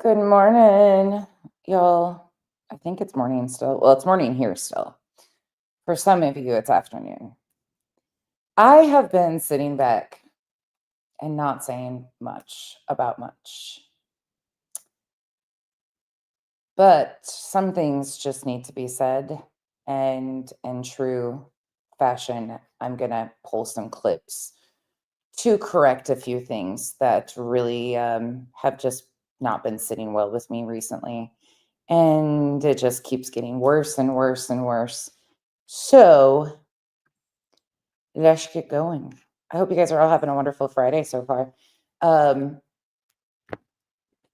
Good morning, y'all. I think it's morning still. Well, it's morning here still. For some of you, it's afternoon. I have been sitting back and not saying much about much, but some things just need to be said. And in true fashion, I'm going to pull some clips to correct a few things that really have just not been sitting well with me recently. And it just keeps getting worse and worse and worse. So let's get going. I hope you guys are all having a wonderful Friday so far. Um,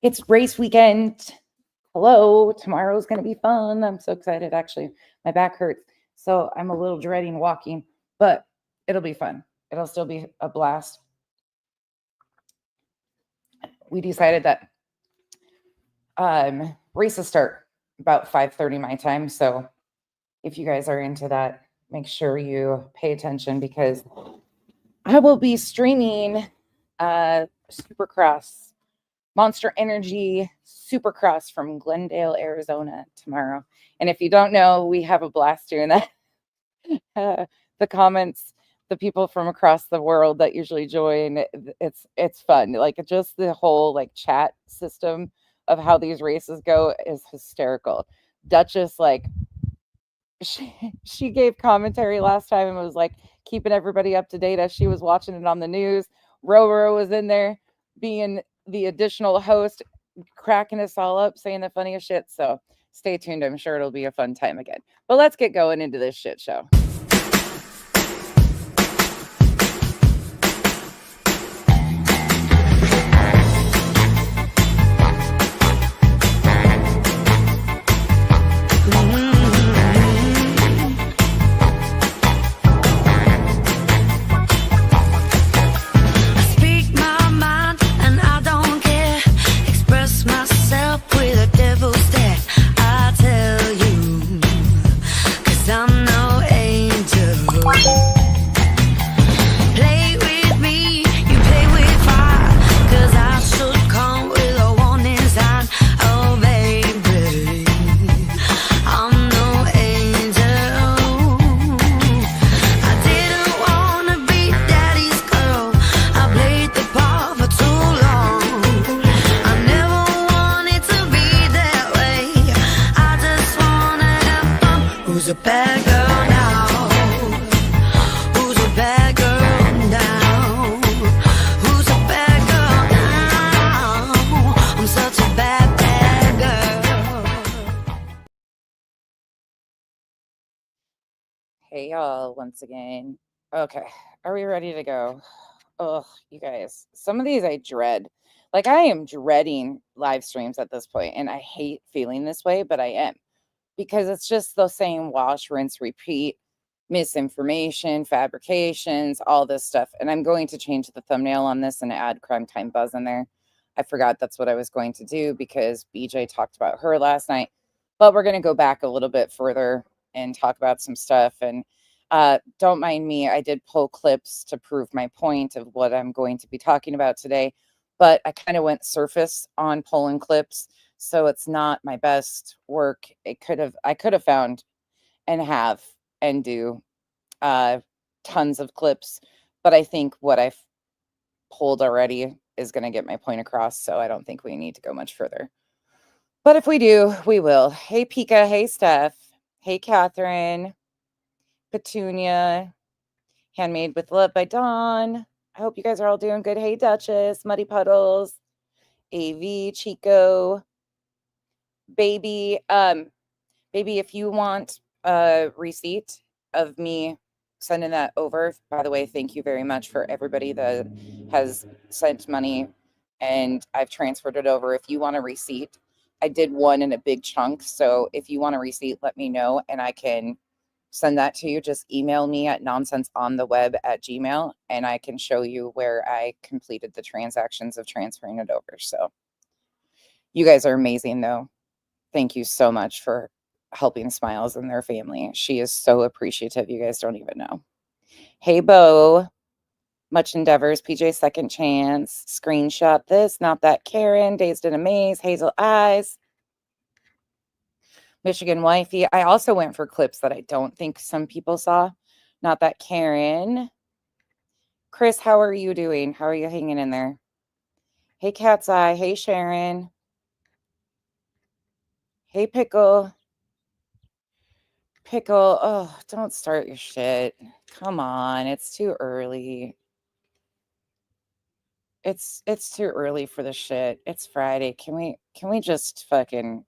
it's race weekend. Hello, tomorrow's going to be fun. I'm so excited. Actually, my back hurts. So I'm a little dreading walking, but it'll be fun. It'll still be a blast. We decided that races start about 5:30 my time. So if you guys are into that, make sure you pay attention because I will be streaming Supercross, Monster Energy Supercross from Glendale, Arizona tomorrow. And if you don't know, we have a blast doing that. The comments, the people from across the world that usually join, it's fun. Like just the whole like chat system of how these races go is hysterical. Duchess she gave commentary last time and was like keeping everybody up to date as she was watching it on the news. Roro was in there being the additional host, cracking us all up, saying the funniest shit. So stay tuned. I'm sure it'll be a fun time again. But let's get going into this shit show. Hey y'all, once again. Okay, are we ready to go? Oh, you guys, some of these I dread. Like I am dreading live streams at this point, and I hate feeling this way, but I am because it's just the same wash, rinse, repeat, misinformation, fabrications, all this stuff. And I'm going to change the thumbnail on this and add Crime Time Buzz in there. I forgot that's what I was going to do because BJ talked about her last night, but we're going to go back a little bit further and talk about some stuff. And don't mind me, I did pull clips to prove my point of what I'm going to be talking about today, but I kind of went surface on pulling clips, so it's not my best work. I could have found and have and do tons of clips, but I think what I've pulled already is going to get my point across, so I don't think we need to go much further. But if we do, we will. Hey, Pika. Hey, Steph. Hey, Catherine. Petunia. Handmade with Love by Dawn. I hope you guys are all doing good. Hey, Duchess. Muddy Puddles. AV. Chico. Baby. Baby, if you want a receipt of me sending that over, by the way, thank you very much for everybody that has sent money and I've transferred it over. If you want a receipt, I did one in a big chunk. So if you want a receipt, let me know and I can send that to you. Just email me at nonsenseontheweb@gmail and I can show you where I completed the transactions of transferring it over. So you guys are amazing though. Thank you so much for helping Smiles and their family. She is so appreciative. You guys don't even know. Hey, Bo. Much endeavors, PJ second chance. Screenshot this, not that Karen. Dazed in a maze, hazel eyes. Michigan wifey. I also went for clips that I don't think some people saw. Not that Karen. Chris, how are you doing? How are you hanging in there? Hey, Cat's Eye. Hey, Sharon. Hey, Pickle. Pickle. Oh, don't start your shit. Come on. It's too early. It's too early for the shit. It's Friday. Can we just fucking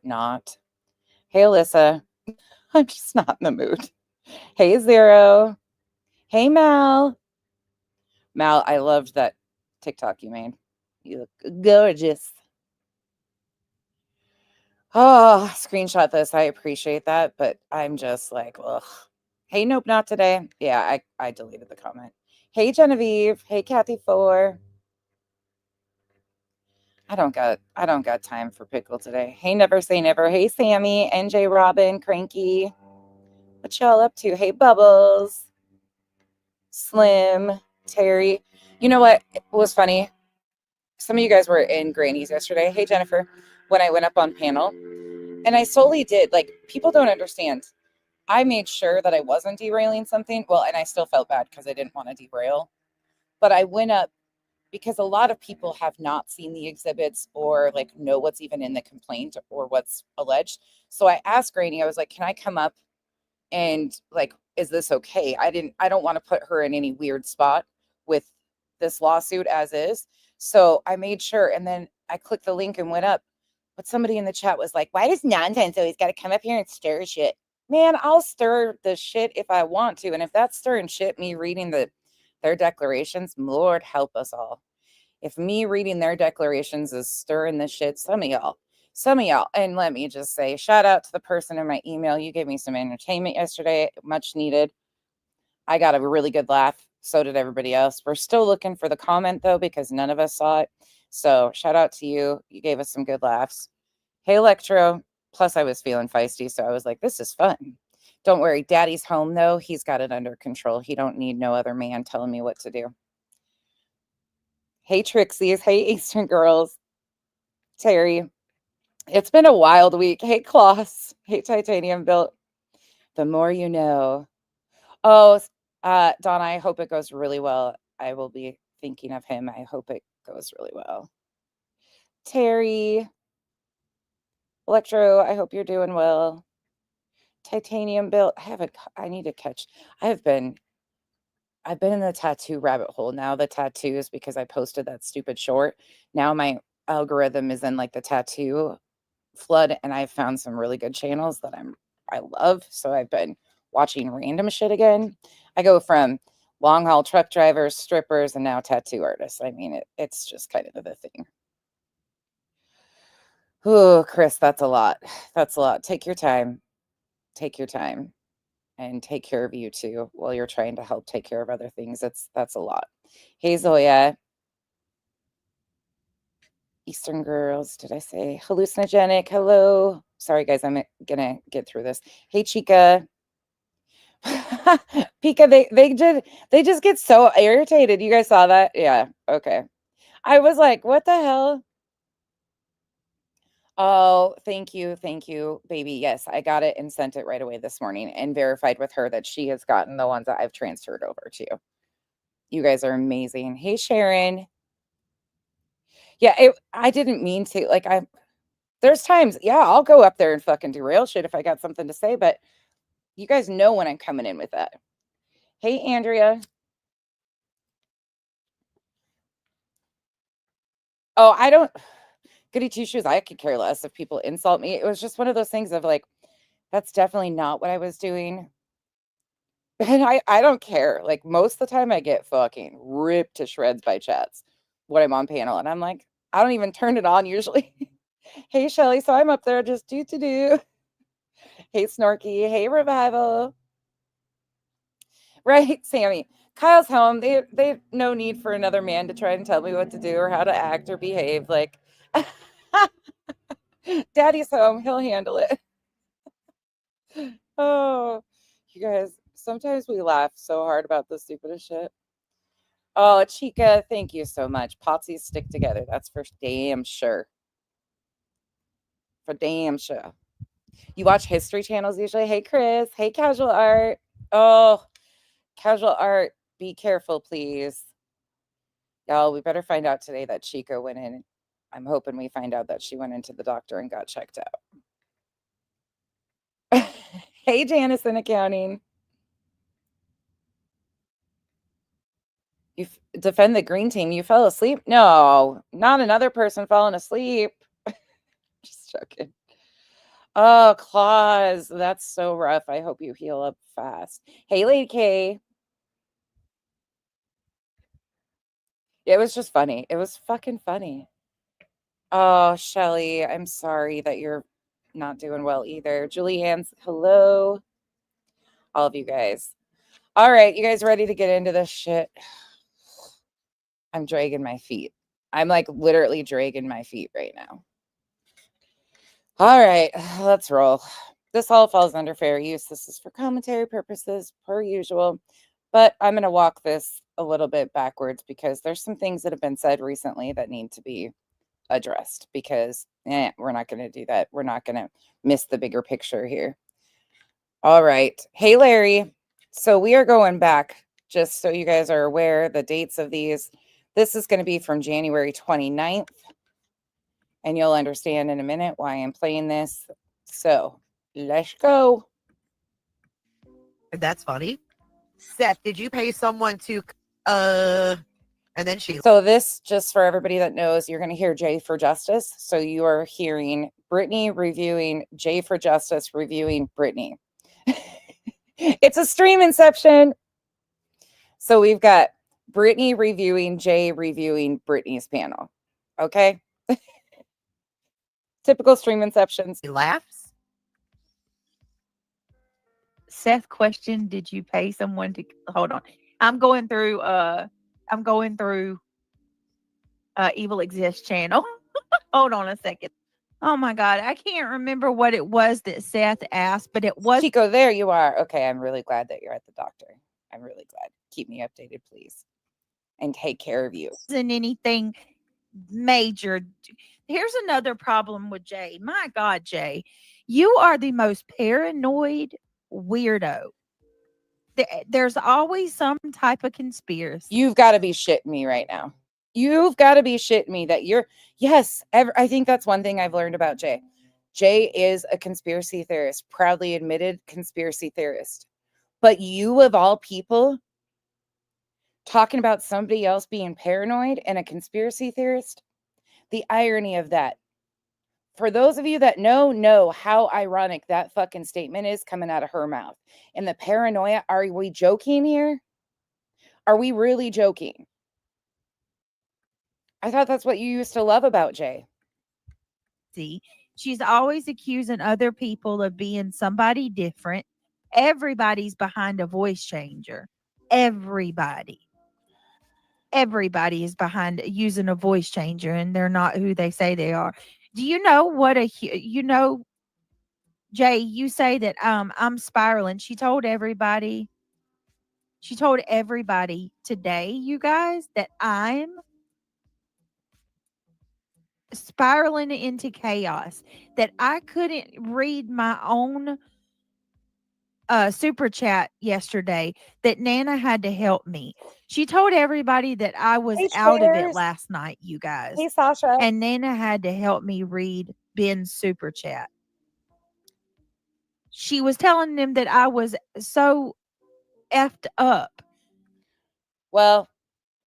not? Hey, Alyssa. I'm just not in the mood. Hey, Zero. Hey, Mal. Mal, I loved that TikTok you made. You look gorgeous. Oh, screenshot this. I appreciate that, but I'm just like, ugh. Hey, nope, not today. Yeah, I deleted the comment. Hey, Genevieve. Hey, Kathy 4. I don't got time for pickle today. Hey, never say never. Hey, Sammy, NJ Robin, Cranky. What y'all up to? Hey, Bubbles. Slim, Terry. You know what was funny? Some of you guys were in Granny's yesterday. Hey, Jennifer. When I went up on panel, and I solely did, like, people don't understand. I made sure that I wasn't derailing something. Well, and I still felt bad because I didn't want to derail. But I went up because a lot of people have not seen the exhibits or like know what's even in the complaint or what's alleged. So I asked Granny, I was like, can I come up and like, is this okay? I don't want to put her in any weird spot with this lawsuit as is. So I made sure, and then I clicked the link and went up. But somebody in the chat was like, why does nonsense always got to come up here and stir shit? Man, I'll stir the shit if I want to. And if that's stirring shit, me reading their declarations, Lord help us all. If me reading their declarations is stirring the shit, some of y'all, and let me just say, shout out to the person in my email. You gave me some entertainment yesterday, much needed. I got a really good laugh. So did everybody else. We're still looking for the comment though, because none of us saw it. So shout out to you. You gave us some good laughs. Hey, Electro. Plus, I was feeling feisty, so I was like, this is fun. Don't worry. Daddy's home, though. He's got it under control. He don't need no other man telling me what to do. Hey, Trixies. Hey, Eastern girls. Terry. It's been a wild week. Hey, Kloss. Hey, Titanium Built. The more you know. Oh, Donna, I hope it goes really well. I will be thinking of him. I hope it goes really well. Terry. Electro, I hope you're doing well. Titanium Built. I need to catch. I've been in the tattoo rabbit hole now. The tattoos, because I posted that stupid short. Now my algorithm is in like the tattoo flood, and I've found some really good channels that I love. So I've been watching random shit again. I go from long haul truck drivers, strippers, and now tattoo artists. I mean, it's just kind of the thing. Oh, Chris, that's a lot. That's a lot. Take your time. Take your time. And take care of you too while you're trying to help take care of other things. That's a lot. Hey, Zoya. Eastern girls, did I say hallucinogenic? Hello. Sorry, guys, I'm gonna get through this. Hey, Chica. Pika, they just get so irritated. You guys saw that? Yeah. Okay. I was like, what the hell? Oh, thank you, baby. Yes, I got it and sent it right away this morning and verified with her that she has gotten the ones that I've transferred over to. You guys are amazing. Hey, Sharon. Yeah, I didn't mean to. Like, there's times, yeah, I'll go up there and fucking derail shit if I got something to say, but you guys know when I'm coming in with that. Hey, Andrea. Oh, I don't, goody two shoes. I could care less if people insult me. It was just one of those things of like, that's definitely not what I was doing. And I don't care. Like, most of the time I get fucking ripped to shreds by chats when I'm on panel. And I'm like, I don't even turn it on usually. Hey, Shelly. So I'm up there just do. Hey, Snorky. Hey, Revival. Right, Sammy. Kyle's home. They no need for another man to try and tell me what to do or how to act or behave. Like, Daddy's home. He'll handle it. Oh, you guys, sometimes we laugh so hard about the stupidest shit. Oh, Chica, thank you so much. Potsies stick together. That's for damn sure. For damn sure. You watch History channels usually? Hey, Chris. Hey, Casual Art. Oh, Casual Art. Be careful, please. Y'all, we better find out today that Chica went in. I'm hoping we find out that she went into the doctor and got checked out. Hey, Janice in accounting. You defend the green team. You fell asleep? No, not another person falling asleep. Just joking. Oh, claws. That's so rough. I hope you heal up fast. Hey, Lady K. It was just funny. It was fucking funny. Oh, Shelly, I'm sorry that you're not doing well either. Julianne's hello. All of you guys. All right, you guys ready to get into this shit? I'm dragging my feet. I'm like literally dragging my feet right now. All right, let's roll. This all falls under fair use. This is for commentary purposes, per usual. But I'm going to walk this a little bit backwards because there's some things that have been said recently that need to be addressed because we're not going to do that. We're not going to miss the bigger picture here. All right. Hey, Larry. So we are going back, just so you guys are aware, the dates of these. This is going to be from January 29th. And you'll understand in a minute why I'm playing this. So let's go. That's funny. Seth, did you pay someone to and then she So this, just for everybody that knows, you're going to hear Jay for Justice. So you are hearing Brittany reviewing Jay for Justice reviewing Brittany. It's a stream inception. So we've got Brittany reviewing Jay reviewing Brittany's panel. Okay. Typical stream inceptions. laughs. Seth question, did you pay someone to hold on? I'm going through Evil Exist channel. Hold on a second. Oh my God. I can't remember what it was that Seth asked, but it was Chico, there you are. Okay, I'm really glad that you're at the doctor. I'm really glad. Keep me updated, please. And take care of you. wasn't anything major. Here's another problem with Jay. My God, Jay, you are the most paranoid weirdo. There's always some type of conspiracy. You've got to be shitting me right now. You've got to be shitting me that you're, yes, I think that's one thing I've learned about Jay. Jay is a conspiracy theorist, proudly admitted conspiracy theorist. But you, of all people, talking about somebody else being paranoid and a conspiracy theorist, the irony of that. For those of you that know how ironic that fucking statement is coming out of her mouth. And the paranoia, are we joking here? Are we really joking? I thought that's what you used to love about Jay. See, she's always accusing other people of being somebody different. Everybody's behind a voice changer. Everybody is behind using a voice changer, and they're not who they say they are. Do you know what Jay, you say that I'm spiraling. She told everybody today, you guys, that I'm spiraling into chaos, that I couldn't read my own super chat yesterday, that Nana had to help me. She told everybody that I was out of it last night, you guys. Hey, Sasha. And Nana had to help me read Ben's super chat. She was telling them that I was so effed up. Well,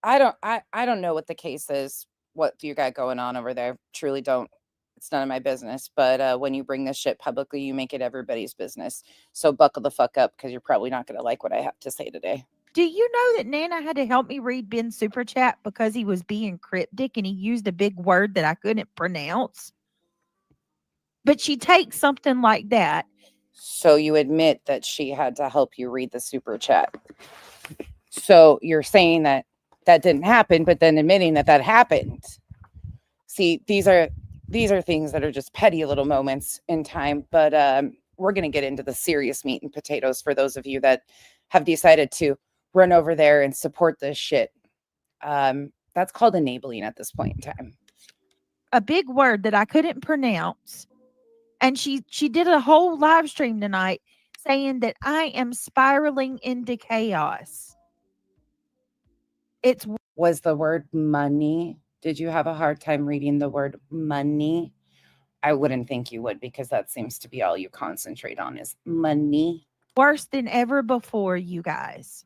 I don't know what the case is. What do you got going on over there? Truly don't. It's none of my business. But when you bring this shit publicly, you make it everybody's business. So buckle the fuck up because you're probably not going to like what I have to say today. Do you know that Nana had to help me read Ben's super chat because he was being cryptic and he used a big word that I couldn't pronounce? But she takes something like that. So you admit that she had to help you read the super chat. So you're saying that didn't happen, but then admitting that happened. See, these are things that are just petty little moments in time. But we're going to get into the serious meat and potatoes for those of you that have decided to run over there and support this shit. That's called enabling at this point in time. A big word that I couldn't pronounce. And she did a whole live stream tonight saying that I am spiraling into chaos. It's Was the word money? Did you have a hard time reading the word money? I wouldn't think you would, because that seems to be all you concentrate on is money. worse than ever before, you guys.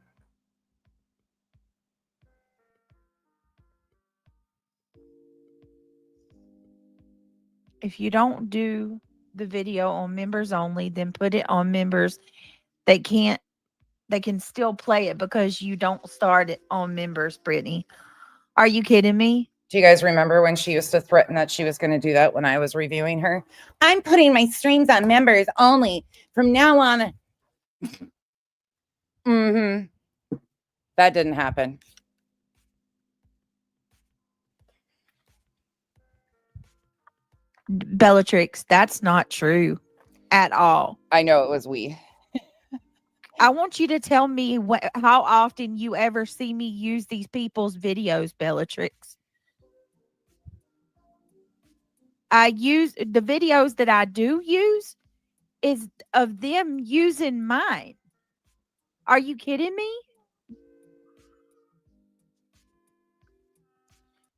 If you don't do the video on members only, then put it on members. They can still play it because you don't start it on members, Brittany. Are you kidding me? Do you guys remember when she used to threaten that she was going to do that when I was reviewing her? I'm putting my streams on members only from now on. That didn't happen. Bellatrix, that's not true at all. I know it was we. I want you to tell me how often you ever see me use these people's videos, Bellatrix. I use the videos that I do use is of them using mine. Are you kidding me?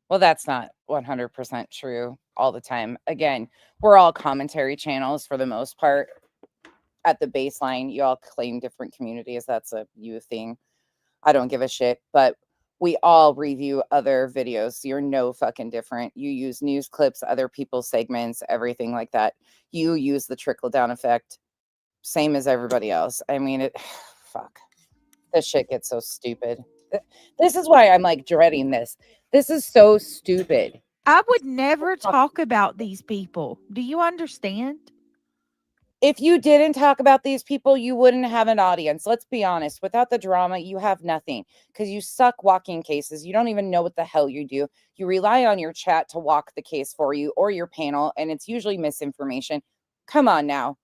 Well, that's not 100% true all the time. Again, we're all commentary channels for the most part. At the baseline, you all claim different communities. That's a you thing. I don't give a shit. But we all review other videos. So you're no fucking different. You use news clips, other people's segments, everything like that. You use the trickle down effect, same as everybody else. I mean, fuck. This shit gets so stupid. This is why I'm like dreading this. This is so stupid. I would never talk about these people. Do you understand? If you didn't talk about these people, you wouldn't have an audience. Let's be honest. Without the drama, you have nothing, because you suck walking cases. You don't even know what the hell you do. You rely on your chat to walk the case for you, or your panel, and it's usually misinformation. Come on now.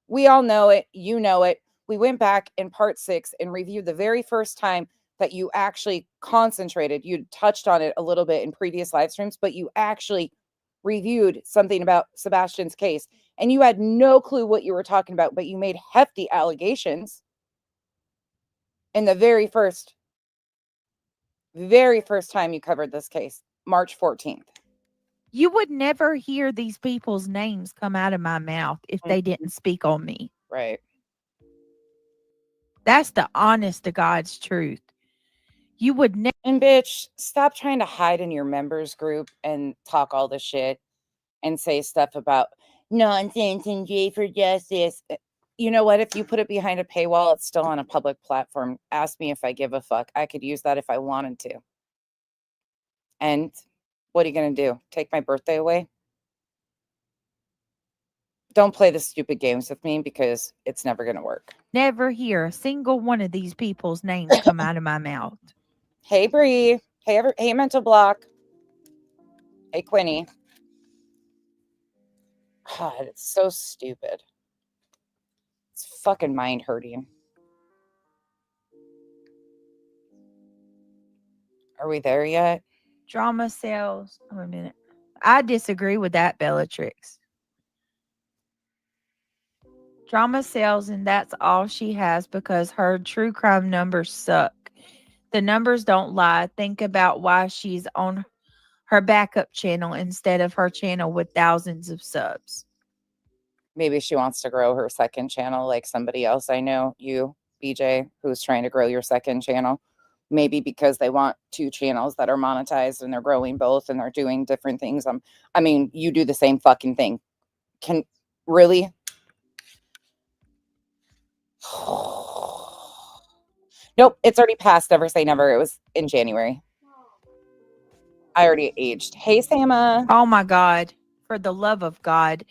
We all know it. You know it. We went back in part 6 and reviewed the very first time that you actually concentrated. You touched on it a little bit in previous live streams, but you actually reviewed something about Sebastian's case, and you had no clue what you were talking about, but you made hefty allegations in the very first time you covered this case, March 14th. You would never hear these people's names come out of my mouth if they didn't speak on me. Right. That's the honest to God's truth. You would never. And bitch, stop trying to hide in your members group and talk all the shit and say stuff about nonsense and J for justice. You know what? If you put it behind a paywall, it's still on a public platform. Ask me if I give a fuck. I could use that if I wanted to. And what are you going to do? Take my birthday away? Don't play the stupid games with me, because it's never going to work. Never hear a single one of these people's names come out of my mouth. Hey, Bree. Hey, Mental Block. Hey, Quinny. God, it's so stupid. It's fucking mind hurting. Are we there yet? Drama sells. Wait a minute. I disagree with that, Bellatrix. Drama sells, and that's all she has, because her true crime numbers suck. The numbers don't lie. Think about why she's on her backup channel instead of her channel with thousands of subs. Maybe she wants to grow her second channel like somebody else I know, you, BJ, who's trying to grow your second channel. Maybe because they want 2 channels that are monetized and they're growing both and they're doing different things. I mean, you do the same fucking thing. Really? Nope, it's already past Never Say Never. It was in January. I already aged. Hey, Sama. Oh my God. For the love of God.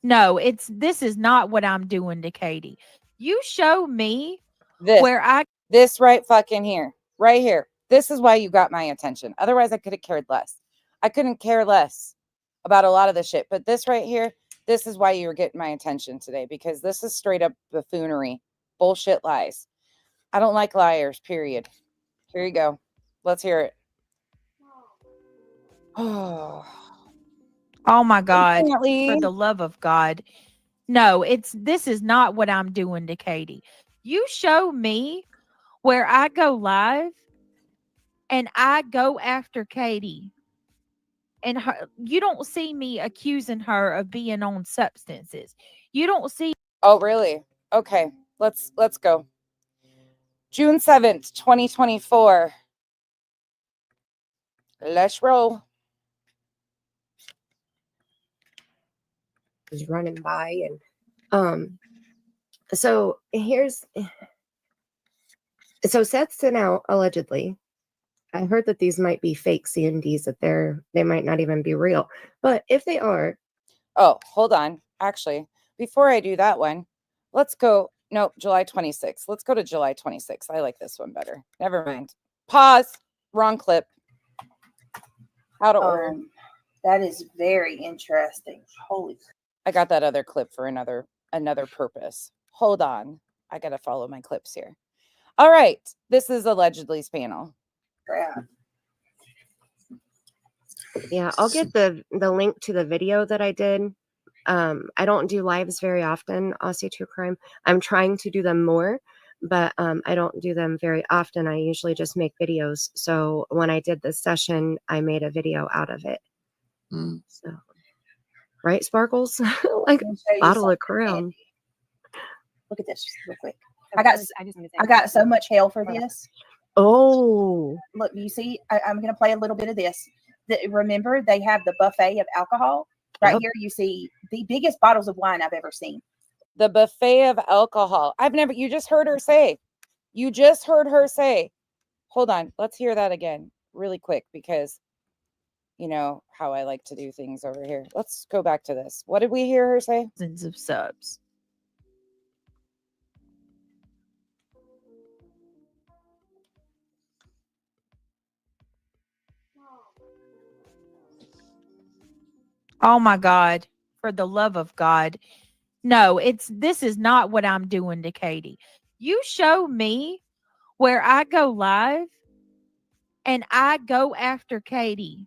No, this is not what I'm doing to Katie. You show me this right fucking here. Right here. This is why you got my attention. Otherwise, I could have cared less. I couldn't care less about a lot of the shit. But this right here, this is why you're getting my attention today, because this is straight up buffoonery. Bullshit lies. I don't like liars, period. Here you go. Let's hear it. Oh, Oh my God. For unfortunately, the love of God. No, this is not what I'm doing to Katie. You show me where I go live and I go after Katie. And you don't see me accusing her of being on substances. You don't see. oh really? Okay, let's go. June 7th, 2024. Let's roll. Was running by and so Seth sent out allegedly. I heard that these might be fake CNDs, that they might not even be real. But if they are, Oh, hold on. Actually, before I do that one, let's go. No, July 26th. Let's go to July 26th. I like this one better. Never mind. Pause. Wrong clip. Out of order. That is very interesting. Holy. I got that other clip for another purpose. Hold on. I got to follow my clips here. All right. This is allegedly's panel. Crap. yeah, I'll get the link to the video that I did. I don't do lives very often, Aussie True Crime. I'm trying to do them more, but I don't do them very often. I usually just make videos. So when I did this session, I made a video out of it. So, right, Sparkles? Like bottle of Crown. Look at this real quick. I got so much hell for this. Oh, Look, you see, I'm going to play a little bit of this. Remember, they have the buffet of alcohol. Right here, you see the biggest bottles of wine I've ever seen. The buffet of alcohol. You just heard her say. You just heard her say. Hold on. Let's hear that again really quick because you know how I like to do things over here. Let's go back to this. What did we hear her say? Thousands of subs. Oh my God. For the love of God. No, this is not what I'm doing to Katie. You show me where I go live and I go after Katie.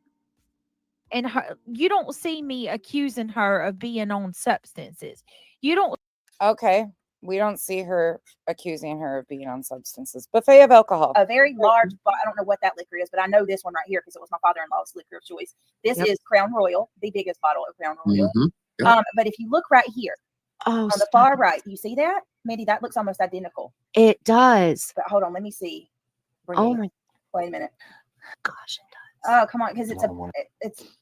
And you don't see me accusing her of being on substances. You don't. Okay. We don't see her accusing her of being on substances. Buffet of alcohol. A very large, I don't know what that liquor is, but I know this one right here because it was my father-in-law's liquor of choice. This is Crown Royal, the biggest bottle of Crown Royal. But if you look right here, on the far right, you see that? Mandy, that looks almost identical. It does. But hold on, let me see. Oh my. Wait a minute. Gosh, it does. Oh, come on, because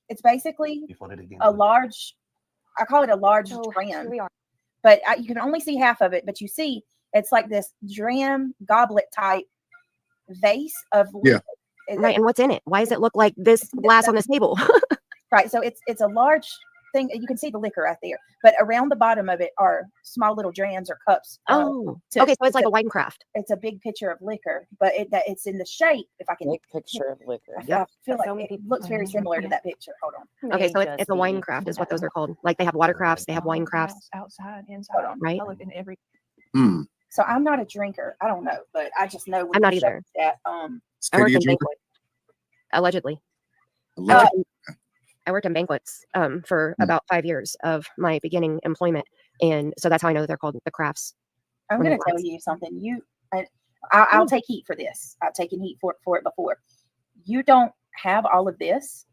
it's basically a large. I call it a large dram. But you can only see half of it. But you see, it's like this dram goblet type vase of right. And what's in it? Why does it look like this glass on this table? Right. So it's a large thing. You can see the liquor right there. But around the bottom of it are small little drams or cups. Okay. So it's like a wine craft. It's a big picture of liquor, but it's in the shape. If I can big picture of liquor. I feel like it looks very similar to that picture. Hold on. Okay, so it's a wine craft is what those are called. Like they have water crafts, they have wine crafts. Outside, inside. Hold on. Right. I look in every. So I'm not a drinker. I don't know, but I just know. I'm not either. That, I work in banquets. Allegedly. I worked in banquets for about 5 years of my beginning employment. And so that's how I know that they're called the crafts. I'm going to tell you something. I'll take heat for this. I've taken heat for it before. You don't have all of this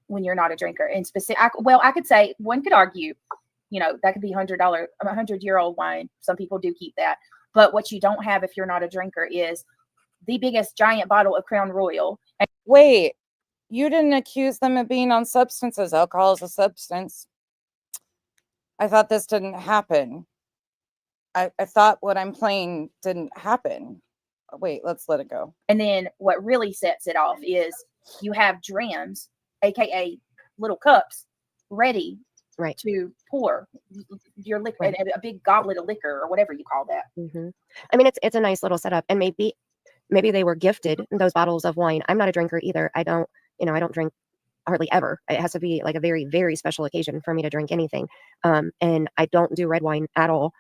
when you're not a drinker. And I could say one could argue, that could be $100-year-old wine. Some people do keep that. But what you don't have if you're not a drinker is the biggest giant bottle of Crown Royal. Wait. You didn't accuse them of being on substances. Alcohol is a substance. I thought this didn't happen. I thought what I'm playing didn't happen. Wait, let's let it go. And then what really sets it off is you have drams, aka little cups, ready to pour your liquor, a big goblet of liquor or whatever you call that. I mean, it's a nice little setup, and maybe they were gifted those bottles of wine. I'm not a drinker either. I don't drink hardly ever. It has to be like a very, very special occasion for me to drink anything. And I don't do red wine at all.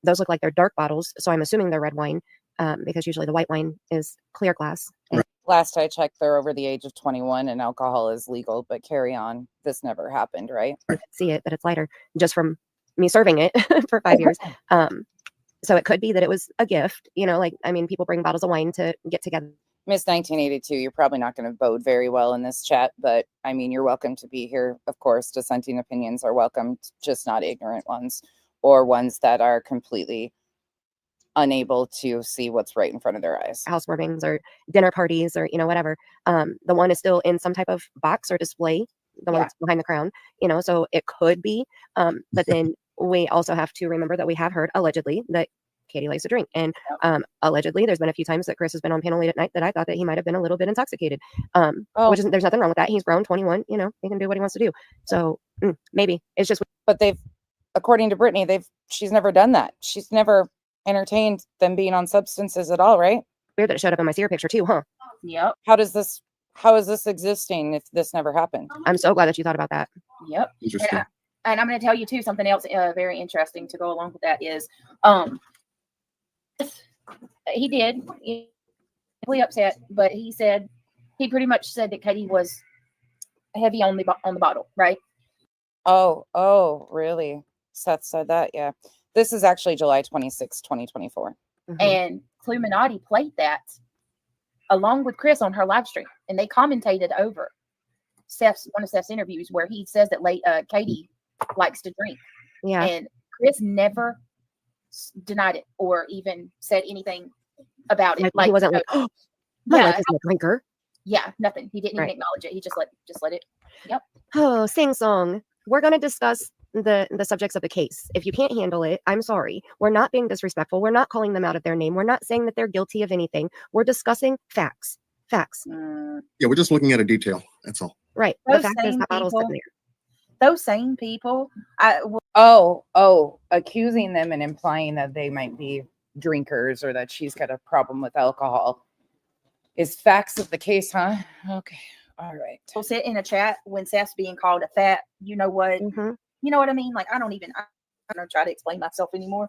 Those look like they're dark bottles, so I'm assuming they're red wine because usually the white wine is clear glass. Last I checked, they're over the age of 21 and alcohol is legal, but carry on. This never happened, right? See it, that it's lighter just from me serving it for 5 years. So it could be that it was a gift, you know, like, I mean, people bring bottles of wine to get together. Miss 1982, you're probably not going to bode very well in this chat, but I mean, you're welcome to be here. Of course, dissenting opinions are welcome, just not ignorant ones or ones that are completely unable to see what's right in front of their eyes. Housewarmings or dinner parties or, you know, whatever. The one is still in some type of box or display, the one Yeah. that's behind the crown, you know, so it could be. But then we also have to remember that we have heard allegedly that Katie likes to drink. And allegedly, there's been a few times that Chris has been on panel late at night that I thought that he might have been a little bit intoxicated. Which isn't, there's nothing wrong with that. He's grown, 21, you know, he can do what he wants to do. So maybe it's just. But according to Brittany, she's never done that. She's never entertained them being on substances at all, right? Weird that it showed up in my seer picture too, huh? Yep. How is this existing if this never happened? I'm so glad that you thought about that. Yep. Interesting. And I'm going to tell you too, something else very interesting to go along with that is, he did really upset, but he pretty much said that Katie was heavy on the bottle, right? Oh, really? Seth said that, yeah. This is actually July 26, 2024. And Cluminati played that along with Chris on her live stream, and they commentated over one of Steph's interviews where he says that Katie likes to drink. Yeah. And Chris never denied it or even said anything about it. Like he wasn't like, oh, my yeah, wife is a drinker. Yeah, nothing. He didn't even acknowledge it. He just let it. Yep. Oh, sing song. We're going to discuss the subjects of the case. If you can't handle it, I'm sorry. We're not being disrespectful. We're not calling them out of their name. We're not saying that they're guilty of anything. We're discussing facts. Yeah, we're just looking at a detail. That's all. Right. The fact is that bottle's sitting there. Those same people. Accusing them and implying that they might be drinkers or that she's got a problem with alcohol is facts of the case, huh? Okay. All right. We'll sit in a chat when Seth's being called a fat. You know what? You know what I mean? Like, I don't try to explain myself anymore.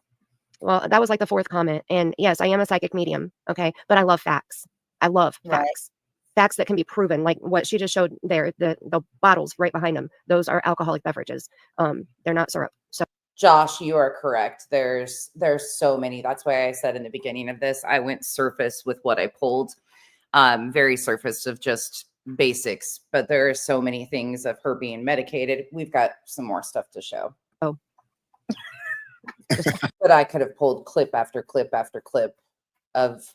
Well, that was like the fourth comment. And yes, I am a psychic medium. Okay. But I love facts. I love facts. Facts that can be proven, like what she just showed there, the bottles right behind them. Those are alcoholic beverages. They're not syrup. So Josh, you are correct. There's so many. That's why I said in the beginning of this, I went surface with what I pulled. Very surface of just basics, but there are so many things of her being medicated. We've got some more stuff to show. Oh. But I could have pulled clip after clip after clip of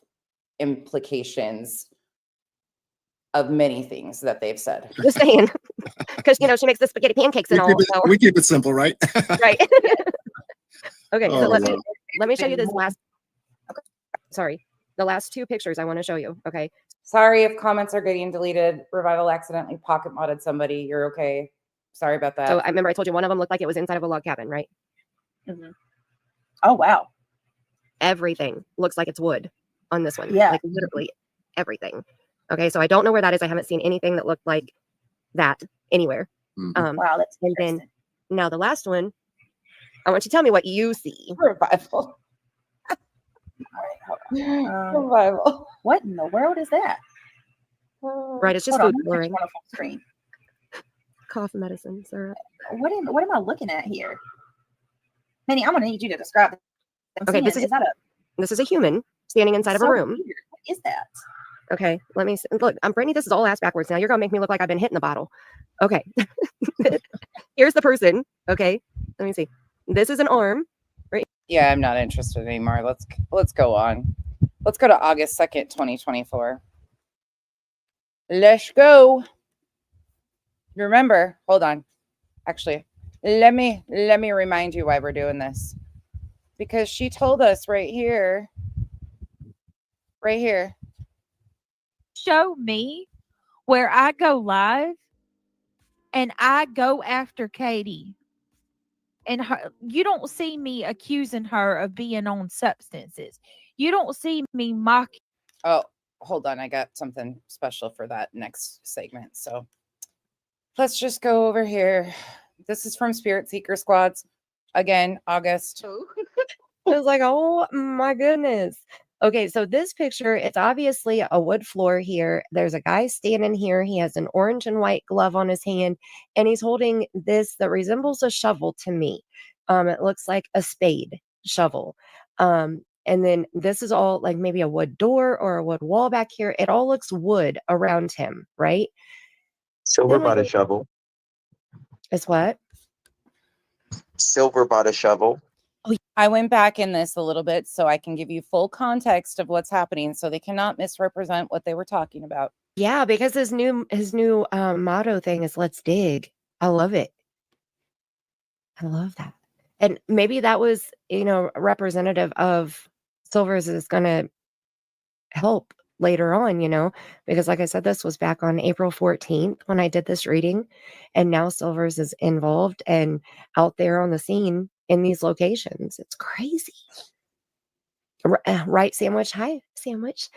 implications of many things that they've said. Just saying, because she makes the spaghetti pancakes and all. We keep it simple, right? Right. Okay, so Oh, let me show you this last. Sorry, the last two pictures I want to show you. Okay. Sorry if comments are getting deleted. Revival accidentally pocket modded somebody. You're okay. Sorry about that. So I remember I told you one of them looked like it was inside of a log cabin, right? Oh wow. Everything looks like it's wood on this one. Yeah. Like literally everything. Okay, so I don't know where that is. I haven't seen anything that looked like that anywhere. Wow, that's and then now the last one, I want you to tell me what you see. Revival. All right, Revival. what in the world is that? Right, it's just Hold food on, coloring. on a full screen. Cough medicine, syrup. What am I looking at here? Manny, I'm gonna need you to describe it. Okay, this is a human standing inside of a room. Weird. What is that? Okay, let me see. Look, I'm Brittany. This is all ass backwards now. You're gonna make me look like I've been hitting the bottle. Okay. Here's the person. Okay, let me see. This is an arm. Yeah, I'm not interested anymore. Let's go on. Let's go to August 2nd, 2024. Let's go. Remember, hold on. Actually, let me remind you why we're doing this. Because she told us right here. Show me where I go live and I go after Katie. And you don't see me accusing her of being on substances. You don't see me mocking. Oh, hold on. I got something special for that next segment. So let's just go over here. This is from Spirit Seeker Squads. Again, August. I was like, oh my goodness. Okay, so this picture, it's obviously a wood floor here. There's a guy standing here. He has an orange and white glove on his hand, and he's holding this that resembles a shovel to me. It looks like a spade shovel. And then this is all like maybe a wood door or a wood wall back here. It all looks wood around him, right? Silver Then we bought a go- shovel. It's what? Silver bought a shovel. I went back in this a little bit so I can give you full context of what's happening so they cannot misrepresent what they were talking about. Yeah, because his new motto thing is "Let's dig." I love it. I love that. And maybe that was, representative of Silver's is going to help later on, because like I said, this was back on April 14th when I did this reading. And now Silver's is involved and out there on the scene in these locations. It's crazy. Right, Sandwich? Hi, Sandwich.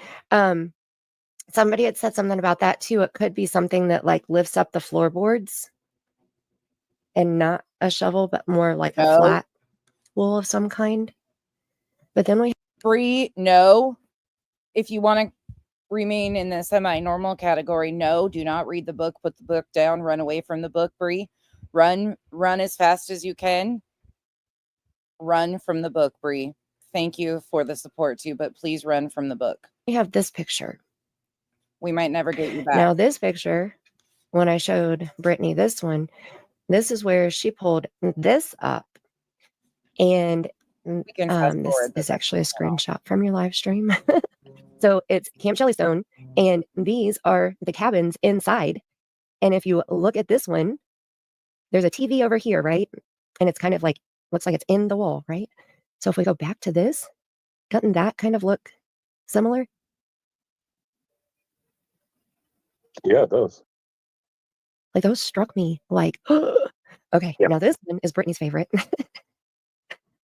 Somebody had said something about that too. It could be something that like lifts up the floorboards and not a shovel, but more like a flat wool of some kind. But then we Bree, no. If you want to remain in the semi-normal category, no, do not read the book. Put the book down. Run away from the book, Bree. Run as fast as you can. Run from the book, Bree. Thank you for the support too, but please run from the book. have this picture. We might never get you back. Now this picture, when I showed Brittany this one, this is where she pulled this up. And we can fast this forward, but is actually a screenshot from your live stream. So it's Camp Jellystone, and these are the cabins inside. And if you look at this one, there's a TV over here, right? And it's kind of like, looks like it's in the wall, right? So if we go back to this, doesn't that kind of look similar? Yeah, it does. Like those struck me like, okay, Yep. now this one is Brittany's favorite.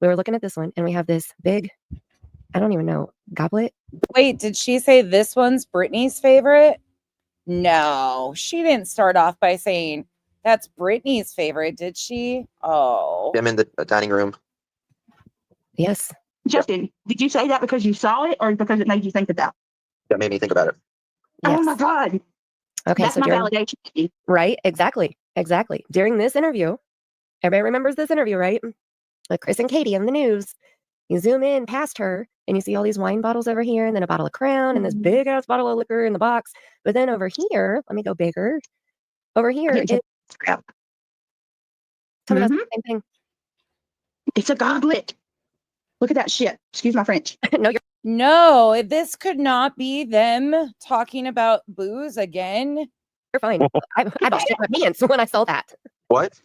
We were looking at this one and we have this big, I don't even know, goblet. Wait, did she say this one's Brittany's favorite? No, she didn't start off by saying that's Brittany's favorite, did she? Oh. Them in the dining room. Yes. Justin, did you say that because you saw it or because it made you think about it? That made me think about it. Yes. Oh my God. Okay. That's So my during, validation. right. Exactly. During this interview, everybody remembers this interview, right? Like Chris and Katie on the news. You zoom in past her and you see all these wine bottles over here and then a bottle of Crown and this big ass bottle of liquor in the box. But then over here, let me go bigger. Over here, didn't it, Crap. tell me that's Mhm. the same It's a goblet. Look at that shit. Excuse my French. thing. No, you're No, this could not be them talking about booze again. fine. I about shit my pants when I saw that. What?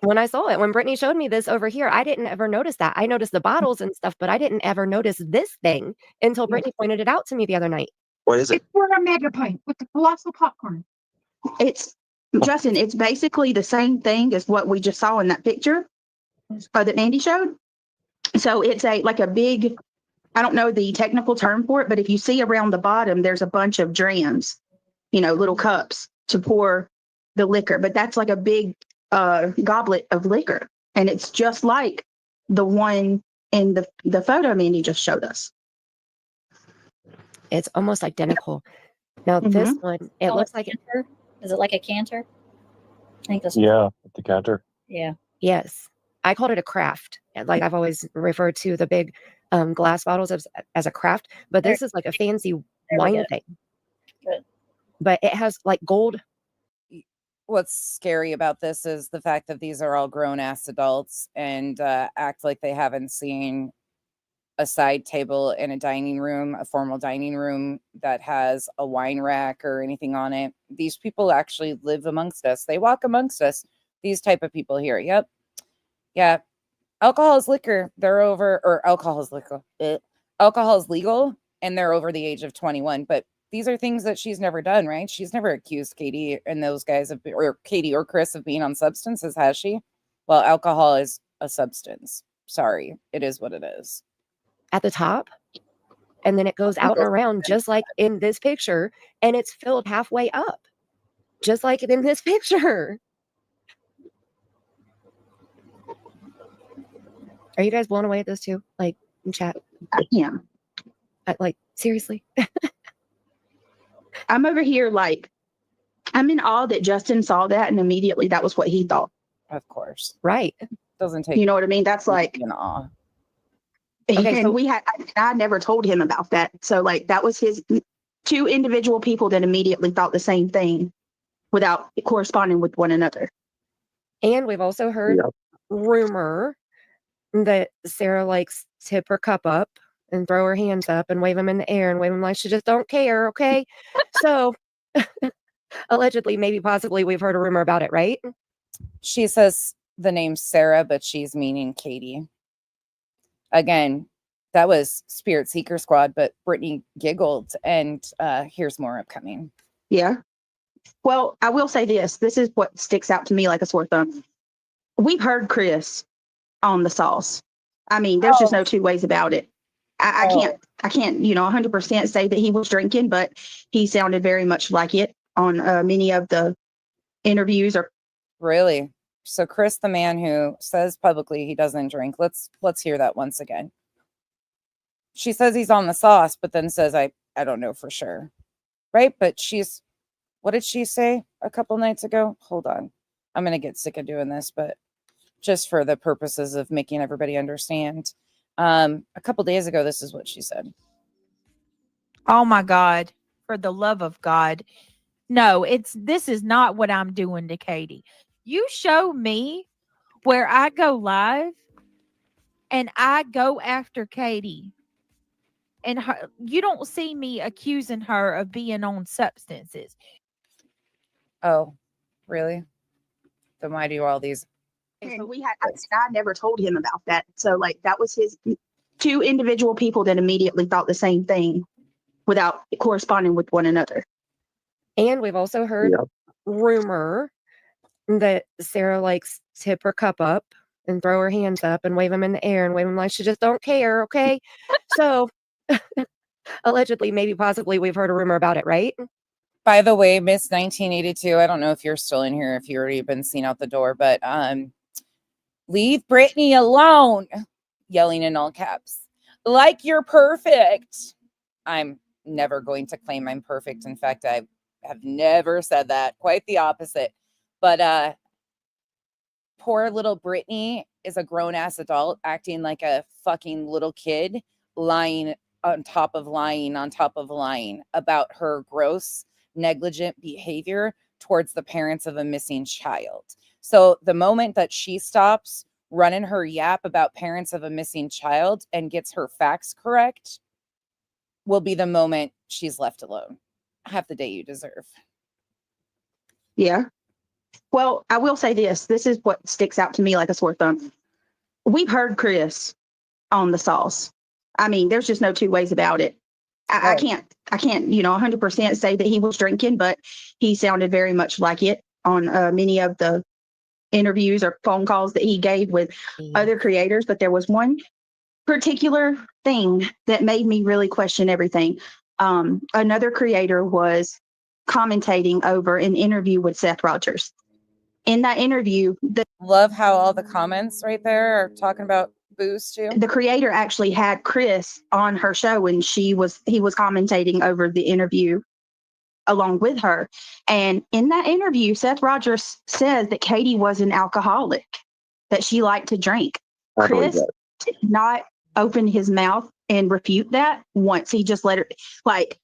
When I saw it, when Brittany showed me this over here, I didn't ever notice that. I noticed the bottles and stuff, but I didn't ever notice this thing until Brittany pointed it out to me the other night. What is it? It's for a mega pint with the colossal popcorn. It's Justin, it's basically the same thing as what we just saw in that picture that Andy showed. So it's like a big, I don't know the technical term for it, but if you see around the bottom, there's a bunch of drams, little cups to pour the liquor. But that's like a big goblet of liquor. And it's just like the one in the photo Mandy just showed us. It's almost identical. Now this one, it looks like it. Canter? Is it like a canter? I think that's Yeah, decanter. yeah. Yes, I called it a craft. Like I've always referred to the big glass bottles as a craft, but this is like a fancy we wine go. thing. Good. But it has like gold. What's scary about this is the fact that these are all grown-ass adults and act like they haven't seen a side table in a dining room, a formal dining room that has a wine rack or anything on it. These people actually live amongst us. They walk amongst us. These type of people here. Yep. Yeah. Alcohol is liquor. They're over, or alcohol is liquor. Alcohol is legal and they're over the age of 21. But these are things that she's never done, right? She's never accused Katie and those guys of, or Katie or Chris of being on substances, has she? Well, alcohol is a substance. Sorry. It is what it is. At the top, and then it goes out and around just like in this picture, and it's filled halfway up just like in this picture. Are you guys blown away at this too, like in chat? Yeah. Like, seriously? I'm over here like, I'm in awe that Justin saw that and immediately that was what he thought. Of course. Right. Doesn't take You know what I mean? That's like, in awe. Okay, and so I never told him about that. So like that was his two individual people that immediately thought the same thing without corresponding with one another. and we've also heard Yep. rumor that Sarah likes tip her cup up and throw her hands up and wave them in the air and wave them like she just don't care, okay? So allegedly, maybe possibly, we've heard a rumor about it, right? She says the name Sarah, but she's meaning Katie. Again, that was Spirit Seeker Squad, but Brittany giggled, and here's more upcoming. Yeah. Well, I will say this. This is what sticks out to me like a sore thumb. We've heard Chris on the sauce. I mean, there's just no two ways about it. I can't, 100% say that he was drinking, but he sounded very much like it on many of the interviews. Or Really? So Chris, the man who says publicly he doesn't drink, let's hear that once again. She says he's on the sauce, but then says, I don't know for sure. Right? But what did she say a couple nights ago? Hold on. I'm going to get sick of doing this, but just for the purposes of making everybody understand. A couple days ago, this is what she said. Oh my God. For the love of God. No, this is not what I'm doing to Katie. You show me where I go live and I go after Katie. And you don't see me accusing her of being on substances. Oh, really? Then why do all these? and I never told him about that. So like that was his two individual people that immediately thought the same thing without corresponding with one another. And we've also heard Yep. rumor that Sarah likes tip her cup up and throw her hands up and wave them in the air and wave them like she just don't care, okay? So allegedly, maybe possibly, we've heard a rumor about it, right? By the way, Miss 1982, I don't know if you're still in here, if you've already been seen out the door, but leave Brittany alone, yelling in all caps. Like you're perfect. I'm never going to claim I'm perfect. In fact, I have never said that. Quite the opposite. But poor little Brittany is a grown-ass adult acting like a fucking little kid, lying on top of lying on top of lying about her gross, negligent behavior towards the parents of a missing child. So the moment that she stops running her yap about parents of a missing child and gets her facts correct will be the moment she's left alone. Have the day you deserve. Yeah. Well, I will say this. This is what sticks out to me like a sore thumb. We've heard Chris on the sauce. I mean, there's just no two ways about it. I can't, 100% say that he was drinking, but he sounded very much like it on many of the interviews or phone calls that he gave with other creators. But there was one particular thing that made me really question everything. Another creator was commentating over an interview with Seth Rogers. In that interview, Love how all the comments right there are talking about booze too. the creator actually had Chris on her show, and he was commentating over the interview along with her. And in that interview, Seth Rogers says that Katie was an alcoholic, that she liked to drink. I believe Chris that. did not open his mouth and refute that once. He just let her, like,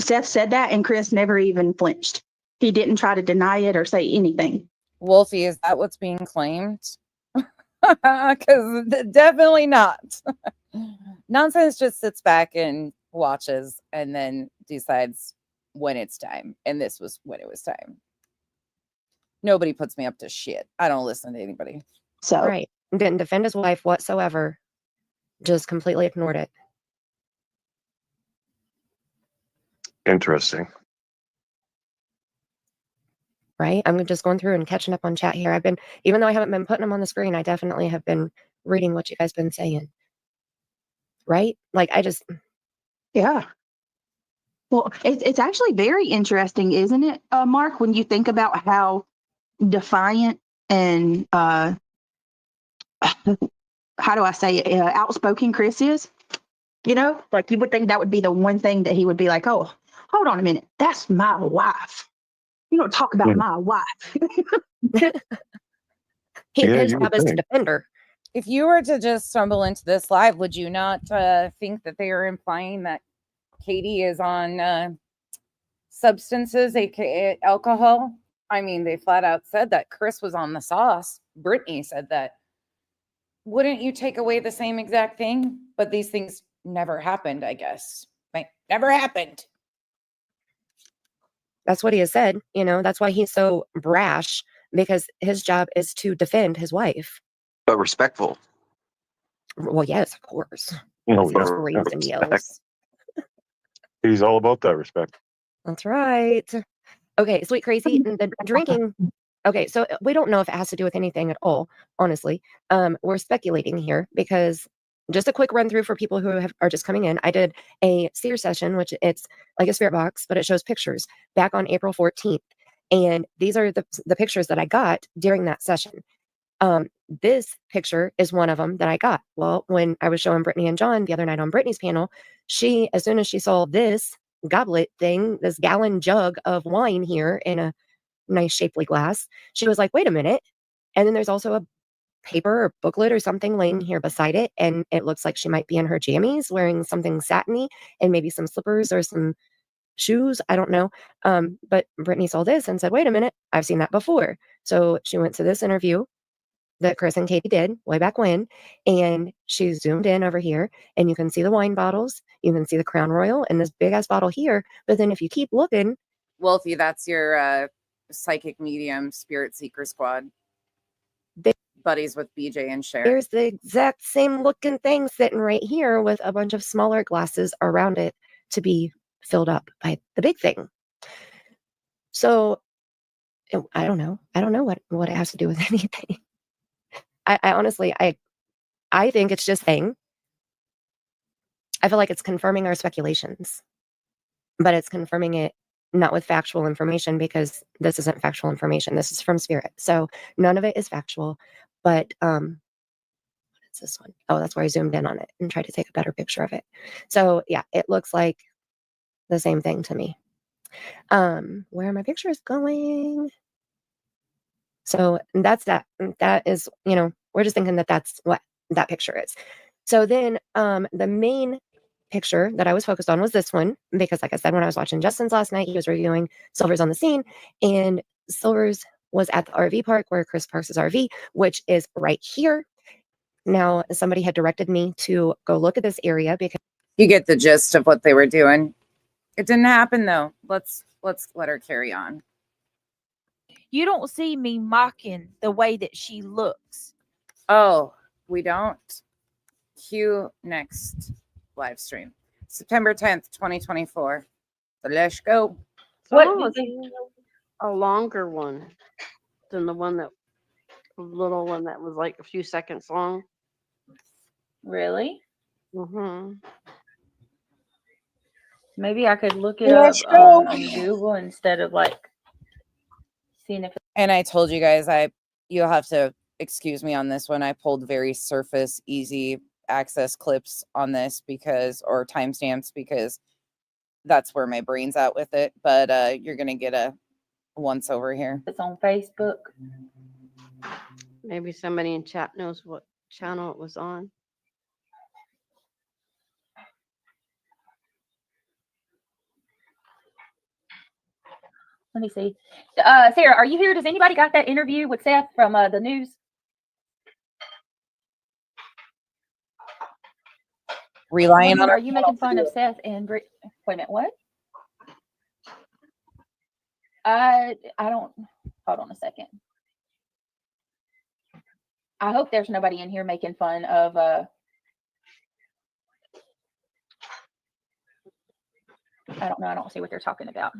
Seth said that, and Chris never even flinched. He didn't try to deny it or say anything. Wolfie, is that what's being claimed? Because definitely not. Nonsense just sits back and watches and then decides when it's time. And this was when it was time. Nobody puts me up to shit. I don't listen to anybody. So Right. Didn't defend his wife whatsoever. Just completely ignored it. Interesting. Right? I'm just going through and catching up on chat here. Even though I haven't been putting them on the screen, I definitely have been reading what you guys been saying. Right? Like, yeah. Well, it's actually very interesting, isn't it, Mark, when you think about how defiant and how do I say it, outspoken Chris is? You know, like you would think that would be the one thing that he would be like, oh, hold on a minute. That's my wife. You don't talk about my wife. His job is to defend her. If you were to just stumble into this live, would you not think that they are implying that Katie is on substances, aka alcohol? I mean, they flat out said that Chris was on the sauce. Brittany said that. Wouldn't you take away the same exact thing? But these things never happened, I guess. Like, never happened. That's what he has said. You know, that's why he's so brash, because his job is to defend his wife. But respectful. Well, yes, of course. No, He was raised in yells. he's all about that respect. That's right. Okay, sweet crazy. The drinking. Okay, so we don't know if it has to do with anything at all, honestly. We're speculating here because just a quick run through for people who are just coming in. I did a seer session, which it's like a spirit box, but it shows pictures back on April 14th. And these are the pictures that I got during that session. This picture is one of them that I got. Well, when I was showing Brittany and John the other night on Brittany's panel, she, as soon as she saw this goblet thing, this gallon jug of wine here in a nice shapely glass, she was like, wait a minute. And then there's also a paper or booklet or something laying here beside it, and it looks like she might be in her jammies wearing something satiny and maybe some slippers or some shoes, I don't know. But Brittany saw this and said, wait a minute, I've seen that before. So she went to this interview that Chris and Katie did way back when, and she zoomed in over here, and you can see the wine bottles, you can see the Crown Royal and this big ass bottle here. But then if you keep looking, Wolfie, that's your psychic medium spirit seeker squad. Buddies with BJ and Cher. there's the exact same looking thing sitting right here with a bunch of smaller glasses around it to be filled up by the big thing. So I don't know what it has to do with anything. I honestly, I think it's just saying, I feel like it's confirming our speculations, but it's confirming it not with factual information, because this isn't factual information. This is from spirit. So none of it is factual, but what is this one? Oh, that's where I zoomed in on it and tried to take a better picture of it. So yeah, it looks like the same thing to me. Where are my pictures going? So that's that. That is, you know, we're just thinking that that's what that picture is. So then the main picture that I was focused on was this one, because like I said, when I was watching Justin's last night, he was reviewing Silver's on the Scene, and Silver's was at the RV park where Chris parks his RV, which is right here. Now, somebody had directed me to go look at this area because You get the gist of what they were doing. It didn't happen though. Let's let her carry on. You don't see me mocking the way that she looks. Oh, we don't. Cue next live stream. September 10th, 2024. So let's go. What Someone did was a longer one than the one that little one that was like a few seconds long. really? Mm-hmm. Maybe I could look it Let's up go. on Google instead of like seeing if. And I told you guys, you'll have to excuse me on this one. I pulled very surface, easy access clips on this or timestamps, because that's where my brain's at with it. But you're gonna get a once over here. It's on Facebook. Maybe somebody in chat knows what channel it was on. Let me see. Sarah, are you here? Does anybody got that interview with Seth from the news? Relying on Are you making fun of Seth and Wait a minute, what? I don't. Hold on a second. I hope there's nobody in here making fun of. I don't know. I don't see what they're talking about.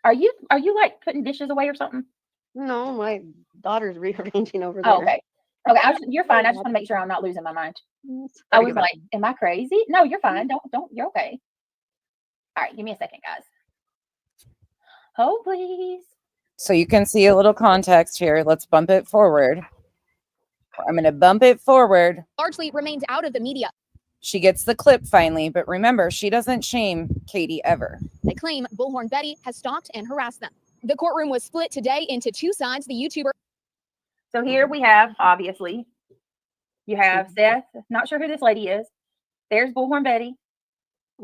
Are you like putting dishes away or something? No, my daughter's rearranging over there. Oh, okay. Okay, you're fine. I just want to make sure I'm not losing my mind. I was like, am I crazy? No, you're fine. Don't, you're okay. All right, give me a second, guys. Oh, please. So you can see a little context here. Let's bump it forward. I'm going to bump it forward. Largely remained out of the media. She gets the clip finally, but remember, she doesn't shame Katie ever. They claim Bullhorn Betty has stalked and harassed them. The courtroom was split today into two sides. The YouTuber. So here we have, obviously, you have Seth. Not sure who this lady is. There's Bullhorn Betty.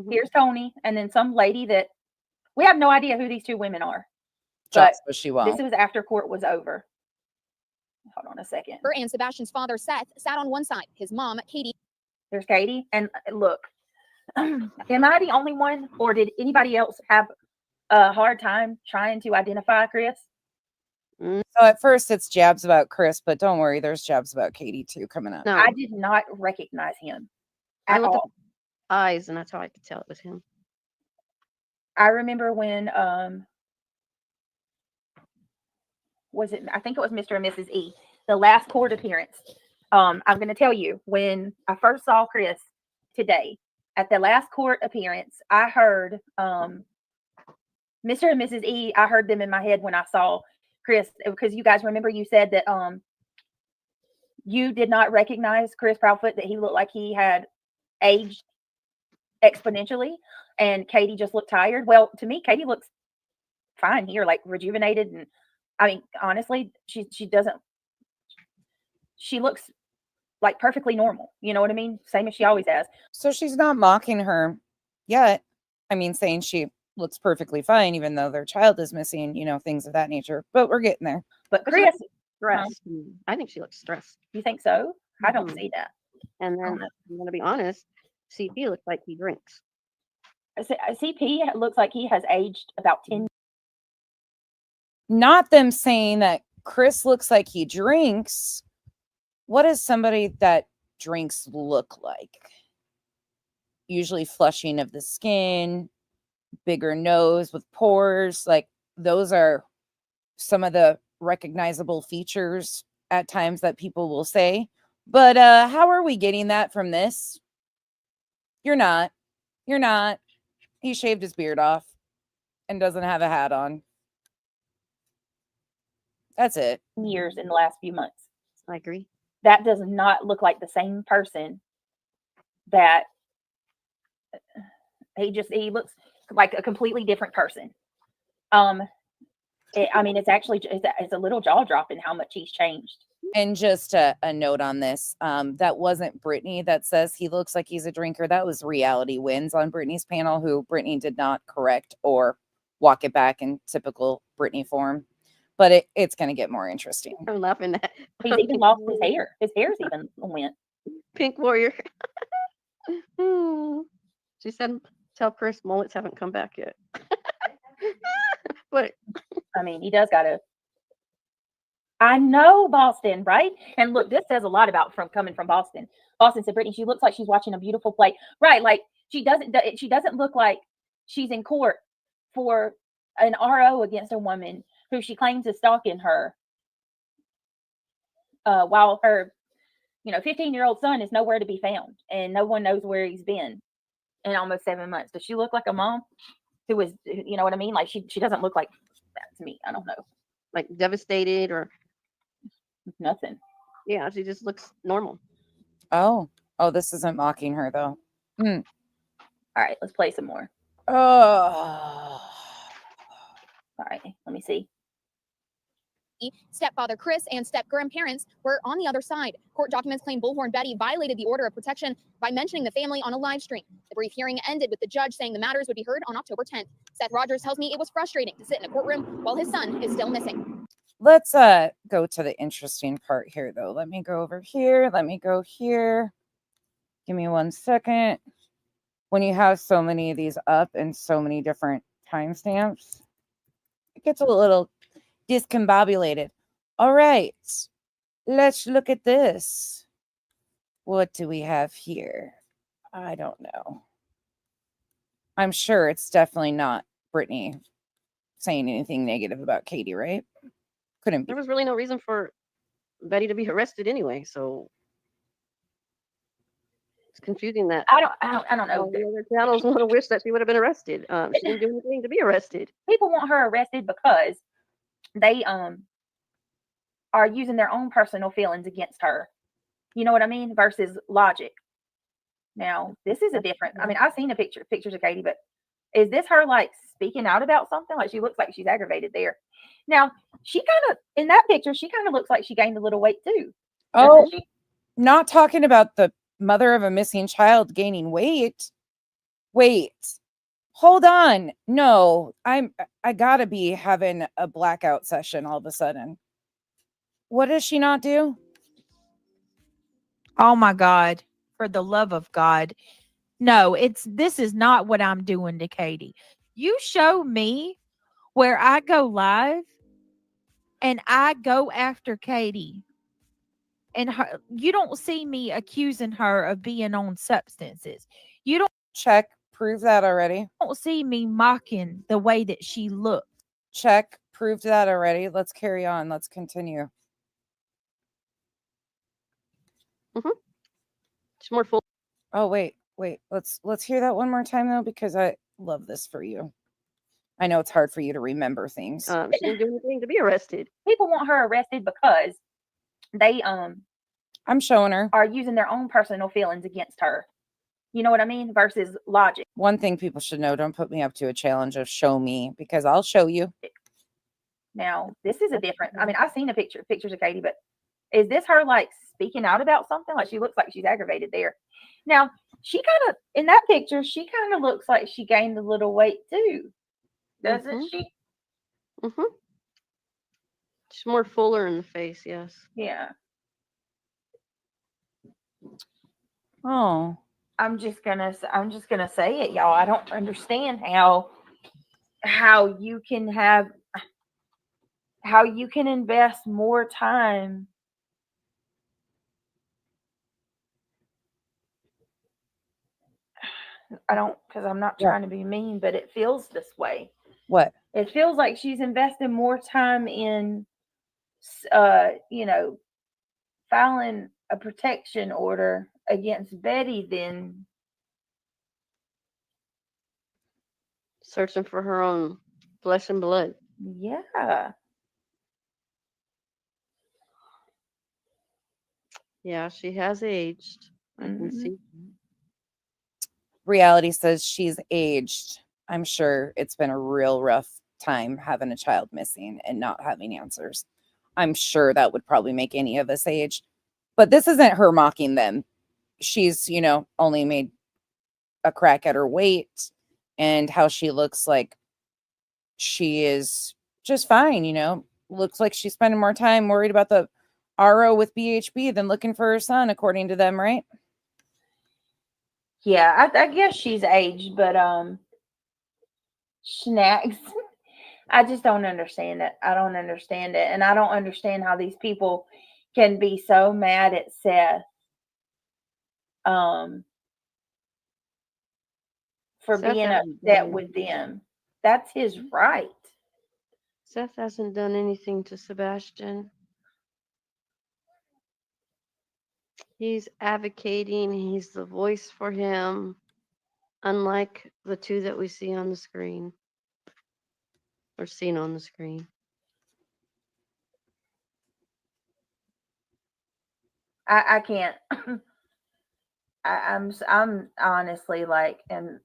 Here's Tony, and then some lady that we have no idea who these two women are. But Just so she won't. this was after court was over. Hold on a second. Her and Sebastian's father, Seth, sat on one side. His mom, Katie. There's Katie. And look, am I the only one, or did anybody else have a hard time trying to identify Chris? So at first it's jabs about Chris, but don't worry, there's jabs about Katie too coming up. No, I did not recognize him I at looked at all. the eyes, and that's how I could tell it was him. I remember when was it? I think it was Mr. and Mrs. E. The last court appearance. I'm going to tell you, when I first saw Chris today at the last court appearance, I heard Mr. and Mrs. E. I heard them in my head when I saw Chris, because you guys remember you said that you did not recognize Chris Proudfoot, that he looked like he had aged exponentially, and Katie just looked tired. Well, to me, Katie looks fine here, like rejuvenated, and I mean, honestly, she looks like perfectly normal. You know what I mean? Same as she always has. So she's not mocking her yet. I mean, saying she looks perfectly fine, even though their child is missing, you know, things of that nature. But we're getting there. But But she Chris, Stressed. I think she looks stressed. you think so? I don't Mhm. see that. And then I'm gonna be honest, CP looks like he drinks. CP looks like he has aged about 10. Not them saying that Chris looks like he drinks. What does somebody that drinks look like? Usually flushing of the skin, bigger nose with pores. Like those are some of the recognizable features at times that people will say. But how are we getting that from this? You're not. You're not. He shaved his beard off and doesn't have a hat on. That's it. Years in the last few months. I agree. That does not look like the same person that he looks like a completely different person. I mean, it's actually, it's a little jaw dropping how much he's changed. And just a note on this, that wasn't Brittany that says he looks like he's a drinker. That was Reality Wins on Brittany's panel, who Brittany did not correct or walk it back in typical Brittany form. But it's going to get more interesting. I'm laughing at He's even lost his hair. His hair's even went. Pink Warrior. She said, "Tell Chris mullets haven't come back yet." But I mean, he does got to. I know Boston, right? And look, this says a lot about coming from Boston. Boston said, Brittany, she looks like she's watching a beautiful play. Right. Like she doesn't look like she's in court for an RO against a woman who she claims is stalking her. While her, 15-year-old son is nowhere to be found and no one knows where he's been in almost 7 months. Does she look like a mom who is, you know what I mean? Like she doesn't look like that to me. I don't know. like devastated or Nothing. yeah, she just looks normal. Oh, this isn't mocking her though. All right, let's play some more. Oh, All right, let me see. Stepfather Chris and step-grandparents were on the other side. Court documents claim Bullhorn Betty violated the order of protection by mentioning the family on a live stream. The brief hearing ended with the judge saying the matters would be heard on October 10th. Seth Rogers tells me it was frustrating to sit in a courtroom while his son is still missing. let's go to the interesting part here though. Let me go over here. Let me go here. Give me 1 second. When you have so many of these up and so many different timestamps, it gets a little discombobulated. All right, let's look at this. What do we have here? I don't know. I'm sure it's definitely not Brittany saying anything negative about Katie, right? Couldn't be. There was really no reason for Betty to be arrested anyway, so it's confusing that I don't know. all the other channels want to wish that she would have been arrested. She didn't do anything to be arrested. People want her arrested because they are using their own personal feelings against her You know what I mean? Versus logic. Now, this is a different. I mean, I've seen pictures of Katie, but is this her like speaking out about something? Like she looks like she's aggravated there. Now, she kind of in that picture, she kind of looks like she gained a little weight too. Oh, She? not talking about the mother of a missing child gaining weight. Wait. Hold on. No, I gotta be having a blackout session all of a sudden. What does she not do? Oh my God. For the love of God. No, this is not what I'm doing to Katie. You show me where I go live and I go after Katie. And you don't see me accusing her of being on substances. You don't Check. Prove that already. see me mocking the way that she looked. Check. Proved that already. Let's carry on. Let's continue. It's more full. Oh, wait. Let's hear that one more time though, because I love this for you. I know it's hard for you to remember things. She didn't do anything to be arrested. People want her arrested because they I'm showing her. are using their own personal feelings against her. You know what I mean? Versus logic. One thing people should know, don't put me up to a challenge of show me, because I'll show you. Now, this is a different. I mean, I've seen pictures of Katie, but is this her like speaking out about something? Like she looks like she's aggravated there. Now, she kind of in that picture, she kind of looks like she gained a little weight too. Doesn't she? She's more fuller in the face, yes. Yeah. Oh. I'm just gonna say it, y'all. I don't understand how you can invest more time. I don't, because I'm not trying to be mean, but it feels this way. What? It feels like she's investing more time in, filing a protection order against Betty than Searching for her own flesh and blood. Yeah. Yeah, she has aged. I can see. Reality says she's aged. I'm sure it's been a real rough time having a child missing and not having answers. I'm sure that would probably make any of us age. But this isn't her mocking them. She's, only made a crack at her weight and how she looks like she is just fine, looks like she's spending more time worried about the RO with BHB than looking for her son, according to them, right? Yeah, I guess she's aged, but snacks. I just don't understand it. I don't understand it. And I don't understand how these people can be so mad at Seth for Seth being hasn't upset done with them. That's his right. Seth hasn't done anything to Sebastian. He's advocating, he's the voice for him, unlike the two that we see on the screen or seen on the screen. I can't. I'm honestly like, and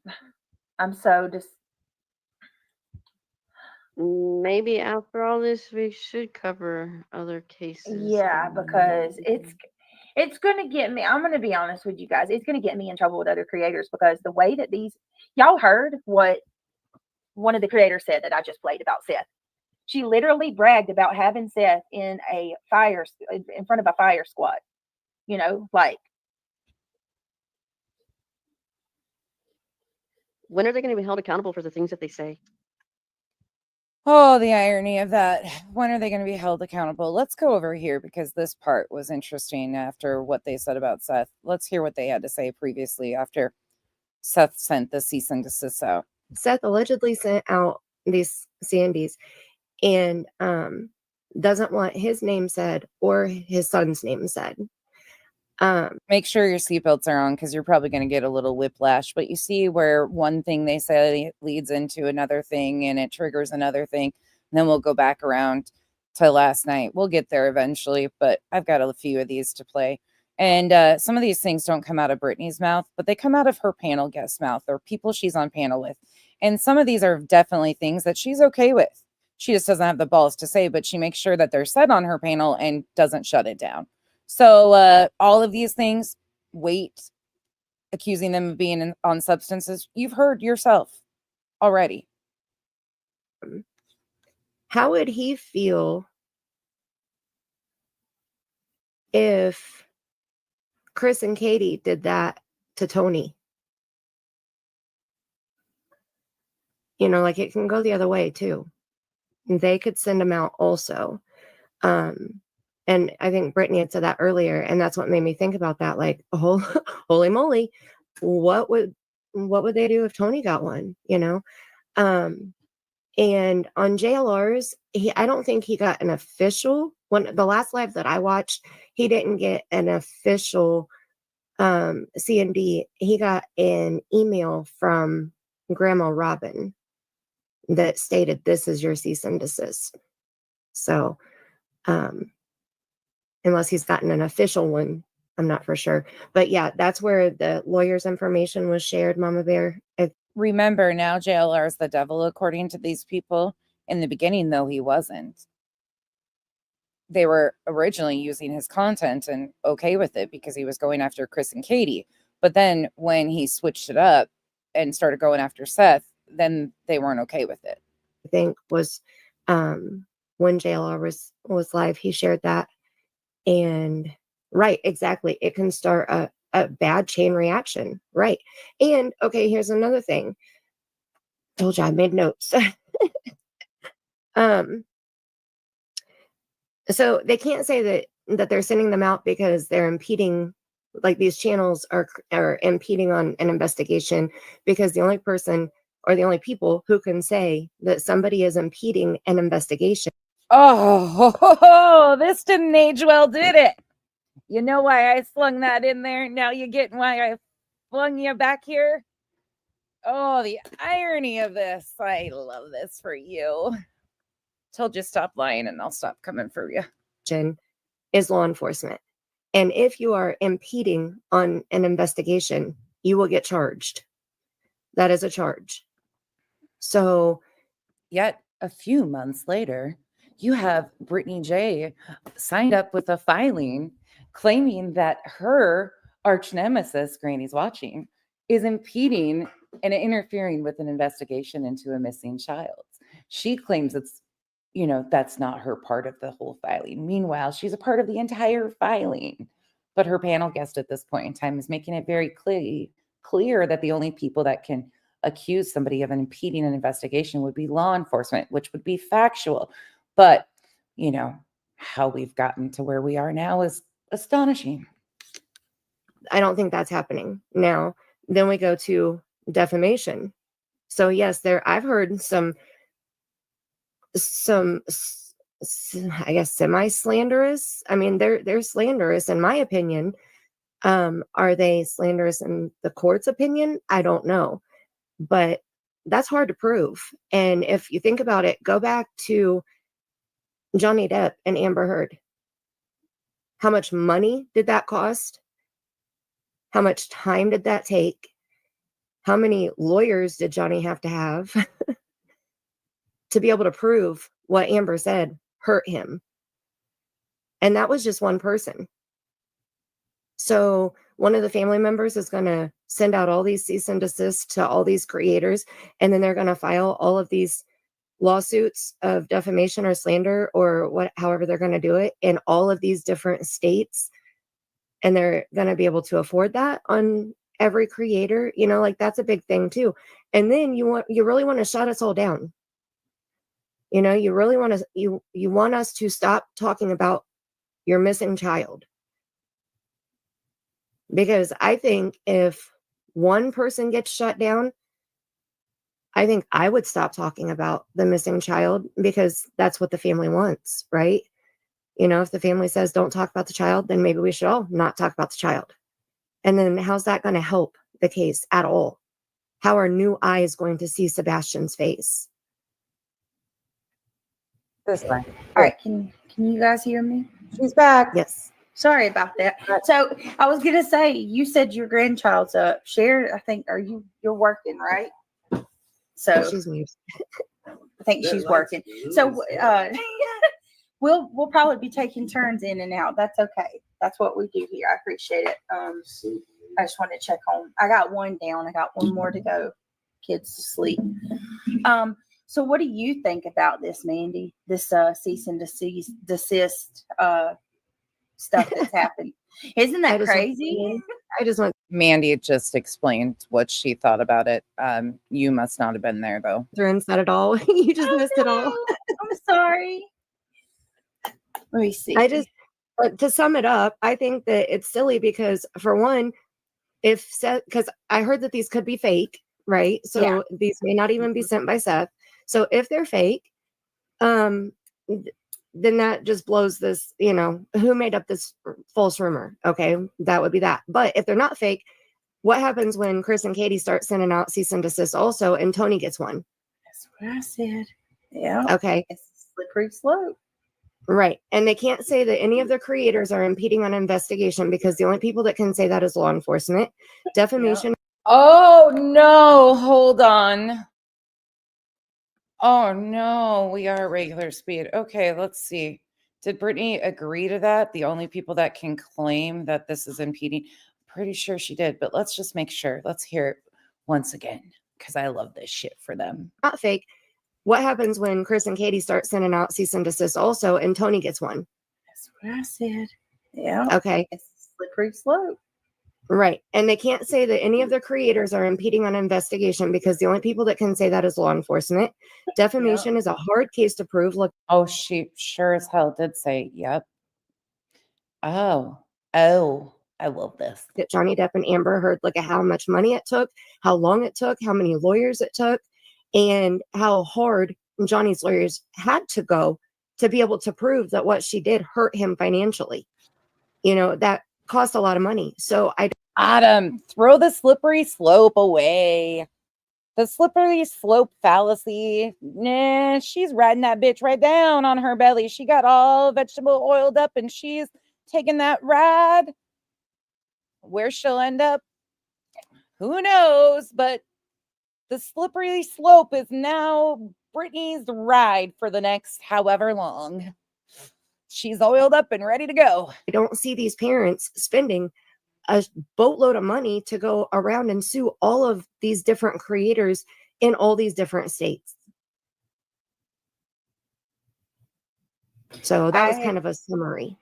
I'm so just. Maybe after all this, we should cover other cases. Yeah, because it's going to get me. I'm going to be honest with you guys. It's going to get me in trouble with other creators because the way that y'all heard what one of the creators said that I just played about Seth. She literally bragged about having Seth in front of a fire squad. Like. When are they going to be held accountable for the things that they say? Oh, the irony of that. When are they going to be held accountable? Let's go over here because this part was interesting after what they said about Seth. Let's hear what they had to say previously after Seth sent the cease and desist out. Seth allegedly sent out these CNDs and doesn't want his name said or his son's name said. Make sure your seatbelts are on because you're probably going to get a little whiplash. But you see where one thing they say leads into another thing and it triggers another thing. And then we'll go back around to last night. We'll get there eventually, but I've got a few of these to play. And some of these things don't come out of Brittany's mouth, but they come out of her panel guest's mouth or people she's on panel with. And some of these are definitely things that she's okay with. She just doesn't have the balls to say, but she makes sure that they're said on her panel and doesn't shut it down. So all of these things, weight, accusing them of being on substances, you've heard yourself already. How would he feel if Chris and Katie did that to Tony? You know, like it can go the other way too. They could send him out also. And I think Brittany had said that earlier, and that's what made me think about that. Like, oh, holy moly, what would they do if Tony got one? You know, and on JLR's, I don't think he got an official one. The last live that I watched, he didn't get an official C&D. He got an email from Grandma Robin that stated, "This is your cease and desist." So, unless he's gotten an official one, I'm not for sure. But yeah, that's where the lawyer's information was shared, Mama Bear. Remember, now JLR is the devil, according to these people. In the beginning, though, he wasn't. They were originally using his content and okay with it because he was going after Chris and Katie. But then when he switched it up and started going after Seth, then they weren't okay with it. I think was when JLR was live, he shared that. And right, exactly. It can start a bad chain reaction. Right. And okay, here's another thing. Told you I made notes. So they can't say that they're sending them out because they're impeding, like these channels are impeding on an investigation, because the only person or the only people who can say that somebody is impeding an investigation. Oh, this didn't age well, did it? You know why I slung that in there? Now you getting why I flung you back here? Oh, the irony of this. I love this for you. Told you stop lying and I'll stop coming for you. Is law enforcement. And if you are impeding on an investigation, you will get charged. That is a charge. So, yet a few months later, you have Brittany J signed up with a filing claiming that her arch nemesis, Granny's Watching, is impeding and interfering with an investigation into a missing child. She claims it's, that's not her part of the whole filing. Meanwhile, she's a part of the entire filing. But her panel guest at this point in time is making it very clear that the only people that can accuse somebody of impeding an investigation would be law enforcement, which would be factual. But, how we've gotten to where we are now is astonishing. I don't think that's happening. Now, then we go to defamation. So yes, I've heard some I guess semi-slanderous. I mean, they're slanderous in my opinion. Are they slanderous in the court's opinion? I don't know. But that's hard to prove. And if you think about it, go back to Johnny Depp and Amber Heard. How much money did that cost? How much time did that take? How many lawyers did Johnny have to have to be able to prove what Amber said hurt him? And that was just one person. So one of the family members is going to send out all these cease and desist to all these creators, and then they're going to file all of these lawsuits of defamation or slander or however they're going to do it in all of these different states. And they're going to be able to afford that on every creator, like that's a big thing too. And then you really want to shut us all down. You really want to, you want us to stop talking about your missing child. Because I think if one person gets shut down, I think I would stop talking about the missing child, because that's what the family wants, right? If the family says don't talk about the child, then maybe we should all not talk about the child. And then how's that going to help the case at all? How are new eyes going to see Sebastian's face? This way. All right. Can you guys hear me? She's back. Yes. Sorry about that. So I was gonna say, you said your grandchild's up. Cher, I think, you're working, right? So She's weird. I think she's working. So we'll probably be taking turns in and out. That's okay. That's what we do here. I appreciate it. I just wanted to check on. I got one down. I got one more to go. Kids to sleep. So what do you think about this, Mandy? This cease and desist stuff that's happened. Isn't that crazy? I just want Mandy just explained what she thought about it. You must not have been there though. Catherine said it all. You just missed it all. I'm sorry. Let me see. But to sum it up, I think that it's silly because, for one, because I heard that these could be fake, right? So these may not even be sent by Seth. So if they're fake, then that just blows this, who made up this false rumor? Okay, that would be that. But if they're not fake, what happens when Chris and Katie start sending out cease and desist also, and Tony gets one? That's what I said. Yeah. Okay. It's a slippery slope. Right. And they can't say that any of the creators are impeding on investigation, because the only people that can say that is law enforcement. Defamation. Oh no, hold on. Oh no, we are regular speed. Okay, let's see. Did Brittany agree to that? The only people that can claim that this is impeding? Pretty sure she did, but let's just make sure. Let's hear it once again, because I love this shit for them. Not fake. What happens when Chris and Katie start sending out cease and desist also, and Tony gets one? That's what I said. Yeah. Okay. It's a slippery slope. Right. And they can't say that any of the creators are impeding on investigation, because the only people that can say that is law enforcement. Defamation is a hard case to prove. Look. Oh, she sure as hell did say, yep. Oh, I love this. That Johnny Depp and Amber Heard, look at how much money it took, how long it took, how many lawyers it took, and how hard Johnny's lawyers had to go to be able to prove that what she did hurt him financially. That cost a lot of money. So Adam, throw the slippery slope away. The slippery slope fallacy. Nah, she's riding that bitch right down on her belly. She got all vegetable oiled up and she's taking that ride. Where she'll end up, who knows? But the slippery slope is now Brittany's ride for the next however long. She's oiled up and ready to go. I don't see these parents spending a boatload of money to go around and sue all of these different creators in all these different states. So that was kind of a summary.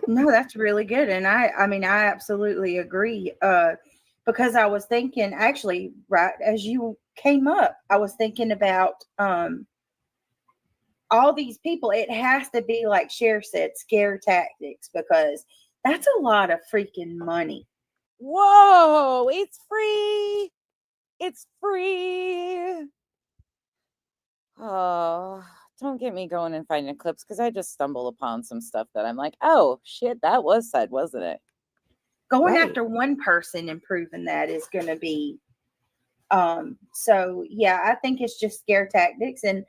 No, that's really good. And I mean, I absolutely agree. Because I was thinking, actually, right as you came up, I was thinking about all these people. It has to be, like Cher said, scare tactics, because that's a lot of freaking money. Whoa, it's free. It's free. Oh, don't get me going and finding clips, because I just stumble upon some stuff that I'm like, oh, shit, that was said, wasn't it? Going after one person and proving that is going to be. So, yeah, I think it's just scare tactics. And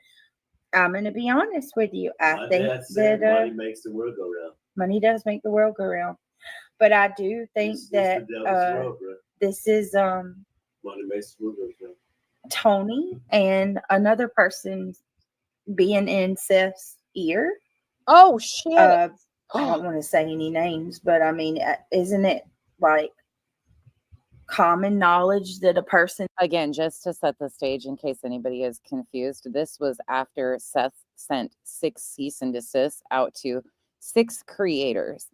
I'm going to be honest with you. I think that money makes the world go round. Money does make the world go round. But I do think that this is money makes the world go round. Tony and another person being in Seth's ear. Oh, shit. I don't want to say any names, but I mean, isn't it like common knowledge that a person... Again, just to set the stage in case anybody is confused, this was after Seth sent 6 cease and desists out to 6 creators.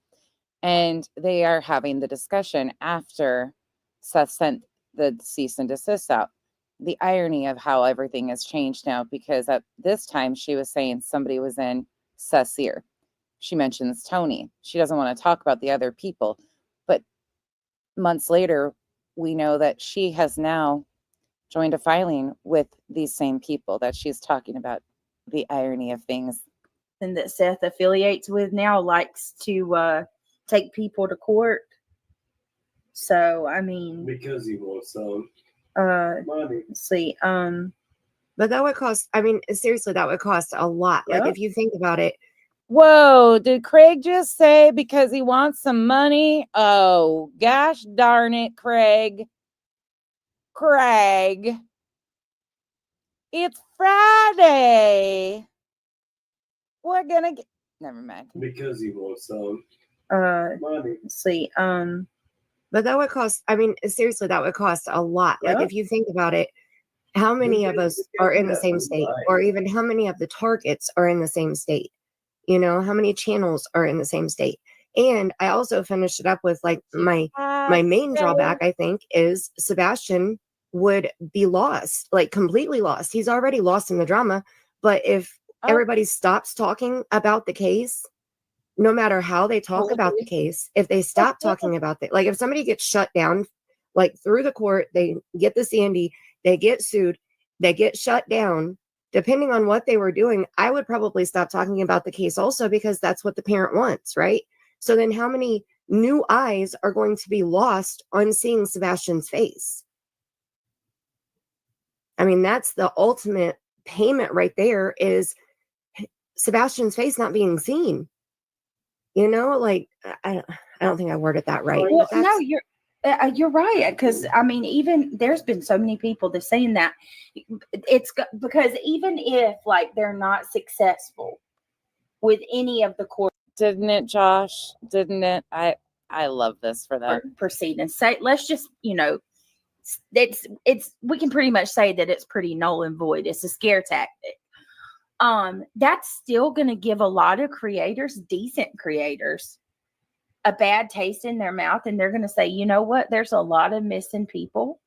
And they are having the discussion after Seth sent the cease and desist out. The irony of how everything has changed now, because at this time she was saying somebody was in Seth's ear. She mentions Tony. She doesn't want to talk about the other people. But months later, we know that she has now joined a filing with these same people that she's talking about. The irony of things. And that Seth affiliates with now likes to take people to court. So, I mean... Because he wants some money. See, but that would cost, I mean, seriously, that would cost a lot. Like, if you think about it, Whoa, did Craig just say because he wants some money? Oh, gosh darn it, Craig. Craig. It's Friday. We're gonna get, never mind. Because he wants some money. Let's see. But that would cost, I mean, seriously, that would cost a lot. Like, Yeah. if you think about it, how many of us are in the same state? Or even how many of the targets are in the same state? You know, how many channels are in the same state? And I also finished it up with like my main drawback, I think, is Sebastian would be lost, like completely lost. He's already lost in the drama. But if everybody stops talking about the case, no matter how they talk about the case, if they stop talking about it, like if somebody gets shut down, like through the court, they get the Sandy, they get sued, they get shut down, depending on what they were doing, I would probably stop talking about the case also, because that's what the parent wants, right? So then how many new eyes are going to be lost on seeing Sebastian's face? I mean, that's the ultimate payment right there, is Sebastian's face not being seen. You know, like, I don't think I worded that right. Well, no, you're right. Because I mean, even there's been so many people that saying that because even if like they're not successful with any of the court, didn't it, Josh? Didn't it? I love this for them. Proceedings. Say, let's just, you know, it's we can pretty much say that it's pretty null and void. It's a scare tactic. That's still going to give a lot of creators, decent creators, a bad taste in their mouth. And they're going to say, you know what? There's a lot of missing people.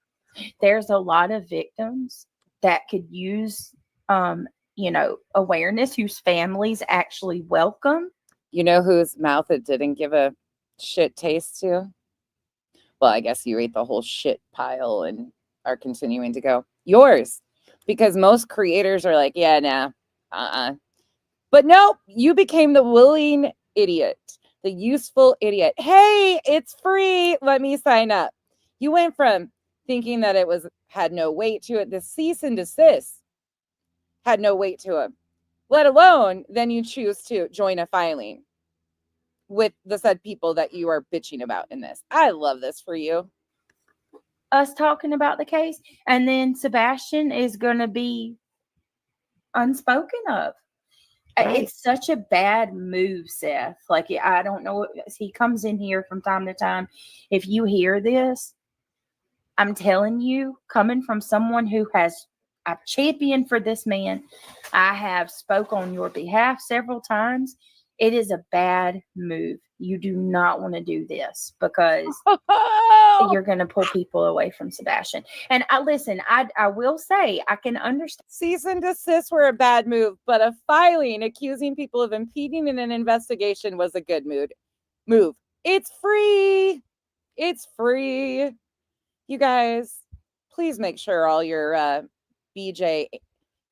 There's a lot of victims that could use, you know, awareness, whose families actually welcome. You know whose mouth it didn't give a shit taste to? Well, I guess you ate the whole shit pile and are continuing to go. Yours. Because most creators are like, yeah, nah. But no, you became the willing idiot, the useful idiot. Hey, it's free. Let me sign up. You went from thinking that it had no weight to it. The cease and desist had no weight to it. Let alone then you choose to join a filing with the said people that you are bitching about in this. I love this for you. Us talking about the case, and then Sebastian is going to be unspoken of. Right. It's such a bad move, Seth. Like, I don't know. He comes in here from time to time. If you hear this, I'm telling you, coming from someone who has a champion for this man, I have spoke on your behalf several times. It is a bad move. You do not want to do this, because you're going to pull people away from Sebastian. And I will say, I can understand. Cease and desist were a bad move, but a filing accusing people of impeding in an investigation was a good move. It's free. It's free. You guys, please make sure all your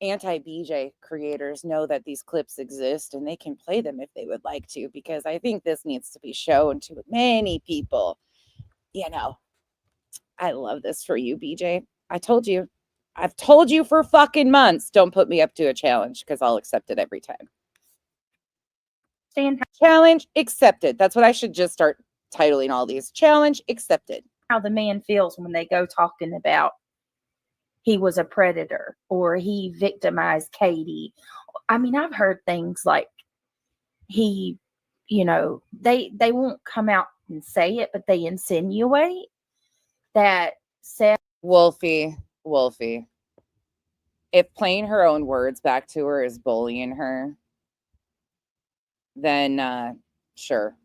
anti-BJ creators know that these clips exist and they can play them if they would like to, because I think this needs to be shown to many people. You know, I love this for you, BJ. I've told you for fucking months, don't put me up to a challenge, because I'll accept it every time. Challenge accepted. That's what I should just start titling all these. Challenge accepted. How the man feels when they go talking about he was a predator or he victimized Katie. I mean, I've heard things like he, you know, they won't come out and say it, but they insinuate that Seth. Wolfie. If playing her own words back to her is bullying her, then sure.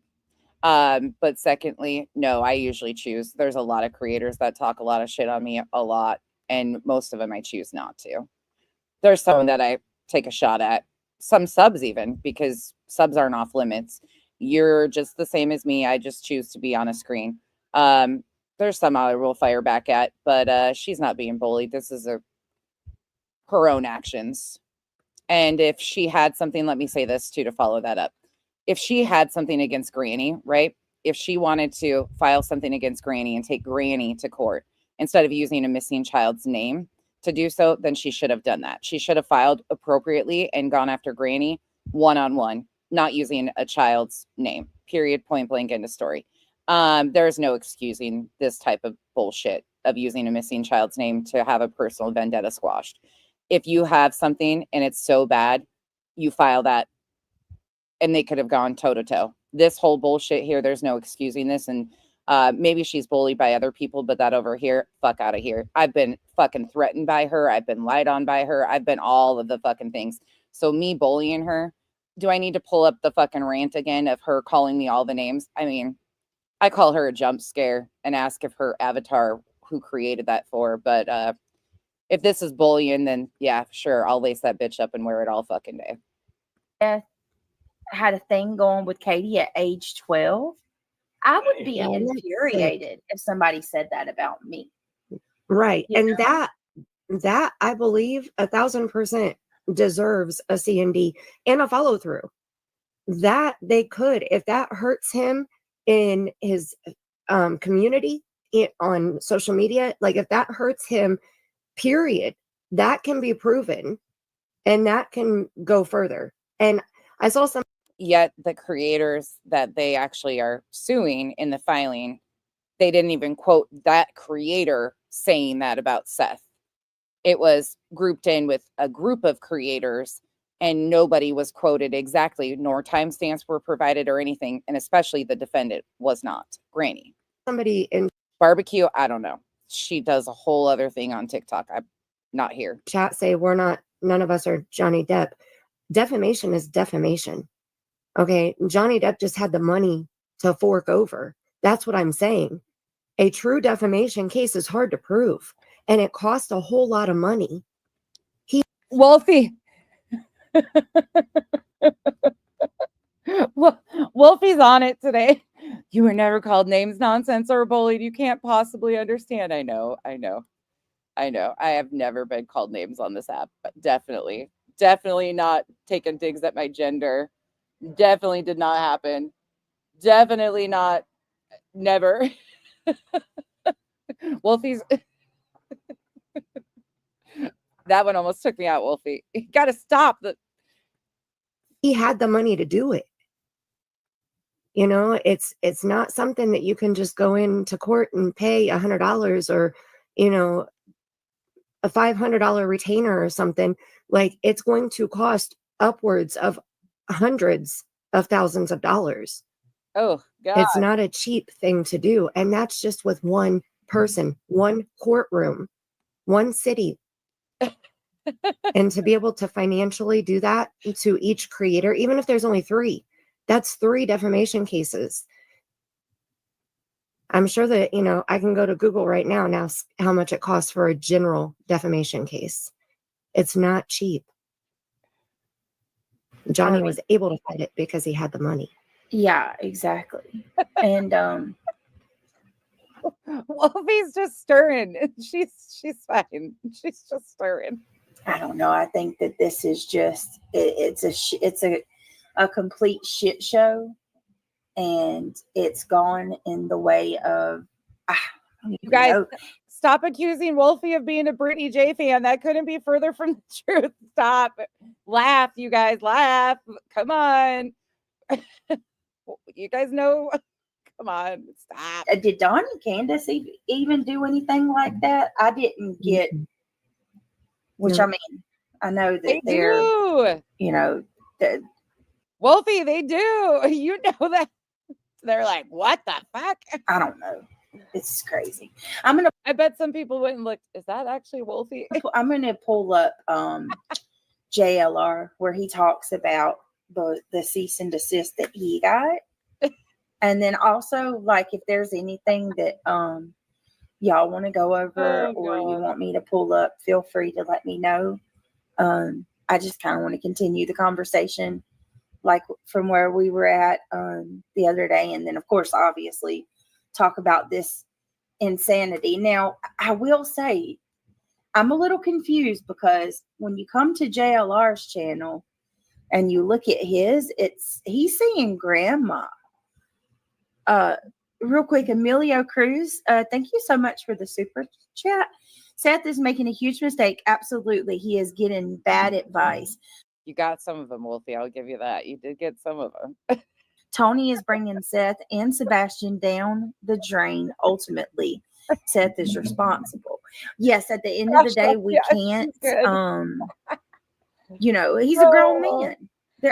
But secondly, no, I usually choose. There's a lot of creators that talk a lot of shit on me a lot, and most of them I choose not to. There's some that I take a shot at, some subs even, because subs aren't off limits. You're just the same as me. I just choose to be on a screen. There's some I will fire back at, but she's not being bullied. This is her own actions. And if she had something, let me say this too to follow that up. If she had something against Granny, right? If she wanted to file something against Granny and take Granny to court instead of using a missing child's name to do so, then she should have done that. She should have filed appropriately and gone after Granny one-on-one not using a child's name, period, point blank, end of story. There's no excusing this type of bullshit of using a missing child's name to have a personal vendetta squashed. If you have something and it's so bad, you file that, and they could have gone toe to toe. This whole bullshit here, there's no excusing this. And maybe she's bullied by other people, but that over here, fuck out of here. I've been fucking threatened by her. I've been lied on by her. I've been all of the fucking things. So me bullying her, do I need to pull up the fucking rant again of her calling me all the names? I mean, I call her a jump scare and ask if her avatar, who created that for. But if this is bullying, then yeah, sure, I'll lace that bitch up and wear it all fucking day. Beth had a thing going with Katie at age 12. I would be Yeah, that's infuriated if somebody said that about me. Right. You And know? that I believe 1,000% deserves a C&D and a follow through. That they could, if that hurts him in his community on social media, like if that hurts him, period, that can be proven and that can go further. And I saw some. Yet the creators that they actually are suing in the filing, they didn't even quote that creator saying that about Seth. It was grouped in with a group of creators and nobody was quoted exactly, nor timestamps were provided or anything. And especially the defendant was not. Granny. Somebody in barbecue, I don't know. She does a whole other thing on TikTok. I'm not here. Chat say none of us are Johnny Depp. Defamation is defamation. Okay, Johnny Depp just had the money to fork over. That's what I'm saying. A true defamation case is hard to prove, and it costs a whole lot of money. Wolfie. Wolfie's on it today. You were never called names, nonsense, or bullied. You can't possibly understand. I know. I have never been called names on this app, but definitely not taking digs at my gender. Definitely did not happen. Definitely not. Never. Wolfie's. That one almost took me out, Wolfie. You got to stop. He had the money to do it. You know, it's not something that you can just go into court and pay $100 or, you know, a $500 retainer or something. Like, it's going to cost upwards of hundreds of thousands of dollars. Oh, God. It's not a cheap thing to do. And that's just with one person, one courtroom, one city. And to be able to financially do that to each creator, even if there's only 3, that's 3 defamation cases. I'm sure that, you know, I can go to Google right now how much it costs for a general defamation case. It's not cheap. Johnny was able to fight it because he had the money. Yeah, exactly. And Wolfie's just stirring. She's fine. She's just stirring. I don't know. I think that this is just it's a complete shit show, and it's gone in the way of. You guys, stop accusing Wolfie of being a Brittany J fan. That couldn't be further from the truth. Stop. Laugh, you guys. Laugh. Come on. You guys know. Come on. Stop. Did Dawn and Candace even do anything like that? I didn't get. Which, I mean, I know that they're, do. You know, Wolfie, they do. You know that. They're like, what the fuck? I don't know. It's crazy. I bet some people went and looked. Is that actually Wolfie? I'm gonna pull up JLR where he talks about the cease and desist that he got, and then also like if there's anything that y'all want to go over or you want me to pull up, feel free to let me know. I just kind of want to continue the conversation like from where we were at the other day, and then of course obviously talk about this insanity. Now I will say I'm a little confused because when you come to JLR's channel and you look at his, he's saying grandma. Real quick, Emilio Cruz, thank you so much for the super chat. Seth is making a huge mistake. Absolutely. He is getting bad advice. You got some of them, Wolfie. I'll give you that. You did get some of them. Tony is bringing Seth and Sebastian down the drain. Ultimately, Seth is responsible. Yes, at the end of the day, we Yes, can't. she's good. You know, he's a grown Oh. man.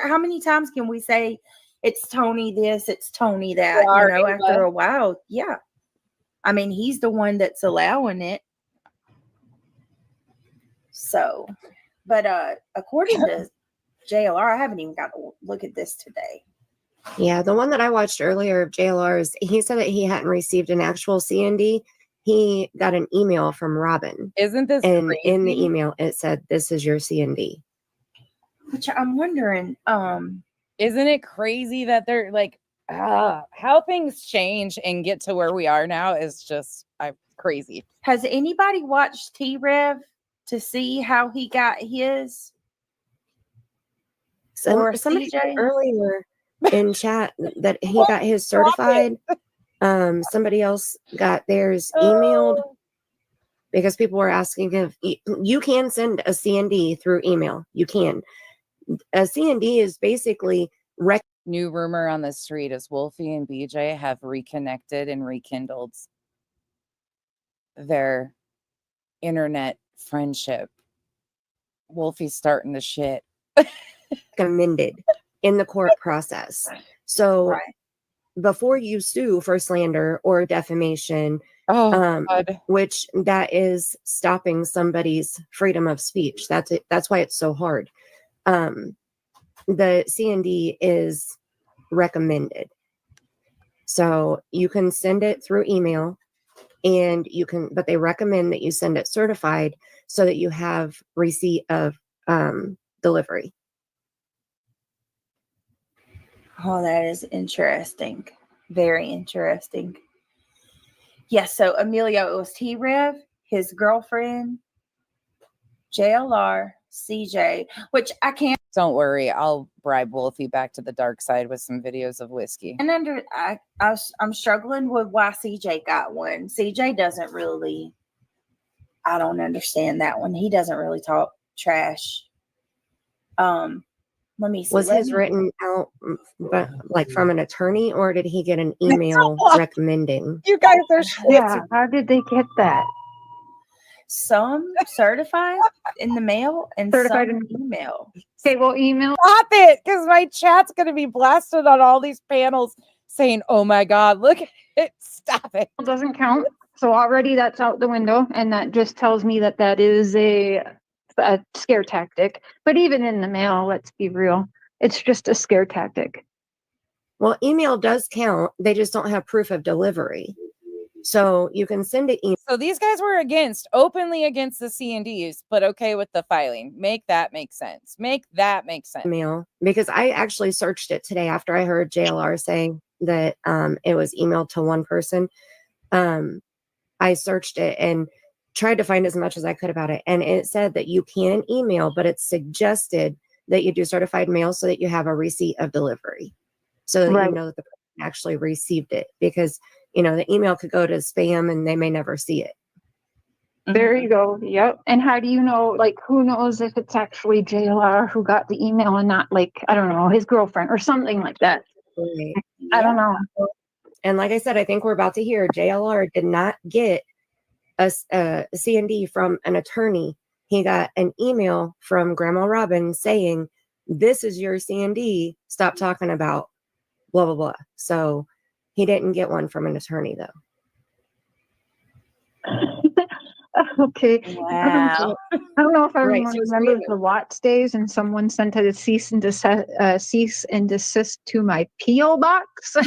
How many times can we say it's Tony this, it's Tony that? Yeah, You know, right, after but- a while, yeah. I mean, he's the one that's allowing it. So, but according to JLR, I haven't even got to look at this today. Yeah, the one that I watched earlier of JLR's, he said that he hadn't received an actual CND. He got an email from Robin. Isn't this And crazy? in the email, it said, "This is your CND." Which I'm wondering, Isn't it crazy that they're like, how things change and get to where we are now is just crazy. has anybody watched T-Rev to see how he got his? Or Somebody said CJ? earlier in chat that he got his certified. Somebody else got theirs emailed because people were asking if you can send a CND through email. You can. A CND is basically New rumor on the street is Wolfie and BJ have reconnected and rekindled their internet friendship. Wolfie's starting to shit. recommended in the court process. So Right. before you sue for slander or defamation, God. which that is stopping somebody's freedom of speech. That's it. That's why it's so hard. The CND is recommended. So you can send it through email and you can, but they recommend that you send it certified so that you have receipt of delivery. Oh, that is interesting. Very interesting. Yes, so Emilio, it was T-Rev, his girlfriend, JLR, CJ, which I can't. Don't worry, I'll bribe Wolfie back to the dark side with some videos of whiskey. And I'm struggling with why CJ got one. CJ doesn't really. I don't understand that one. He doesn't really talk trash. Let me see. Was his written out, but like from an attorney, or did he get an email recommending? You guys are Yeah, how did they get that? Some certified in the mail and Certified some in email. Okay, well, email. Stop it, because my chat's going to be blasted on all these panels saying, "Oh my God, look at it! Stop it!" Doesn't count. So already that's out the window, and that just tells me that that is a scare tactic. But even in the mail, let's be real, it's just a scare tactic. Well, email does count. They just don't have proof of delivery. So you can send it email. So these guys were openly against the CNDs, but okay with the filing. Make that make sense. Make that make sense. Email, because I actually searched it today after I heard JLR saying that it was emailed to one person. I searched it and tried to find as much as I could about it. And it said that you can email, but it's suggested that you do certified mail so that you have a receipt of delivery. So that Right. you know that the person actually received it, because you know the email could go to spam and they may never see it. There you go. Yep. And how do you know, like, who knows if it's actually JLR who got the email and not, like, I don't know, his girlfriend or something like that? Right. I don't know. And like I said, I think we're about to hear JLR did not get a CND from an attorney. He got an email from Grandma Robin saying, "This is your CND. Stop talking about blah, blah, blah." So he didn't get one from an attorney, though. Okay. Wow. I don't know if Right, everyone so it's remembers weird. the Watts days and someone sent a cease and desist to my P.O. box. Did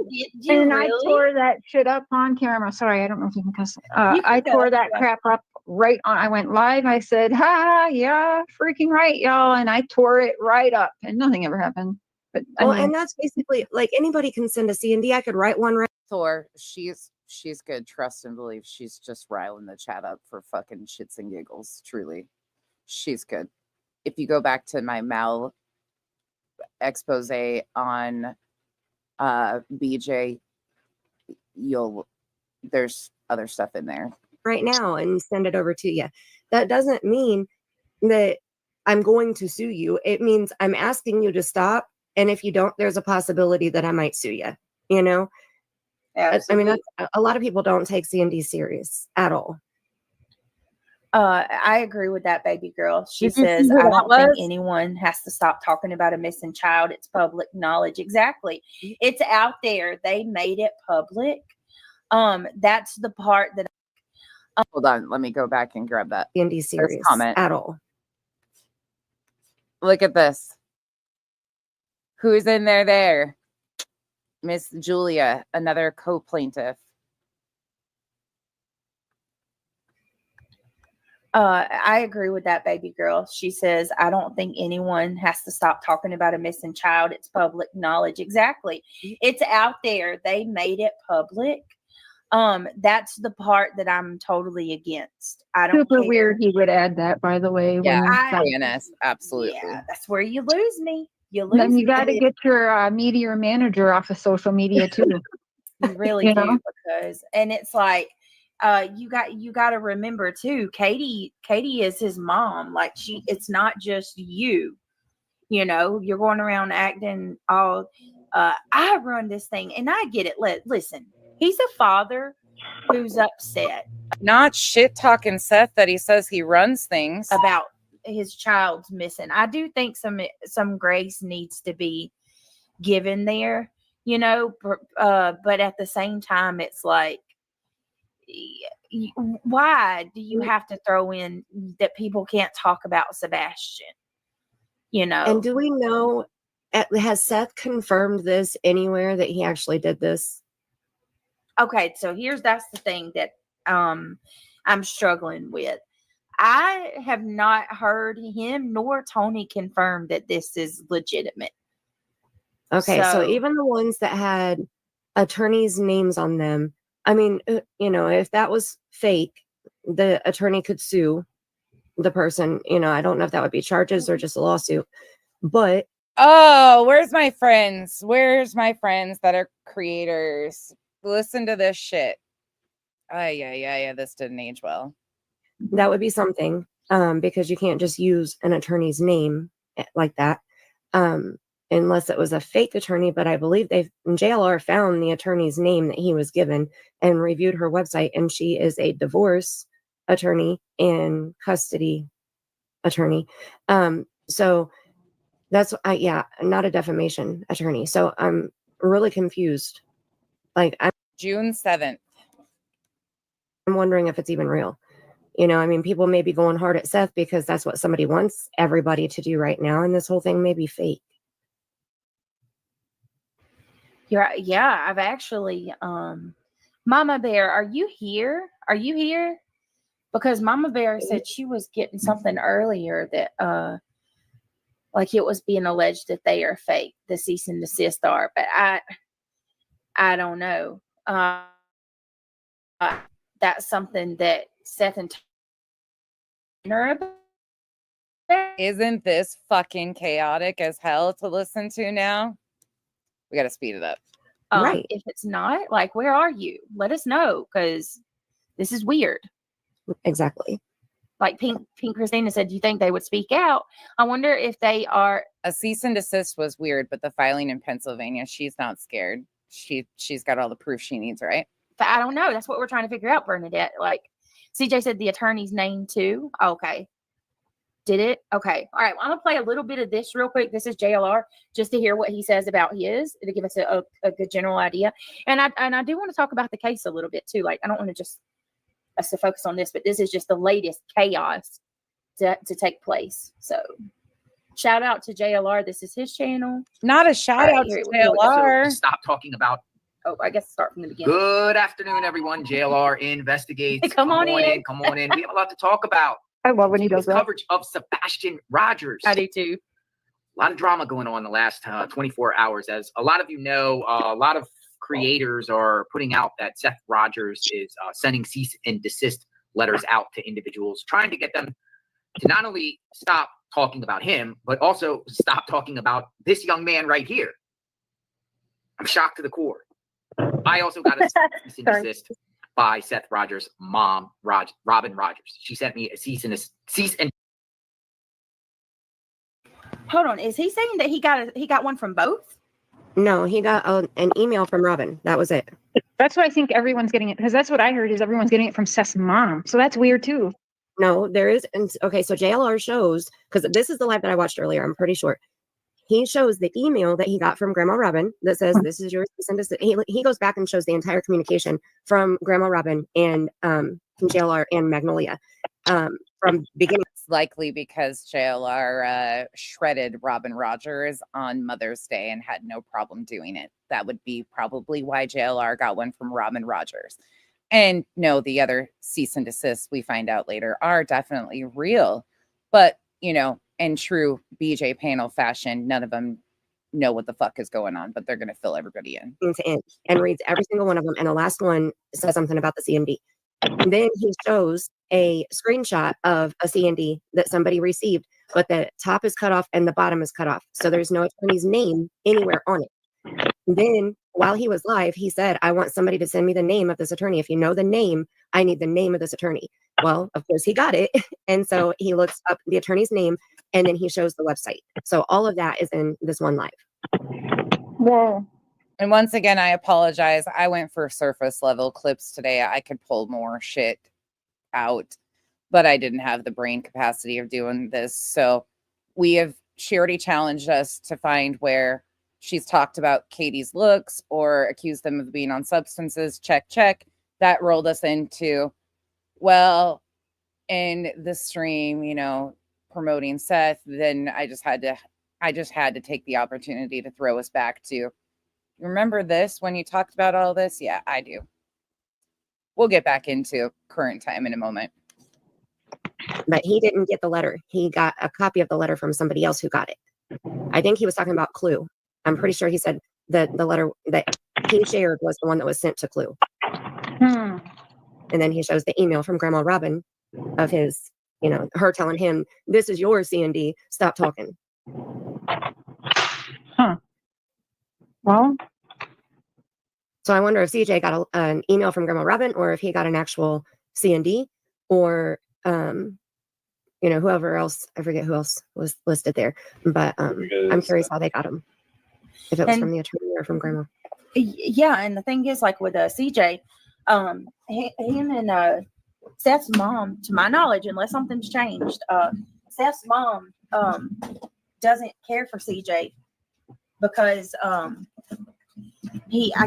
you And I really? tore that shit up on camera. Sorry, I don't know if you can cuss. You can I tore cuss, that yeah. crap up right on. I went live. I said, "Ha, yeah, freaking right, y'all," and I tore it right up, and nothing ever happened. But I Well, mean, and that's basically like anybody can send a CND. I could write one right. Thor, she's good. Trust and believe. She's just riling the chat up for fucking shits and giggles. Truly, she's good. If you go back to my Mal expose on BJ, there's other stuff in there. right now and send it over to you. That doesn't mean that I'm going to sue you. It means I'm asking you to stop. And if you don't, there's a possibility that I might sue you. You know, I mean, a lot of people don't take C&D serious at all. I agree with that, baby girl. She Did you see says, who I that don't think was? anyone has to stop talking about a missing child. It's public knowledge. Exactly. It's out there. They made it public. That's the part that. Hold on. Let me go back and grab that. C&D serious comment. at all. Look at this. Who's in there? Miss Julia, another co-plaintiff. I agree with that, baby girl. She says, I don't think anyone has to stop talking about a missing child. It's public knowledge. Exactly. It's out there. They made it public. That's the part that I'm totally against. I don't Super care. weird he would add that, by the way. Yeah, when INS, absolutely. Yeah, that's where you lose me. You lose then you me. got to get your media manager off of social media too. You really You do, know? because, and it's like, you got to remember too, Katie is his mom. Like it's not just you, you know, you're going around acting all, I run this thing and I get it. Listen, he's a father who's upset. Not shit talking Seth that he says he runs things about his child's missing. I do think some grace needs to be given there, you know, but at the same time, it's like, why do you have to throw in that people can't talk about Sebastian? You know, And do we know, has Seth confirmed this anywhere that he actually did this? Okay, so that's the thing that I'm struggling with. I have not heard him nor Tony confirm that this is legitimate. Okay, so even the ones that had attorneys' names on them, I mean, you know, if that was fake, the attorney could sue the person. You know, I don't know if that would be charges or just a lawsuit, but oh, where's my friends? Where's my friends that are creators? Listen to this shit. Yeah. This didn't age well. that would be something, because you can't just use an attorney's name like that, unless it was a fake attorney. But I believe JLR found the attorney's name that he was given and reviewed her website, and she is a divorce attorney and custody attorney. So that's not a defamation attorney. So I'm really confused. Like, I'm June 7th. I'm wondering if it's even real. You know, I mean, people may be going hard at Seth because that's what somebody wants everybody to do right now, and this whole thing may be fake. Yeah, I've actually, Mama Bear, are you here? Because Mama Bear said she was getting something earlier that, like it was being alleged that they are fake, the cease and desist are, but I don't know. That's something that Seth and Tanner about. Isn't this fucking chaotic as hell to listen to now? We got to speed it up. Right. If it's not, like, where are you? Let us know, because this is weird. Exactly. Like Pink Christina said, do you think they would speak out? I wonder if they are. A cease and desist was weird, but the filing in Pennsylvania, she's not scared. She's got all the proof she needs, right? But I don't know. That's what we're trying to figure out, Bernadette. Like, CJ said the attorney's name too. Okay. Did it? Okay. All right. Well, I'm gonna play a little bit of this real quick. This is JLR, just to hear what he says about his, to give us a good general idea. And I do want to talk about the case a little bit too. Like, I don't want to just us to focus on this, but this is just the latest chaos to take place. So shout out to JLR. This is his channel. Not a shout out to JLR. Stop talking about. Oh, I guess start from the beginning. Good afternoon, everyone. JLR investigates. Come on in. Come on in. We have a lot to talk about. I love when he does that. Coverage of Sebastian Rogers. I do too. A lot of drama going on in the last 24 hours. As a lot of you know, a lot of creators are putting out that Seth Rogers is sending cease and desist letters out to individuals, trying to get them to not only stop talking about him, but also stop talking about this young man right here. I'm shocked to the core. I also got a cease and desist by Seth Rogers' mom, Robin Rogers. She sent me a cease and Hold on. Is he saying that he got one from both? No, he got an email from Robin. That was it. That's what I think everyone's getting it, because that's what I heard is everyone's getting it from Seth's mom. So that's weird too. No, there is. Okay, so JLR shows, because this is the live that I watched earlier. I'm pretty sure. He shows the email that he got from Grandma Robin that says, "This is yours." He goes back and shows the entire communication from Grandma Robin and from JLR and Magnolia from beginning. It's likely because JLR shredded Robin Rogers on Mother's Day and had no problem doing it. That would be probably why JLR got one from Robin Rogers. And no, the other cease and desists we find out later are definitely real. But, you know, in true BJ panel fashion, none of them know what the fuck is going on, but they're going to fill everybody in. And reads every single one of them. And the last one says something about the CMD. And then he shows a screenshot of a CND that somebody received, but the top is cut off and the bottom is cut off. So there's no attorney's name anywhere on it. And then while he was live, he said, "I want somebody to send me the name of this attorney. If you know the name, I need the name of this attorney." Well, of course he got it. And so he looks up the attorney's name and then he shows the website. So all of that is in this one live. Whoa. And once again, I apologize. I went for surface level clips today. I could pull more shit out, but I didn't have the brain capacity of doing this. So she already challenged us to find where she's talked about Katie's looks or accused them of being on substances. Check. That rolled us into, well, in the stream, you know, promoting Seth. Then I just had to take the opportunity to throw us back to, remember this when you talked about all this? Yeah, I do. We'll get back into current time in a moment. But he didn't get the letter. He got a copy of the letter from somebody else who got it. I think he was talking about Clue. I'm pretty sure he said that the letter that he shared was the one that was sent to Clue. And then he shows the email from Grandma Robin of his, you know, her telling him, "This is your CND. Stop talking." Well, so I wonder if CJ got an email from Grandma Robin or if he got an actual CND or, you know, whoever else, I forget who else was listed there, but I'm curious how they got him. If it was from the attorney or from Grandma. Yeah, and the thing is, like with CJ, him and Seth's mom, to my knowledge, unless something's changed, Seth's mom doesn't care for CJ because I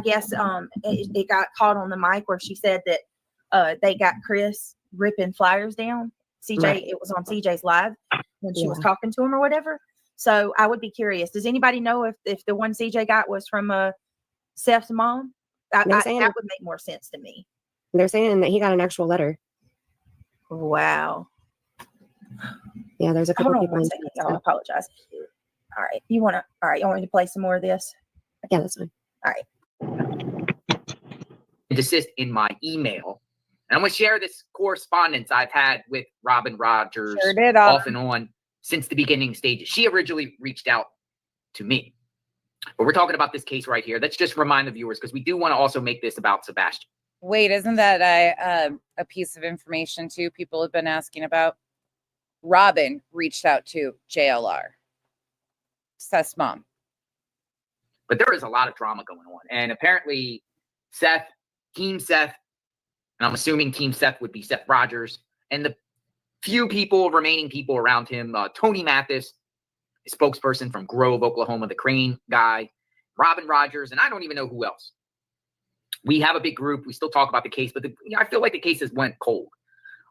guess it got caught on the mic where she said that they got Chris ripping flyers down. CJ, right. It was on CJ's live when she was talking to him or whatever. So I would be curious. Does anybody know if the one CJ got was from Seth's mom? That would make more sense to me. They're saying that he got an actual letter. Wow. Yeah, there's a couple people. Hold on 1 second, y'all. I apologize. All right. You want me to play some more of this? Yeah, that's fine. All right. Desist in my email. And I'm going to share this correspondence I've had with Robin Rogers off and on since the beginning stages. She originally reached out to me. But we're talking about this case right here. Let's just remind the viewers, because we do want to also make this about Sebastian. Wait, isn't that a piece of information too people have been asking about? Robin reached out to JLR, Seth's mom. But there is a lot of drama going on. And apparently Team Seth, and I'm assuming Team Seth would be Seth Rogers, and the remaining people around him, Tony Mathis, a spokesperson from Grove, Oklahoma, the crane guy, Robin Rogers, and I don't even know who else. We have a big group. We still talk about the case, but I feel like the case has went cold.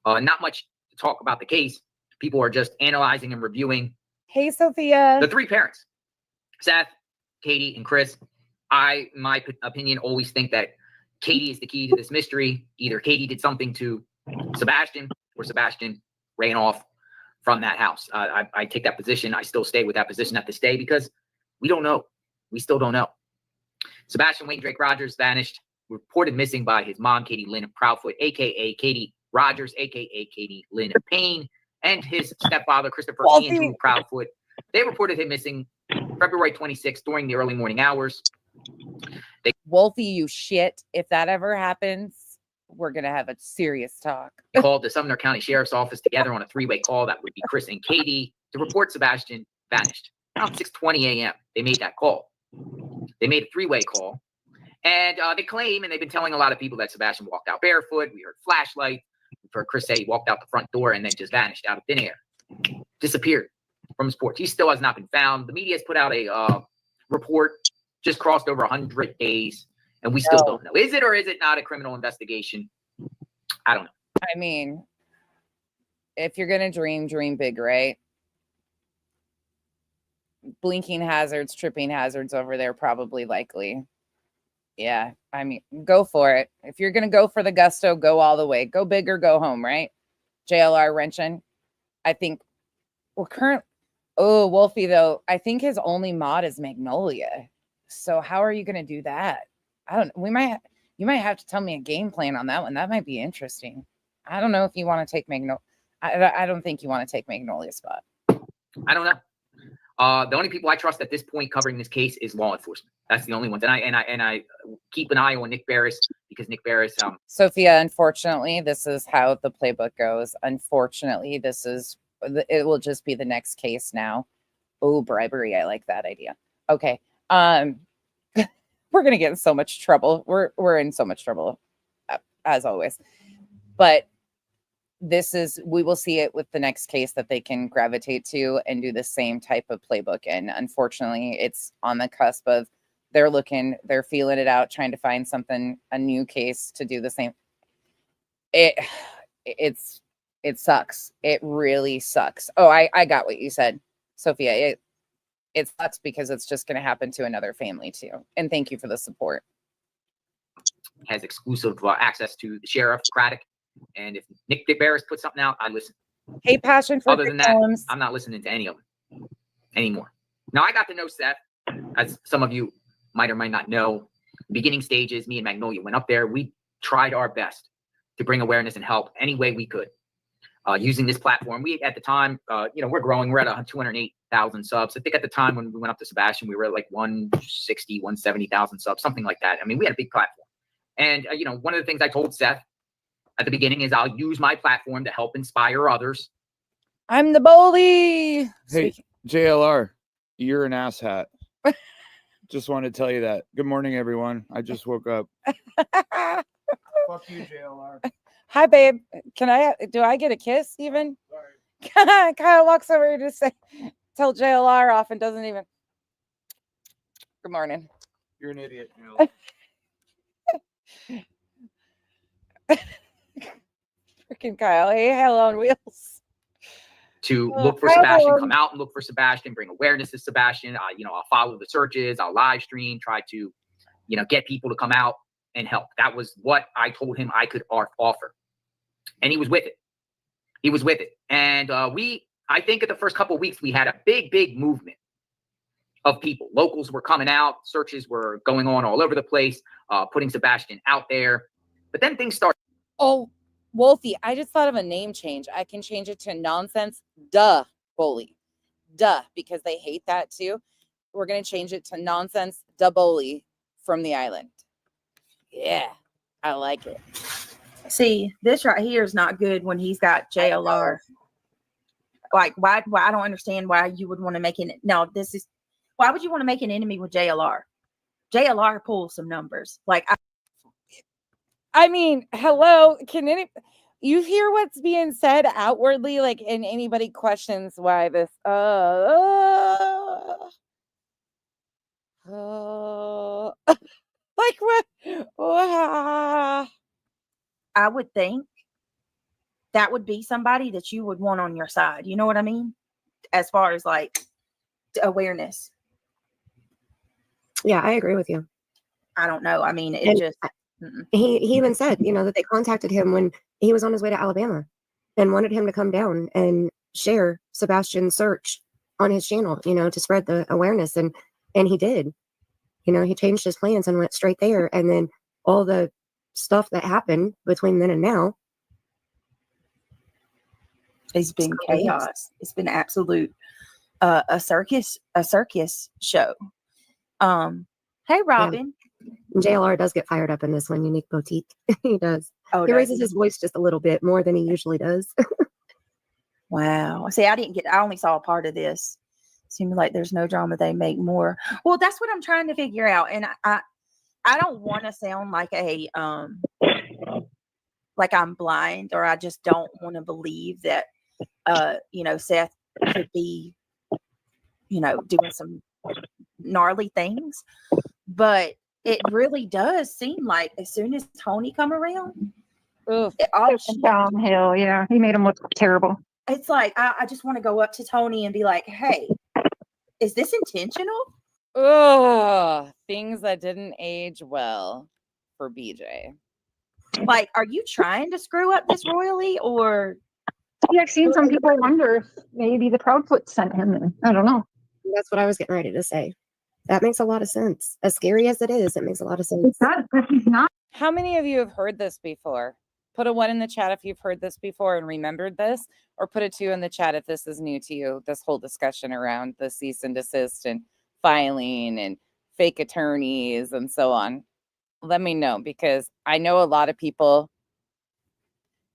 Not much to talk about the case. People are just analyzing and reviewing. Hey, Sophia. The three parents, Seth, Katie, and Chris. I, in my opinion, always think that Katie is the key to this mystery. Either Katie did something to Sebastian or Sebastian ran off from that house. I take that position. I still stay with that position at this day because we don't know. We still don't know. Sebastian Wayne Drake Rogers vanished, reported missing by his mom, Katie Lynn Proudfoot, a.k.a. Katie Rogers, a.k.a. Katie Lynn Payne, and his stepfather, Christopher Andrew Proudfoot. They reported him missing February 26th during the early morning hours. Wolfie, you shit. If that ever happens, we're going to have a serious talk. Called the Sumner County Sheriff's Office together on a three-way call. That would be Chris and Katie to report Sebastian vanished. around 6:20 a.m. They made that call. They made a three-way call. And they claim, and they've been telling a lot of people, that Sebastian walked out barefoot. We heard flashlight. We've heard Chris say he walked out the front door and then just vanished out of thin air. Disappeared from his porch. He still has not been found. The media has put out a report, just crossed over 100 days, and we still don't know. Is it or is it not a criminal investigation? I don't know. I mean, if you're going to dream big, right? Blinking hazards, tripping hazards over there, probably likely. Yeah, I mean, go for it. If you're going to go for the gusto, go all the way. Go big or go home, right? JLR wrenching. I think, Wolfie, though, I think his only mod is Magnolia. So how are you going to do that? I don't, you might have to tell me a game plan on that one. That might be interesting. I don't know if you want to take Magnolia. I don't think you want to take Magnolia's spot. I don't know. The only people I trust at this point covering this case is law enforcement. That's the only ones. And I keep an eye on Nick Barris, because Nick Barris. Sophia, unfortunately, this is how the playbook goes. Unfortunately, it will just be the next case now. Oh, bribery. I like that idea. Okay. We're going to get in so much trouble. We're in so much trouble, as always. But we will see it with the next case that they can gravitate to and do the same type of playbook. And unfortunately, it's on the cusp of they're feeling it out, trying to find something, a new case to do the same. It sucks. It really sucks. Oh, I got what you said, Sophia. It sucks because it's just going to happen to another family too. And thank you for the support. Has exclusive access to the sheriff, Craddock. And if Nick Barris puts something out, I listen. Hey, passion for other than that, I'm not listening to any of them anymore. Now, I got to know Seth, as some of you might or might not know. Beginning stages, me and Magnolia went up there. We tried our best to bring awareness and help any way we could using this platform. We, at the time, we're growing. We're at 208,000 subs. I think at the time when we went up to Sebastian, we were at like 160, 170,000 subs, something like that. I mean, we had a big platform. And, one of the things I told Seth at the beginning is I'll use my platform to help inspire others. I'm the bully. Hey, JLR, you're an asshat. Just wanted to tell you that. Good morning, everyone. I just woke up. Fuck you, JLR. Hi, babe. Do I get a kiss even? Sorry. Kyle walks over to tell JLR off and doesn't even. Good morning. You're an idiot, JLR. Freaking Kyle. Hey, hell on wheels. To look for Sebastian, come out and look for Sebastian, bring awareness to Sebastian. I'll follow the searches, I'll live stream, try to, get people to come out and help. That was what I told him I could offer. And he was with it. And I think at the first couple of weeks, we had a big movement of people. Locals were coming out, searches were going on all over the place, putting Sebastian out there. But then things started. Oh, Wolfie, I just thought of a name change. I can change it to Nonsense Bully. Because they hate that too. We're going to change it to Nonsense Bully from the island. Yeah, I like it. See, this right here is not good when he's got JLR. Like, why I don't understand why you would want to make an why would you want to make an enemy with JLR? JLR pulls some numbers. Like, I mean, hello, you hear what's being said outwardly, like, and anybody questions why this like what? I would think that would be somebody that you would want on your side. You know what I mean? As far as like awareness. Yeah, I agree with you. I don't know. I mean, he even said, that they contacted him when he was on his way to Alabama and wanted him to come down and share Sebastian's search on his channel, to spread the awareness. And he did. He changed his plans and went straight there. And then all the stuff that happened between then and now. It's been chaos. It's been absolute a circus show. Hey, Robin. Yeah. JLR does get fired up in this one, Unique Boutique. He does. Oh, he raises his voice just a little bit more than he usually does. Wow. See, I only saw a part of this. Seems like there's no drama. They make more. Well, that's what I'm trying to figure out. And I don't want to sound like like I'm blind, or I just don't want to believe that Seth could be, doing some gnarly things. But it really does seem like as soon as Tony come around, it all downhill. Yeah, he made him look terrible. It's like I just want to go up to Tony and be like, "Hey, is this intentional?" Oh, things that didn't age well for BJ. Like, are you trying to screw up this royally, or? Yeah, I've seen some people wonder if maybe the Proudfoot sent him in. I don't know. That's what I was getting ready to say. That makes a lot of sense. As scary as it is, it makes a lot of sense. He's not. How many of you have heard this before? Put a 1 in the chat if you've heard this before and remembered this, or put a 2 in the chat if this is new to you, this whole discussion around the cease and desist and filing and fake attorneys and so on. Let me know, because I know a lot of people.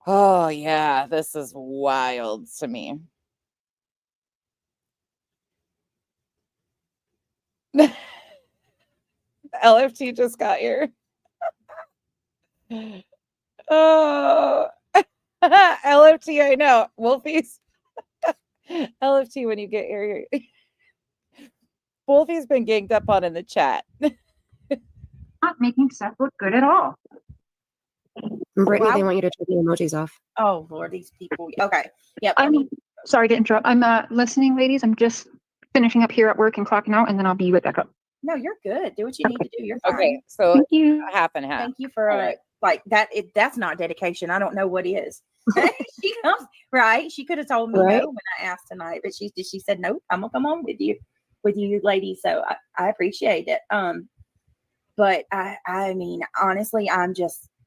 Oh, yeah, this is wild to me. LFT just got here. Oh, LFT, I know. Wolfie's LFT, when you get here, Wolfie's been ganged up on in the chat. Not making Seth look good at all. Brittany, they want you to turn the emojis off. Oh Lord, these people. Okay, yep. I'm sorry to interrupt. I'm listening, ladies. I'm just finishing up here at work and clocking out, and then I'll be right back up. No, you're good. Do what you need to do. You're fine. Okay, so Thank you. half and half. Thank you for like that. That's not dedication. I don't know what is. She comes right. She could have told me no when I asked tonight, but she said nope. I'm gonna come on with you ladies. So I appreciate it. But I mean, honestly, I'm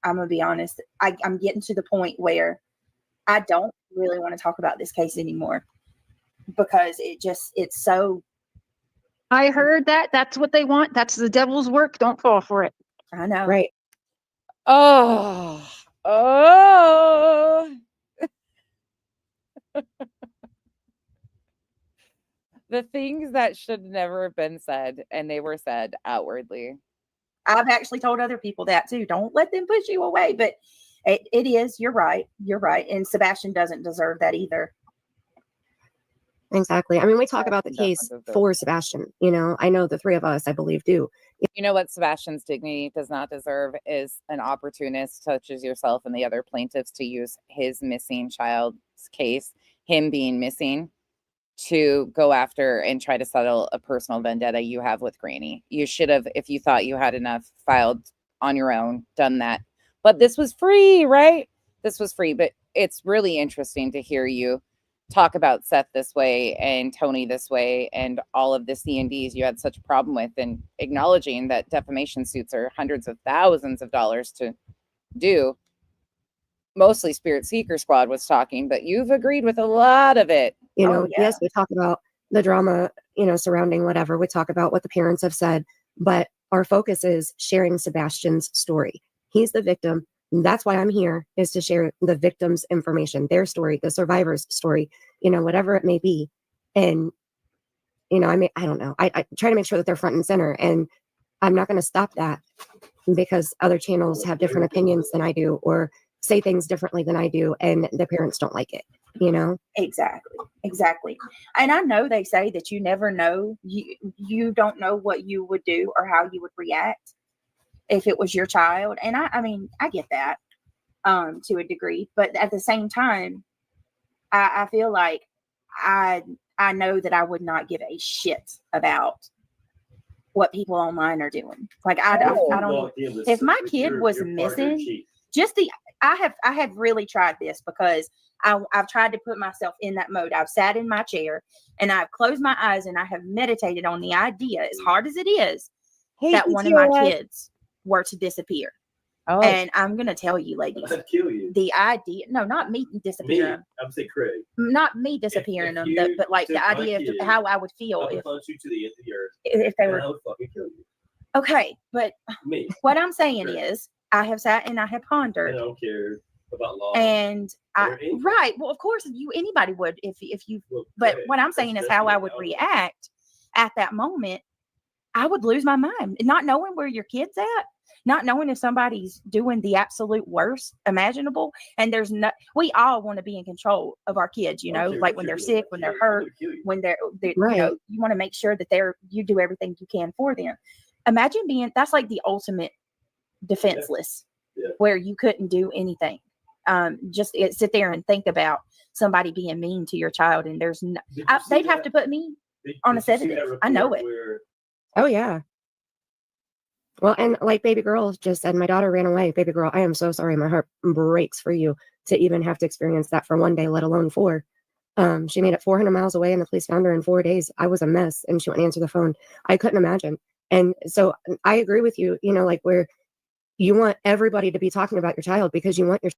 gonna be honest. I'm getting to the point where I don't really want to talk about this case anymore, because it's so. I heard that. That's what they want. That's the devil's work. Don't fall for it. I know. Right. Oh. The things that should never have been said, and they were said outwardly. I've actually told other people that too. Don't let them push you away. But it is. You're right. You're right. And Sebastian doesn't deserve that either. Exactly. I mean, we talk about the case for Sebastian. I know the three of us, I believe, do. You know what Sebastian's dignity does not deserve is an opportunist such as yourself and the other plaintiffs to use his missing child's case, him being missing, to go after and try to settle a personal vendetta you have with Granny. You should have, if you thought you had enough, filed on your own, done that. But this was free, right? This was free. But it's really interesting to hear you talk about Seth this way and Tony this way and all of the C&Ds you had such a problem with, and acknowledging that defamation suits are hundreds of thousands of dollars to do. Mostly Spirit Seeker Squad was talking, but you've agreed with a lot of it. Yes, we talk about the drama, surrounding whatever. We talk about what the parents have said, but our focus is sharing Sebastian's story. He's the victim. That's why I'm here, is to share the victim's information, their story, the survivor's story, whatever it may be. And, I don't know. I try to make sure that they're front and center, and I'm not going to stop that because other channels have different opinions than I do, or say things differently than I do, and the parents don't like it, Exactly. And I know they say that you never know. You don't know what you would do or how you would react if it was your child. And I mean, I get that to a degree, but at the same time, I feel like I know that I would not give a shit about what people online are doing. Like I don't. If my kid was missing, I have really tried this, because I've tried to put myself in that mode. I've sat in my chair and I've closed my eyes and I have meditated on the idea, as hard as it is, that one of my kids were to disappear. Oh. And I'm gonna tell you, ladies, kill you. the idea, no, not me disappearing. I'm saying Craig. Not me disappearing them, but like the idea of how I would feel I would punch you to the end of the earth. if they and were. I would fucking kill you. Okay, but Me. what I'm saying is, I have sat and I have pondered. I don't care. About law. And Or anything. right, well, of course, anybody would if you. But what I'm saying is how I would react at that moment. I would lose my mind, not knowing where your kid's at, not knowing if somebody's doing the absolute worst imaginable. And we all want to be in control of our kids, like when they're sick, when they're hurt, when they're Right. you want to make sure that you do everything you can for them. Imagine that's like the ultimate defenseless, where you couldn't do anything. Just sit there and think about somebody being mean to your child, and they'd have to put me on a sedative. I know it. Oh yeah. Well, and like baby girl just said, my daughter ran away. Baby girl, I am so sorry. My heart breaks for you to even have to experience that for one day, let alone 4. She made it 400 miles away, and the police found her in 4 days. I was a mess, and she wouldn't answer the phone. I couldn't imagine. And so I agree with you, like where you want everybody to be talking about your child because you want your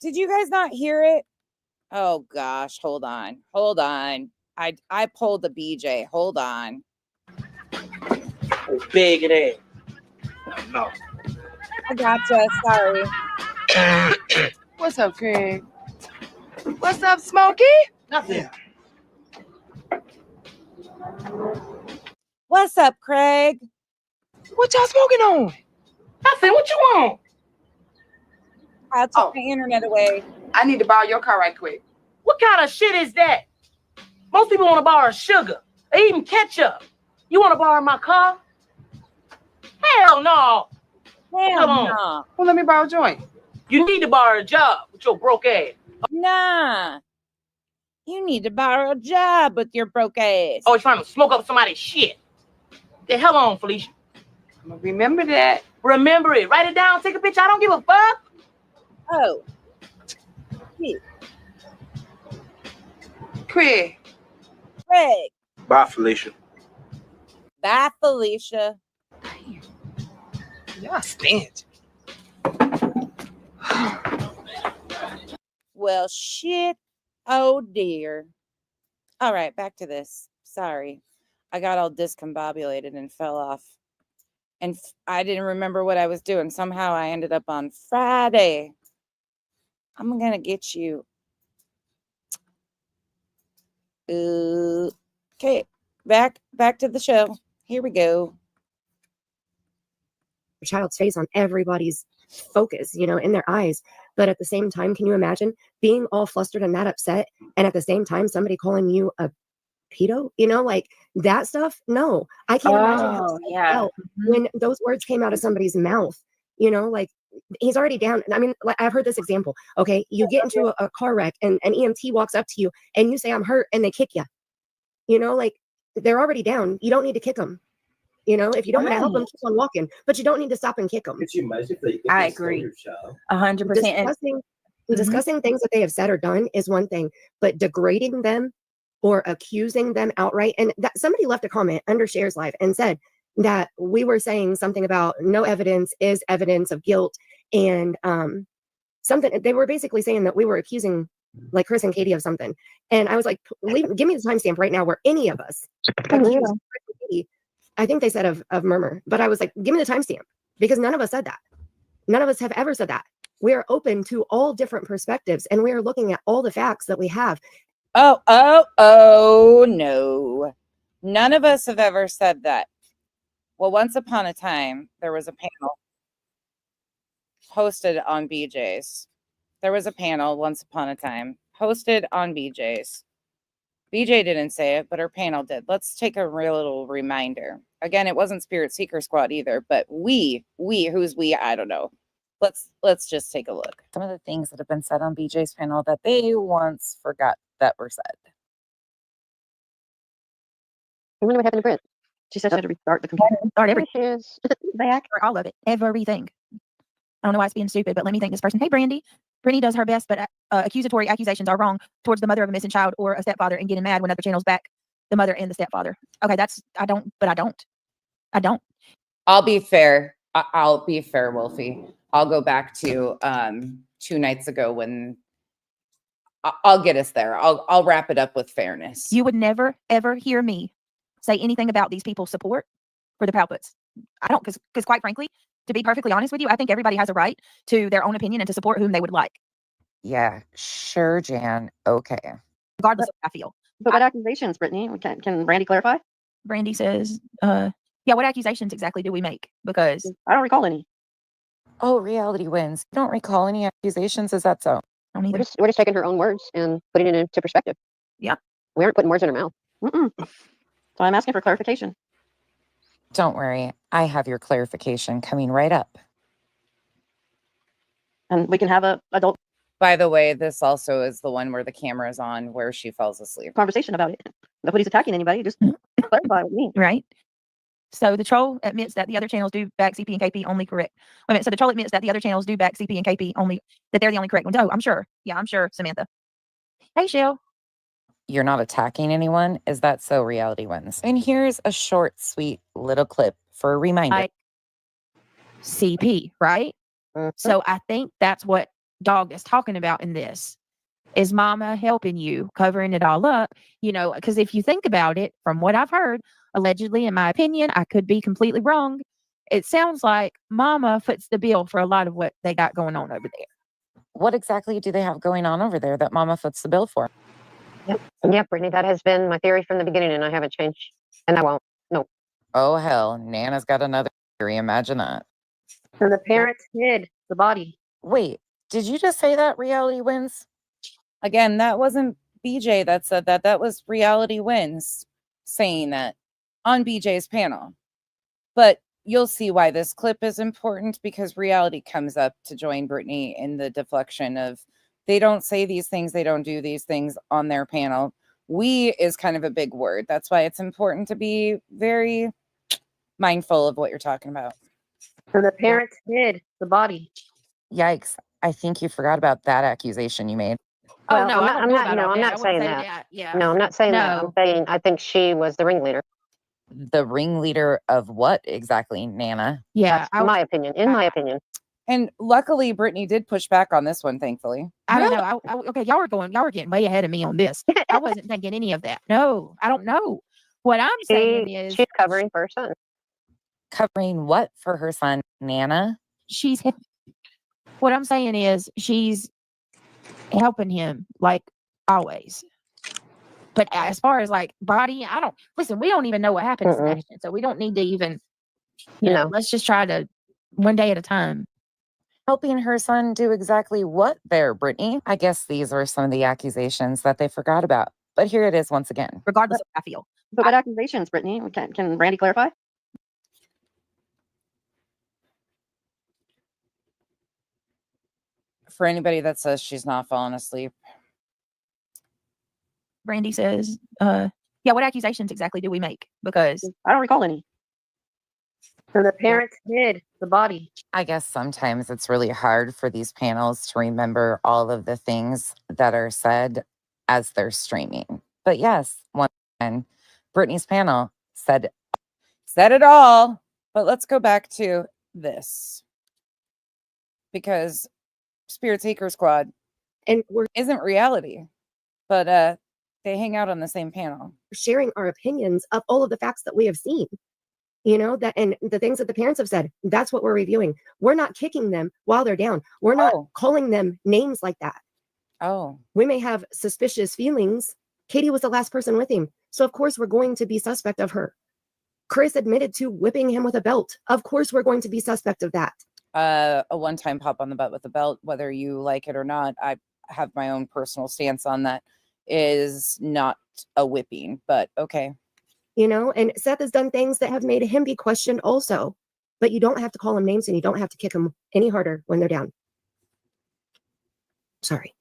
Did you guys not hear it? Oh gosh, hold on. I pulled the BJ. Hold on. Big it is. No. I gotcha. Sorry. What's up, Craig? What's up, Smokey? Nothing. What's up, Craig? What y'all smoking on? Nothing. What you want? I took my internet away. I need to borrow your car right quick. What kind of shit is that? Most people want to borrow sugar or even ketchup. You want to borrow my car? Hell no. Come on. No. Well, let me borrow a joint. You need to borrow a job with your broke ass. Nah. You need to borrow a job with your broke ass. Always trying to smoke up somebody's shit. The hell on, Felicia. I'm gonna remember that. Remember it. Write it down. Take a picture. I don't give a fuck. Oh. Craig. Craig. Bye, Felicia. Bye, Felicia. Y'all stink. Well, shit. Oh, dear. All right, back to this. Sorry. I got all discombobulated and fell off. And I didn't remember what I was doing. Somehow I ended up on Friday. I'm going to get you. Okay, back to the show. Here we go. your child's face on everybody's focus, in their eyes. But at the same time, can you imagine being all flustered and that upset, and at the same time somebody calling you a pedo, like that stuff? No, I can't imagine how I felt when those words came out of somebody's mouth. Like he's already down. I mean, like, I've heard this example. Okay, you get into a car wreck and an EMT walks up to you and you say, "I'm hurt," and they kick you. Like they're already down. You don't need to kick them. If you don't want to help them, keep on walking, but you don't need to stop and kick them. Could you imagine if I agree. 100%. Discussing things that they have said or done is one thing, but degrading them or accusing them outright. And that somebody left a comment under Shares Live and said that we were saying something about no evidence is evidence of guilt, and something they were basically saying that we were accusing like Chris and Katie of something. And I was like, give me the timestamp right now where any of us accused Chris and Katie. I think they said of murmur, but I was like, give me the timestamp, because none of us said that. None of us have ever said that. We are open to all different perspectives, and we are looking at all the facts that we have. Oh, no. None of us have ever said that. Well, once upon a time, there was a panel hosted on BJ's. There was a panel once upon a time hosted on BJ's. BJ didn't say it, but her panel did. Let's take a real little reminder. Again, it wasn't Spirit Seeker Squad either, but we, who's we? I don't know. let's just take a look. Some of the things that have been said on BJ's panel that they once forgot that were said. I wonder what happened to Britt. She said she had to restart the computer. Start every There she is. Back. all of it, everything. I don't know why it's being stupid, but let me thank this person. Hey, Brandy. Brittany does her best, but accusatory accusations are wrong towards the mother of a missing child or a stepfather, and getting mad when other channels back the mother and the stepfather. Okay, I don't. I'll be fair. I'll be fair, Wolfie. I'll go back to 2 nights ago when I'll get us there. I'll wrap it up with fairness. You would never ever hear me say anything about these people's support for the Palpits. I don't, because quite frankly, to be perfectly honest with you, I think everybody has a right to their own opinion and to support whom they would like, Yeah, sure, Jan. Okay. regardless of how I feel. But what accusations, Brittany? Can Brandy clarify? Brandy says, yeah, what accusations exactly do we make? Because I don't recall any. Oh, reality wins. You don't recall any accusations? Is that so? I don't either. We're just taking her own words and putting it into perspective. Yeah. We aren't putting words in her mouth. So I'm asking for clarification. Don't worry. I have your clarification coming right up. And we can have a adult By the way, this also is the one where the camera is on where she falls asleep. conversation about it. Nobody's attacking anybody. Just clarify with me. Right. So the troll admits that the other channels do back CP and KP only correct. Wait a minute. So the troll admits that the other channels do back CP and KP only, that they're the only correct ones. Oh, I'm sure. Yeah, I'm sure, Samantha. Hey, Shell. You're not attacking anyone? Is that so, reality wins? And here's a short, sweet little clip for a reminder. Like CP, right? So I think that's what Dog is talking about in this. Is Mama helping you, covering it all up? You know, because if you think about it, from what I've heard, allegedly, in my opinion, I could be completely wrong. It sounds like Mama foots the bill for a lot of what they got going on over there. What exactly do they have going on over there that Mama foots the bill for? Yep, Brittany, that has been my theory from the beginning, and I haven't changed. And I won't. No. Oh, hell. Nana's got another theory. Imagine that. So the parents hid the body. Wait, did you just say that reality wins? Again, that wasn't BJ that said that. That was reality wins saying that on BJ's panel. But you'll see why this clip is important, because reality comes up to join Brittany in the deflection of they don't say these things, they don't do these things on their panel. We is kind of a big word. That's why it's important to be very mindful of what you're talking about. So the parents hid the body. Yikes. I think you forgot about that accusation you made. Oh, Well, no, I don't know about all I'm that. I not wouldn't saying say that. Yeah. No, I'm not saying that. I'm No. saying I think she was the ringleader. The ringleader of what exactly, Nana? Yeah. That's my opinion. In my opinion. And luckily, Brittany did push back on this one, thankfully. I don't know. Okay, y'all were getting way ahead of me on this. I wasn't thinking any of that. No, I don't know. What I'm saying is She's covering for her son. Covering what for her son, Nana? What I'm saying is she's helping him like always. But as far as like body, we don't even know what happened to Sebastian. So we don't need to even, let's just try to one day at a time. Helping her son do exactly what there, Brittany? I guess these are some of the accusations that they forgot about. But here it is once again. Regardless of how I feel. But what accusations, Brittany? Can Randy clarify? For anybody that says she's not falling asleep. Brandy says, yeah, what accusations exactly do we make? Because I don't recall any. So the parents hid the body. I guess sometimes it's really hard for these panels to remember all of the things that are said as they're streaming. But yes, once again, Brittany's panel said it all. But let's go back to this. Because Spirit Seeker Squad isn't reality. But they hang out on the same panel. Sharing our opinions of all of the facts that we have seen. That, and the things that the parents have said, that's what we're reviewing. We're not kicking them while they're down. We're not calling them names like that. Oh. We may have suspicious feelings. Katie was the last person with him. So of course we're going to be suspect of her. Chris admitted to whipping him with a belt. Of course we're going to be suspect of that. A one-time pop on the butt with a belt, whether you like it or not, I have my own personal stance on that, is not a whipping, but okay. And Seth has done things that have made him be questioned also. but you don't have to call them names and you don't have to kick them any harder when they're down. Sorry.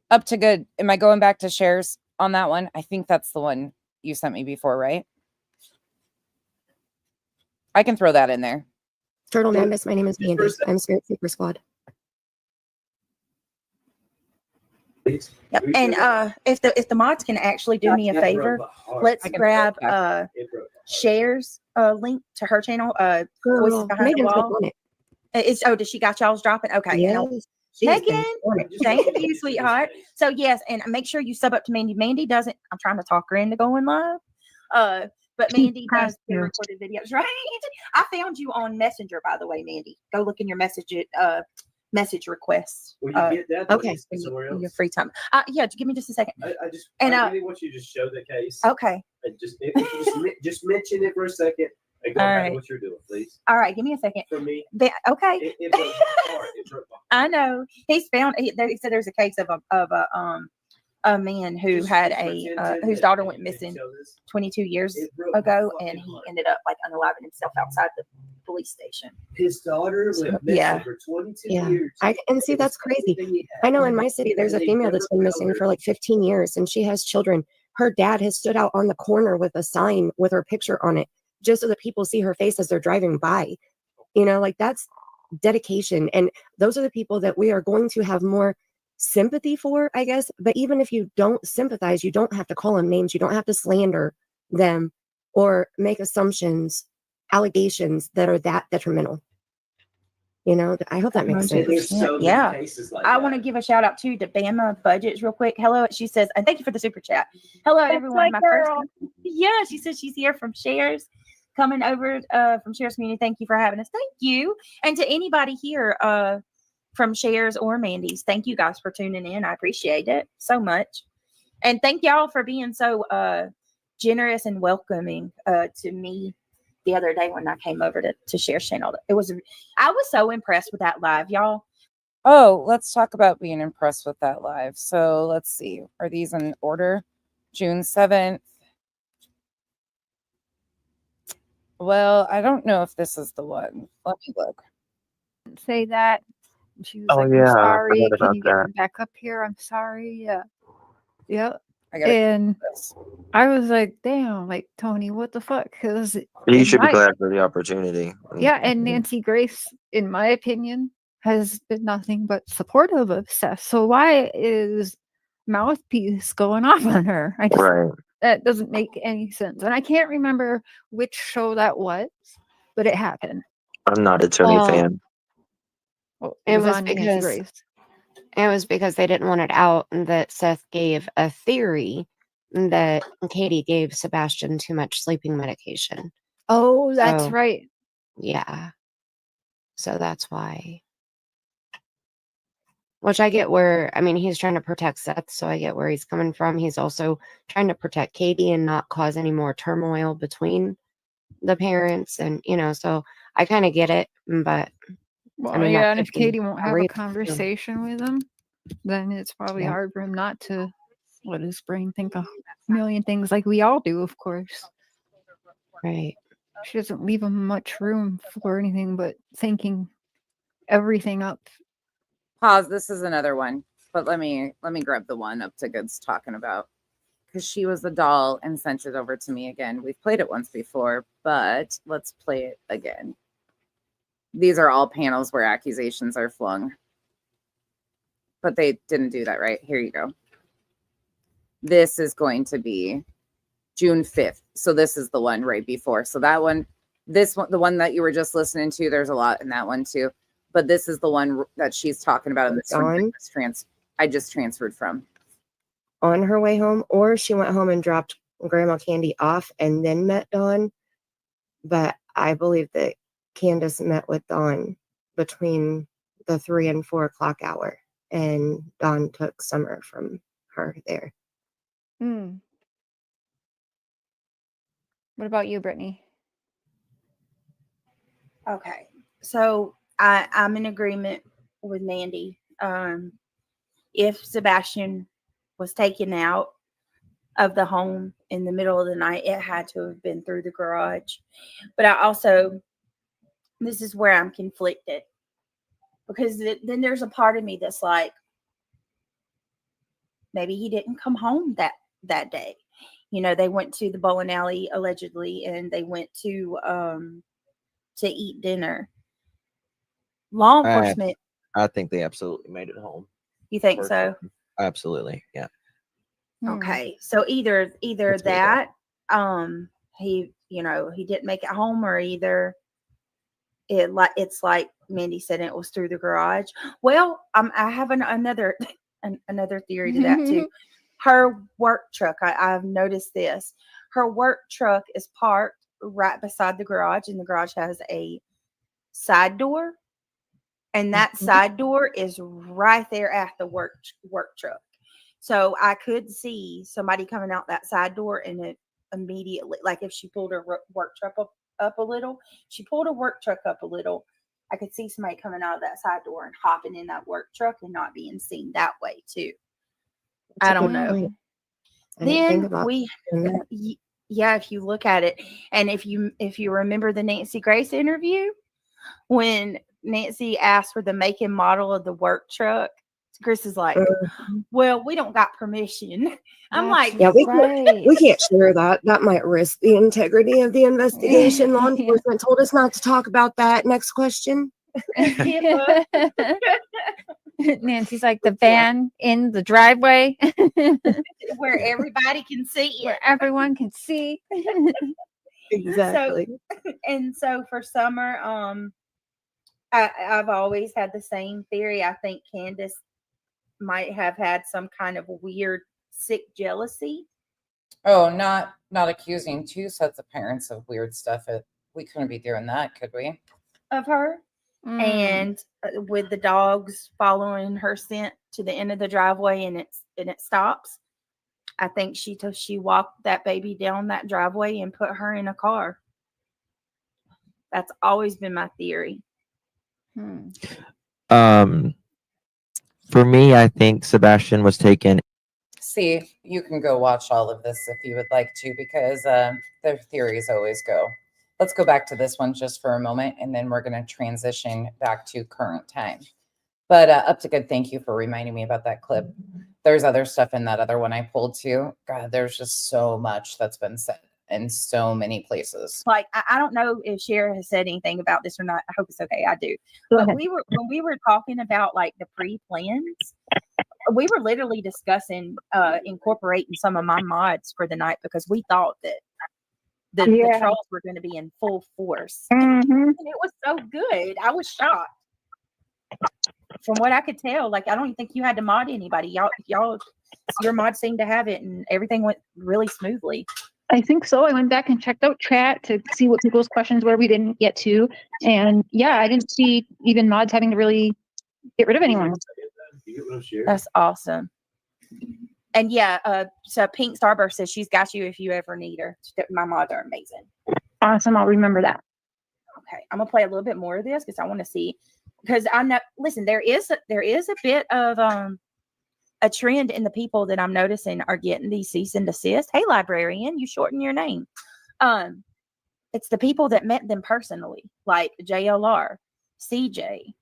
Up to good. Am I going back to shares on that one? I think that's the one you sent me before, right? I can throw that in there. Turtle Madness, my name is Mandy. I'm Spirit Super Squad. Yep. And if the mods can actually do me a favor, let's grab shares link to her channel. Voices Behind the Megan's Wall. on it. Did she got y'all's dropping? Okay. Yes. Megan, thank you, sweetheart. So yes, and make sure you sub up to Mandy. Mandy doesn't. I'm trying to talk her into going live. But Mandy does the recorded videos, right? I found you on Messenger, by the way, Mandy. Go look in your message requests. Will you get that? Okay. In your free time. Yeah, give me just a second. I just And I really want you to just show the case. Okay. And just mention it for a second and go All back right. to what you're doing, please. All right, give me a second. For me. Okay. It broke my heart. It broke my I know. He said there's a case of a man who had whose daughter went missing 22 years ago, and he ended up like unaliving himself outside the police station. His daughter went missing for 22 years. And see, that's crazy. I know in my city, there's a female that's been missing for like 15 years and she has children. Her dad has stood out on the corner with a sign with her picture on it, just so that people see her face as they're driving by. You know, like that's dedication. And those are the people that we are going to have more sympathy for, I guess. But even if you don't sympathize, you don't have to call them names. You don't have to slander them or make assumptions, allegations that are that detrimental. You know, I hope that makes sense. Yeah. I want to give a shout out to Bama Budgets real quick. Hello. She says, and thank you for the super chat. Hello, everyone. my First, girl. yeah, she says she's here from Shares, coming over from Shares Community. Thank you for having us. Thank you. And to anybody here from Shares or Mandy's, thank you guys for tuning in. I appreciate it so much. And thank y'all for being so generous and welcoming to me the other day when I came over to Share's channel. I was so impressed with that live, y'all. Oh, let's talk about being impressed with that live. So let's see. Are these in order? June 7th. Well, I don't know if this is the one. Let me look. Say that. She was Oh, like, yeah, I I'm sorry. forgot Can about you get that. me back up here? I'm sorry. Yeah. Yep. I gotta And this. I was like, damn, like, Tony, what the fuck? Because You should be glad for the opportunity. yeah, and Nancy Grace, in my opinion, has been nothing but supportive of Seth. So why is Mouthpiece going off on her? Right. That doesn't make any sense. And I can't remember which show that was, but it happened. I'm not a Tony fan. Well, It was on Nancy because Grace. they didn't want it out that Seth gave a theory that Katie gave Sebastian too much sleeping medication. Oh, that's So, right. Yeah. So that's why. Which I get where, I mean, he's trying to protect Seth, so I get where he's coming from. He's also trying to protect Katie and not cause any more turmoil between the parents. And, you know, so I kind of get it. But, Well, I mean, yeah, that and if could be Katie won't have a reason. conversation with him, then it's probably Yeah. hard for him not to let his brain think a million things like we all do, of course. Right. She doesn't leave him much room for anything but thinking everything up. Pause. This is another one, but let me grab the one Up to Good's talking about, because she was the doll and sent it over to me again. We've played it once before, but let's play it again. These are all panels where accusations are flung, but they didn't do that right. Here you go. This is going to be June 5th. So this is the one right before. So that one, this one, the one that you were just listening to, there's a lot in that one too. But this is the one that she's talking about in this one I just transferred from. On her way home, or she went home and dropped Grandma Candy off and then met Dawn. But I believe that Candace met with Dawn between the 3 and 4 o'clock hour, and Dawn took Summer from her there. What about you, Brittany? Okay. So I'm in agreement with Mandy. If Sebastian was taken out, of the home in the middle of the night. It had to have been through the garage. But I also, this is where I'm conflicted, because then there's a part of me that's like, maybe he didn't come home that day. You know, they went to the bowling alley allegedly, and they went to eat dinner. Law enforcement. I think they absolutely made it home. You think so? Absolutely, yeah. Okay, so either that, he, you know, he didn't make it home, or either it's like Mindy said, it was through the garage. Well, I have another theory to that too. Her work truck, I've noticed this. Her work truck is parked right beside the garage, and the garage has a side door, and that side door is right there at the work truck. So I could see somebody coming out that side door, and it immediately, like if she pulled her work truck up a little, I could see somebody coming out of that side door and hopping in that work truck and not being seen that way too. I don't know. Then yeah, if you look at it, and if you remember the Nancy Grace interview, when Nancy asked for the make and model of the work truck, Chris is like, well, we don't got permission. I'm like, yeah, we can't share that. That might risk the integrity of the investigation. Law enforcement told us not to talk about that. Next question. Nancy's like, the van in the driveway where everybody can see it. Where everyone can see. Exactly. So for Summer, I've always had the same theory. I think Candace might have had some kind of weird sick jealousy. Oh, not accusing two sets of parents of weird stuff. We couldn't be doing that, could we? Of her. And with the dogs following her scent to the end of the driveway, and it stops. I think she walked that baby down that driveway and put her in a car. That's always been my theory. For me, I think Sebastian was taken. See, you can go watch all of this if you would like to, because their theories always go. Let's go back to this one just for a moment, and then we're going to transition back to current time. But Up to Good, thank you for reminding me about that clip. There's other stuff in that other one I pulled too. God, there's just so much that's been said in so many places. Like, I don't know if Cher has said anything about this or not. I hope it's okay. I do. But when we were talking about like the pre-plans, we were literally discussing incorporating some of my mods for the night, because we thought that the trolls were going to be in full force. And it was so good. I was shocked. From what I could tell, like, I don't even think you had to mod anybody. Y'all, your mod seemed to have it, and everything went really smoothly. I think so. I went back and checked out chat to see what people's questions were we didn't get to. And yeah, I didn't see even mods having to really get rid of anyone. That's awesome. And yeah, so Pink Starburst says she's got you if you ever need her. My mods are amazing. Awesome. I'll remember that. Okay. I'm going to play a little bit more of this because I want to see. Because I know, listen, there is a bit of a trend in the people that I'm noticing are getting these cease and desist. Hey, librarian, you shorten your name. It's the people that met them personally, like JLR, CJ,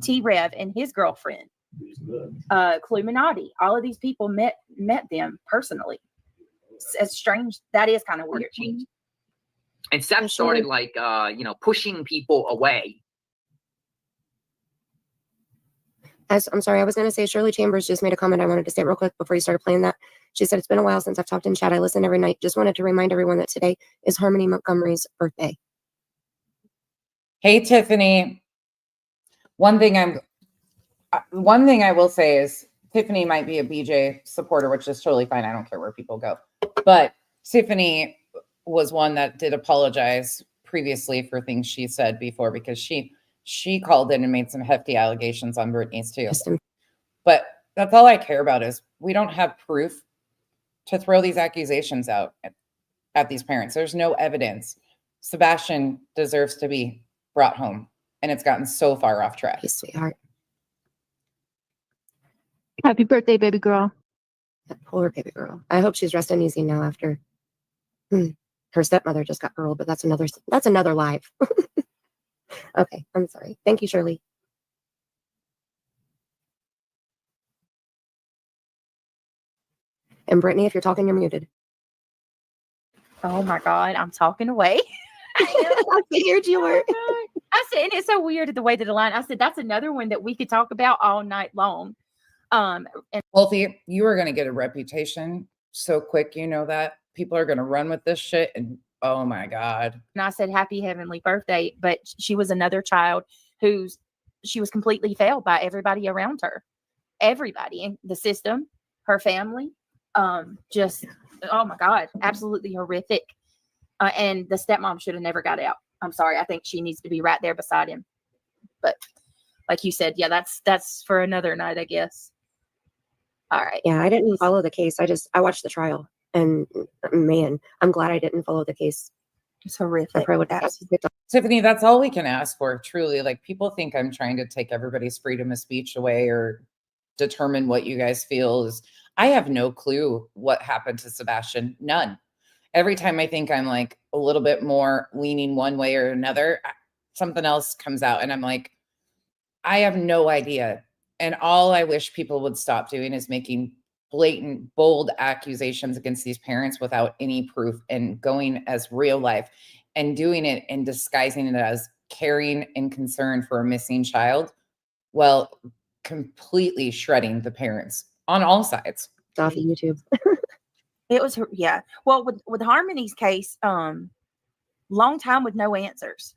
T-Rev and his girlfriend, Cluminati. All of these people met them personally. It's strange. That is kind of weird. And Seth started like pushing people away. I'm sorry, I was going to say Shirley Chambers just made a comment I wanted to say real quick before you started playing that. She said, it's been a while since I've talked in chat. I listen every night. Just wanted to remind everyone that today is Harmony Montgomery's birthday. Hey, Tiffany. One thing I will say is Tiffany might be a BJ supporter, which is totally fine. I don't care where people go. But Tiffany was one that did apologize previously for things she said before, because she called in and made some hefty allegations on Britney's too. But that's all I care about is we don't have proof to throw these accusations out at these parents. There's no evidence. Sebastian deserves to be brought home, and it's gotten so far off track. Sweetheart. Happy birthday, baby girl. That poor baby girl. I hope she's resting easy now after her stepmother just got paroled, but that's another live. Okay, I'm sorry. Thank you, Shirley. And Brittany, if you're talking, you're muted. Oh my God, I'm talking away. I figured you were. I said, and it's so weird the way that the line. I said that's another one that we could talk about all night long. And Wolfie, you are going to get a reputation so quick. You know that people are going to run with this shit, and oh my God. And I said, happy heavenly birthday. But she was another child she was completely failed by everybody around her, everybody in the system, her family. Just, oh my God, absolutely horrific. And the stepmom should have never got out. I'm sorry. I think she needs to be right there beside him. But like you said, yeah, that's for another night, I guess. All right. Yeah, I didn't follow the case. I watched the trial, and man, I'm glad I didn't follow the case. It's horrific. Tiffany, that's all we can ask for, truly. Like, people think I'm trying to take everybody's freedom of speech away or determine what you guys feel is. I have no clue what happened to Sebastian. None. Every time I think I'm like a little bit more leaning one way or another, something else comes out and I'm like, I have no idea. And all I wish people would stop doing is making blatant, bold accusations against these parents without any proof and going as real life and doing it and disguising it as caring and concern for a missing child. Well, completely shredding the parents on all sides. Off of YouTube. It was, yeah. Well, with Harmony's case, long time with no answers.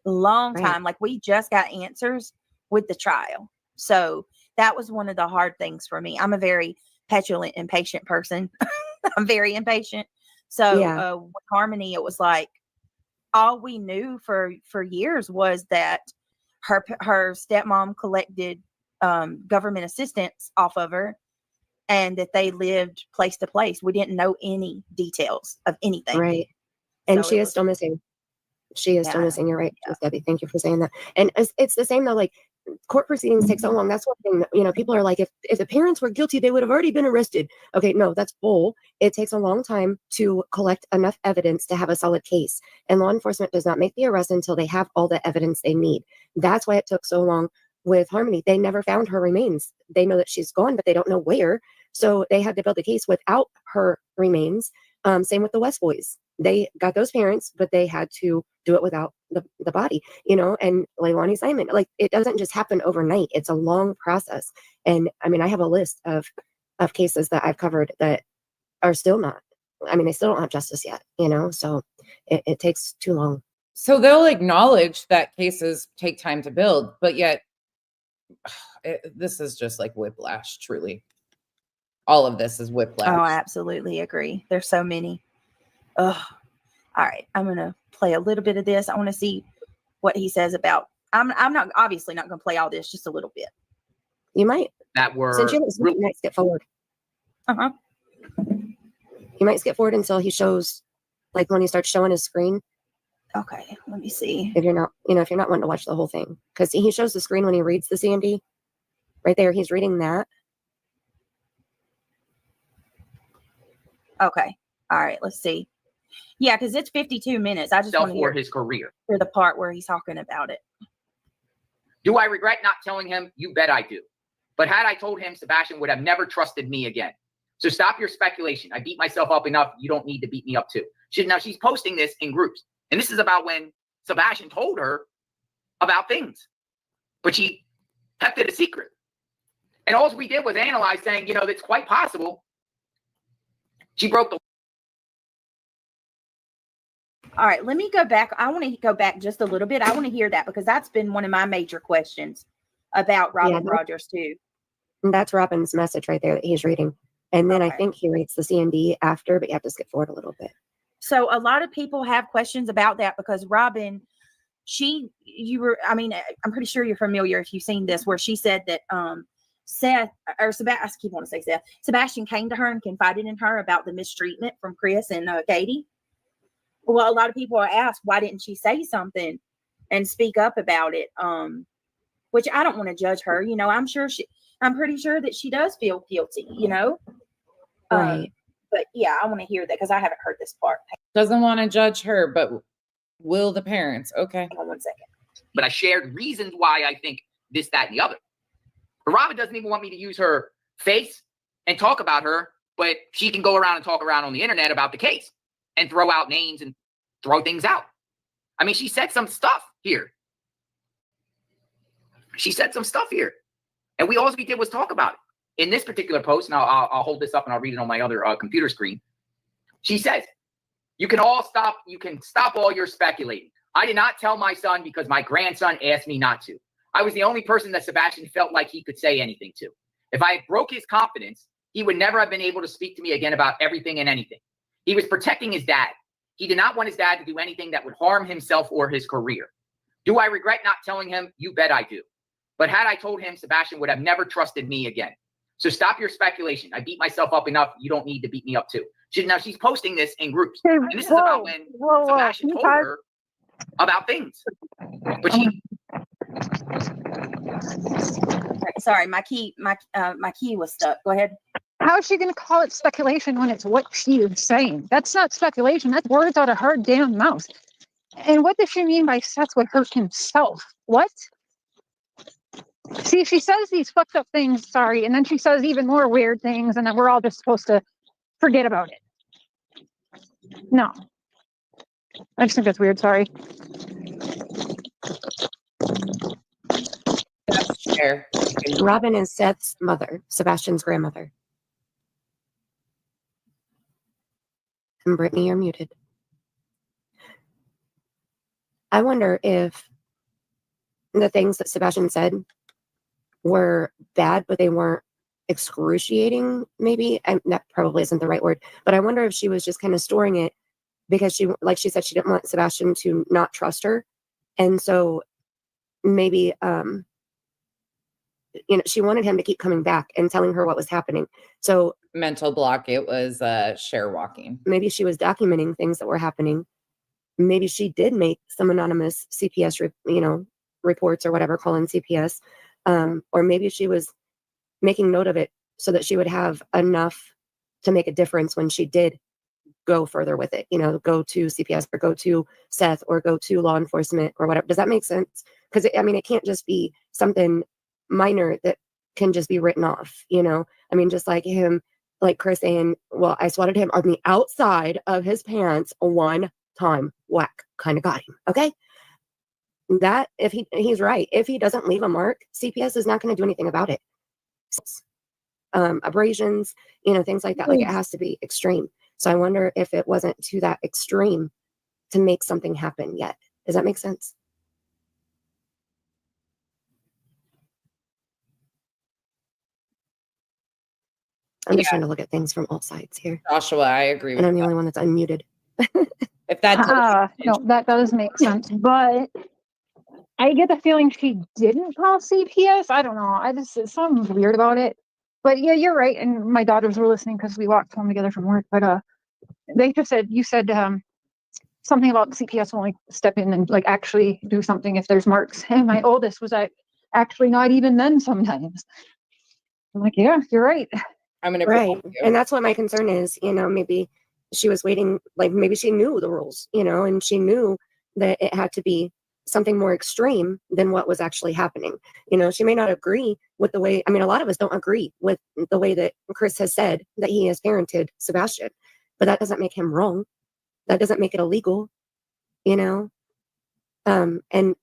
Long time. Like, we just got answers with the trial. So that was one of the hard things for me. I'm a very petulant, impatient person. I'm very impatient. So with Harmony, it was like all we knew for years was that her stepmom collected government assistance off of her, and that they lived place to place. We didn't know any details of anything. Right. And So she it is was- still missing. She is still missing. You're right, Debbie. Thank you for saying that. And it's the same though, like court proceedings take so long. That's one thing that, you know, people are like, if the parents were guilty, they would have already been arrested. Okay, no, that's bull. It takes a long time to collect enough evidence to have a solid case. And law enforcement does not make the arrest until they have all the evidence they need. That's why it took so long with Harmony. They never found her remains. They know that she's gone, but they don't know where. So they had to build a case without her remains. Same with the West boys. They got those parents, but they had to do it without the body, you know, and Leilani Simon. Like, it doesn't just happen overnight. It's a long process. And I mean, I have a list of cases that I've covered that are still not, I mean, they still don't have justice yet, you know, so it takes too long. So they'll acknowledge that cases take time to build, but yet this is just like whiplash, truly. All of this is whiplash. Oh, I absolutely agree. There's so many. Ugh. All right. I'm going to play a little bit of this. I want to see what he says about, I'm not obviously not going to play all this, just a little bit. You might. That were Since you might skip forward. Uh-huh. You might skip forward until he shows, like when he starts showing his screen. Okay. Let me see. If you're not, you know, if you're not wanting to watch the whole thing, because he shows the screen when he reads the CMD right there. He's reading that. Okay. All right. Let's see. Yeah, because it's 52 minutes. I just want to hear his career. the part where he's talking about it. Do I regret not telling him? You bet I do. But had I told him, Sebastian would have never trusted me again. So stop your speculation. I beat myself up enough. You don't need to beat me up too. She's posting this in groups. And this is about when Sebastian told her about things. But she kept it a secret. And all we did was analyze, saying, you know, it's quite possible she broke the. All right, let me go back. I want to go back just a little bit. I want to hear that because that's been one of my major questions about Robin Rogers too. And that's Robin's message right there that he's reading. And then I think he reads the CMD after, but you have to skip forward a little bit. So a lot of people have questions about that because Robin, I'm pretty sure you're familiar if you've seen this, where she said that Sebastian came to her and confided in her about the mistreatment from Chris and Katie. Well, a lot of people are asked, why didn't she say something and speak up about it? Which I don't want to judge her. You know, I'm pretty sure that she does feel guilty, you know, Right. But yeah, I want to hear that because I haven't heard this part. Doesn't want to judge her, but will the parents? Okay. Hang on 1 second. But I shared reasons why I think this, that, and the other. But Robin doesn't even want me to use her face and talk about her, but she can go around and talk around on the internet about the case and throw out names and throw things out. I mean, she said some stuff here. She said some stuff here. And all we did was talk about it. In this particular post, and I'll hold this up and I'll read it on my other computer screen. She says, you can stop all your speculating. I did not tell my son because my grandson asked me not to. I was the only person that Sebastian felt like he could say anything to. If I broke his confidence, he would never have been able to speak to me again about everything and anything. He was protecting his dad. He did not want his dad to do anything that would harm himself or his career. Do I regret not telling him? You bet I do. But had I told him, Sebastian would have never trusted me again. So stop your speculation. I beat myself up enough. You don't need to beat me up too. Now she's posting this in groups. And this is about when Sebastian told her about things. But she... Sorry, my key was stuck. Go ahead. How is she going to call it speculation when it's what she is saying? That's not speculation. That's words out of her damn mouth. And what does she mean by Seth would hurt himself? What? See, she says these fucked up things, sorry, and then she says even more weird things, and then we're all just supposed to forget about it. No. I just think that's weird, sorry. Share. Robin is Seth's mother, Sebastian's grandmother. And Brittany, you're muted. I wonder if the things that Sebastian said were bad, but they weren't excruciating, maybe. That probably isn't the right word. But I wonder if she was just kind of storing it because she, like she said, she didn't want Sebastian to not trust her. And so maybe, she wanted him to keep coming back and telling her what was happening. So mental block, it was share walking. Maybe she was documenting things that were happening. Maybe she did make some anonymous CPS, reports or whatever, calling CPS. Or maybe she was making note of it so that she would have enough to make a difference when she did go further with it, go to CPS or go to Seth or go to law enforcement or whatever. Does that make sense? Because it can't just be something minor that can just be written off, just like him, like Chris saying, well, I swatted him on the outside of his pants one time, whack, kind of got him. Okay. That if he's right, if he doesn't leave a mark, CPS is not going to do anything about it. Abrasions, things like that. Like it has to be extreme. So I wonder if it wasn't to that extreme to make something happen yet. Does that make sense? I'm just trying to look at things from all sides here. Joshua, I agree with and I'm the only one that's unmuted. If that no, that does make sense. But I get the feeling she didn't call CPS. I don't know. There's something weird about it. But yeah, you're right. And my daughters were listening because we walked home together from work. But they just said, you said something about CPS will only step in and actually do something if there's marks. And my oldest was actually not even then sometimes. I'm like, yeah, you're right. I'm going to right. And that's what my concern is, maybe she was waiting, maybe she knew the rules, and she knew that it had to be something more extreme than what was actually happening. She may not agree with the way, a lot of us don't agree with the way that Chris has said that he has parented Sebastian, but that doesn't make him wrong. That doesn't make it illegal, And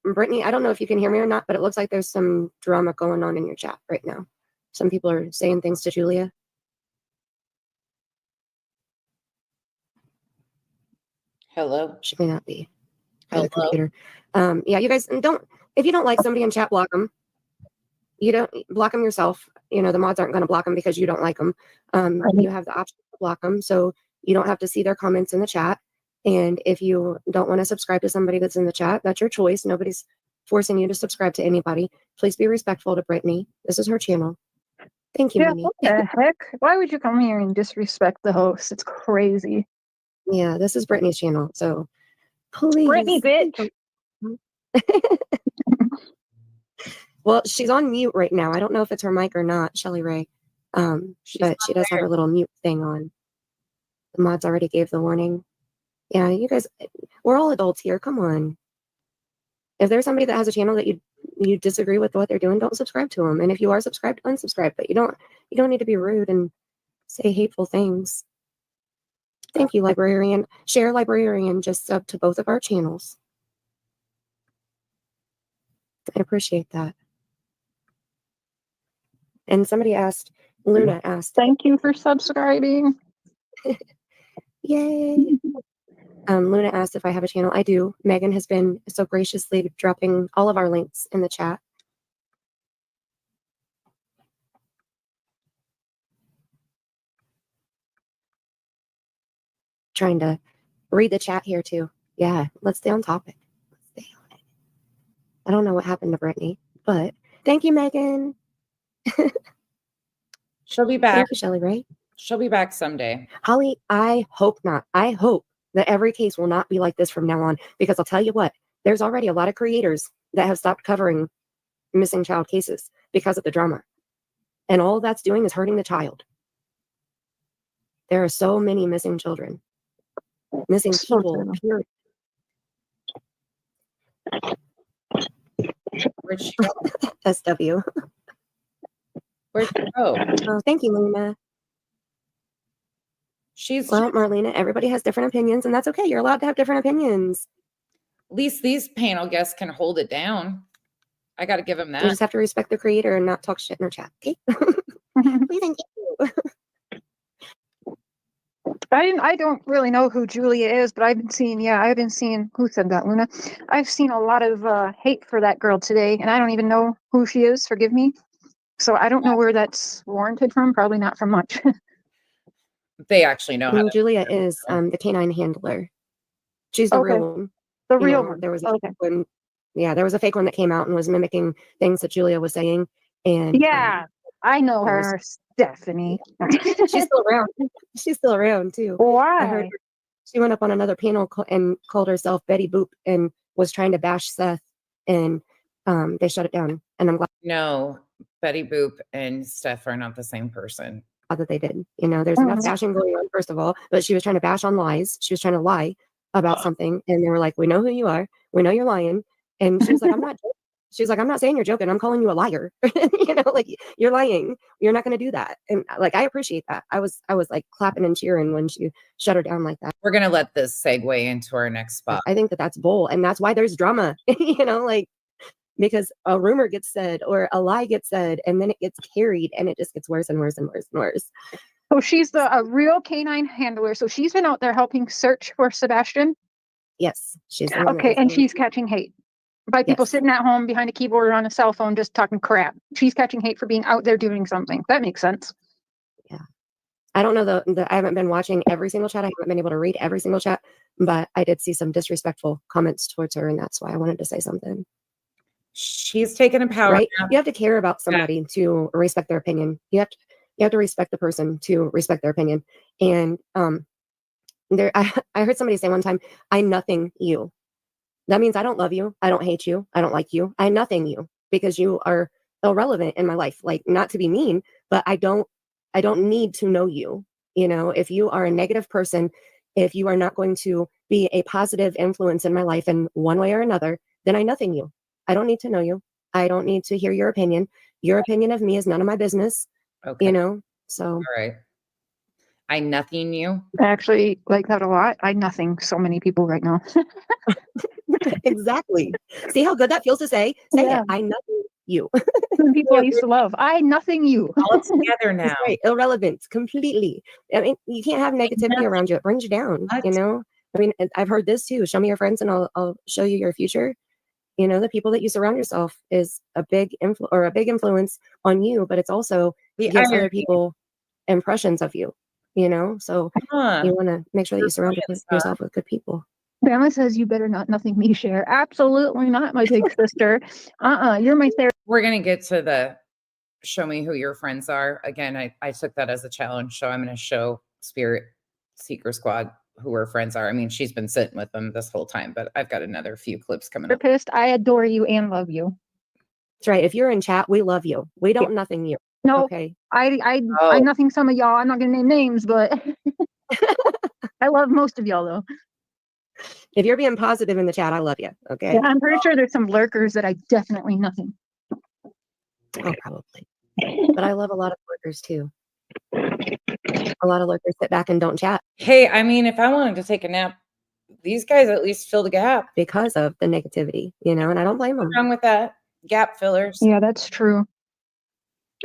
Brittany, I don't know if you can hear me or not, but it looks like there's some drama going on in your chat right now. Some people are saying things to Julia. Hello. She may not be by the computer. Yeah, you guys if you don't like somebody in chat, block them. You don't block them yourself. The mods aren't going to block them because you don't like them. You have the option to block them, so you don't have to see their comments in the chat. And if you don't want to subscribe to somebody that's in the chat, that's your choice. Nobody's forcing you to subscribe to anybody. Please be respectful to Brittany. This is her channel. Thank you, Yeah, Mimi. what the heck? Why would you come here and disrespect the host? It's crazy. Yeah, this is Brittany's channel, so please. Brittany, bitch. Well, she's on mute right now. I don't know if it's her mic or not, Shelly Ray. But she does have her little mute thing on. The mods already gave the warning. Yeah, you guys, we're all adults here. Come on. If there's somebody that has a channel that you disagree with what they're doing, don't subscribe to them. And if you are subscribed, unsubscribe. But you don't need to be rude and say hateful things. Thank you, Librarian. Share Librarian just sub to both of our channels. I appreciate that. And somebody asked, Luna asked. Thank you for subscribing. Yay. Luna asked if I have a channel. I do. Megan has been so graciously dropping all of our links in the chat. Trying to read the chat here too. Yeah, let's stay on topic. Let's stay on it. I don't know what happened to Brittany, but thank you, Megan. She'll be back. Thank you, Shelly, right? She'll be back someday. Holly, I hope not. I hope that every case will not be like this from now on, because I'll tell you what, there's already a lot of creators that have stopped covering missing child cases because of the drama. And all that's doing is hurting the child. There are so many missing children, missing people, period. Where'd she go? SW. Where'd she go? Oh, thank you, Luna. Well, Marlena, everybody has different opinions, and that's okay. You're allowed to have different opinions. At least these panel guests can hold it down. I got to give them that. You just have to respect the creator and not talk shit in her chat. Okay. Please and thank you. I don't really know who Julia is, but I've been seeing, who said that, Luna? I've seen a lot of hate for that girl today, and I don't even know who she is, forgive me. So I don't know where that's warranted from, probably not from much. They actually know how to. Julia is the canine handler. She's the real one. The real one. There was a fake one. Yeah, there was a fake one that came out and was mimicking things that Julia was saying. And yeah, I know her, Stephanie. She's still around. She's still around too. Why? I heard she went up on another panel and called herself Betty Boop and was trying to bash Seth, and they shut it down. And I'm glad. No, Betty Boop and Steph are not the same person. That they did. There's enough bashing going on, first of all, but she was trying to bash on lies. She was trying to lie about something, and they were like, "We know who you are. We know you're lying." And she was like, "I'm not joking." She's like, "I'm not saying you're joking. I'm calling you a liar." Like, you're lying. You're not going to do that. And like, I appreciate that. I was like clapping and cheering when she shut her down like that. We're going to let this segue into our next spot. I think that's bull, and that's why there's drama. Like, because a rumor gets said or a lie gets said, and then it gets carried, and it just gets worse and worse and worse and worse. So she's a real canine handler. So she's been out there helping search for Sebastian. Yes, she's okay, and she's catching hate by people sitting at home behind a keyboard or on a cell phone just talking crap. She's catching hate for being out there doing something. That makes sense. Yeah, I don't know I haven't been watching every single chat. I haven't been able to read every single chat, but I did see some disrespectful comments towards her, and that's why I wanted to say something. She's taken a power right. nap. You have to care about somebody to respect their opinion. You have to respect the person to respect their opinion. And I heard somebody say one time, "I nothing you." That means I don't love you. I don't hate you. I don't like you. I nothing you because you are irrelevant in my life. Like, not to be mean, but I don't need to know you. If you are a negative person, if you are not going to be a positive influence in my life in one way or another, then I nothing you. I don't need to know you. I don't need to hear your opinion. Your opinion of me is none of my business. Okay. So. All right. I nothing you. I actually like that a lot. I nothing so many people right now. Exactly. See how good that feels to say? Say it. I nothing you. People I used to love. I nothing you. All together now. That's right. Irrelevant. Completely. I mean, you can't have negativity around you. It brings you down. I mean, I've heard this too. Show me your friends and I'll show you your future. The people that you surround yourself is a big influence on you, but it's also gives other people impressions of you. So you want to make sure that you surround yourself with good people. Bama says you better nothing me share. Absolutely not, my big sister. You're my therapist. We're gonna get to the show me who your friends are. Again, I took that as a challenge, so I'm gonna show Spirit Seeker Squad who her friends are. I mean, she's been sitting with them this whole time, but I've got another few clips coming up. I adore you and love you. That's right. If you're in chat, we love you. We don't nothing you. No, Okay. I'm Oh. nothing some of y'all. I'm not gonna name names, but I love most of y'all though. If you're being positive in the chat, I love you. Okay. Yeah, I'm pretty sure there's some lurkers that I definitely nothing. Oh, probably. But I love a lot of lurkers too. A lot of lurkers sit back and don't chat Hey, I mean, if I wanted to take a nap, these guys at least fill the gap. because of the negativity, you know, and I don't blame them. What's wrong with that? Gap fillers. Yeah, that's true.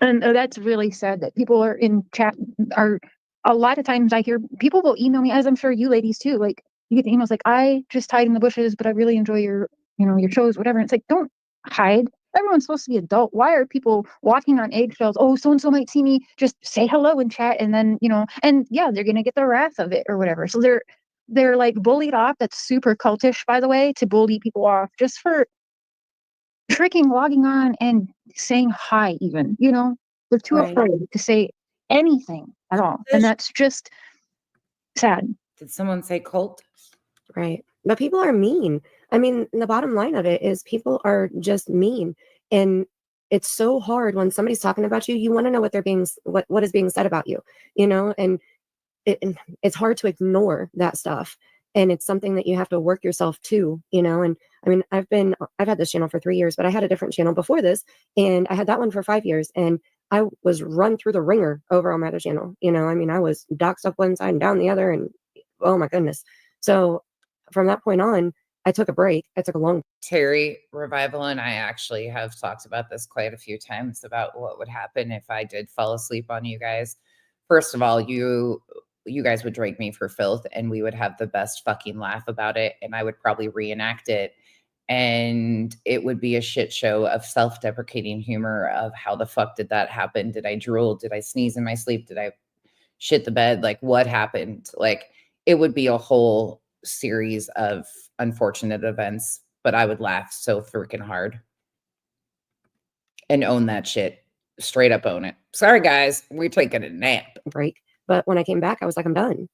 And that's really sad that people are in chat are a lot of times I hear people will email me, as I'm sure you ladies too. Like you get the emails like, I just hide in the bushes, but I really enjoy your, your shows, whatever. And it's like, don't hide. Everyone's supposed to be adult. Why are people walking on eggshells? Oh, so and so might see me. Just say hello in chat, and then and yeah, they're gonna get the wrath of it or whatever. So they're like bullied off. That's super cultish, by the way, to bully people off just for freaking logging on and saying hi. Even they're too Right. afraid to say anything at all, and that's just sad. Did someone say cult? Right. But people are mean. I mean, the bottom line of it is people are just mean. And it's so hard when somebody's talking about you, you want to know what they're being, what is being said about you, and it's hard to ignore that stuff. And it's something that you have to work yourself to, and I mean, I've had this channel for 3 years, but I had a different channel before this, and I had that one for 5 years, and I was run through the ringer over on my other channel. I mean, I was doxxed up one side and down the other, and oh my goodness. So from that point on, I took a break. I took a long. Terry Revival and I actually have talked about this quite a few times about what would happen if I did fall asleep on you guys. First of all, you guys would drag me for filth and we would have the best fucking laugh about it, and I would probably reenact it, and it would be a shit show of self-deprecating humor of how the fuck did that happen? Did I drool? Did I sneeze in my sleep? Did I shit the bed? Like, what happened? Like, it would be a whole series of unfortunate events, but I would laugh so freaking hard and own that shit. Straight up own it. Sorry, guys, we're taking a nap. Break. But when I came back, I was like, I'm done.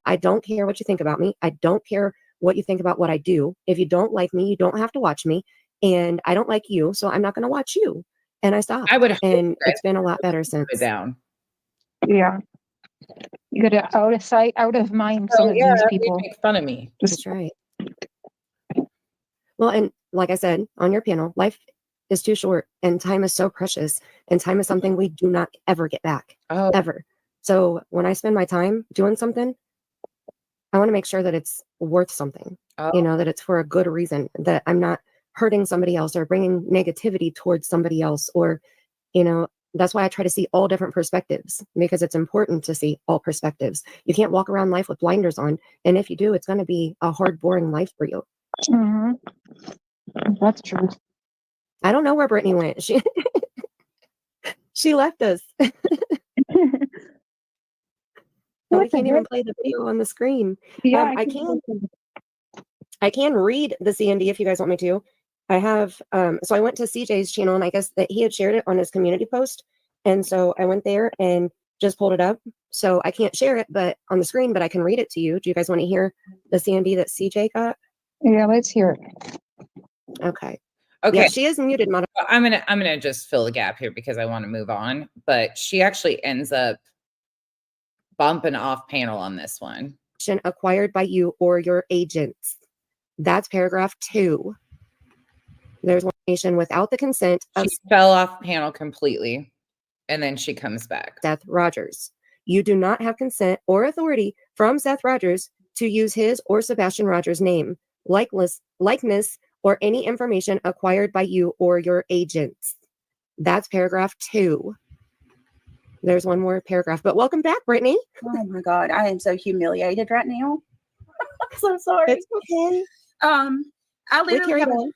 I don't care what you think about me. I don't care what you think about what I do. If you don't like me, you don't have to watch me. And I don't like you, so I'm not going to watch you. And I stopped. And it's been a lot better since. Down. Yeah. You got to out of sight, out of mind. Some of these people make fun of me. That's right. Well, and like I said, on your panel, life is too short and time is so precious, and time is something we do not ever get back. Ever. So when I spend my time doing something, I want to make sure that it's worth something, that it's for a good reason, that I'm not hurting somebody else or bringing negativity towards somebody else, or, that's why I try to see all different perspectives, because it's important to see all perspectives. You can't walk around life with blinders on. And if you do, it's going to be a hard, boring life for you. Mm-hmm. That's true. I don't know where Brittany went. She left us. We can't even play the video on the screen. Yeah, I can read the CND if you guys want me to. I have, so I went to CJ's channel, and I guess that he had shared it on his community post. And so I went there and just pulled it up. So I can't share it but on the screen, but I can read it to you. Do you guys want to hear the CND that CJ got? Yeah, let's hear it. Okay. Okay. Yeah, she is muted. I'm gonna just fill the gap here because I want to move on. But she actually ends up bumping off panel on this one. Acquired by you or your agents. That's paragraph 2. There's one nation without the consent of. She fell off panel completely, and then she comes back. Seth Rogers. You do not have consent or authority from Seth Rogers to use his or Sebastian Rogers' name, likeness, or any information acquired by you or your agents. That's paragraph 2. There's one more paragraph, but welcome back, Brittany. Oh my God, I am so humiliated right now. I'm so sorry. It's okay. I literally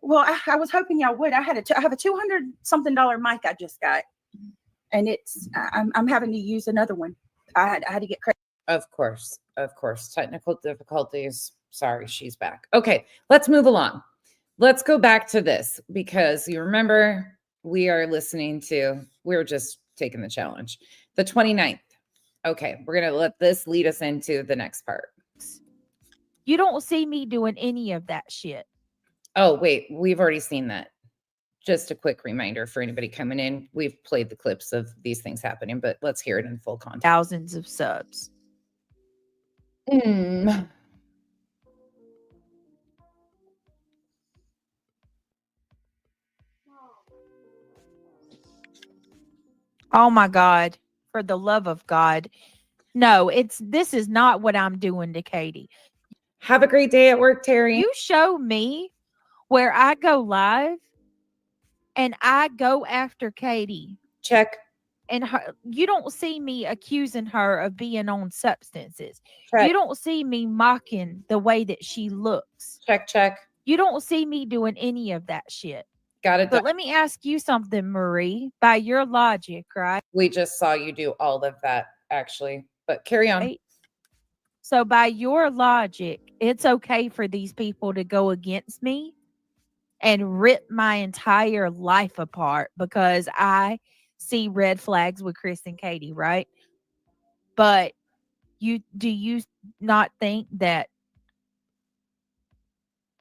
well, I was hoping y'all would. I have a $200 something mic I just got, and I'm having to use another one. I had to get credit. Of course, technical difficulties. Sorry, she's back. Okay, let's move along. Let's go back to this because you remember we're just taking the challenge. The 29th. Okay, we're going to let this lead us into the next part. You don't see me doing any of that shit. Oh, wait, we've already seen that. just a quick reminder for anybody coming in. We've played the clips of these things happening, but let's hear it in full context. Thousands of subs. Oh my God. For the love of God. No, this is not what I'm doing to Katie. Have a great day at work, Terry. You show me where I go live and I go after Katie. Check. And you don't see me accusing her of being on substances. Check. You don't see me mocking the way that she looks. Check. You don't see me doing any of that shit. Got it. But let me ask you something, Marie. By your logic, right? We just saw you do all of that, actually. But carry on. Right? So by your logic, it's okay for these people to go against me and rip my entire life apart because I see red flags with Chris and Katie, right? But do you not think that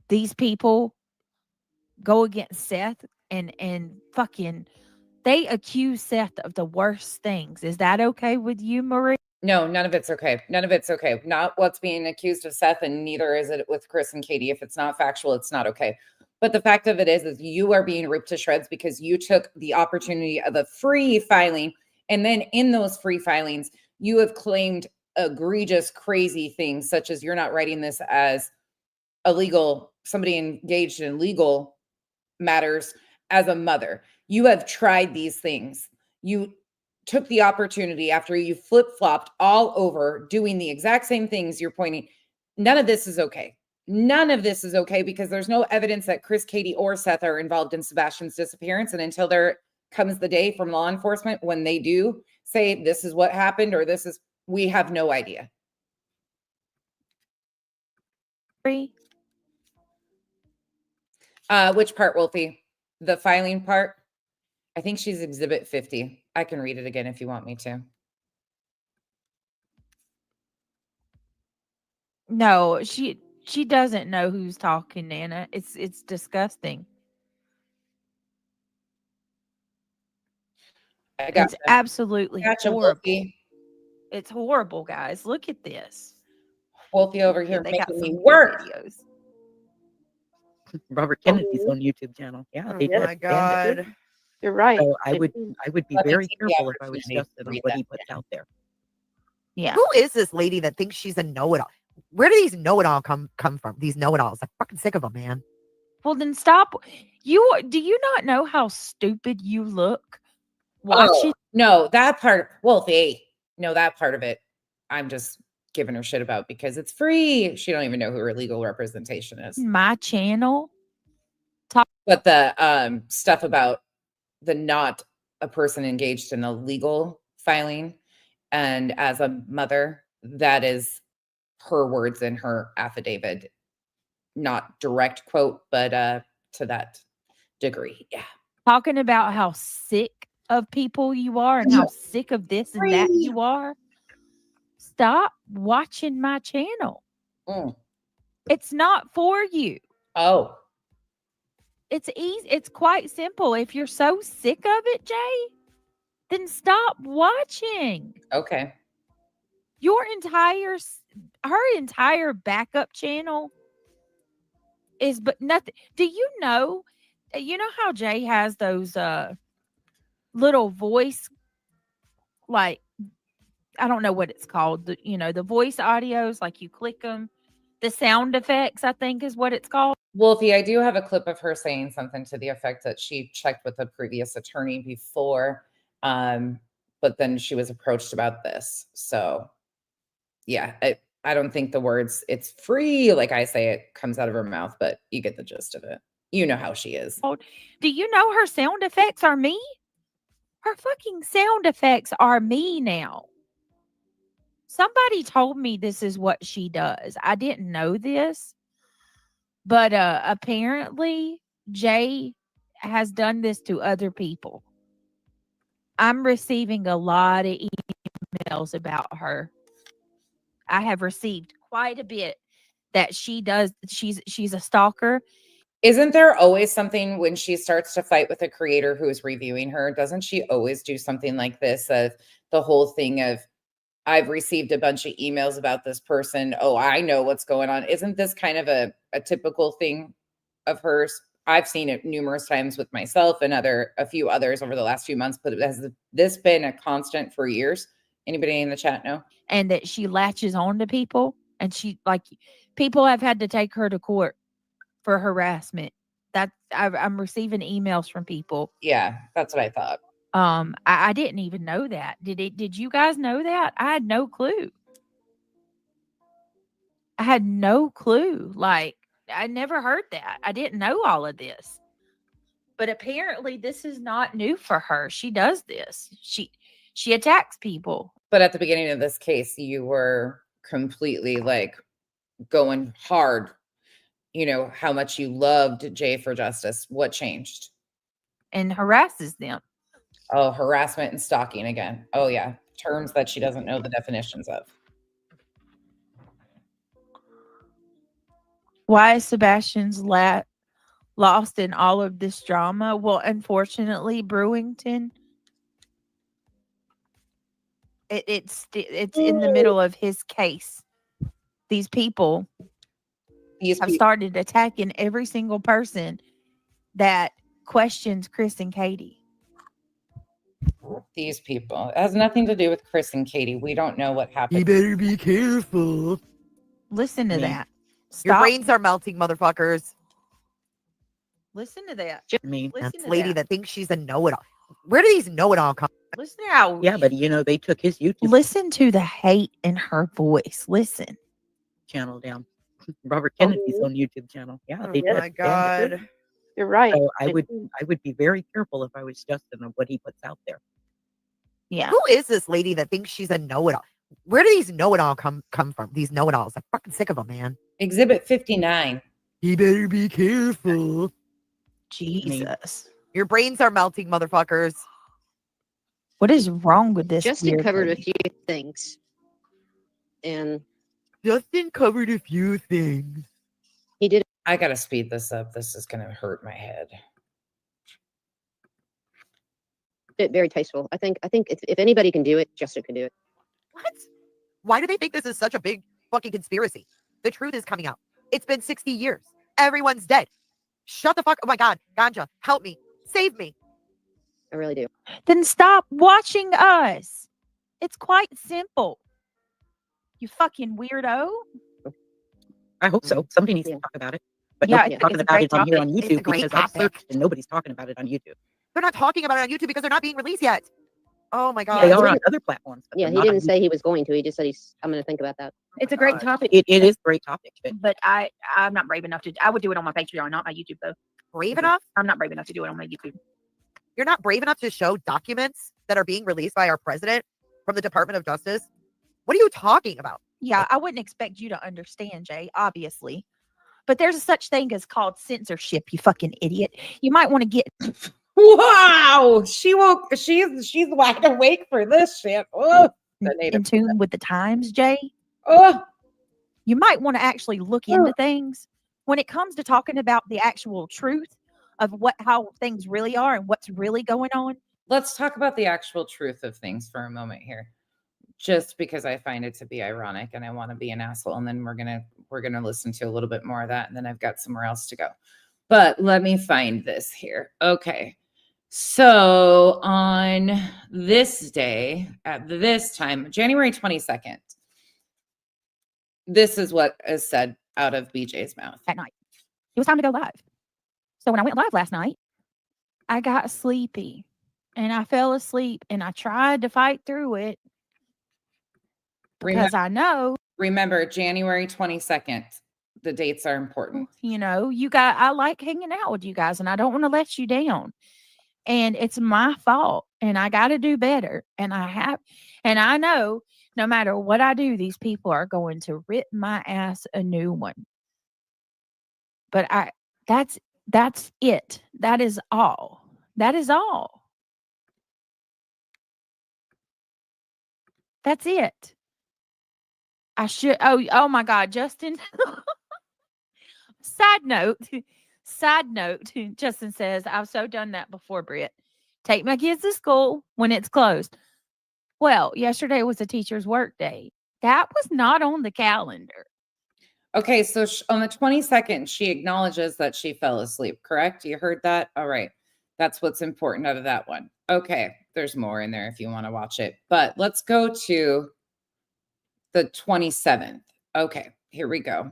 these people go against Seth and fucking they accuse Seth of the worst things? Is that okay with you, Marie? No, none of it's okay. None of it's okay. Not what's being accused of Seth, and neither is it with Chris and Katie. If it's not factual, it's not okay. But the fact of it is you are being ripped to shreds because you took the opportunity of a free filing. And then in those free filings, you have claimed egregious, crazy things, such as you're not writing this as illegal, somebody engaged in legal matters as a mother. You have tried these things. You took the opportunity after you flip-flopped all over doing the exact same things you're pointing. None of this is okay. None of this is okay because there's no evidence that Chris, Katie, or Seth are involved in Sebastian's disappearance. And until there comes the day from law enforcement when they do say this is what happened or we have no idea. Which part, Wolfie? The filing part? I think she's exhibit 50. I can read it again if you want me to. No, she doesn't know who's talking, Nana. It's disgusting. It's absolutely horrible. Wolfie. It's horrible, guys. Look at this. Wolfie over here They got making some me good work. videos. Robert Kennedy's own YouTube channel. Yeah, Oh they did. my God. You're right. So I would be Let me very take the careful if I was opportunity Justin to on read what that. he puts out there. Yeah. Who is this lady that thinks she's a know-it-all? Where do these know-it-all come from? These know-it-alls. I'm fucking sick of them, man. Well, then stop. Do you not know how stupid you look watching? No, that part, Wolfie. No, that part of it, I'm just giving her shit about because it's free. She don't even know who her legal representation is. My channel. But the stuff about the not a person engaged in a legal filing and as a mother, that is her words in her affidavit. Not direct quote, but to that degree. Yeah. Talking about how sick of people you are and how sick of this and that you are. Stop watching my channel. It's not for you. Oh. It's easy. It's quite simple. If you're so sick of it, Jay, then stop watching. Okay. Her entire backup channel is but nothing. Do you know how Jay has those little voice, like, I don't know what it's called, the voice audios, like you click them, the sound effects, I think is what it's called. Wolfie, I do have a clip of her saying something to the effect that she checked with a previous attorney before, but then she was approached about this. So yeah, I don't think the words "it's free" like I say it comes out of her mouth, but you get the gist of it. You know how she is. Do you know her sound effects are me? Her fucking sound effects are me now. Somebody told me this is what she does. I didn't know this, but apparently Jay has done this to other people. I'm receiving a lot of emails about her. I have received quite a bit that she does. She's a stalker Isn't there always something when she starts to fight with a creator who is reviewing her? Doesn't she always do something like this of the whole thing of, I've received a bunch of emails about this person. Oh, I know what's going on. Isn't this kind of a typical thing of hers? I've seen it numerous times with myself and a few others over the last few months, but has this been a constant for years? Anybody in the chat know? And that she latches on to people, and she like people have had to take her to court for harassment. I'm receiving emails from people. Yeah, that's what I thought. I didn't even know that. Did you guys know that? I had no clue. I had no clue. Like, I never heard that. I didn't know all of this. But apparently this is not new for her. She does this. She attacks people. But at the beginning of this case, you were completely like going hard, you know, how much you loved Jay for Justice. What changed? And harasses them. Oh, harassment and stalking again. Oh, yeah. Terms that she doesn't know the definitions of. Why is Sebastian's lost in all of this drama? Well, unfortunately, Brewington, it's in the middle of his case. These people have started attacking every single person that questions Chris and Katie. These people. It has nothing to do with Chris and Katie. We don't know what happened. You better be careful. Listen to that. Your Stop. brains are melting, motherfuckers. Listen to that. Me. Listen to Lady that. that thinks she's a know-it-all. Where do these know-it-all come? Listen to how. Yeah, but you know, they took his YouTube Listen to the hate in her voice. Listen. channel down. Robert Kennedy's own YouTube channel. Yeah, Oh they did. my God. You're right. So I would be very careful if I was Justin of what he puts out there. Yeah. Who is this lady that thinks she's a know-it-all? Where do these know-it-all come from? These know-it-alls. I'm fucking sick of them, man. Exhibit 59. You better be careful. Jesus. Your brains are melting, motherfuckers. What is wrong with this? Justin weird covered a lady? few things. And Justin covered a few things. he did I got to speed this up. This is going to hurt my head. it very tasteful. I think if anybody can do it, Justin can do it. What? Why do they think this is such a big fucking conspiracy? The truth is coming out. It's been 60 years. Everyone's dead. Shut the fuck. Oh my God. Ganja, help me. Save me. I really do. Then stop watching us. It's quite simple. You fucking weirdo. I hope so. Somebody needs to talk about it. But Yeah, nobody's talking it's a about great it on here on topic. It's a YouTube great because I've topic. searched and nobody's talking about it on YouTube. They're not talking about it on YouTube because they're not being released yet. Oh my God. They are on other platforms. but Yeah, they're he not didn't on say he was going to. He just said I'm going to think about that. It's a great topic. It is a great topic. But I'm not brave enough to. I would do it on my Patreon, not my YouTube though. Brave enough? I'm not brave enough to do it on my YouTube. You're not brave enough to show documents that are being released by our president from the Department of Justice? What are you talking about? Yeah, I wouldn't expect you to understand, Jay, obviously. But there's a such thing as called censorship, you fucking idiot. You might want to get Wow. She woke. She's wide awake for this shit. Oh, in tune with the times, Jay. Oh. You might want to actually look into things when it comes to talking about the actual truth of how things really are and what's really going on. Let's talk about the actual truth of things for a moment here. Just because I find it to be ironic and I want to be an asshole, and then we're gonna listen to a little bit more of that, and then I've got somewhere else to go. But let me find this here. Okay. So on this day, at this time, January 22nd, this is what is said out of BJ's mouth. At night. It was time to go live. So when I went live last night, I got sleepy and I fell asleep and I tried to fight through it because I know. Remember, January 22nd, the dates are important. You know, I like hanging out with you guys and I don't want to let you down. And it's my fault and I got to do better. And I know no matter what I do, these people are going to rip my ass a new one. But that's it. That is all. That is all. That's it. Oh my God, Justin. Side note, Side note, Justin says, I've so done that before, Britt. Take my kids to school when it's closed. Well, yesterday was a teacher's work day. That was not on the calendar. Okay, so on the 22nd, she acknowledges that she fell asleep, correct? You heard that? All right. That's what's important out of that one. Okay, there's more in there if you want to watch it. But let's go to the 27th. Okay, here we go.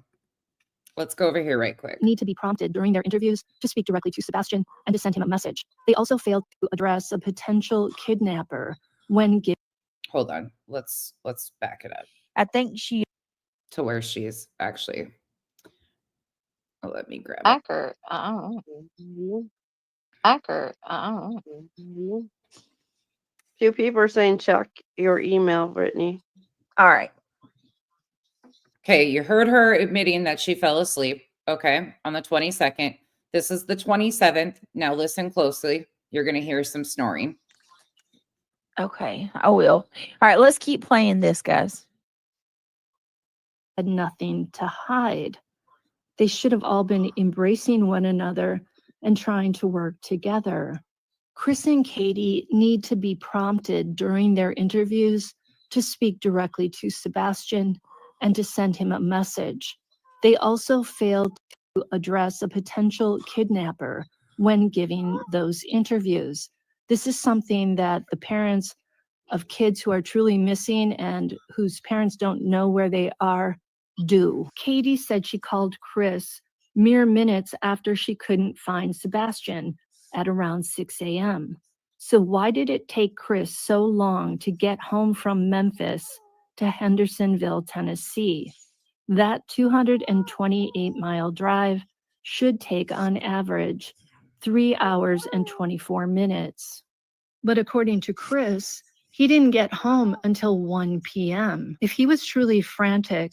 Let's go over here right quick. Need to be prompted during their interviews to speak directly to Sebastian and to send him a message. They also failed to address a potential kidnapper when given. Hold on. Let's back it up I think she to where she's actually. Oh, let me grab it. Hacker. Hacker. Few people are saying check your email, Brittany. All right. Okay, you heard her admitting that she fell asleep. Okay, on the 22nd. This is the 27th. Now listen closely. You're going to hear some snoring. Okay, I will. All right, let's keep playing this, guys. Had nothing to hide. They should have all been embracing one another and trying to work together. Chris and Katie need to be prompted during their interviews to speak directly to Sebastian and to send him a message. They also failed to address a potential kidnapper when giving those interviews. This is something that the parents of kids who are truly missing and whose parents don't know where they are do. Katie said she called Chris mere minutes after she couldn't find Sebastian at around 6 a.m. So why did it take Chris so long to get home from Memphis to Hendersonville, Tennessee? That 228-mile drive should take on average 3 hours and 24 minutes. But according to Chris, he didn't get home until 1 p.m. If he was truly frantic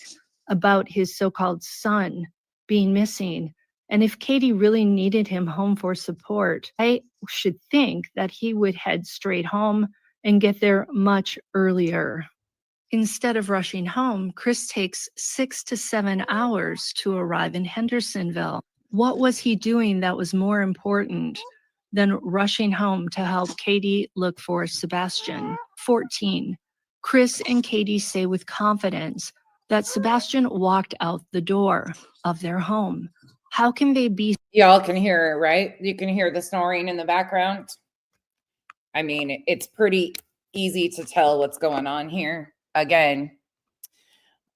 about his so-called son being missing, and if Katie really needed him home for support, I should think that he would head straight home and get there much earlier. Instead of rushing home, Chris takes 6 to 7 hours to arrive in Hendersonville. What was he doing that was more important than rushing home to help Katie look for Sebastian? 14. Chris and Katie say with confidence that Sebastian walked out the door of their home. How can they be? Y'all can hear it, right? You can hear the snoring in the background. I mean, it's pretty easy to tell what's going on here. Again,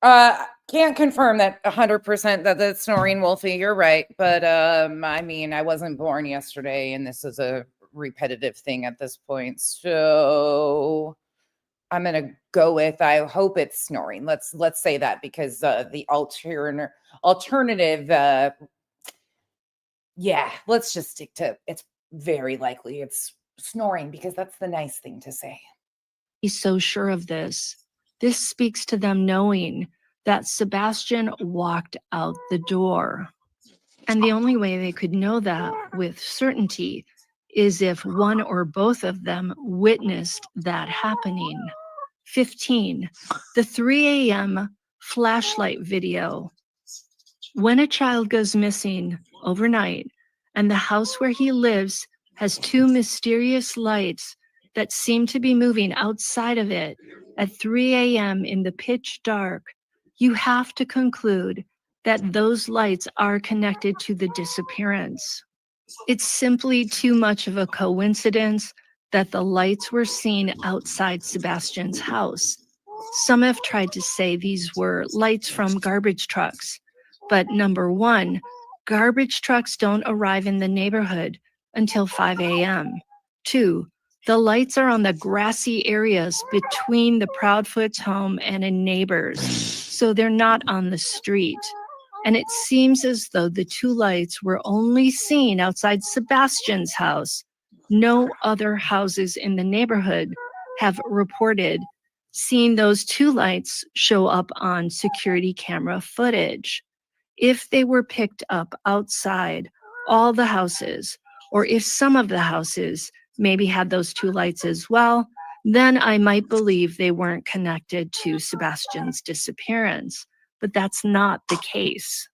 can't confirm that 100% that the snoring, Wolfie, you're right. But I mean, I wasn't born yesterday, and this is a repetitive thing at this point. So I'm gonna go with, I hope it's snoring. Let's say that, because the alternative, yeah, let's just stick to, it's very likely it's snoring, because that's the nice thing to say. He's so sure of this. This speaks to them knowing that Sebastian walked out the door. And the only way they could know that with certainty is if one or both of them witnessed that happening. 15, the 3 a.m. flashlight video. When a child goes missing overnight and the house where he lives has 2 mysterious lights that seem to be moving outside of it at 3 a.m. in the pitch dark, you have to conclude that those lights are connected to the disappearance. It's simply too much of a coincidence that the lights were seen outside Sebastian's house. Some have tried to say these were lights from garbage trucks, but number one, garbage trucks don't arrive in the neighborhood until 5 a.m. 2, the lights are on the grassy areas between the Proudfoot's home and a neighbor's, so they're not on the street. And it seems as though the 2 lights were only seen outside Sebastian's house. No other houses in the neighborhood have reported seeing those 2 lights show up on security camera footage. If they were picked up outside all the houses, or if some of the houses maybe had those 2 lights as well, then I might believe they weren't connected to Sebastian's disappearance. But that's not the case.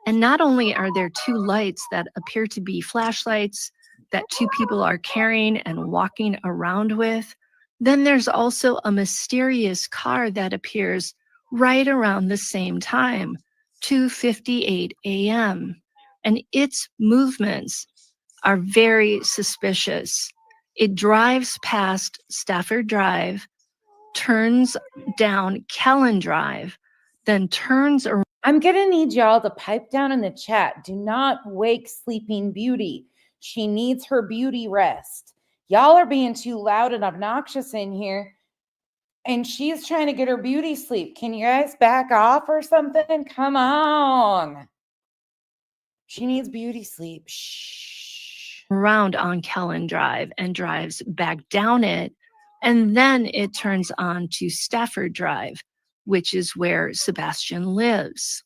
And not only are there two lights that appear to be flashlights that two people are carrying and walking around with, then there's also a mysterious car that appears right around the same time, 2:58 a.m. And its movements are very suspicious. It drives past Stafford Drive, turns down Kellen Drive, then turns around. I'm gonna need y'all to pipe down in the chat. Do not wake Sleeping Beauty. She needs her beauty rest. Y'all are being too loud and obnoxious in here. And she's trying to get her beauty sleep. Can you guys back off or something? Come on. She needs beauty sleep. Shh. Around on Kellen Drive and drives back down it. And then it turns on to Stafford Drive, which is where Sebastian lives.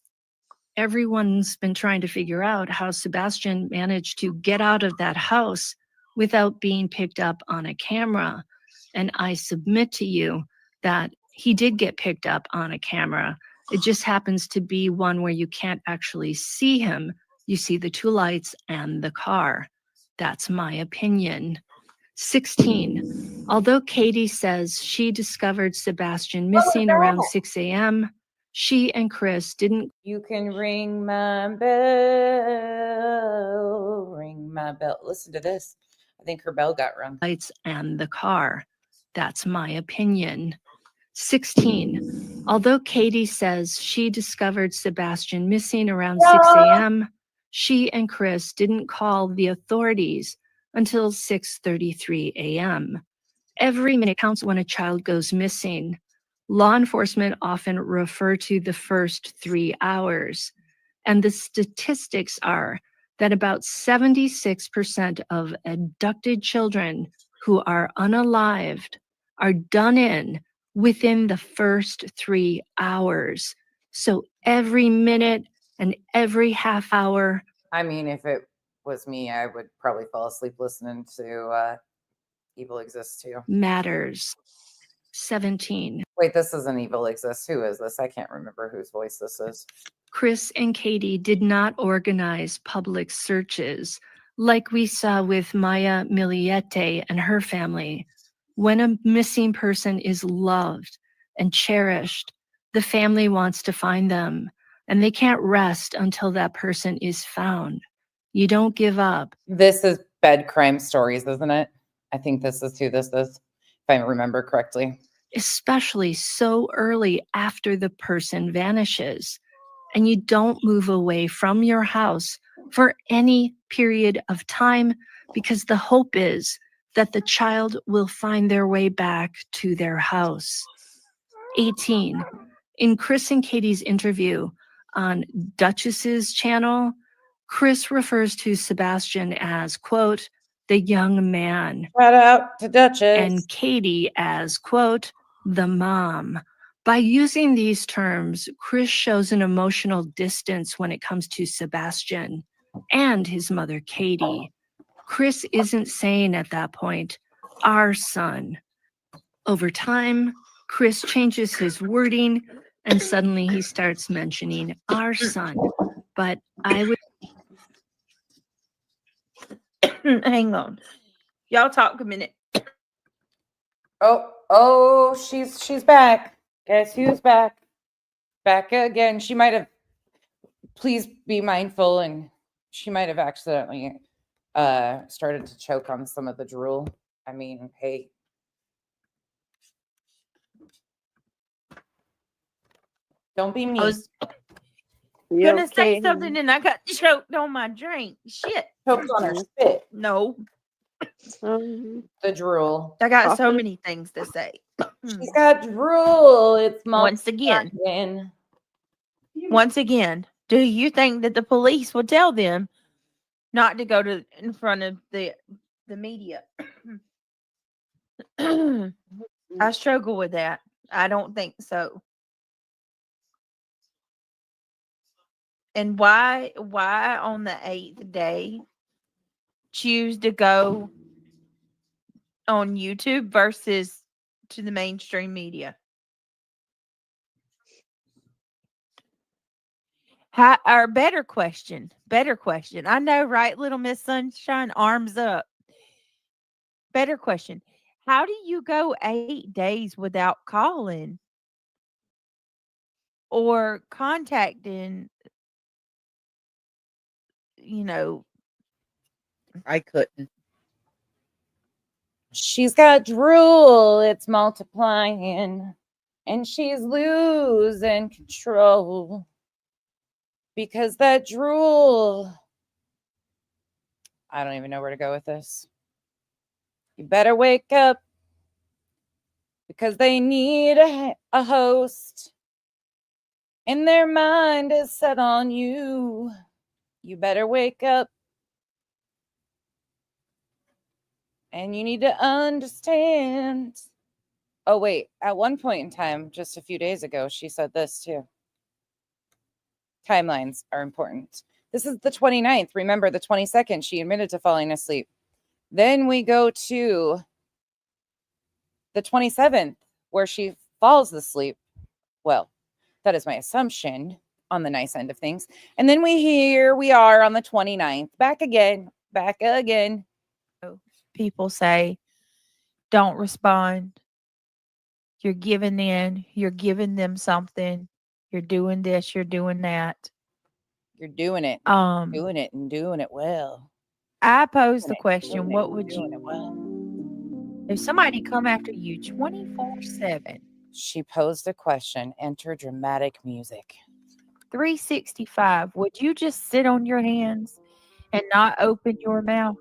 Everyone's been trying to figure out how Sebastian managed to get out of that house without being picked up on a camera. And I submit to you that he did get picked up on a camera. It just happens to be one where you can't actually see him. You see the two lights and the car. That's my opinion. 16. Although Katie says she discovered Sebastian missing around 6 a.m., she and Chris didn't. You can ring my bell. Ring my bell. Listen to this. I think her bell got rung. Lights and the car. That's my opinion. 16. Although Katie says she discovered Sebastian missing around 6 a.m., she and Chris didn't call the authorities until 6:33 a.m. Every minute counts when a child goes missing. Law enforcement often refer to the first 3 hours, and the statistics are that about 76% of abducted children who are unalived are done in within the first 3 hours. So every minute and every half hour. I mean, if it was me, I would probably fall asleep listening to Evil Exists too. Matters. 17. Wait, this isn't Evil Exists. Who is this? I can't remember whose voice this is. Chris and Katie did not organize public searches like we saw with Maya Miliete and her family. When a missing person is loved and cherished, the family wants to find them, and they can't rest until that person is found. You don't give up. This is Bed Crime Stories, isn't it? I think this is who this is, if I remember correctly. Especially so early after the person vanishes. And you don't move away from your house for any period of time because the hope is that the child will find their way back to their house. 18. In Chris and Katie's interview on Duchess's channel, Chris refers to Sebastian as, quote, the young man. Shout out to Duchess. And Katie as, quote, the mom. By using these terms, Chris shows an emotional distance when it comes to Sebastian and his mother, Katie. Chris isn't saying at that point, our son. Over time, Chris changes his wording and suddenly he starts mentioning our son. But I would. Hang on. Y'all talk a minute. Oh, she's back. Guess who's back? Back again. She might have, please be mindful, and she might have accidentally started to choke on some of the drool. I mean, hey. Don't be mean. I was gonna say something and I got choked on my drink. Shit. Choked on her spit. No. The drool. I got so many things to say. She's got drool. It's Once again, do you think that the police would tell them not to go to in front of the media? I struggle with that. I don't think so. And why on the 8th day choose to go on YouTube versus to the mainstream media? Or better question. I know, right, little Miss Sunshine? Arms up. Better question. How do you go 8 days without calling or contacting, you know? I couldn't. She's got drool, it's multiplying, and she's losing control because that drool. I don't even know where to go with this. You better wake up because they need a host and their mind is set on you. You better wake up. And you need to understand. Oh, wait. At one point in time, just a few days ago, she said this too. Timelines are important. This is the 29th. Remember, the 22nd, she admitted to falling asleep. Then we go to the 27th, where she falls asleep. Well, that is my assumption on the nice end of things. And then we are on the 29th. Back again. People say, don't respond. You're giving in. You're giving them something. You're doing this. You're doing that. You're doing it. Doing it and doing it well. I posed the question, what would you if somebody come after you 24/7? She posed a question. Enter dramatic music. 365. Would you just sit on your hands and not open your mouth?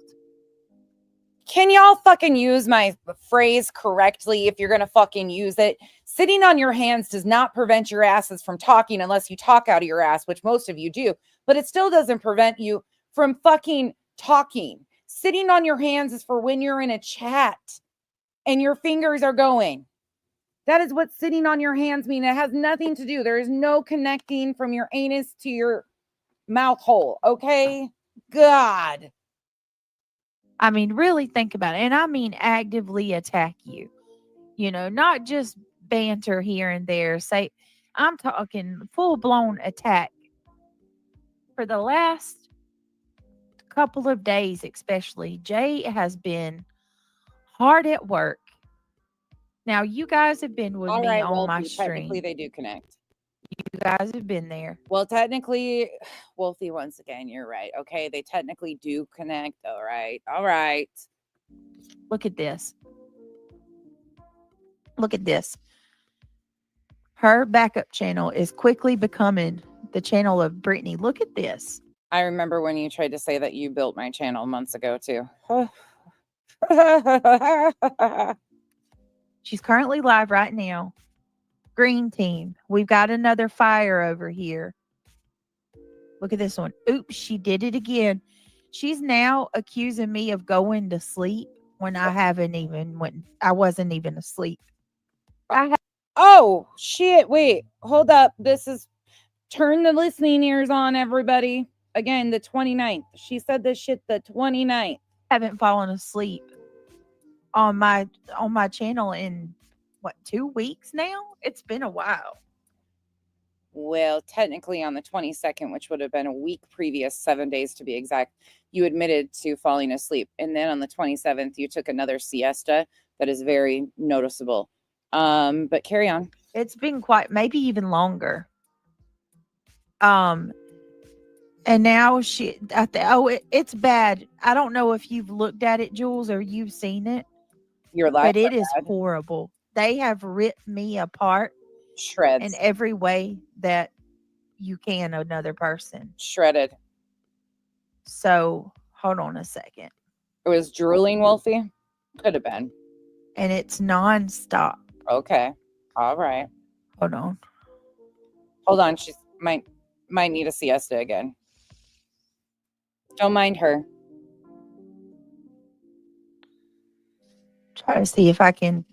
Can y'all fucking use my phrase correctly if you're going to fucking use it? Sitting on your hands does not prevent your asses from talking unless you talk out of your ass, which most of you do. But it still doesn't prevent you from fucking talking. Sitting on your hands is for when you're in a chat and your fingers are going. That is what sitting on your hands means. It has nothing to do. There is no connecting from your anus to your mouth hole. Okay? God. I mean, really think about it. And I mean actively attack you. You know, not just banter here and there. Say, I'm talking full-blown attack. For the last couple of days, especially, Jay has been hard at work. Now, you guys have been with All me right, on well, my technically stream. they do connect. You guys have been there. Well, technically, Wolfie, once again, you're right. Okay, they technically do connect. All right. Look at this. Look at this. Her backup channel is quickly becoming the channel of Brittany. Look at this. I remember when you tried to say that you built my channel months ago too. She's currently live right now. Green team. We've got another fire over here. Look at this one. Oops, she did it again. She's now accusing me of going to sleep when I wasn't even asleep. Oh, shit. Wait, hold up. Turn the listening ears on, everybody. Again, the 29th. She said this shit the 29th. I haven't fallen asleep on my channel in 2 weeks now? It's been a while. Well, technically on the 22nd, which would have been a week previous, 7 days to be exact, you admitted to falling asleep. And then on the 27th, you took another siesta. That is very noticeable. But carry on. It's been maybe even longer. And now it's bad. I don't know if you've looked at it, Jules, or you've seen it. Your life, but it is horrible. They have ripped me apart, shreds, in every way that you can another person. Shredded. So hold on a second. It was drooling, Wolfie. Could have been. And it's nonstop. Okay. All right. Hold on. She might need a siesta again. Don't mind her. Try to see if I can.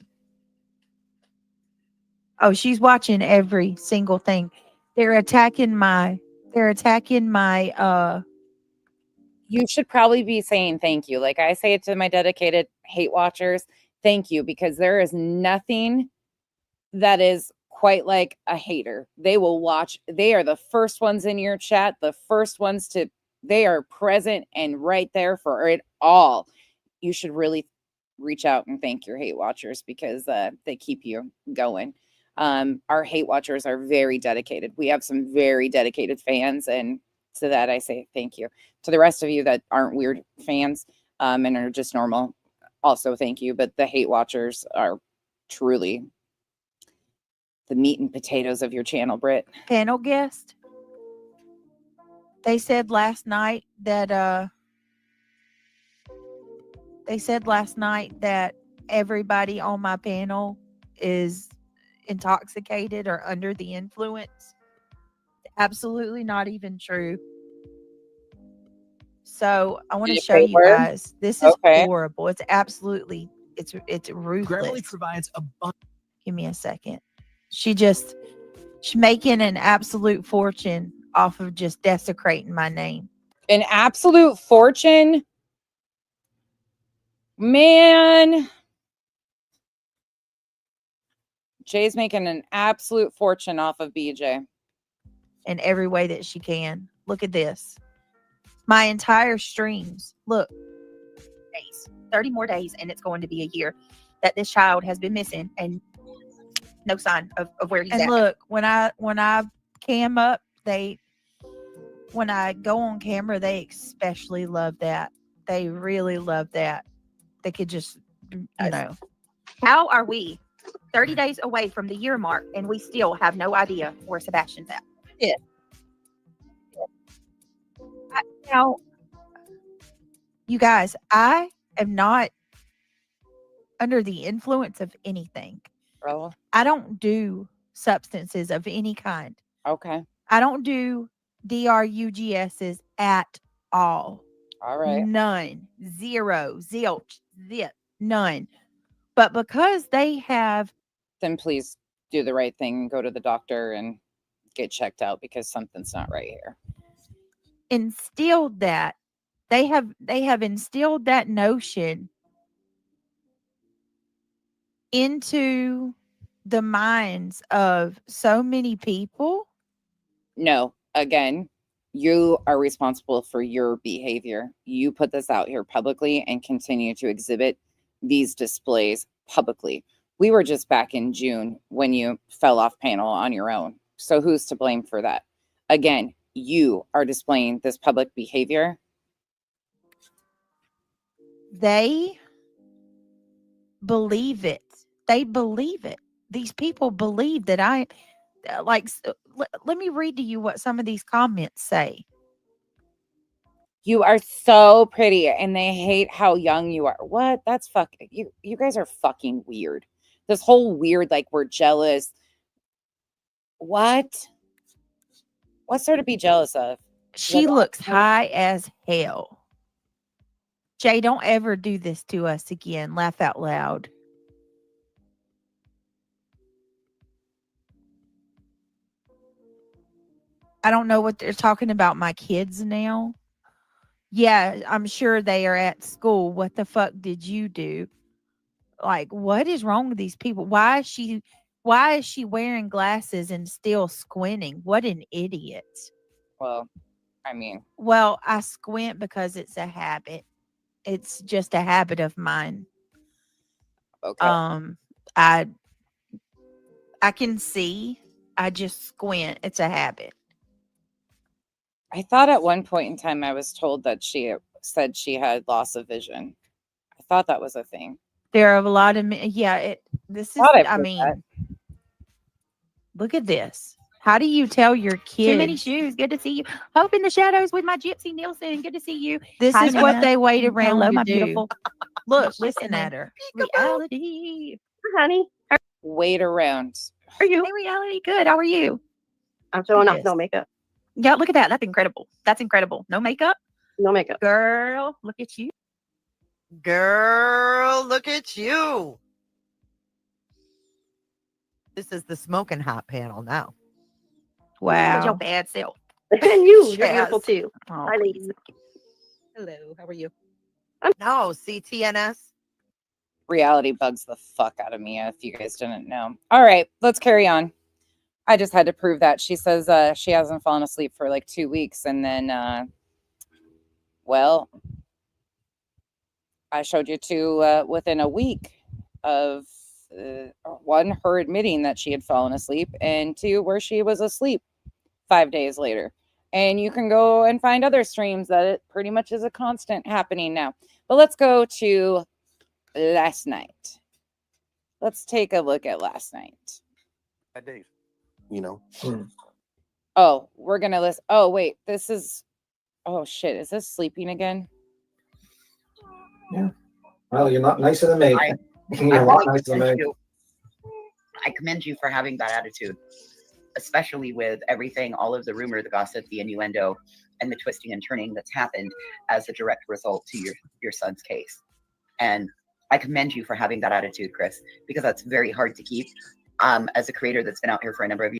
Oh, she's watching every single thing. They're attacking my You should probably be saying thank you. Like I say it to my dedicated hate watchers, thank you, because there is nothing that is quite like a hater. They will watch. They are the first ones in your chat, the first ones to, they are present and right there for it all. You should really reach out and thank your hate watchers because they keep you going. Our hate watchers are very dedicated. We have some very dedicated fans, and to that I say thank you. To the rest of you that aren't weird fans and are just normal, also thank you. But the hate watchers are truly the meat and potatoes of your channel, Britt. Panel guest. They said last night that everybody on my panel is intoxicated or under the influence. Absolutely not even true. So I want to show you guys. This is horrible. It's absolutely, it's ruthless. Grammarly provides a bunch. Give me a second. She's making an absolute fortune off of just desecrating my name. An absolute fortune? Man. Jay's making an absolute fortune off of BJ. In every way that she can. Look at this. My entire streams. Look. Days. 30 more days, and it's going to be a year that this child has been missing, and no sign of where he's at. And look, when I cam up, when I go on camera, they especially love that. They really love that. They could just, you know. How are we 30 days away from the year mark, and we still have no idea where Sebastian's at? Yeah. Now, you guys, I am not under the influence of anything. Bro. I don't do substances of any kind. Okay. I don't do DRUGSs at all. All right. None. Zero. Zilch. Zip. None. But because they have... Then please do the right thing and go to the doctor and get checked out because something's not right here. Instilled that. They have instilled that notion into the minds of so many people. No, again, you are responsible for your behavior. You put this out here publicly and continue to exhibit these displays publicly. We were just back in June when you fell off panel on your own. So who's to blame for that? Again, you are displaying this public behavior. They believe it. They believe it. These people believe that I, like, let me read to you what some of these comments say. You are so pretty and they hate how young you are. What? That's fucking, you guys are fucking weird. This whole weird, like, we're jealous. What? What's there to be jealous of? She looks high as hell. Jay, don't ever do this to us again. Laugh out loud. I don't know what they're talking about. My kids now. Yeah, I'm sure they are at school. What the fuck did you do? Like, what is wrong with these people? Why is she wearing glasses and still squinting? What an idiot. Well, I mean. Well, I squint because it's a habit. It's just a habit of mine. Okay. I can see. I just squint. It's a habit. I thought at one point in time I was told that she said she had loss of vision. I thought that was a thing. There are a lot of this is, I mean, look at this. How do you tell your kids? Too many shoes. Good to see you. Hope in the shadows with my Gypsy Nielsen. Good to see you. This Hi, is what Nina. they wait around Hello, to my do. beautiful. Look, listen at her. Reality. Honey. Wait around. Are you? Hey, reality. Good. How are you? I'm showing off Yes. no makeup. Yeah, look at that. That's incredible. That's incredible. No makeup? No makeup. Girl, look at you. Girl, look at you. This is the smoking hot panel now. Wow. Your bad self. And you're Yes. beautiful too. Oh, Hi, ladies. hello. How are you? No, CTNS. Reality bugs the fuck out of me if you guys didn't know. All right, let's carry on. I just had to prove that. She says she hasn't fallen asleep for like 2 weeks, and then well, I showed you two within a week of one, her admitting that she had fallen asleep, and two, where she was asleep 5 days later. And you can go and find other streams that it pretty much is a constant happening now. But let's go to last night. Let's take a look at last night. Bad days, you know. Oh, we're gonna list. Oh, wait, this is. Oh shit, is this sleeping again? Yeah. Well, you're not nicer than me. You're a lot nicer than me. I commend you for having that attitude, especially with everything, all of the rumor, the gossip, the innuendo, and the twisting and turning that's happened as a direct result to your son's case. And I commend you for having that attitude, Chris, because that's very hard to keep as a creator that's been out here for a number of years.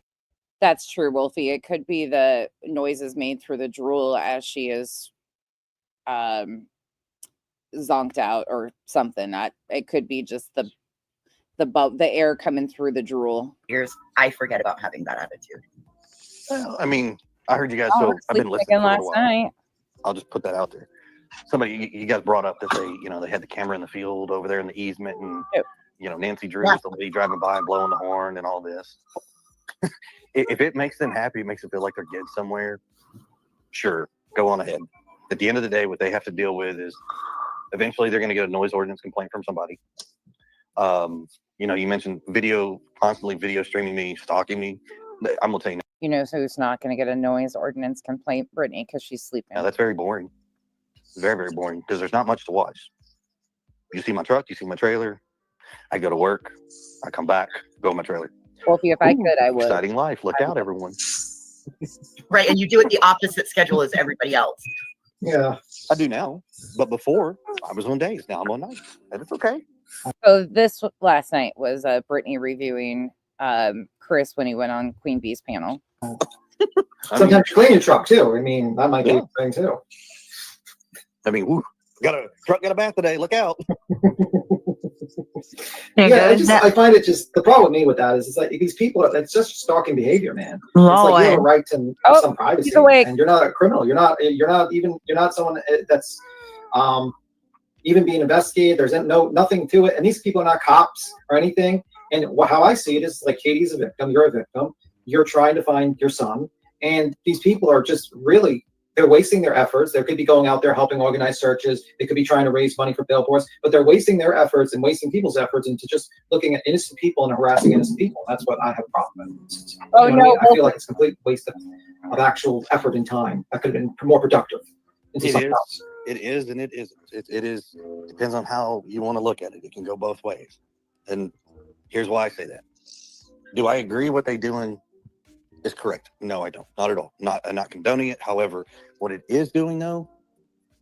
That's true, Wolfie. It could be the noises made through the drool as she is zonked out or something. It could be just the air coming through the drool. I forget about having that attitude. Well, I mean, I heard you guys. Oh, So I've been listening for a last little while. night. I'll just put that out there. Somebody, you guys brought up that they had the camera in the field over there in the easement, and Nancy Drew was the lady driving by and blowing the horn and all this. If it makes them happy, it makes them feel like they're getting somewhere. Sure, go on ahead. At the end of the day, what they have to deal with is eventually they're going to get a noise ordinance complaint from somebody. You mentioned constantly video streaming me, stalking me. I'm gonna tell you. You know who's not going to get a noise ordinance complaint? Brittany, because she's sleeping. Now, that's very boring. Very, very boring because there's not much to watch. You see my truck, you see my trailer. I go to work, I come back, go in my trailer. Wolfie, if I could, I would. Exciting life. Look out, everyone. Right, and you do it the opposite schedule as everybody else. Yeah, I do now. But before, I was on days. Now I'm on nights. And it's okay. So this last night was Brittany reviewing Chris when he went on Queen Bee's panel. Sometimes you clean your truck too. I mean, that might be a thing too. I mean, truck got a bath today. Look out. I find it just the problem with me with that is it's like these people. It's just stalking behavior, man. It's like you have a right to some privacy, and you're not a criminal. You're not someone that's even being investigated. There's nothing to it, and these people are not cops or anything. And how I see it is like Katie's a victim. You're a victim. You're trying to find your son, and these people are just really. They're wasting their efforts. They could be going out there helping organize searches. They could be trying to raise money for billboards, but they're wasting their efforts and wasting people's efforts into just looking at innocent people and harassing innocent people. That's what I have a problem with. Oh, no. I feel like it's a complete waste of actual effort and time. That could have been more productive. It is, and it isn't. It is. Depends on how you want to look at it. It can go both ways. And here's why I say that. Do I agree what they're doing is correct? No, I don't. Not at all. I'm not condoning it. However, what it is doing though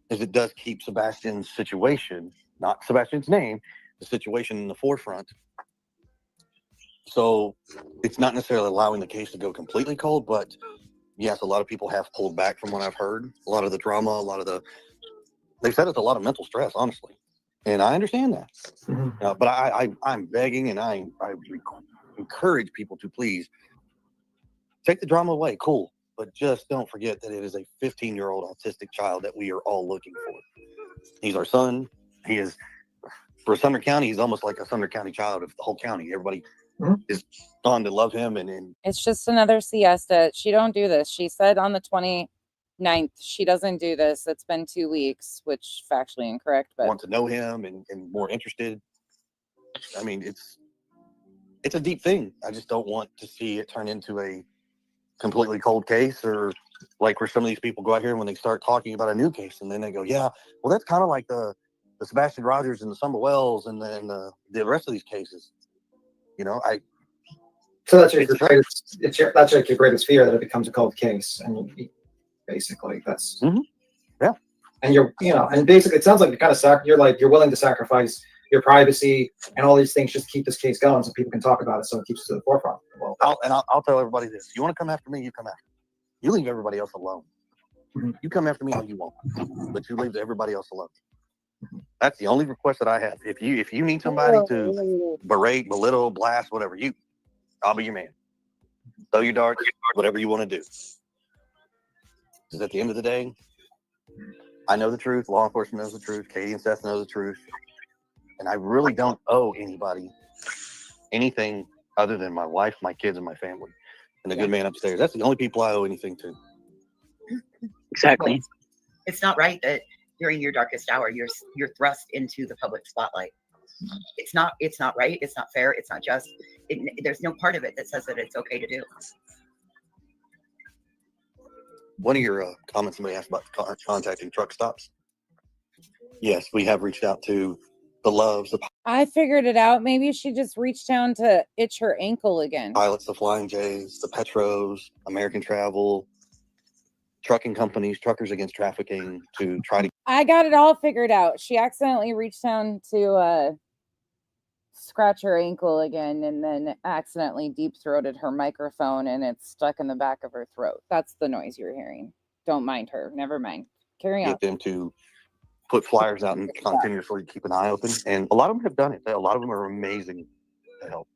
is it does keep Sebastian's situation, not Sebastian's name, the situation in the forefront. So it's not necessarily allowing the case to go completely cold, but yes, a lot of people have pulled back from what I've heard. A lot of the drama, they said it's a lot of mental stress, honestly. And I understand that. But I'm begging and I encourage people to please take the drama away, cool. But just don't forget that it is a 15-year-old autistic child that we are all looking for. He's our son. He is, for Sumner County, he's almost like a Sumner County child of the whole county. Everybody is on to love him. And it's just another siesta. She don't do this. She said on the 29th, she doesn't do this. It's been 2 weeks, which factually incorrect. But want to know him and more interested. I mean, it's a deep thing. I just don't want to see it turn into a completely cold case, or like where some of these people go out here and when they start talking about a new case and then they go, yeah, well, that's kind of like the Sebastian Rogers and the Summer Wells and then the rest of these cases. So that's that's like your greatest fear, that it becomes a cold case, and basically that's yeah. And and basically it sounds like you're willing to sacrifice your privacy and all these things just to keep this case going so people can talk about it, so it keeps it to the forefront. Well, I'll tell everybody this. You want to come after me, you come after me. You leave everybody else alone. You come after me all you want, but you leave everybody else alone. That's the only request that I have. If you need somebody to berate, belittle, blast, whatever, I'll be your man. throw your darts, whatever you want to do. Because at the end of the day, I know the truth. Law enforcement knows the truth. Katie and Seth know the truth. And I really don't owe anybody anything other than my wife, my kids, and my family. And the good man upstairs. That's the only people I owe anything to. Exactly. It's not right that during your darkest hour, you're thrust into the public spotlight. It's not right. It's not fair. It's not just. There's no part of it that says that it's okay to do. One of your comments somebody asked about contacting truck stops. Yes, we have reached out to the Loves, the I figured it out. Maybe she just reached down to itch her ankle again. Pilots, the Flying J's, the Petros, American Travel, trucking companies, Truckers Against Trafficking, to try to. I got it all figured out. She accidentally reached down to scratch her ankle again, and then accidentally deep throated her microphone, and it's stuck in the back of her throat. That's the noise you're hearing. Don't mind her. Never mind. Carry on. Get them to put flyers out and continuously keep an eye open. And a lot of them have done it. A lot of them are amazing to help.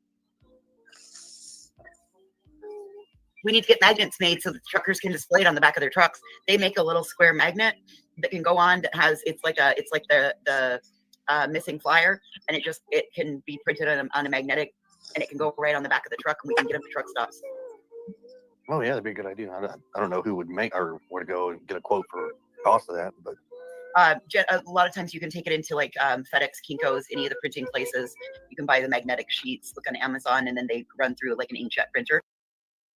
We need to get magnets made so that truckers can display it on the back of their trucks. They make a little square magnet that can go on that has it's like the missing flyer, and it can be printed on a magnetic, and it can go right on the back of the truck, and we can get them to truck stops. Oh yeah, that'd be a good idea. I don't know who would make or where to go and get a quote for the cost of that, but a lot of times you can take it into like FedEx, Kinko's, any of the printing places. You can buy the magnetic sheets, look on Amazon, and then they run through like an inkjet printer.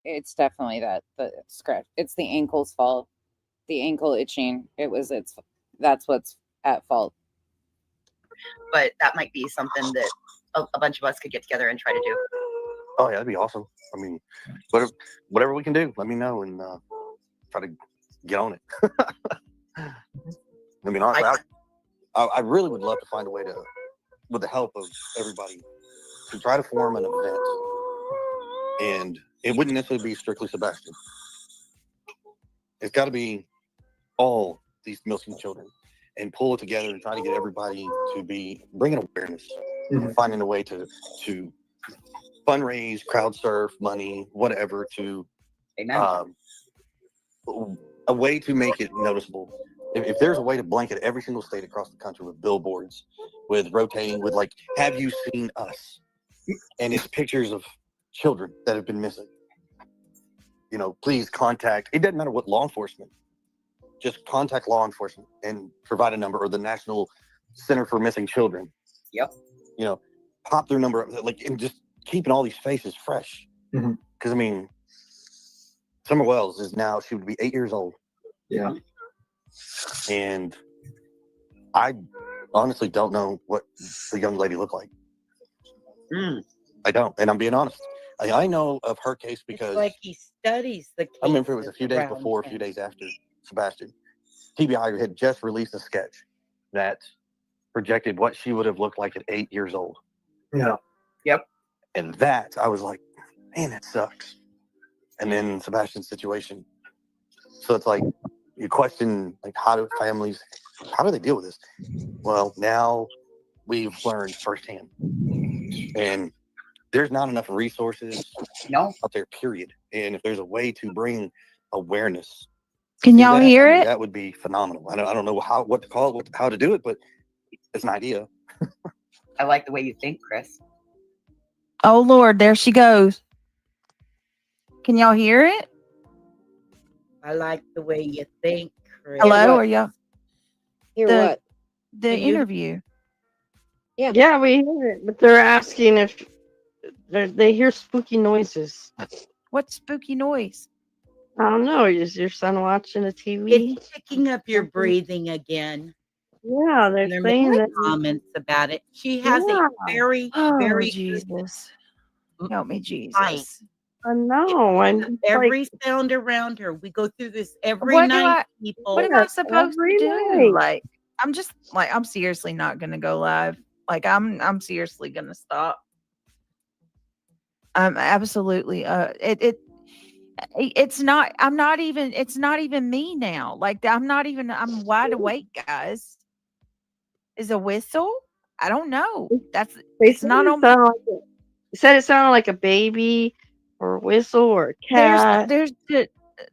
It's definitely the scratch. It's the ankle's fault. The ankle itching. That's what's at fault. But that might be something that a bunch of us could get together and try to do. oh yeah, that'd be awesome. I mean, whatever we can do, let me know and try to get on it. I mean, honestly, I really would love to find a way to, with the help of everybody, to try to form an event. And it wouldn't necessarily be strictly Sebastian. It's got to be all these missing children, and pull it together and try to get everybody to be bringing awareness, finding a way to fundraise, crowd surf, money, whatever, to a way to make it noticeable. If there's a way to blanket every single state across the country with billboards, with rotating, with like, have you seen us? And it's pictures of children that have been missing. You know, please contact, it doesn't matter what law enforcement, just contact law enforcement and provide a number, or the National Center for Missing Children. Yep. You know, pop their number up, like, and just keeping all these faces fresh. Because, I mean, Summer Wells is now, she would be 8 years old. Yeah. And I honestly don't know what the young lady looked like. I don't, and I'm being honest. I know of her case because It's like he studies the case. I remember it was a few days around before, a him. few days after Sebastian. TBI had just released a sketch that projected what she would have looked like at 8 years old. Yeah. Yep. And that, I was like, man, that sucks. And then Sebastian's situation. So it's like, you question, like, how do they deal with this? Well, now we've learned firsthand. And there's not enough resources out there, period. And if there's a way to bring awareness, can y'all hear it? That would be phenomenal. I don't know what to call it, how to do it, but it's an idea. I like the way you think, Chris. Oh Lord, there she goes. Can y'all hear it? I like the way you think, Chris. Hello, are y'all? Hear what? The interview. Yeah, we hear it, but they're asking if they hear spooky noises. What spooky noise? I don't know. Is your son watching a TV? It's picking up your breathing again. Yeah, they're They're saying making that. comments about it. She has Yeah. a very, Oh, very Jesus. Help me, Jesus. mind. I know. And Every sound around her. We go through this every What do night, people. What am I supposed to every do? night. Like, I'm seriously not gonna go live. Like, I'm seriously gonna stop. I'm absolutely it's not even me now. Like, I'm wide awake, guys. Is a whistle? I don't know. They It's not on. it sounded like it sounded like a baby, or a whistle or a There's cat.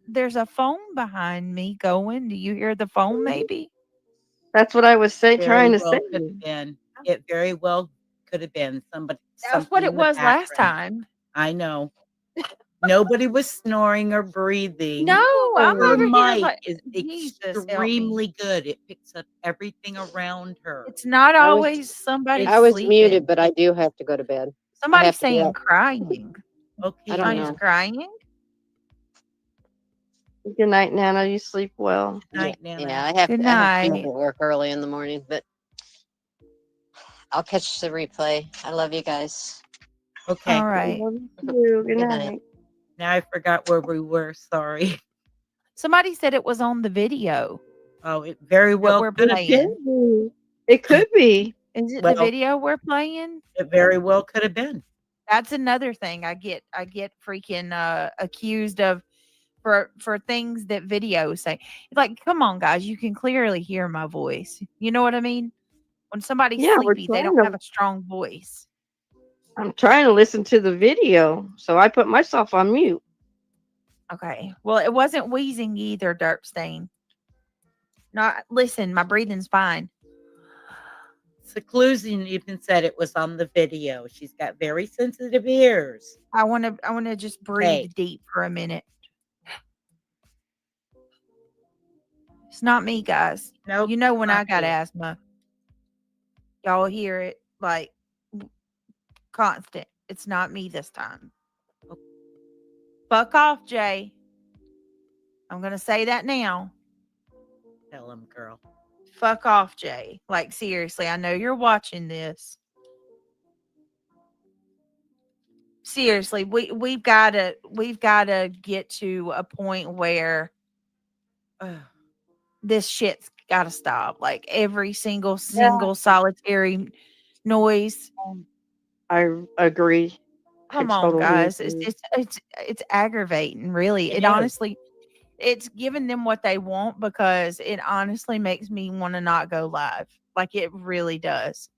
there's a phone behind me going. Do you hear the phone maybe? That's what I was Very trying to well say. could have been. It very well could have been somebody. That's what Something it in the was last background. time. I know. Nobody was snoring or breathing. No, I'm Her over here mic like is Jesus help me. extremely good. It picks up everything around her. It's not I was always somebody I was sleeping. muted, but I do have to go to bed. I Somebody's have to get saying up. crying. Okay. I don't Somebody's know. crying. Good night, Nana. You sleep well. Good night, Nana. Yeah, I have Good to come night. to work early in the morning, but I'll catch the replay. I love you guys. Okay. All right. Love you. Good Good night. night. Now I forgot where we were. Sorry. Somebody said it was on the video Oh, it very that well we're could have playing. been. It could be. Is it the Well, video we're playing? it very well could have been. That's another thing I get freaking accused of for things that videos say. Like, come on, guys, you can clearly hear my voice. You know what I mean? When somebody's Yeah, we're sleepy, they trying don't have to. a strong voice. I'm trying to listen to the video, so I put myself on mute. Okay. Well, it wasn't wheezing either, Dirt Stain. Not listen, my breathing's fine. Seclusion even said it was on the video. She's got very sensitive ears. I wanna just breathe Hey. deep for a minute. It's not me, guys. Nope, You know when I not got you. asthma. Y'all hear it like constant. It's not me this time. Fuck off, Jay. I'm gonna say that now. Tell him, girl. Fuck off, Jay. Like seriously, I know you're watching this. Seriously, we've gotta get to a point where this shit's gotta stop. Like every single solitary noise. I agree. Come I on, totally guys. agree. It's aggravating, really. It It is. honestly it's giving them what they want because it honestly makes me want to not go live. Like it really does.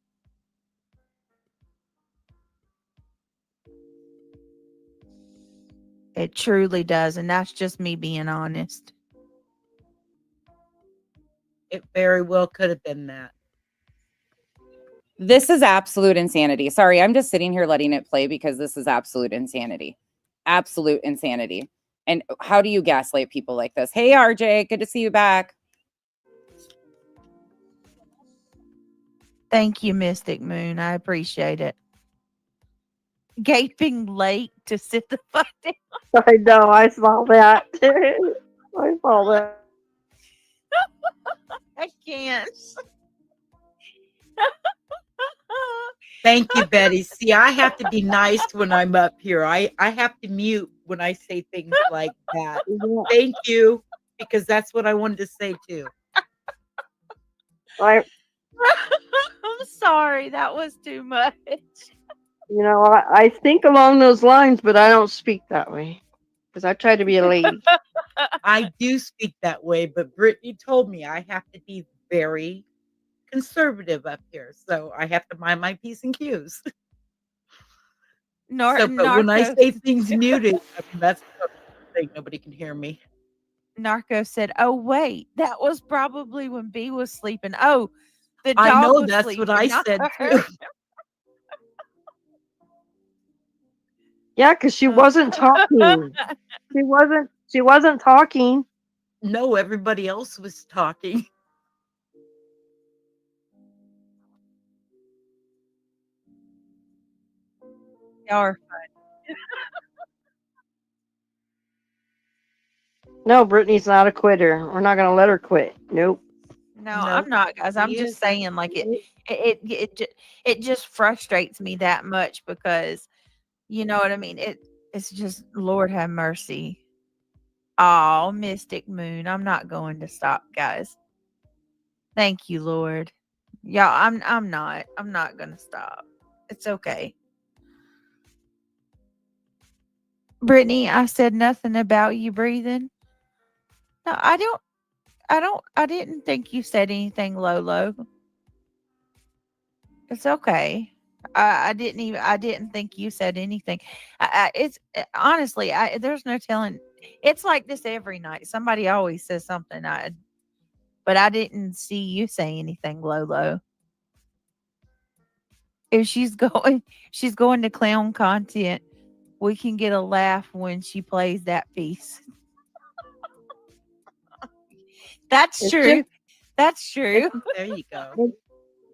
It truly does, and that's just me being honest. It very well could have been that. This is absolute insanity. Sorry, I'm just sitting here letting it play because this is absolute insanity. Absolute insanity. And how do you gaslight people like this? Hey, RJ, good to see you back. Thank you, Mystic Moon. I appreciate it. Gaping lake to sit the fuck down. I know. I saw that. I saw that. I can't. Thank you, Betty. See, I have to be nice when I'm up here. I have to mute when I say things like that. Thank you, because that's what I wanted to say too. I'm sorry, that was too much. You know, I think along those lines, but I don't speak that way because I try to be a lady. I do speak that way, but Brittany told me I have to be very conservative up here, so I have to mind my P's and Q's. But when I say things muted, I mean, that's the thing. Nobody can hear me. Narco said, "Oh wait, that was probably when B was sleeping." Oh, the dog I know was that's sleeping, what I not said her. too. Yeah, because she wasn't talking. She wasn't talking. No, everybody else was talking. Y'all are fun. No, Brittany's not a quitter. We're not gonna let her quit. Nope. No, I'm not, guys. I'm just saying, like it just frustrates me that much because you know what I mean. It's just Lord have mercy. Oh, Mystic Moon. I'm not going to stop, guys. Thank you, Lord. Yeah, I'm not. I'm not gonna stop. It's okay. Brittany, I said nothing about you breathing. No, I didn't think you said anything, Lolo. It's okay. I didn't think you said anything. It's honestly, there's no telling. It's like this every night. Somebody always says something. But I didn't see you say anything, Lolo. If she's going to clown content. We can get a laugh when she plays that piece. That's It's true. just That's true. There you go.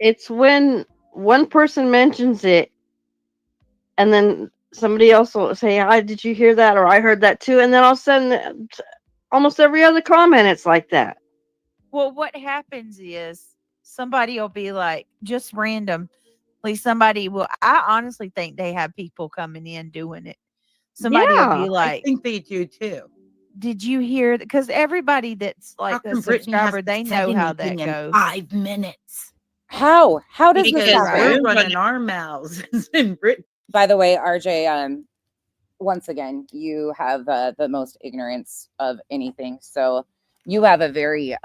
it's when one person mentions it, and then somebody else will say, "Hi, did you hear that?" Or "I heard that too," and then all of a sudden, almost every other comment, it's like that. Well, what happens is somebody will be like, just random. Somebody will. I honestly think they have people coming in doing it. Somebody will Yeah, be I like, think they do too. "Did you hear?" Because everybody that's How like a come Brittany hasn't subscriber, they said know how that anything in goes. 5 minutes? How does this Because we're happen? running our mouths. And Brittany, By the way, RJ, once again, you have the most ignorance of anything. So you have a very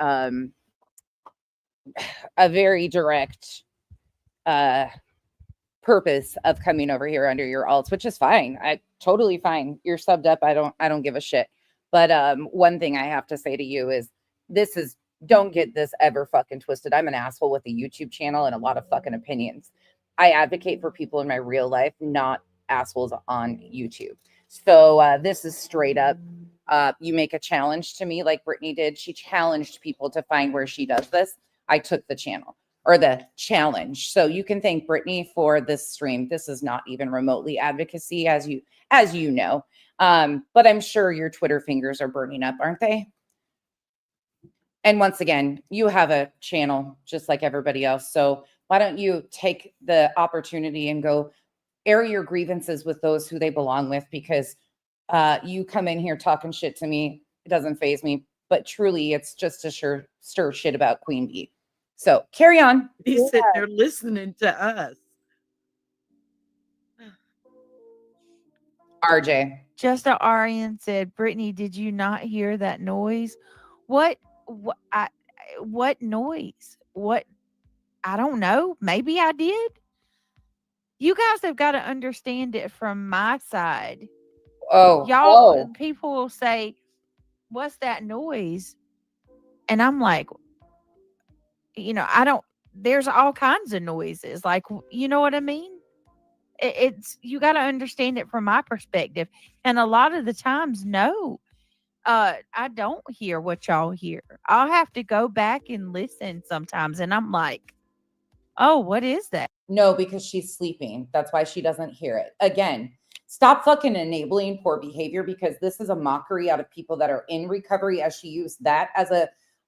direct purpose of coming over here under your alts, which is fine. I totally fine. You're subbed up. I don't give a shit. But one thing I have to say to you is don't get this ever fucking twisted. I'm an asshole with a YouTube channel and a lot of fucking opinions. I advocate for people in my real life, not assholes on YouTube. So this is straight up. You make a challenge to me like Brittany did. She challenged people to find where she does this. I took the channel or the challenge. So you can thank Brittany for this stream. This is not even remotely advocacy, as you know. But I'm sure your Twitter fingers are burning up, aren't they? And once again, you have a channel just like everybody else. So why don't you take the opportunity and go air your grievances with those who they belong with? Because you come in here talking shit to me. It doesn't faze me. But truly, it's just to stir shit about Queen Bee. So carry on. he's sitting there listening to us. RJ. Just a Arian said, Brittany, did you not hear that noise? What noise? What? I don't know. Maybe I did. You guys have got to understand it from my side. Y'all, people will say, what's that noise? And I'm like, there's all kinds of noises. Like, you know what I mean? It's you got to understand it from my perspective. And a lot of the times, no, I don't hear what y'all hear. I'll have to go back and listen sometimes. And I'm like, oh, what is that? No, because she's sleeping. That's why she doesn't hear it. Again, stop fucking enabling poor behavior, because this is a mockery out of people that are in recovery, as she used that as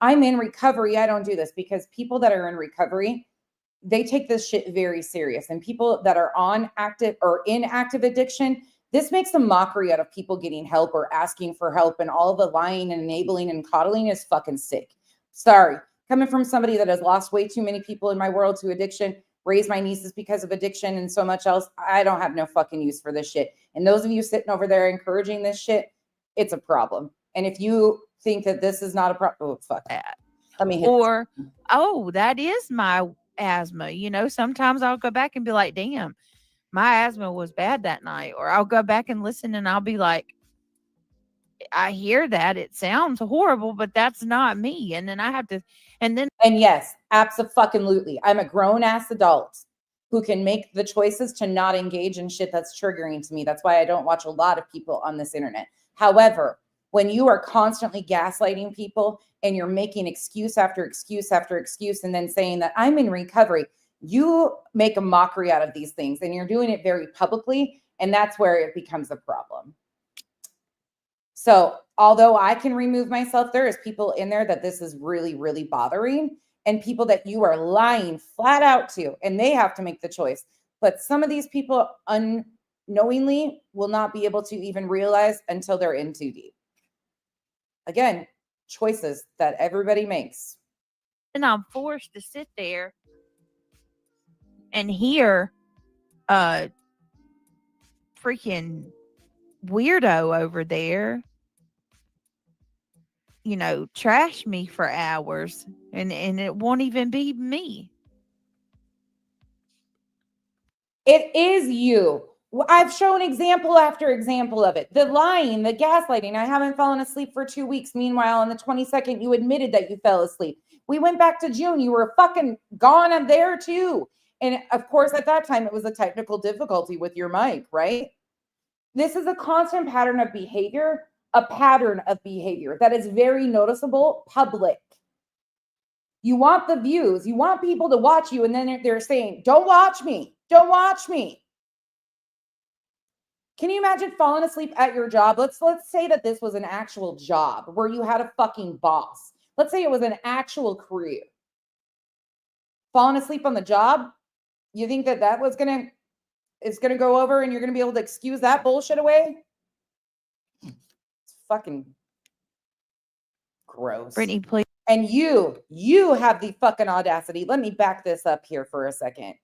I'm in recovery, I don't do this. Because people that are in recovery, they take this shit very serious. And people that are on active or in active addiction, this makes a mockery out of people getting help or asking for help, and all the lying and enabling and coddling is fucking sick. Sorry. Coming from somebody that has lost way too many people in my world to addiction, raised my nieces because of addiction and so much else, I don't have no fucking use for this shit. And those of you sitting over there encouraging this shit, it's a problem. And if you think that this is not a problem, oh, fuck that. Let me hit Or, oh, that is my asthma. Sometimes I'll go back and be like, damn, my asthma was bad that night. Or I'll go back and listen and I'll be like, I hear that. It sounds horrible, but that's not me. And then I have to, and yes, absolutely. I'm a grown ass adult who can make the choices to not engage in shit that's triggering to me. That's why I don't watch a lot of people on this internet. However, when you are constantly gaslighting people and you're making excuse after excuse after excuse and then saying that I'm in recovery, you make a mockery out of these things, and you're doing it very publicly. And that's where it becomes a problem. So although I can remove myself, there is people in there that this is really, really bothering, and people that you are lying flat out to, and they have to make the choice. But some of these people unknowingly will not be able to even realize until they're in too deep. Again, choices that everybody makes. And I'm forced to sit there and hear freaking weirdo over there, trash me for hours, and it won't even be me. It is you. I've shown example after example of it. The lying, the gaslighting. I haven't fallen asleep for 2 weeks. Meanwhile, on the 22nd, you admitted that you fell asleep. We went back to June. You were fucking gone up there too. And of course, at that time, it was a technical difficulty with your mic, right? This is a constant pattern of behavior, that is very noticeable, public. You want the views. You want people to watch you. And then they're saying, don't watch me. Don't watch me. Can you imagine falling asleep at your job? Let's say that this was an actual job where you had a fucking boss. Let's say it was an actual career. Falling asleep on the job? You think that was it's gonna go over and you're gonna be able to excuse that bullshit away? It's fucking gross. Brittany, please. And you have the fucking audacity. Let me back this up here for a second.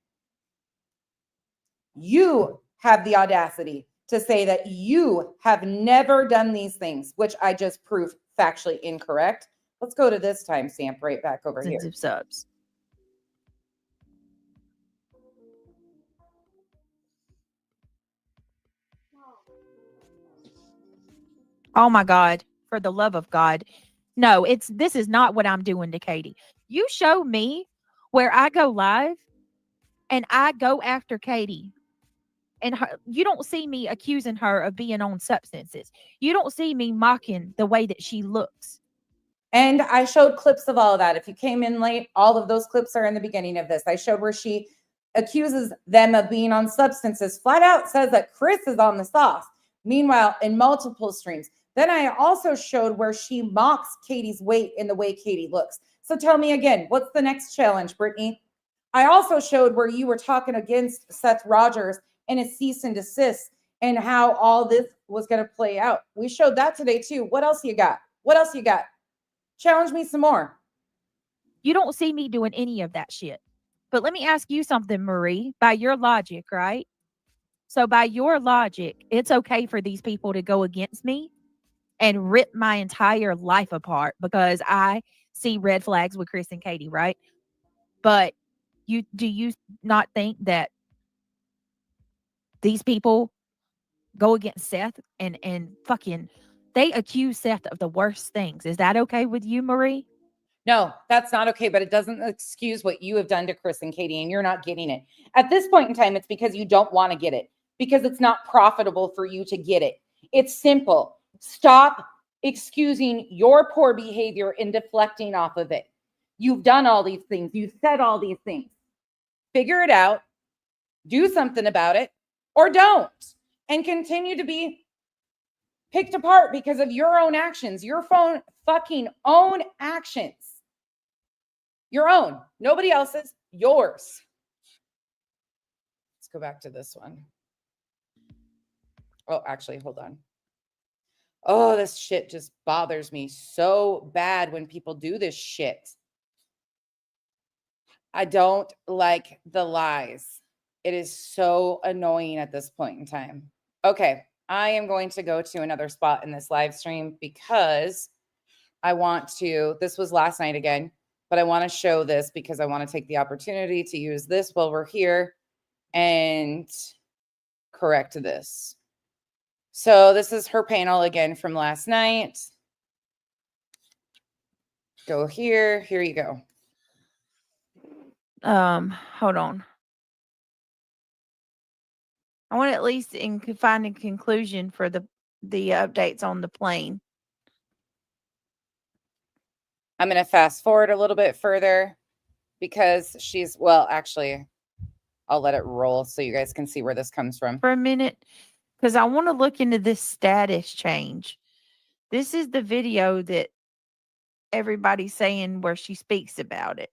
You have the audacity to say that you have never done these things, which I just proved factually incorrect. Let's go to this timestamp right back over here. Of subs. Oh my God, for the love of God. No, this is not what I'm doing to Katie. You show me where I go live and I go after Katie. And you don't see me accusing her of being on substances. You don't see me mocking the way that she looks. And I showed clips of all of that. If you came in late, all of those clips are in the beginning of this. I showed where she accuses them of being on substances, flat out says that Chris is on the sauce. Meanwhile, in multiple streams. Then I also showed where she mocks Katie's weight in the way Katie looks. So tell me again, what's the next challenge, Brittany? I also showed where you were talking against Seth Rogers and his cease and desist and how all this was going to play out. We showed that today too. What else you got? What else you got? Challenge me some more. You don't see me doing any of that shit. But let me ask you something, Marie, by your logic, right? So by your logic, it's okay for these people to go against me and rip my entire life apart because I see red flags with Chris and Katie, right? But do you not think that these people go against Seth and fucking they accuse Seth of the worst things? Is that okay with you, Marie? No, that's not okay, but it doesn't excuse what you have done to Chris and Katie, and you're not getting it. At this point in time, it's because you don't want to get it, because it's not profitable for you to get it. It's simple. Stop excusing your poor behavior and deflecting off of it. You've done all these things. You've said all these things. Figure it out, do something about it, or don't, and continue to be picked apart because of your own actions, your fucking own actions. Your own, nobody else's, yours. Let's go back to this one. Oh, actually, hold on. Oh, this shit just bothers me so bad when people do this shit. I don't like the lies. It is so annoying at this point in time. Okay, I am going to go to another spot in this live stream because I want to, this was last night again, but I want to show this because I want to take the opportunity to use this while we're here and correct this. So this is her panel again from last night. Go here. Here you go. Hold on. I want to at least find a conclusion for the updates on the plane. I'm going to fast forward a little bit further because she's, well, actually, I'll let it roll so you guys can see where this comes from. For a minute, because I want to look into this status change. This is the video that everybody's saying where she speaks about it.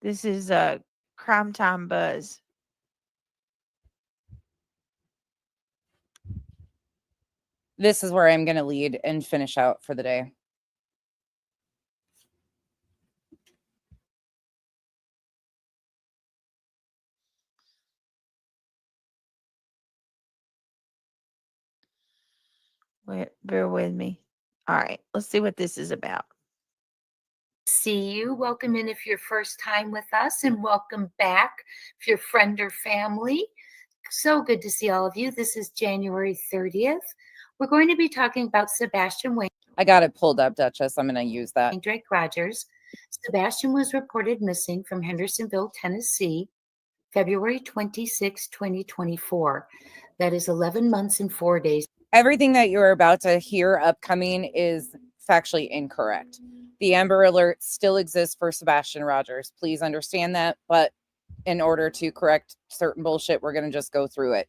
This is a Crime Time Buzz. This is where I'm going to lead and finish out for the day. Bear with me. All right, let's see what this is about. See you. Welcome in if you're first time with us, and welcome back if you're friend or family. So good to see all of you. This is January 30th. We're going to be talking about Sebastian Wayne. I got it pulled up, Duchess. I'm going to use that. Drake Rogers. Sebastian was reported missing from Hendersonville, Tennessee, February 26, 2024. That is 11 months and 4 days. Everything that you're about to hear upcoming is factually incorrect. The Amber Alert still exists for Sebastian Rogers. Please understand that. But in order to correct certain bullshit, we're going to just go through it.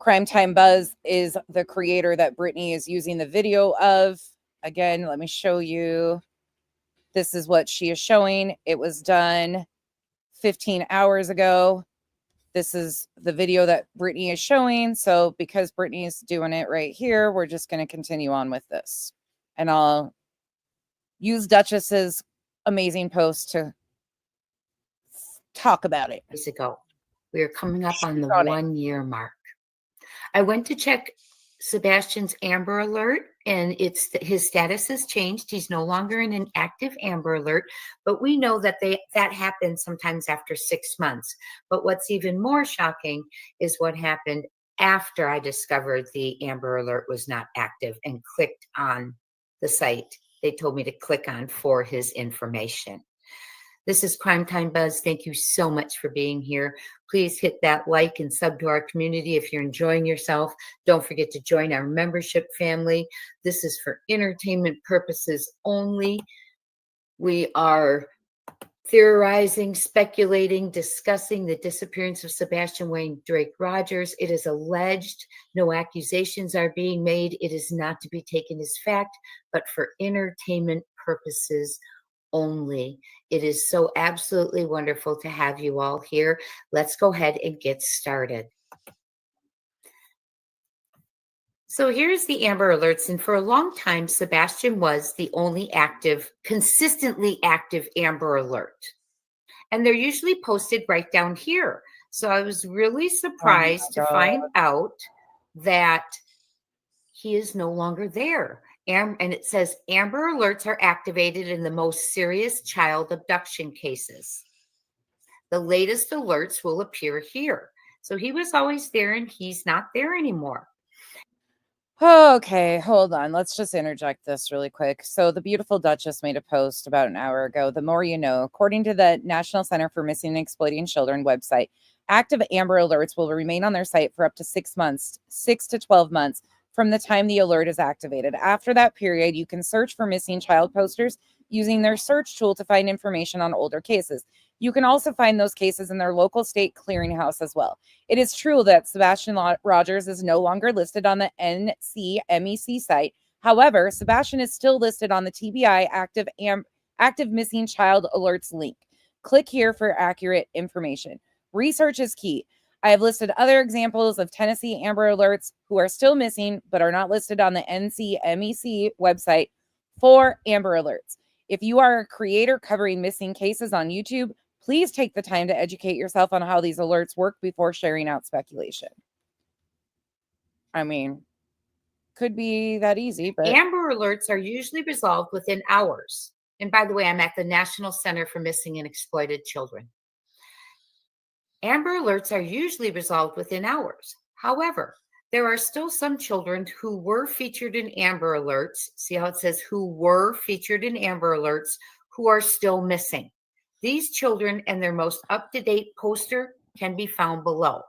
Crime Time Buzz is the creator that Brittany is using the video of. Again, let me show you. This is what she is showing. It was done 15 hours ago. This is the video that Brittany is showing. So because Brittany is doing it right here, we're just going to continue on with this. And I'll use Duchess's amazing post to talk about it. Days ago. We are coming up on the 1 year mark. I went to check Sebastian's Amber Alert, and his status has changed. He's no longer in an active Amber Alert, but we know that that happens sometimes after 6 months. But what's even more shocking is what happened after I discovered the Amber Alert was not active and clicked on the site they told me to click on for his information. This is Crime Time Buzz. Thank you so much for being here. Please hit that like and sub to our community if you're enjoying yourself. Don't forget to join our membership family. This is for entertainment purposes only. We are theorizing, speculating, discussing the disappearance of Sebastian Wayne Drake Rogers. It is alleged. No accusations are being made. It is not to be taken as fact, but for entertainment purposes only. It is so absolutely wonderful to have you all here. Let's go ahead and get started. So here's the Amber Alerts. And for a long time, Sebastian was the only consistently active Amber Alert. And they're usually posted right down here. So I was really surprised to find out that he is no longer there. And it says Amber Alerts are activated in the most serious child abduction cases. The latest alerts will appear here. So he was always there and he's not there anymore. Okay, hold on. Let's just interject this really quick. So the beautiful Duchess made a post about an hour ago. The more you know. According to the National Center for Missing and Exploiting Children website, active Amber Alerts will remain on their site for up to 6 months, 6 to 12 months from the time the alert is activated. After that period, you can search for missing child posters using their search tool to find information on older cases. You can also find those cases in their local state clearinghouse as well. It is true that Sebastian Rogers is no longer listed on the NCMEC site. However, Sebastian is still listed on the TBI active missing child alerts link. Click here for accurate information. Research is key. I have listed other examples of Tennessee Amber Alerts who are still missing but are not listed on the NCMEC website for Amber Alerts. If you are a creator covering missing cases on YouTube, please take the time to educate yourself on how these alerts work before sharing out speculation. I mean, could be that easy, but Amber Alerts are usually resolved within hours. And by the way, I'm at the National Center for Missing and Exploited Children. Amber Alerts are usually resolved within hours. However, there are still some children who were featured in Amber Alerts. See how it says who were featured in Amber Alerts who are still missing. These children and their most up-to-date poster can be found below.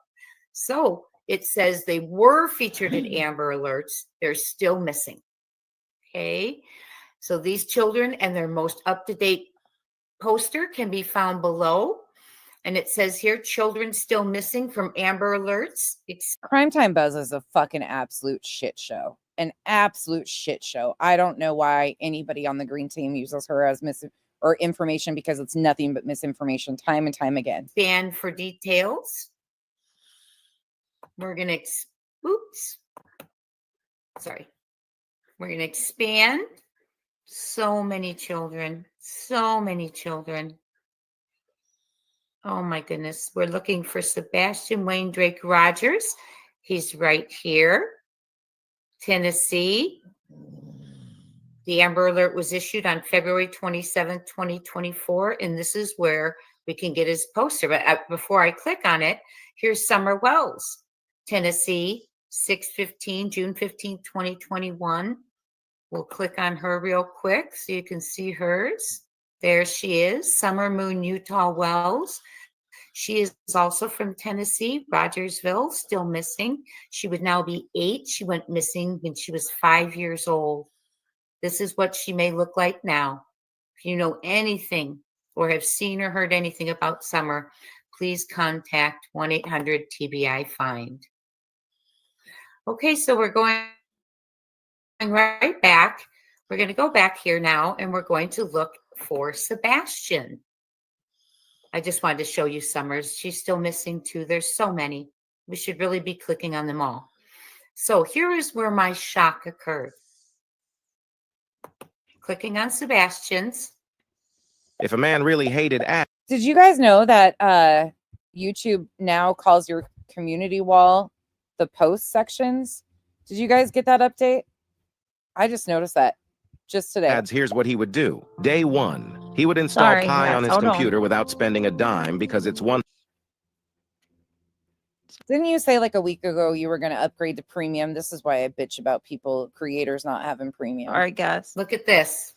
So it says they were featured in Amber Alerts. They're still missing. Okay. So these children and their most up-to-date poster can be found below. And it says here, children still missing from Amber Alerts. Crime Time Buzz is a fucking absolute shit show. An absolute shit show. I don't know why anybody on the green team uses her as information, because it's nothing but misinformation time and time again. Expand for details. We're going to, We're going to expand. So many children. So many children. Oh my goodness. We're looking for Sebastian Wayne Drake Rogers. He's right here. Tennessee. The Amber Alert was issued on February 27th, 2024, and this is where we can get his poster. But before I click on it, here's Summer Wells, Tennessee, 6/15, June 15th, 2021. We'll click on her real quick so you can see hers. There she is, Summer Moon Utah Wells. She is also from Tennessee, Rogersville, still missing. She would now be 8. She went missing when she was 5 years old. This is what she may look like now. If you know anything or have seen or heard anything about Summer, please contact 1-800-TBI-FIND. Okay, so we're going right back. We're going to go back here now, and we're going to look for Sebastian. I just wanted to show you Summers. She's still missing too. There's so many. We should really be clicking on them all. So here is where my shock occurred. Clicking on Sebastian's. If a man really hated ads. Did you guys know that YouTube now calls your community wall the post sections? Did you guys get that update? I just noticed that just today. Here's what he would do. Day 1, he would install Pi on his computer without spending a dime because it's one. Didn't you say like a week ago you were going to upgrade to premium? This is why I bitch about creators not having premium. All right, guys. Look at this.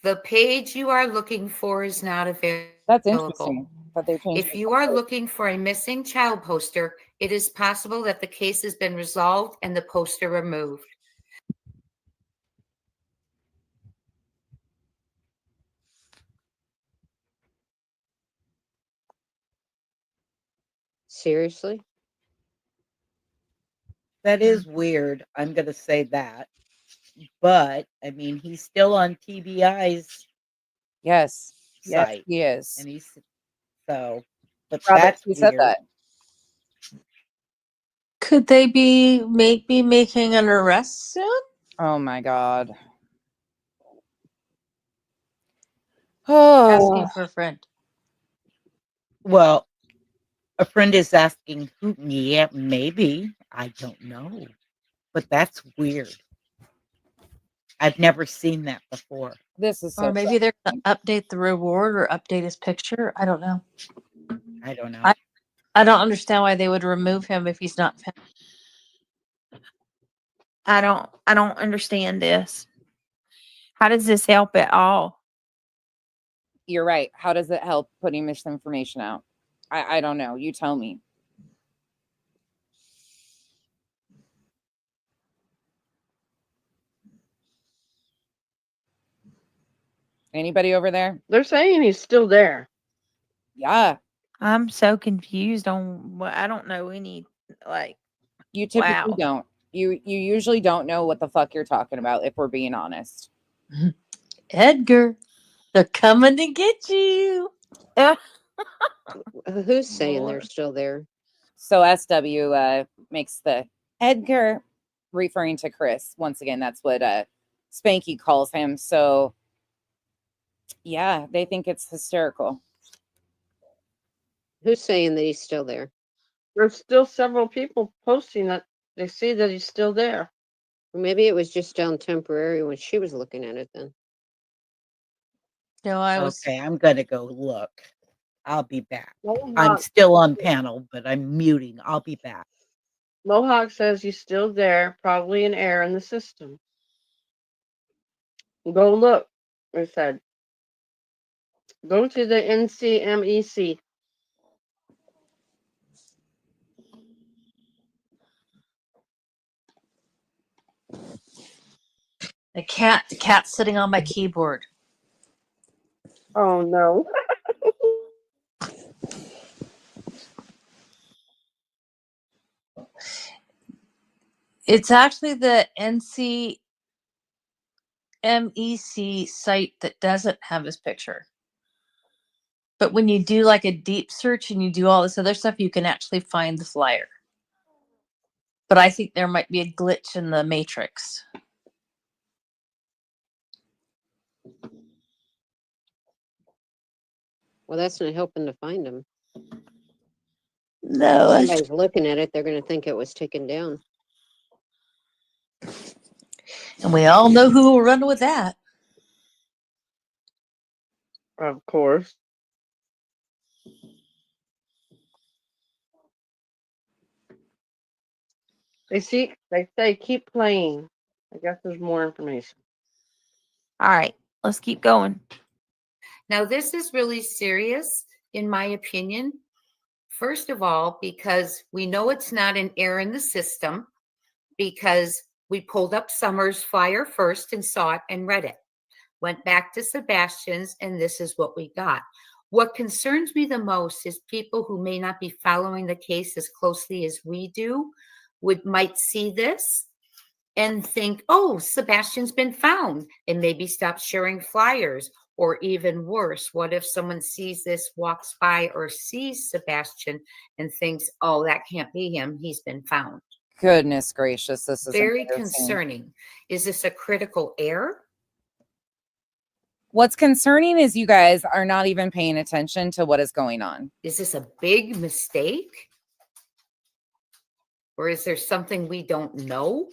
The page you are looking for is not available. That's interesting. But they changed If you are looking for a missing child poster, it is possible that the case has been resolved and the poster removed. Seriously? That is weird. I'm going to say that. But, I mean, he's still on TBI's Yes. site. Yes, he is. And he's so, but Robert, that's you said weird. that. Could they be maybe making an arrest soon? Oh my God. Oh. Asking for a friend. Well, a friend is asking who? Yeah, maybe. I don't know. But that's weird. I've never seen that before. This is Or maybe they're going to update the reward or update his picture. I don't know. I don't know. I don't understand why they would remove him if he's not found. I don't understand this. How does this help at all? You're right. How does it help putting misinformation out? I don't know. You tell me. Anybody over there? They're saying he's still there. Yeah. I'm so confused on what I don't know any like You typically wow. don't. You usually don't know what the fuck you're talking about if we're being honest. Edgar, they're coming to get you. Who's saying they're still there? So SW makes the Edgar referring to Chris. Once again, that's what Spanky calls him. So yeah, they think it's hysterical. Who's saying that he's still there? There's still several people posting that they see that he's still there. Maybe it was just down temporary when she was looking at it then. No, I was Okay, I'm going to go look. I'll be back. I'm Mohawk, still on panel, but I'm muting. I'll be back. Mohawk says he's still there, probably an error in the system. Go look, I said. Go to the NCMEC. the cat's sitting on my keyboard. Oh no. It's actually the NCMEC site that doesn't have his picture. But when you do like a deep search and you do all this other stuff, you can actually find the flyer. But I think there might be a glitch in the matrix. Well, that's not helping to find him. No. If somebody's looking at it, they're going to think it was taken down. And we all know who will run with that. Of course. They say keep playing. I guess there's more information. All right, let's keep going. Now, this is really serious, in my opinion. First of all, because we know it's not an error in the system, because we pulled up Summer's flyer first and saw it and read it. Went back to Sebastian's, and this is what we got. What concerns me the most is people who may not be following the case as closely as we do might see this and think, oh, Sebastian's been found, and maybe stop sharing flyers. Or even worse, what if someone sees this, walks by, or sees Sebastian and thinks, oh, that can't be him, he's been found? Goodness gracious, this is very embarrassing. concerning. Is this a critical error? What's concerning is you guys are not even paying attention to what is going on. Is this a big mistake? Or is there something we don't know?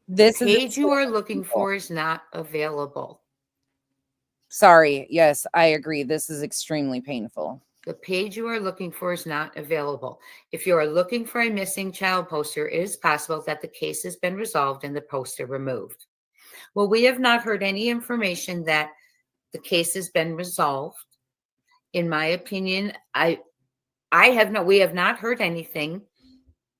This the page you are looking for is not available. Sorry. Yes, I agree. This is extremely painful. The page you are looking for is not available. If you are looking for a missing child poster, it is possible that the case has been resolved and the poster removed. Well, we have not heard any information that the case has been resolved. In my opinion, we have not heard anything.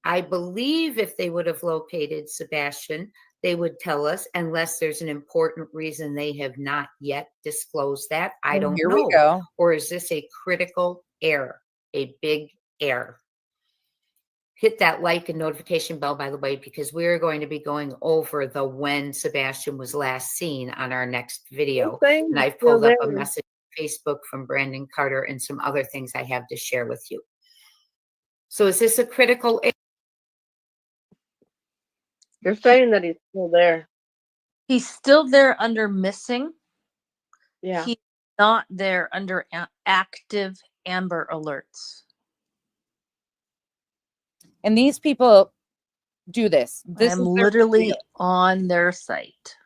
I believe if they would have located Sebastian, they would tell us, unless there's an important reason they have not yet disclosed that. I don't know. Here we go. Or is this a critical error, a big error? Hit that like and notification bell, by the way, because we're going to be going over the when Sebastian was last seen on our next video. And I've pulled up a message on Facebook from Brandon Carter and some other things I have to share with you. So is this a critical error? You're saying that he's still there. He's still there under missing. Yeah. He's not there under active Amber Alerts. And these people do this. This I'm is literally on their site.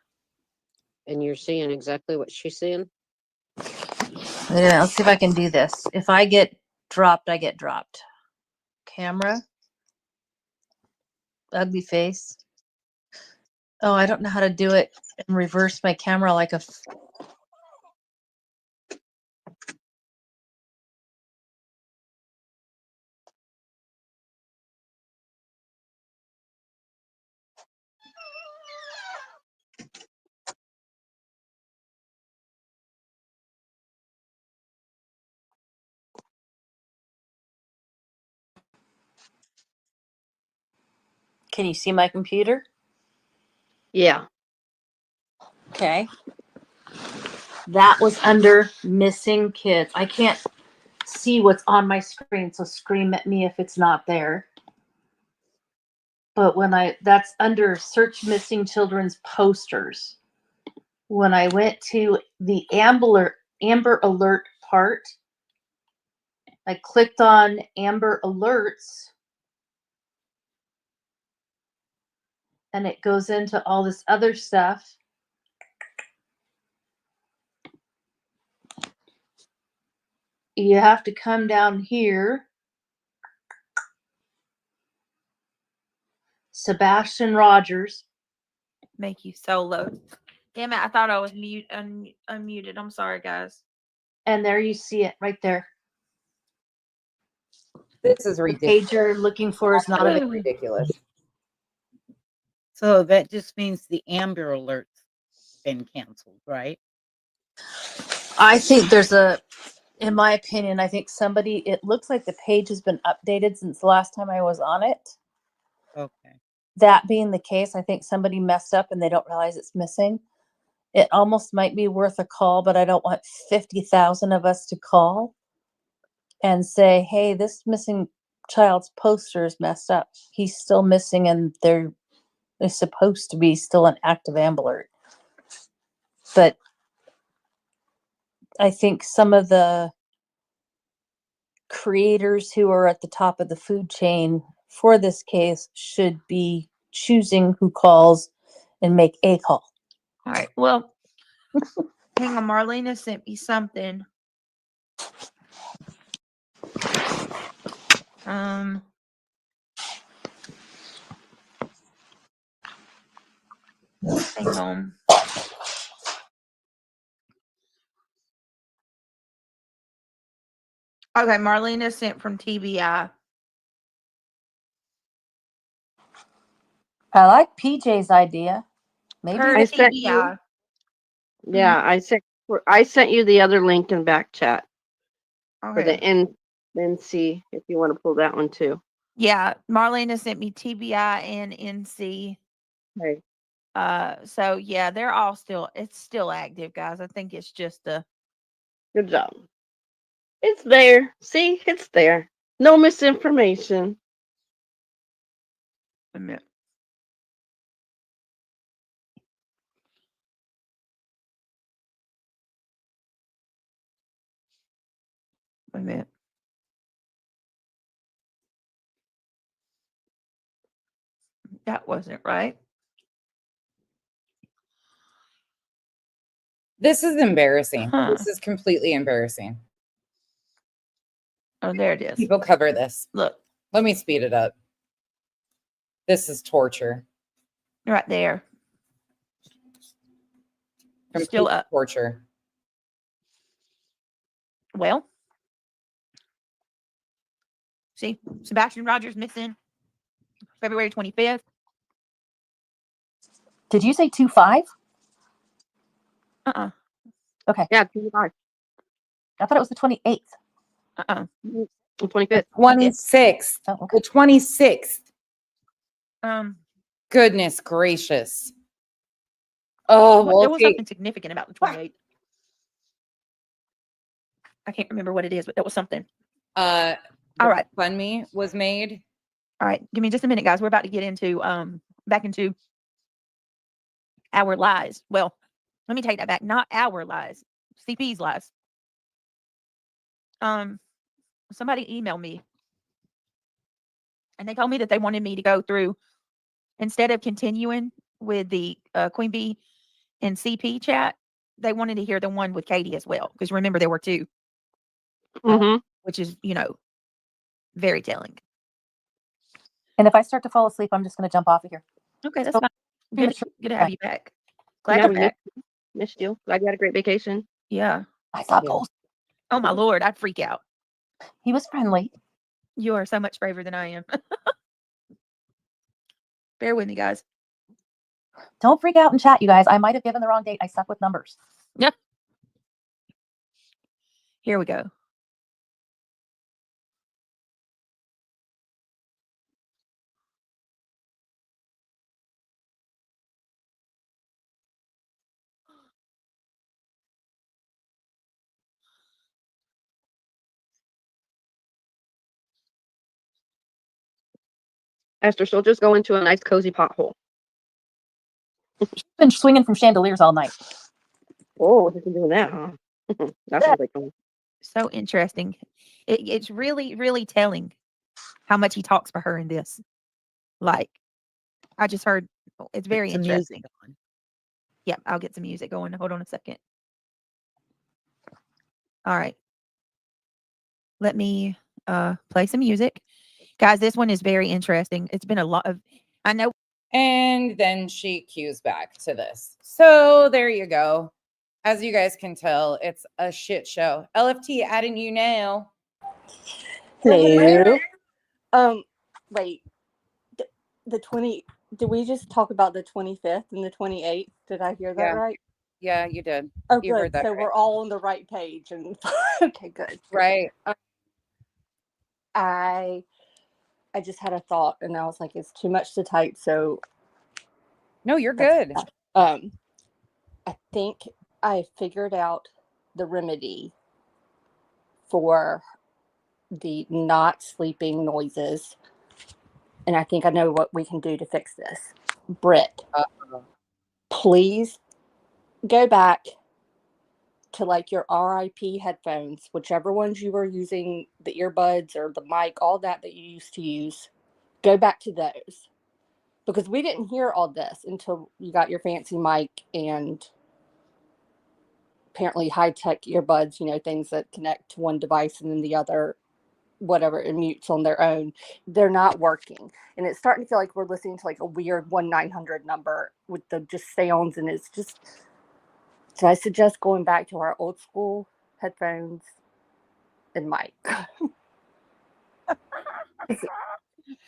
And you're seeing exactly what she's seeing? Yeah, let's see if I can do this. If I get dropped, I get dropped. Camera. Ugly face. Oh, I don't know how to do it and reverse my camera like a... Can you see my computer? Yeah. Okay. That was under missing kids. I can't see what's on my screen, so scream at me if it's not there. But that's under search missing children's posters. When I went to the Amber Alert part, I clicked on Amber Alerts, and it goes into all this other stuff. You have to come down here. Sebastian Rogers. Make you solo. Damn it, I thought I was unmuted. I'm sorry, guys. And there you see it right there. This is ridiculous. The page you're looking for is not ridiculous. So that just means the Amber Alert's been canceled, right? I think in my opinion, I think it looks like the page has been updated since the last time I was on it. Okay. That being the case, I think somebody messed up and they don't realize it's missing. It almost might be worth a call, but I don't want 50,000 of us to call and say, hey, this missing child's poster is messed up. He's still missing and they're supposed to be still an active Amber Alert. But I think some of the creators who are at the top of the food chain for this case should be choosing who calls and make a call. All right. Well, hang on. Marlena sent me something. Hang on. Okay, Marlena sent from TBI. I like PJ's idea. Maybe Her I sent TBI. you. Yeah, I sent you the other link in back chat for the Okay. NC if you want to pull that one too. Yeah, Marlena sent me TBI and NC. Okay. So yeah, they're all it's still active, guys. I think it's just Good job. It's there. See, it's there. No misinformation. a minute. Wait a minute. That wasn't right. This is embarrassing. Huh. This is completely embarrassing. Oh, there it is. People cover this. Look. Let me speed it up. This is torture. Right there. Complete Still up. torture. Well, see, Sebastian Rogers missing February 25th. Did you say 2-5? Okay. Yeah, 2-5. I thought it was the 28th. 25th. 26th. Oh, okay. The 26th. Goodness gracious. Oh, well, there was something significant about the 28th. I can't remember what it is, but that was something. All right. GoFundMe was made. All right, give me just a minute, guys. We're about to get into back into our lies. Well, let me take that back. Not our lies. CP's lies. Somebody emailed me and they told me that they wanted me to go through, instead of continuing with the Queen Bee and CP chat, they wanted to hear the one with Katie as well. Because remember, there were two, which is, very telling. And if I start to fall asleep, I'm just going to jump off of here. Okay, that's fine. Good to have you back. Glad Yeah, you're we back. missed you. Glad you had a great vacation. Yeah. I saw Ghost. Oh my Lord, I'd freak out. He was friendly. You are so much braver than I am. Bear with me, guys. Don't freak out in chat, you guys. I might have given the wrong date. I suck with numbers. Yeah. Here we go. Esther, she'll just go into a nice cozy pothole. She's been swinging from chandeliers all night. Oh, she's been doing that, huh? That sounds like fun. So interesting. It's really, really telling how much he talks for her in this. Like, I just heard, it's very interesting. Yeah, I'll get some music going. Hold on a second. All right. Let me play some music. Guys, this one is very interesting. It's been a lot of, I know. And then she cues back to this. So there you go. As you guys can tell, it's a shit show. LFT adding you now. Hello. Wait. The 20, did we just talk about the 25th and the 28th? Did I hear that right? Yeah, you did. Oh, You good. heard that So right. we're all on the right page. And okay, good. Right. I just had a thought and I was like, it's too much to type. So no, you're good. I think I figured out the remedy for the not sleeping noises. And I think I know what we can do to fix this. Britt, please go back to like your RIP headphones, whichever ones you were using, the earbuds or the mic, all that you used to use. Go back to those because we didn't hear all this until you got your fancy mic and apparently high-tech earbuds, things that connect to one device and then the other, whatever, it mutes on their own. They're not working. And it's starting to feel like we're listening to like a weird 1-900 number with the just sounds. And it's just, so I suggest going back to our old school headphones and mic.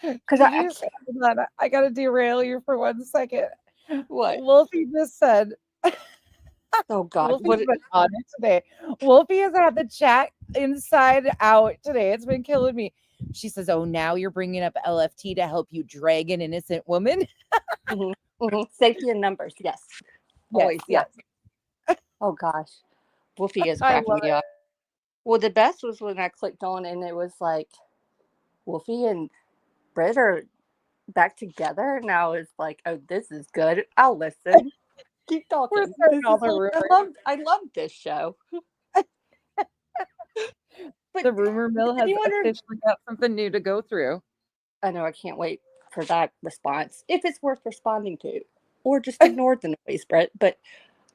Because I got to derail you for 1 second. What? Wolfie just said. Oh God! Wolfie's been on it today. Wolfie has had the chat inside out today. It's been killing me. She says, "Oh, now you're bringing up LFT to help you drag an innocent woman." Safety in numbers, yes. Always, yes. Oh gosh, Wolfie is cracking me up. Well, the best was when I clicked on and it was like Wolfie and Britt are back together, and I was like, "Oh, this is good. I'll listen." Keep talking. I love this show. But the rumor mill has officially got something new to go through. I know. I can't wait for that response, if it's worth responding to, or just ignore the noise, Brett. But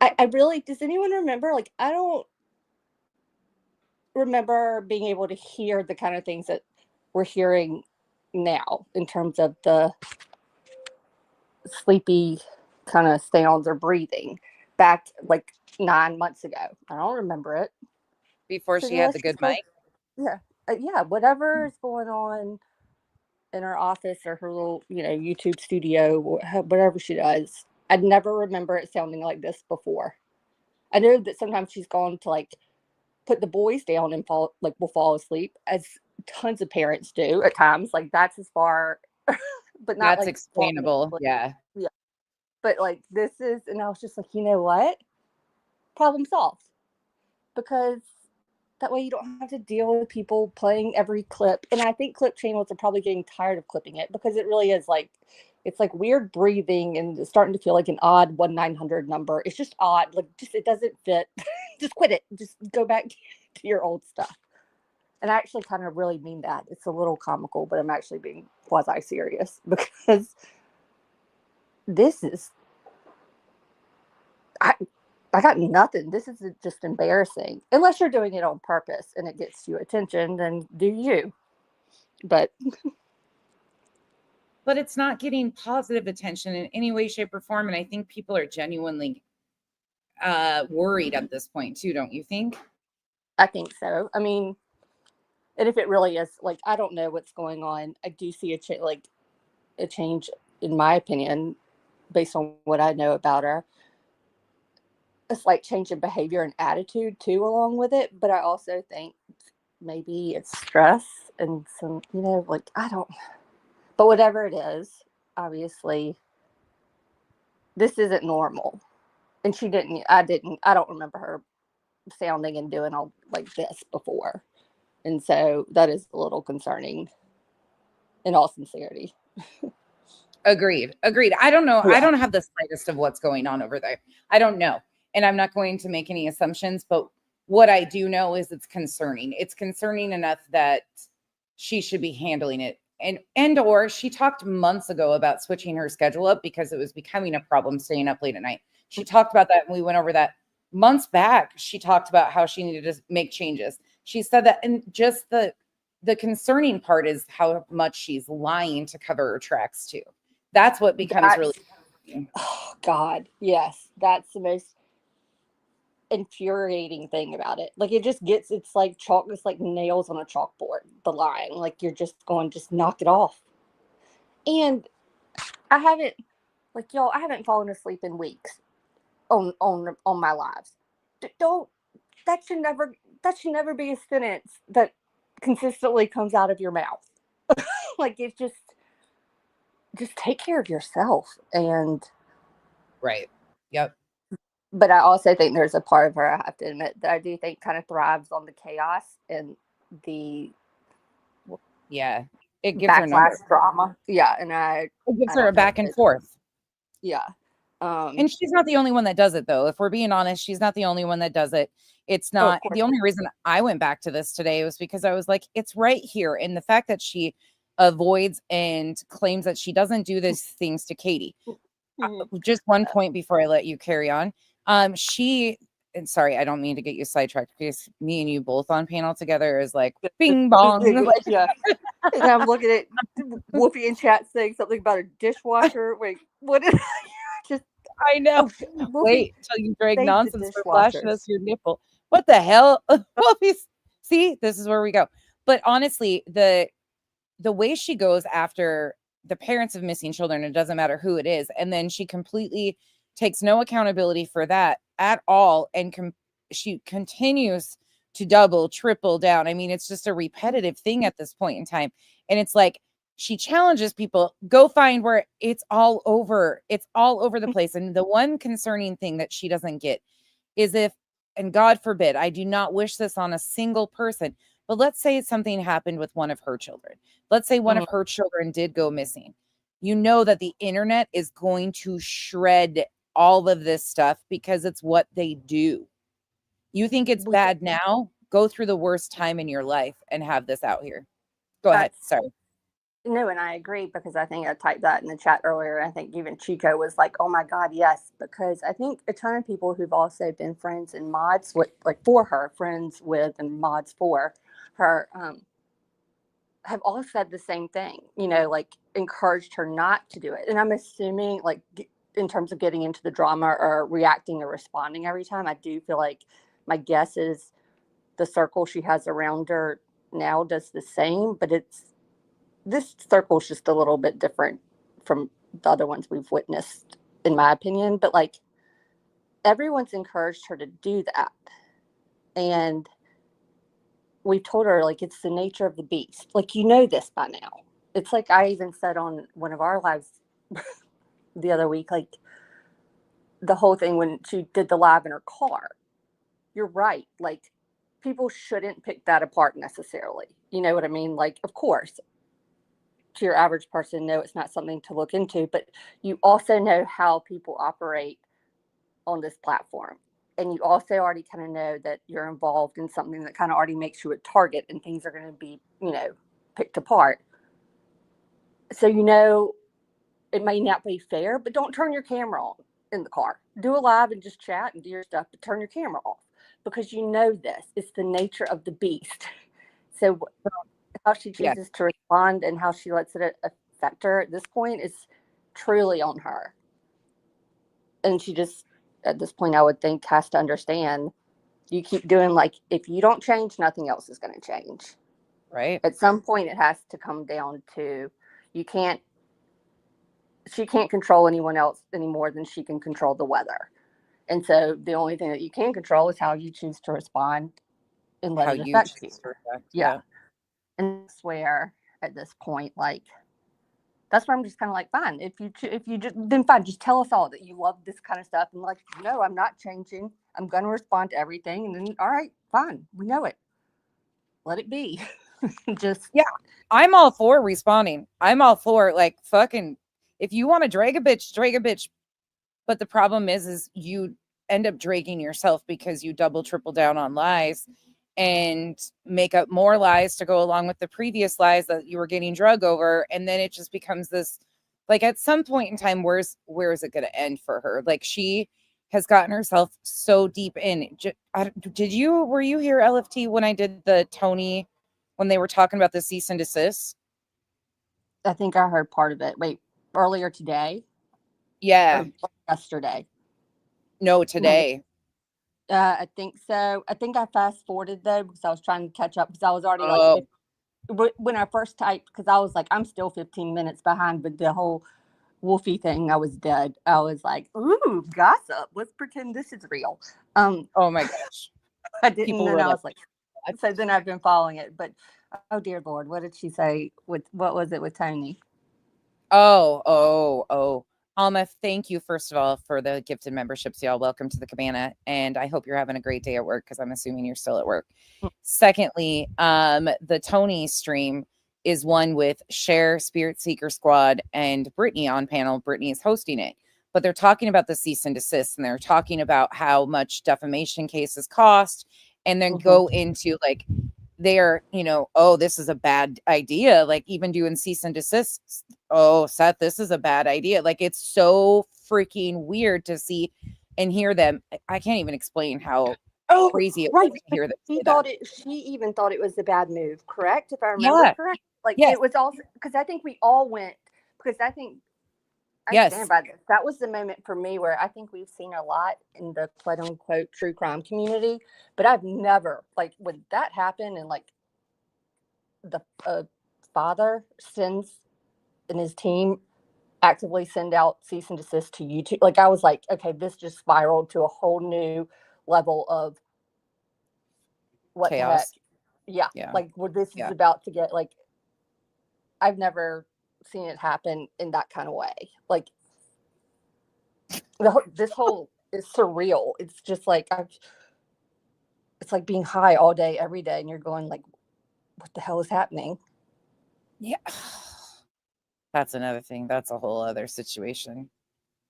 I really, does anyone remember? Like, I don't remember being able to hear the kind of things that we're hearing now in terms of the sleepy kind of sounds or breathing back like 9 months ago. I don't remember it. Before she had the good mic? Yeah, whatever is going on in her office or her little, YouTube studio, whatever she does. I'd never remember it sounding like this before. I know that sometimes she's gone to like put the boys down and will fall asleep, as tons of parents do at times. Like that's as far, but not that's like explainable. Yeah. But like this is, and I was just like, you know what? Problem solved. Because that way you don't have to deal with people playing every clip. And I think clip channels are probably getting tired of clipping it because it really is like, it's like weird breathing and it's starting to feel like an odd 1-900 number. It's just odd. Like, just, it doesn't fit. Just quit it. Just go back to your old stuff. And I actually kind of really mean that. It's a little comical, but I'm actually being quasi-serious because this is, I got nothing. This is just embarrassing. Unless you're doing it on purpose and it gets you attention, then do you. But it's not getting positive attention in any way, shape, or form. And I think people are genuinely worried at this point too, don't you think? I think so. I mean, and if it really is, like, I don't know what's going on. I do see a change, in my opinion, based on what I know about her. A slight change in behavior and attitude too, along with it. But I also think maybe it's stress and some, like, I don't, but whatever it is, obviously this isn't normal. And I don't remember her sounding and doing all like this before. And so that is a little concerning in all sincerity. Agreed. I don't know. Yeah. I don't have the slightest of what's going on over there. I don't know. And I'm not going to make any assumptions, but what I do know is it's concerning. It's concerning enough that she should be handling it. And or she talked months ago about switching her schedule up because it was becoming a problem staying up late at night. She talked about that, and we went over that months back. She talked about how she needed to make changes. She said that, and just the concerning part is how much she's lying to cover her tracks too. That's what becomes really. Oh God, yes, that's the most infuriating thing about it. Like it's like chalk, it's like nails on a chalkboard. The lying, like you're just going, just knock it off. And I haven't fallen asleep in weeks on my lives. That should never be a sentence that consistently comes out of your mouth. Like it's just take care of yourself. And right. Yep. But I also think there's a part of her, I have to admit, that I do think kind of thrives on the chaos and the it gives her drama. Yeah, and it gives her a back and forth. Yeah. And she's not the only one that does it, though. If we're being honest, she's not the only one that does it. It's not the only reason I went back to this today was because I was like, it's right here. And the fact that she avoids and claims that she doesn't do these things to Katie. Just one point before I let you carry on. And sorry, I don't mean to get you sidetracked because me and you both on panel together is like bing bong. Like, Yeah. And I'm looking at Wolfie in chat saying something about a dishwasher. Wait, what is just I know. Wolfie, Wait till you drag save the nonsense for flashing dishwashers. us your nipple. What the hell? Wolfie's, see, this is where we go. But honestly, the way she goes after the parents of missing children, it doesn't matter who it is, and then she completely takes no accountability for that at all, and she continues to double, triple down. I mean, it's just a repetitive thing at this point in time, and it's like she challenges people, go find where it's all over. It's all over the place. And the one concerning thing that she doesn't get is if, and God forbid, I do not wish this on a single person, but let's say something happened with one of her children. Let's say one of her children did go missing. You know that the internet is going to shred all of this stuff because it's what they do. You think it's bad now? Go through the worst time in your life and have this out here. Go ahead. Sorry. No, and I agree because I think I typed that in the chat earlier. I think even Chico was like, "Oh my God, yes!" Because I think a ton of people who've also been friends and mods with, like, for her, friends with and mods for her, have all said the same thing. You know, like encouraged her not to do it. And I'm assuming, like, in terms of getting into the drama or reacting or responding every time, I do feel like my guess is the circle she has around her now does the same, but this circle's just a little bit different from the other ones we've witnessed, in my opinion. But like, everyone's encouraged her to do that. And we've told her, like, it's the nature of the beast. Like, you know this by now. It's like I even said on one of our lives the other week, like the whole thing when she did the live in her car. You're right. Like, people shouldn't pick that apart necessarily. You know what I mean? Like, of course, to your average person, no, it's not something to look into, but you also know how people operate on this platform. And you also already kind of know that you're involved in something that kind of already makes you a target and things are going to be, you know, picked apart. So, you know, it may not be fair, but don't turn your camera on in the car. Do a live and just chat and do your stuff, but turn your camera off because you know this. It's the nature of the beast. So how she chooses to respond and how she lets it affect her at this point is truly on her. And she just, at this point, I would think, has to understand, you keep doing, like, if you don't change, nothing else is going to change. Right. At some point, it has to come down to, she can't control anyone else any more than she can control the weather. And so the only thing that you can control is how you choose to respond and let it affect you. Yeah. And I swear at this point, like, that's where I'm just kind of like, fine. If you just, then fine, just tell us all that you love this kind of stuff. And like, no, I'm not changing. I'm going to respond to everything. And then, all right, fine. We know it. Let it be. Just, yeah, I'm all for responding. I'm all for, like, fucking, if you want to drag a bitch. But the problem is you end up dragging yourself because you double, triple down on lies and make up more lies to go along with the previous lies that you were getting drug over. And then it just becomes this, like, at some point in time, where is it going to end for her? Like, she has gotten herself so deep in. Were you here, LFT, when I did the Tony, when they were talking about the cease and desist? I think I heard part of it. Wait, earlier today? Yeah. Or yesterday? No, today. I think so. I think I fast forwarded though because I was trying to catch up because I was already like, when I first typed, because I was like, I'm still 15 minutes behind with the whole Wolfie thing. I was dead. I was like, ooh, gossip. Let's pretend this is real. Oh my gosh. I didn't, and I was like, so then I've been following it. But oh dear Lord, what did she say? What was it with Tony? Oh. Alma, thank you, first of all, for the gifted memberships, y'all. Welcome to the cabana. And I hope you're having a great day at work because I'm assuming you're still at work. Secondly, the Tony stream is one with Cher, Spirit Seeker Squad, and Brittany on panel. Brittany is hosting it. But they're talking about the cease and desist, and they're talking about how much defamation cases cost, and then go into, like, they're, oh, this is a bad idea. Like even doing cease and desist. Oh, Seth, this is a bad idea. Like it's so freaking weird to see and hear them. I can't even explain how crazy it was to hear them say that. She even thought it was a bad move, correct? If I remember correct. Like yes. It was also because I think we all went because I think I yes. stand by this. That was the moment for me where I think we've seen a lot in the quote unquote true crime community, but I've never like when that happened and like the father sends and his team actively send out cease and desist to YouTube. Like I was like, okay, this just spiraled to a whole new level of what chaos. The heck? Yeah. Like where this is about to get like I've never seen it happen in that kind of way. Like this whole is surreal. It's just like it's like being high all day, every day, and you're going like, what the hell is happening? Yeah. That's another thing. That's a whole other situation.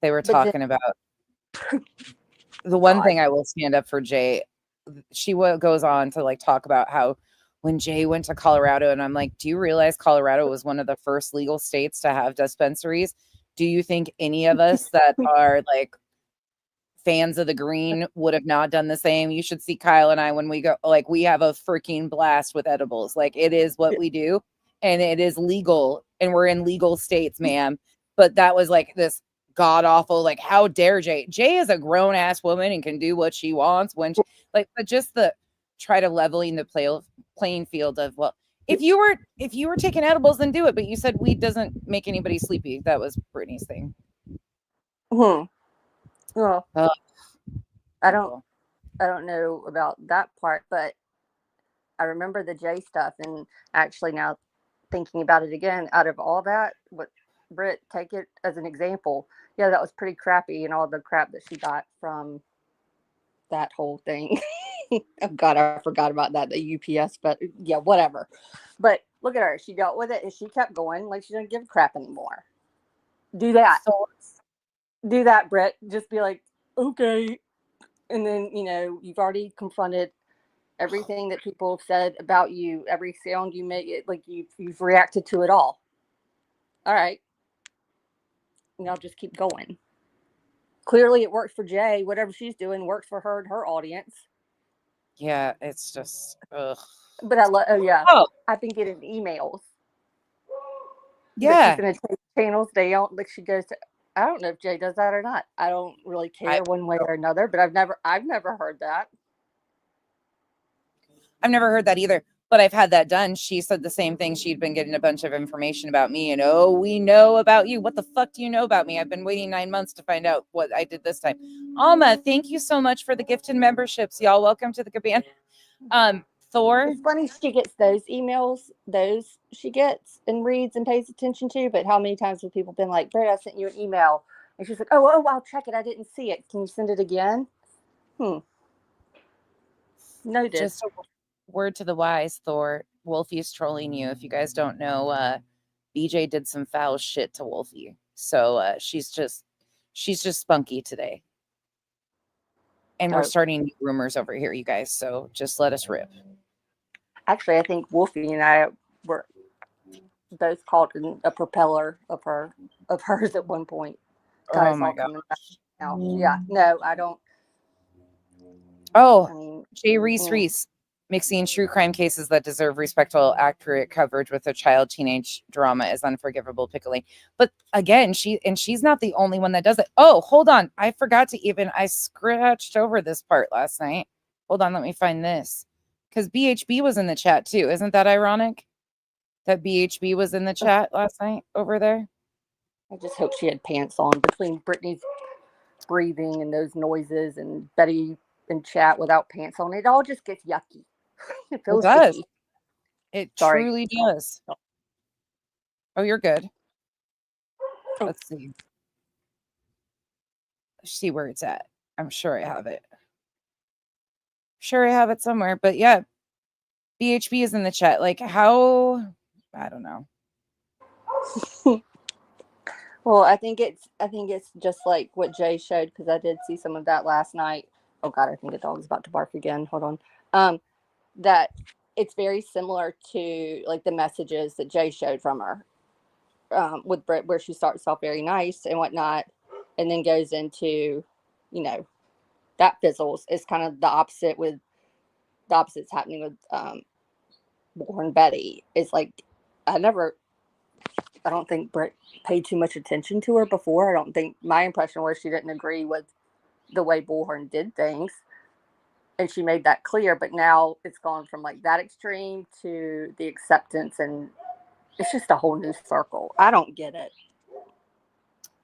They were talking about the one thing I will stand up for Jay. She goes on to like talk about how when Jay went to Colorado, and I'm like, do you realize Colorado was one of the first legal states to have dispensaries? Do you think any of us that are like fans of the green would have not done the same? You should see Kyle and I when we go, like we have a freaking blast with edibles. Like it is what we do and it is legal and we're in legal states, ma'am. But that was like this god awful, like how dare Jay? Jay is a grown ass woman and can do what she wants when she, like, but just the try to leveling the playing field of, well, if you were taking edibles, then do it. But you said weed doesn't make anybody sleepy. That was Brittany's thing. Well, I don't know about that part, but I remember the Jay stuff, and actually now thinking about it again, out of all that, what Britt, take it as an example. Yeah, that was pretty crappy, and all the crap that she got from that whole thing. Oh God, I forgot about that. The UPS, but yeah, whatever. But look at her; she dealt with it, and she kept going. Like she didn't give a crap anymore. Do that. Do that, Britt. Just be like, okay. And then, you've already confronted everything that people have said about you, every sound you make, like you've reacted to it all. All right. Now just keep going. Clearly it works for Jay. Whatever she's doing works for her and her audience. Yeah, it's just, ugh. But I've been getting emails. Yeah. She's going to take channels down. Like she goes to, I don't know if Jay does that or not. I don't really care one way or another, but I've never heard that. I've never heard that either, but I've had that done. She said the same thing. She'd been getting a bunch of information about me and, oh, we know about you. What the fuck do you know about me? I've been waiting 9 months to find out what I did this time. Alma, thank you so much for the gifted memberships. Y'all, welcome to the cabana. Thor. It's funny she gets those emails, those she gets and reads and pays attention to, but how many times have people been like, Brett, I sent you an email. And she's like, oh, I'll check it. I didn't see it. Can you send it again? Noted. Just a word to the wise, Thor. Wolfie's trolling you. If you guys don't know, BJ did some foul shit to Wolfie. So she's just spunky today. And we're starting rumors over here, you guys. So just let us rip. Actually, I think Wolfie and I were both caught in a propeller of hers at one point. Oh my God. Yeah, no, I don't. Oh, Jay Reese, mixing true crime cases that deserve respectful, accurate coverage with a child teenage drama is unforgivable, pickling. But again, she's not the only one that does it. Oh, hold on. I forgot to I scratched over this part last night. Hold on, let me find this. Because BHB was in the chat too. Isn't that ironic? That BHB was in the chat last night over there. I just hope she had pants on between Brittany's breathing and those noises and Betty in chat without pants on. It all just gets yucky. It feels does. sticky. It truly does. Oh, you're good. Let's see. See where it's at. I'm sure I have it. Sure I have it somewhere. But yeah, BHB is in the chat. Like how, I don't know. Well, I think it's just like what Jay showed, because I did see some of that last night. Oh God, I think the dog's about to bark again. Hold on. That it's very similar to like the messages that Jay showed from her with Britt, where she starts off very nice and whatnot, and then goes into, you know, that fizzles. It's kind of the opposite with the opposite's happening with Born Betty. It's like I don't think Britt paid too much attention to her before. I don't think, my impression was she didn't agree with the way Bullhorn did things. And she made that clear, but now it's gone from like that extreme to the acceptance, and it's just a whole new circle. I don't get it.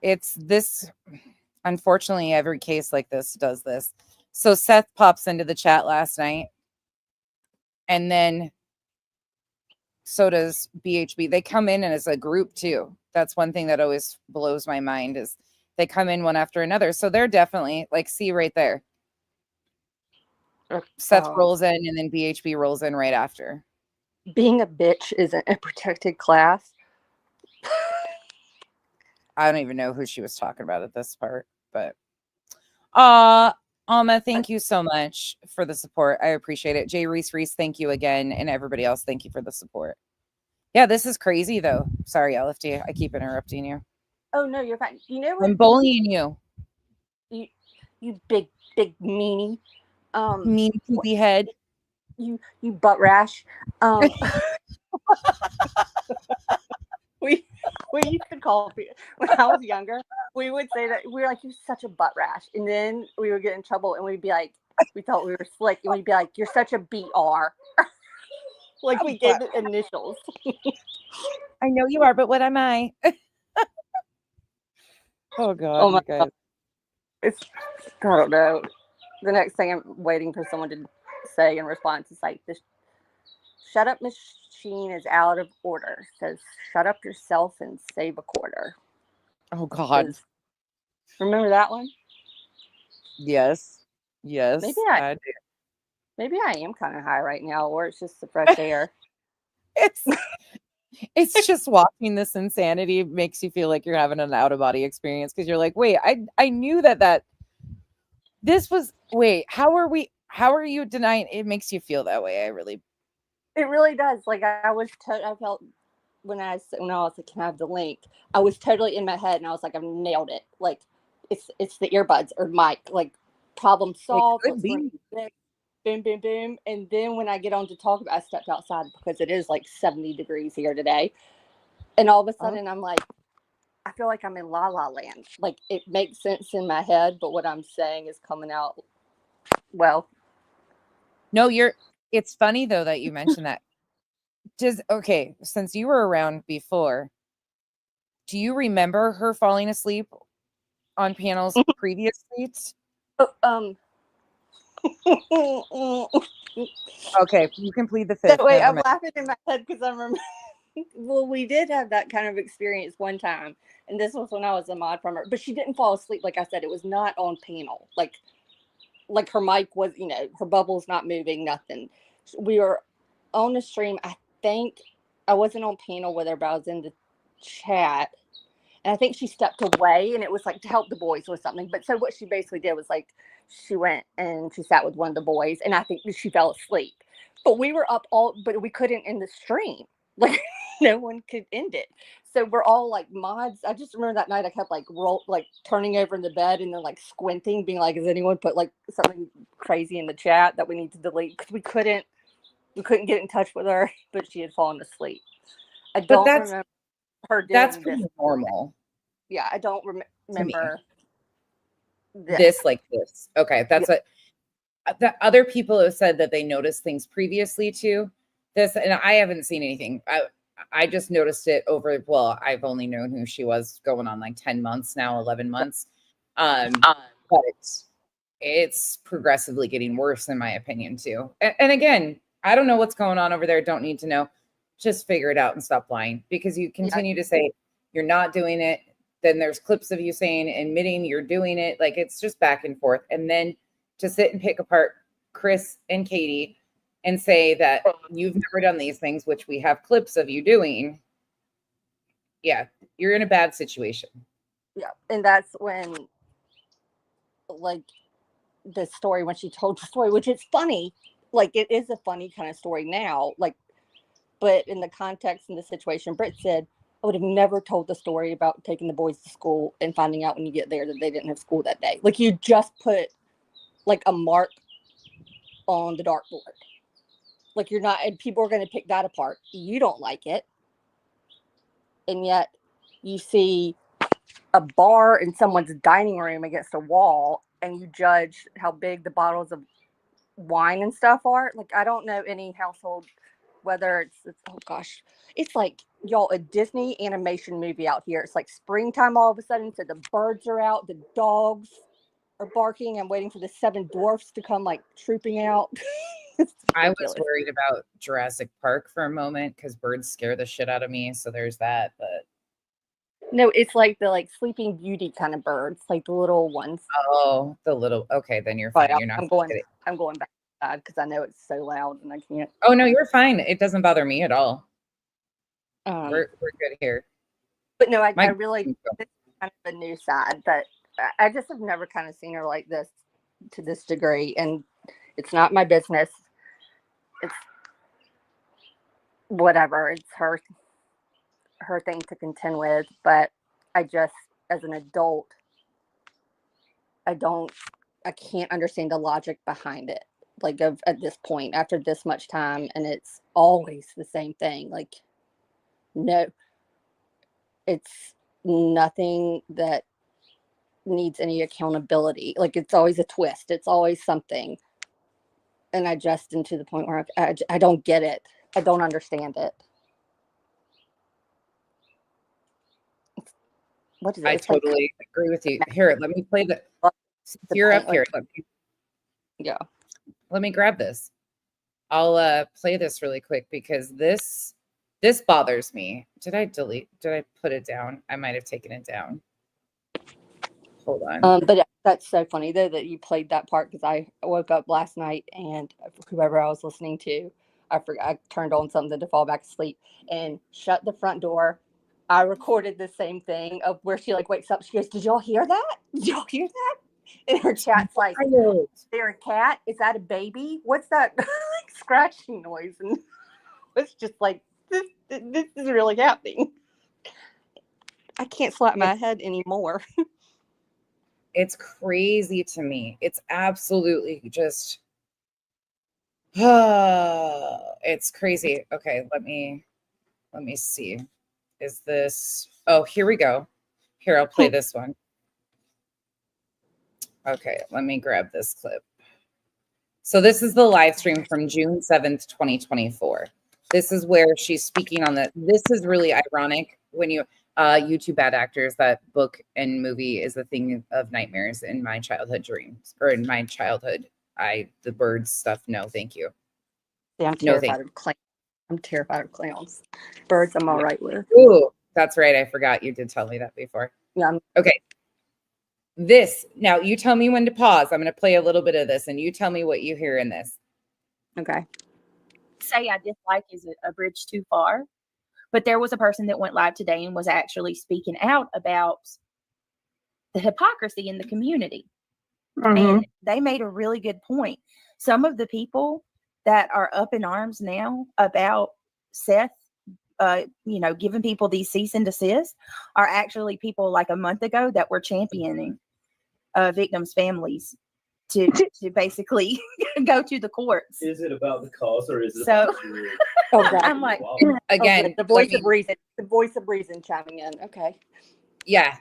It's this, unfortunately, every case like this does this. So Seth pops into the chat last night, and then so does BHB. They come in and as a group too. That's one thing that always blows my mind is they come in one after another. So they're definitely like, see right there. Seth rolls in and then BHB rolls in right after. Being a bitch isn't a protected class. I don't even know who she was talking about at this part, but Alma, thank you so much for the support. I appreciate it. Jay Reese, thank you again. And everybody else, thank you for the support. Yeah, this is crazy though. Sorry, LFD. I keep interrupting you. Oh no, you're fine. You know what? I'm bullying you. You big meanie. Mean poopy head. You butt rash. We used to call people, when I was younger, we would say that we were like, you're such a butt rash. And then we would get in trouble and we'd be like, we thought we were slick. And we'd be like, you're such a BR. Like we gave it initials. I know you are, but what am I? Oh God. Oh my God. It's, I don't know. The next thing I'm waiting for someone to say in response is like, this shut up machine is out of order. Says, shut up yourself and save a quarter. Oh God. Remember that one? Yes. Yes. Maybe I am kind of high right now, or it's just the fresh air. It's just watching this insanity makes you feel like you're having an out-of-body experience because you're like, wait, I knew that this was, wait, how are you denying it? Makes you feel that way. It really does. Like I felt when I was like, can I have the link? I was totally in my head and I was like, I've nailed it. Like it's the earbuds or mic, like problem solved. Boom, boom, boom. And then when I get on to talk about, I stepped outside because it is like 70 degrees here today. And all of a sudden I'm like, I feel like I'm in La La Land. Like it makes sense in my head, but what I'm saying is coming out well. No, it's funny though that you mentioned that. Okay, since you were around before, do you remember her falling asleep on panels previously? Okay, you can plead the fifth. That way, I'm laughing in my head because I'm remembering. Well, we did have that kind of experience one time, and this was when I was a mod from her. But she didn't fall asleep. Like I said, it was not on panel. Like her mic was, her bubble's not moving, nothing. We were on the stream. I think I wasn't on panel with her, but I was in the chat. And I think she stepped away, and it was like to help the boys with something. But so what she basically did was like she went and she sat with one of the boys, and I think she fell asleep. But we were up but we couldn't end the stream. Like no one could end it. So we're all like mods. I just remember that night I kept like turning over in the bed and then like squinting, being like, has anyone put like something crazy in the chat that we need to delete? Because we couldn't get in touch with her, but she had fallen asleep. I don't remember her doing that's this. pretty normal. Yeah, I don't remember this like this. Okay, that's what the other people have said that they noticed things previously to this, and I haven't seen anything. I just noticed it over. Well, I've only known who she was going on like 10 months now, 11 months. But it's progressively getting worse in my opinion too. And again, I don't know what's going on over there. Don't need to know. Just figure it out and stop lying, because you continue to say you're not doing it. Then there's clips of you saying, admitting you're doing it. Like it's just back and forth. And then to sit and pick apart Chris and Katie and say that you've never done these things, which we have clips of you doing. Yeah, you're in a bad situation. Yeah. And that's when, like, the story, when she told the story, which is funny, like it is a funny kind of story now, like, but in the context and the situation, Britt said, I would have never told the story about taking the boys to school and finding out when you get there that they didn't have school that day. Like, you just put like a mark on the dartboard. Like, you're not, and people are going to pick that apart. You don't like it. And yet you see a bar in someone's dining room against a wall and you judge how big the bottles of wine and stuff are. Like, I don't know any household, whether it's oh gosh, it's like, y'all, a Disney animation movie out here. It's like springtime all of a sudden, so the birds are out, the dogs are barking. I'm waiting for the 7 dwarfs to come like trooping out. I was worried about Jurassic Park for a moment because birds scare the shit out of me, so there's that. But no, it's like the like Sleeping Beauty kind of birds, like the little ones. Oh, the little, okay, then you're fine. But You're not I'm going back because I know it's so loud and I can't. Oh no, you're fine. It doesn't bother me at all. We're good here. But no, I really, this is kind of a new side that I just have never kind of seen her like this to this degree, and it's not my business. It's whatever. It's her thing to contend with. But I just, as an adult, I can't understand the logic behind it. Like, at this point, after this much time, and it's always the same thing. Like, no, it's nothing that needs any accountability. Like, it's always a twist. It's always something. And I just, and to the point where I don't get it. I don't understand it. What is it? I totally agree with you. Here, let me play the. You're up here. Let me grab this. I'll play this really quick because this bothers me. Did I put it down? I might have taken it down. Hold on. But that's so funny though that you played that part, because I woke up last night and whoever I was listening to, I turned on something to fall back asleep and shut the front door. I recorded the same thing of where she like wakes up. She goes, "Did y'all hear that? Did y'all hear that?" And her chat's like, "Is there a cat? Is that a baby? What's that like scratching noise?" And it's just like, this is really happening. I can't slap my head anymore. It's crazy to me. It's absolutely just, it's crazy. Okay, let me see. Is this, oh, here we go. Here, I'll play this one. Okay, let me grab this clip. So this is the live stream from June 7th, 2024. This is where she's speaking on the, this is really ironic when you, YouTube bad actors, that book and movie is a thing of nightmares in my childhood dreams, or in my childhood. The birds stuff, no, thank you. Yeah, I'm terrified of clowns. I'm terrified of clowns. Birds, I'm all right with. Ooh, that's right. I forgot you did tell me that before. Yeah. Okay. This, now you tell me when to pause. I'm going to play a little bit of this and you tell me what you hear in this. Okay. Say I dislike is a bridge too far. But there was a person that went live today and was actually speaking out about the hypocrisy in the community. And they made a really good point. Some of the people that are up in arms now about Seth, giving people these cease and desist are actually people like a month ago that were championing victims' families to basically go to the courts. Is it about the cause or is it so? I'm like, again, the voice of reason. The voice of reason chiming in. Okay. Yeah.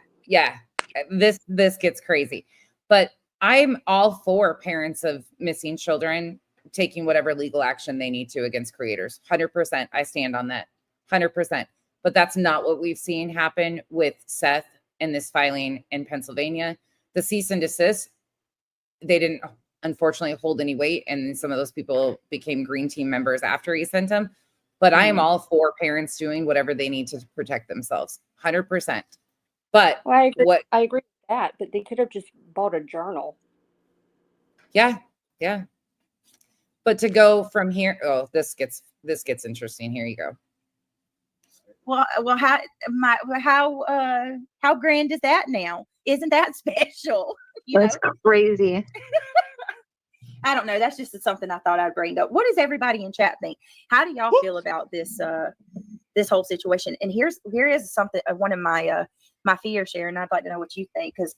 This gets crazy, but I'm all for parents of missing children taking whatever legal action they need to against creators. 100%. I stand on that. 100%. But that's not what we've seen happen with Seth in this filing in Pennsylvania. The cease and desist, they didn't unfortunately hold any weight, and some of those people became green team members after he sent them. But I am all for parents doing whatever they need to protect themselves. 100%. But I agree with that, but they could have just bought a journal. Yeah. But to go from here, this gets interesting. Here you go. Well, how grand is that now? Isn't that special? That's crazy. I don't know. That's just something I thought I'd bring up. What does everybody in chat think? How do y'all feel about this this whole situation? And here is something one of my my fears, Sharon. I'd like to know what you think, because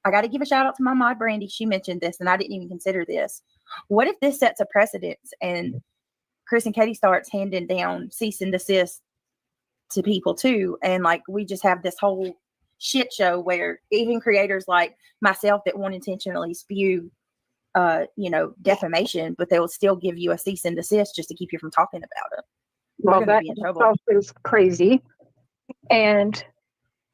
I got to give a shout out to my mod Brandy. She mentioned this, and I didn't even consider this. What if this sets a precedence and Chris and Katie starts handing down cease and desist to people too, and like we just have this whole shit show where even creators like myself that won't intentionally spew defamation, but they will still give you a cease and desist just to keep you from talking about it. Well, that itself is crazy. And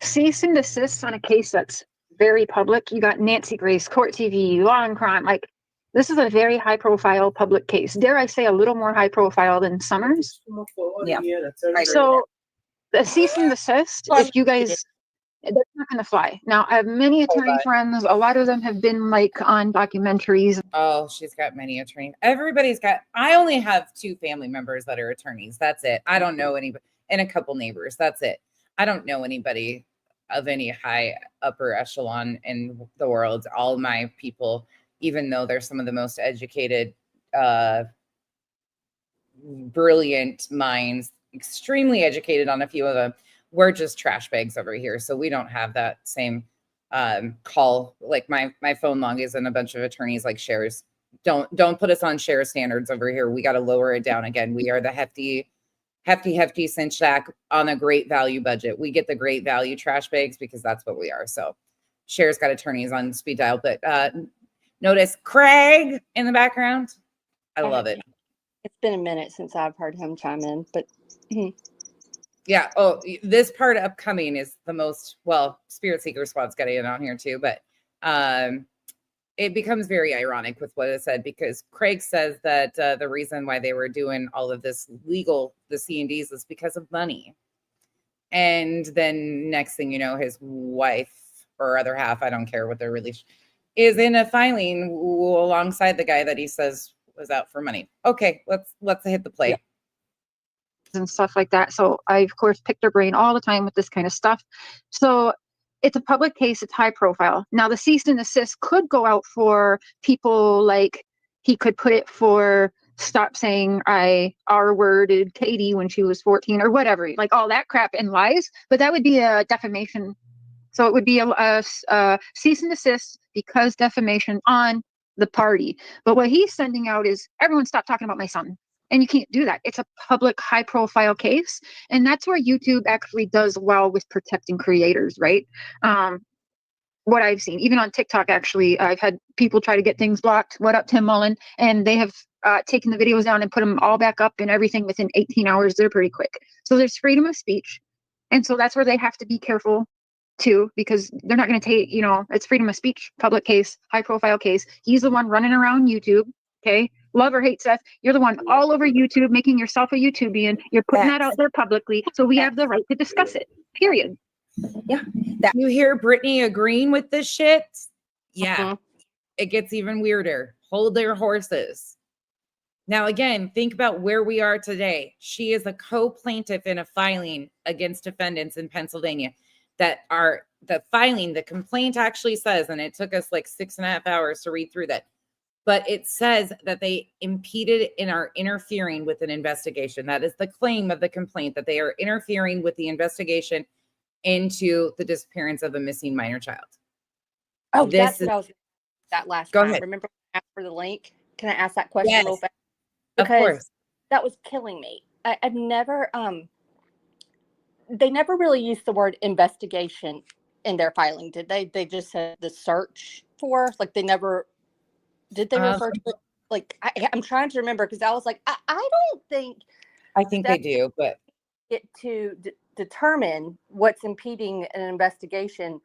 cease and desist on a case that's very public. You got Nancy Grace, Court TV, Law and Crime. Like, this is a very high profile public case. Dare I say a little more high profile than Summers? Yeah. So the cease and desist, if you guys, that's not going to fly. Now, I have many attorney friends. A lot of them have been like on documentaries. Oh, she's got many attorneys. Everybody's got, I only have 2 family members that are attorneys. That's it. I don't know anybody, and a couple neighbors. That's it. I don't know anybody of any high upper echelon in the world. All my people, even though they're some of the most educated, brilliant minds, extremely educated on a few of them, we're just trash bags over here. So we don't have that same call. Like my phone log is in a bunch of attorneys like shares. Don't put us on share standards over here. We got to lower it down again. We are the hefty cinch shack on a great value budget. We get the great value trash bags because that's what we are. So share's got attorneys on speed dial, but notice Craig in the background. I love it. It's been a minute since I've heard him chime in, but yeah. Oh, this part upcoming is the most, well, Spirit Seeker Squad's got in on here too, but it becomes very ironic with what it said, because Craig says that the reason why they were doing all of this legal, the C&Ds, is because of money. And then next thing you know, his wife or other half, I don't care what their relation, is in a filing alongside the guy that he says was out for money. Okay, let's hit the play. Yeah. And stuff like that. So I, of course, pick their brain all the time with this kind of stuff. So it's a public case. It's high profile. Now, the cease and desist could go out for people like he could put it for stop saying I R-worded Katie when she was 14 or whatever, like all that crap and lies. But that would be a defamation. So it would be a cease and desist because defamation on the party. But what he's sending out is everyone stop talking about my son. And you can't do that. It's a public, high-profile case, and that's where YouTube actually does well with protecting creators, right? What I've seen, even on TikTok, actually, I've had people try to get things blocked. What up, Tim Mullen? And they have taken the videos down and put them all back up and everything within 18 hours. They're pretty quick. So there's freedom of speech, and so that's where they have to be careful too, because they're not going to take, it's freedom of speech, public case, high-profile case. He's the one running around YouTube. Okay, love or hate Seth, you're the one all over YouTube making yourself a YouTubian. You're putting that out there publicly, so we have the right to discuss it. Period. Yeah. You hear Brittany agreeing with this shit? Yeah. It gets even weirder. Hold their horses. Now, again, think about where we are today. She is a co-plaintiff in a filing against defendants in Pennsylvania that are the complaint actually says, and it took us like 6.5 hours to read through that. But it says that they impeded and are interfering with an investigation. That is the claim of the complaint, that they are interfering with the investigation into the disappearance of a missing minor child. Oh, that's what I was that last Go time. ahead. Remember I asked for the link? Can I ask that question Yes, real fast? of course. That was killing me. I've never they never really used the word investigation in their filing, did they? They just said the search for, like, they never did they refer to it? Like, I'm trying to remember, because I was like, I don't think. I think they do, but it to determine what's impeding an investigation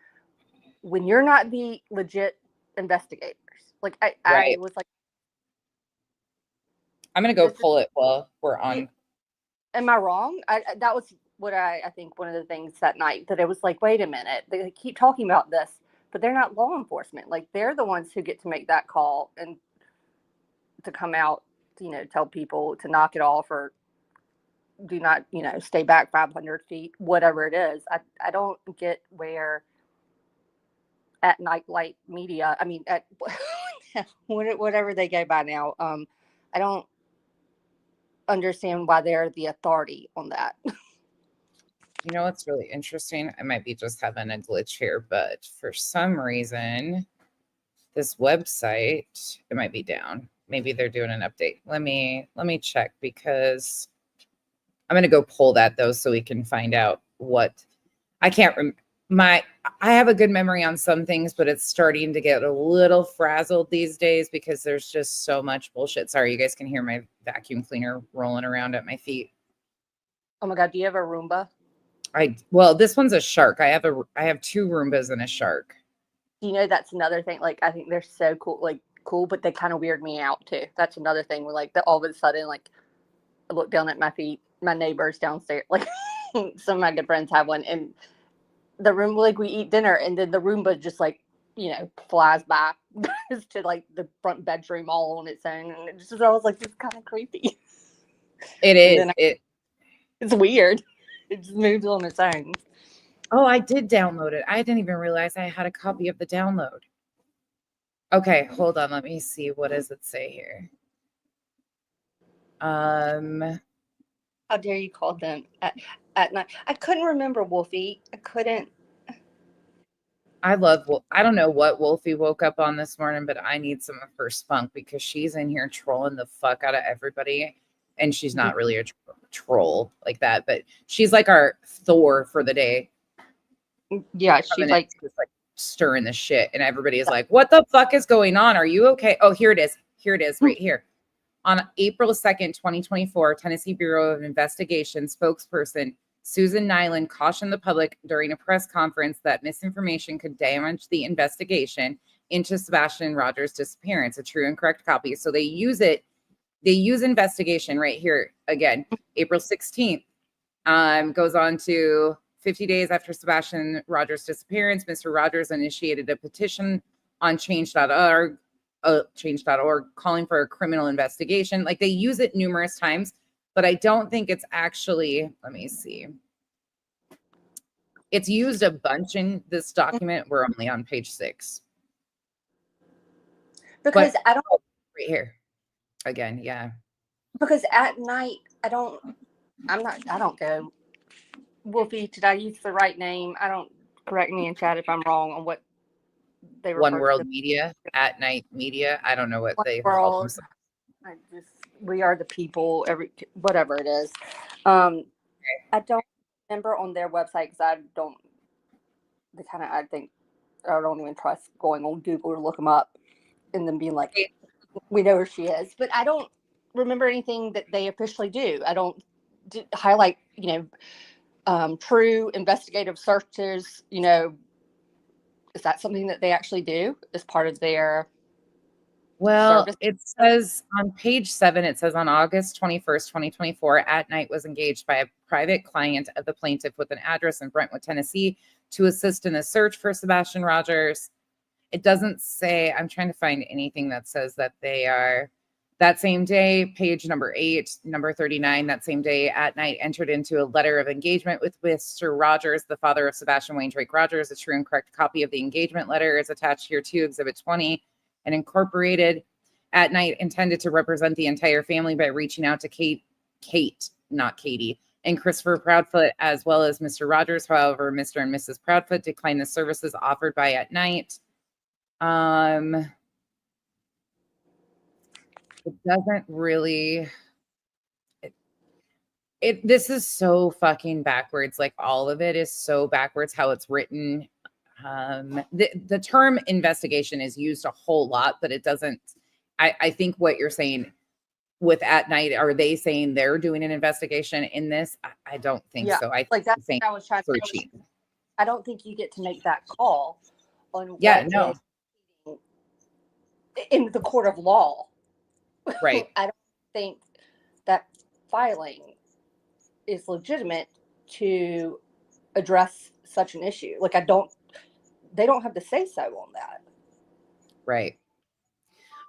when you're not the legit investigators. Like, I was like, I'm gonna go pull it while we're on. Am I wrong? That was what I think one of the things that night, that it was like, wait a minute, they keep talking about this, but they're not law enforcement. Like, they're the ones who get to make that call and to come out, tell people to knock it off or do not, stay back 500 feet, whatever it is. I don't get where at Nightlight Media, whatever they go by now. I don't understand why they're the authority on that. You know what's really interesting? I might be just having a glitch here, but for some reason, this website, it might be down. Maybe they're doing an update. Let me check, because I'm going to go pull that though, so we can find out what I can't I have a good memory on some things, but it's starting to get a little frazzled these days because there's just so much bullshit. Sorry, you guys can hear my vacuum cleaner rolling around at my feet. Oh my God, do you have a Roomba? Well, this one's a shark. I have 2 Roombas and a shark. You know, that's another thing. Like, I think they're so cool, but they kind of weird me out too. That's another thing where all of a sudden, like, I look down at my feet, my neighbors downstairs, like some of my good friends have one, and the Roomba, like, we eat dinner, and then the Roomba just flies by to like the front bedroom all on its own, and I was like, it's kind of creepy. It is. It's weird. It just moves on its own. Oh, I did download it. I didn't even realize I had a copy of the download. Okay, hold on. Let me see. What does it say here? How dare you call them at night? I couldn't remember, Wolfie. I couldn't. I don't know what Wolfie woke up on this morning, but I need some of her spunk, because she's in here trolling the fuck out of everybody. And she's not really a troll like that, but she's like our Thor for the day. Yeah, she's like stirring the shit, and everybody is like, what the fuck is going on? Are you okay? Oh, here it is right here. On April 2nd, 2024, Tennessee Bureau of Investigation spokesperson Susan Nyland cautioned the public during a press conference that misinformation could damage the investigation into Sebastian Rogers' disappearance, a true and correct copy. So they use investigation right here again. April 16th goes on to 50 days after Sebastian Rogers' disappearance, Mr. Rogers initiated a petition on change.org calling for a criminal investigation. Like, they use it numerous times, but I don't think it's actually, let me see. It's used a bunch in this document. We're only on page 6. Because I don't right here. Again, yeah. Because at night I don't go. Wolfie, did I use the right name? Correct me in chat if I'm wrong on what they refer One World to. Media, At Night Media. I don't know what One they call World. themselves. We are the people. Whatever it is. I don't remember on their website because I don't even trust going on Google to look them up and then being like, we know where she is. But I don't remember anything that they officially do. I don't highlight, true investigative searches. Is that something that they actually do as part of their service? It says on page 7, it says on August 21st, 2024, At Night was engaged by a private client of the plaintiff with an address in Brentwood, Tennessee, to assist in the search for Sebastian Rogers. It doesn't say, I'm trying to find anything that says that they are. That same day, page number 8, number 39, that same day, At Night entered into a letter of engagement with Mr. Rogers, the father of Sebastian Wayne Drake Rogers. A true and correct copy of the engagement letter is attached here to Exhibit 20 and incorporated. At Night intended to represent the entire family by reaching out to Kate, not Katie, and Christopher Proudfoot, as well as Mr. Rogers. However, Mr. and Mrs. Proudfoot declined the services offered by At Night. It doesn't really. This is so fucking backwards. Like, all of it is so backwards how it's written. The term investigation is used a whole lot, but it doesn't. I think what you're saying with At Night, are they saying they're doing an investigation in this? I don't think so. I like that's what I was trying to say. I don't think you get to make that call on in the court of law. Right. I don't think that filing is legitimate to address such an issue. Like, they don't have to say so on that. Right.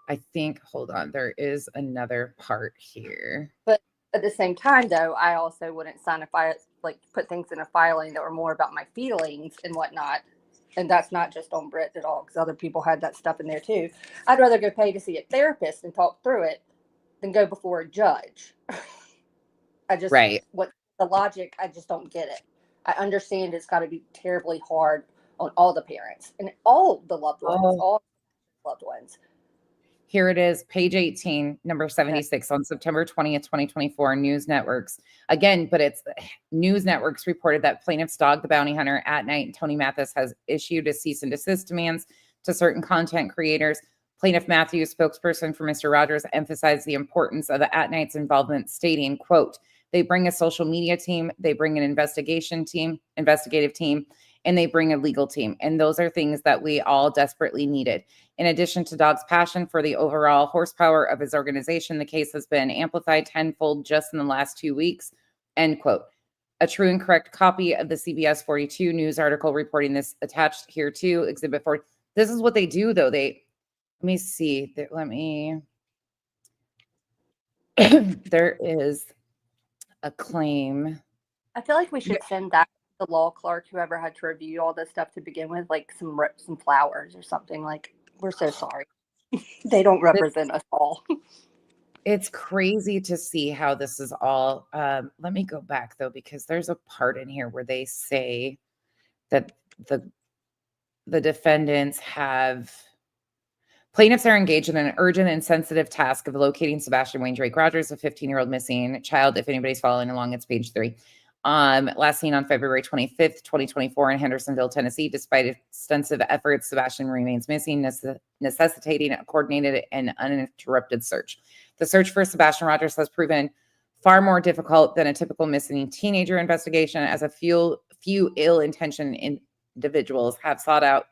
I think, hold on, there is another part here. But at the same time, though, I also wouldn't put things in a filing that were more about my feelings and whatnot and that's not just on Brit at all, because other people had that stuff in there too. I'd rather go pay to see a therapist and talk through it than go before a judge. I just, what the logic, I just don't get it. I understand it's got to be terribly hard on all the parents and all the loved ones, all loved ones. Here it is, page 18, number 76 on September 20th, 2024, News Networks. Again, but it's News Networks reported that plaintiff's dog, the bounty hunter, At Night, and Tony Mathis has issued a cease and desist demands to certain content creators. Plaintiff Matthews, spokesperson for Mr. Rogers, emphasized the importance of the At Night's involvement, stating, quote, they bring a social media team, they bring an investigative team, and they bring a legal team. And those are things that we all desperately needed. In addition to Dog's passion for the overall horsepower of his organization, the case has been amplified tenfold just in the last 2 weeks, end quote. A true and correct copy of the CBS 42 news article reporting this attached here too, Exhibit 4. This is what they do, though. Let me see. There is a claim. I feel like we should send that to the law clerk, whoever had to review all this stuff to begin with, like some flowers or something. Like, we're so sorry. They don't represent us all. It's crazy to see how this is all. Let me go back, though, because there's a part in here where they say that the defendants plaintiffs are engaged in an urgent and sensitive task of locating Sebastian Wayne Drake Rogers, a 15-year-old missing child. If anybody's following along, it's page 3. Last seen on February 25th, 2024 in Hendersonville, Tennessee. Despite extensive efforts, Sebastian remains missing, necessitating a coordinated and uninterrupted search. The search for Sebastian Rogers has proven far more difficult than a typical missing teenager investigation, as a few ill-intentioned individuals have sought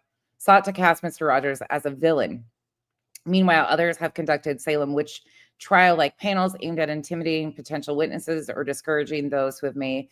to cast Mr. Rogers as a villain. Meanwhile, others have conducted Salem witch trial-like panels aimed at intimidating potential witnesses or discouraging those who may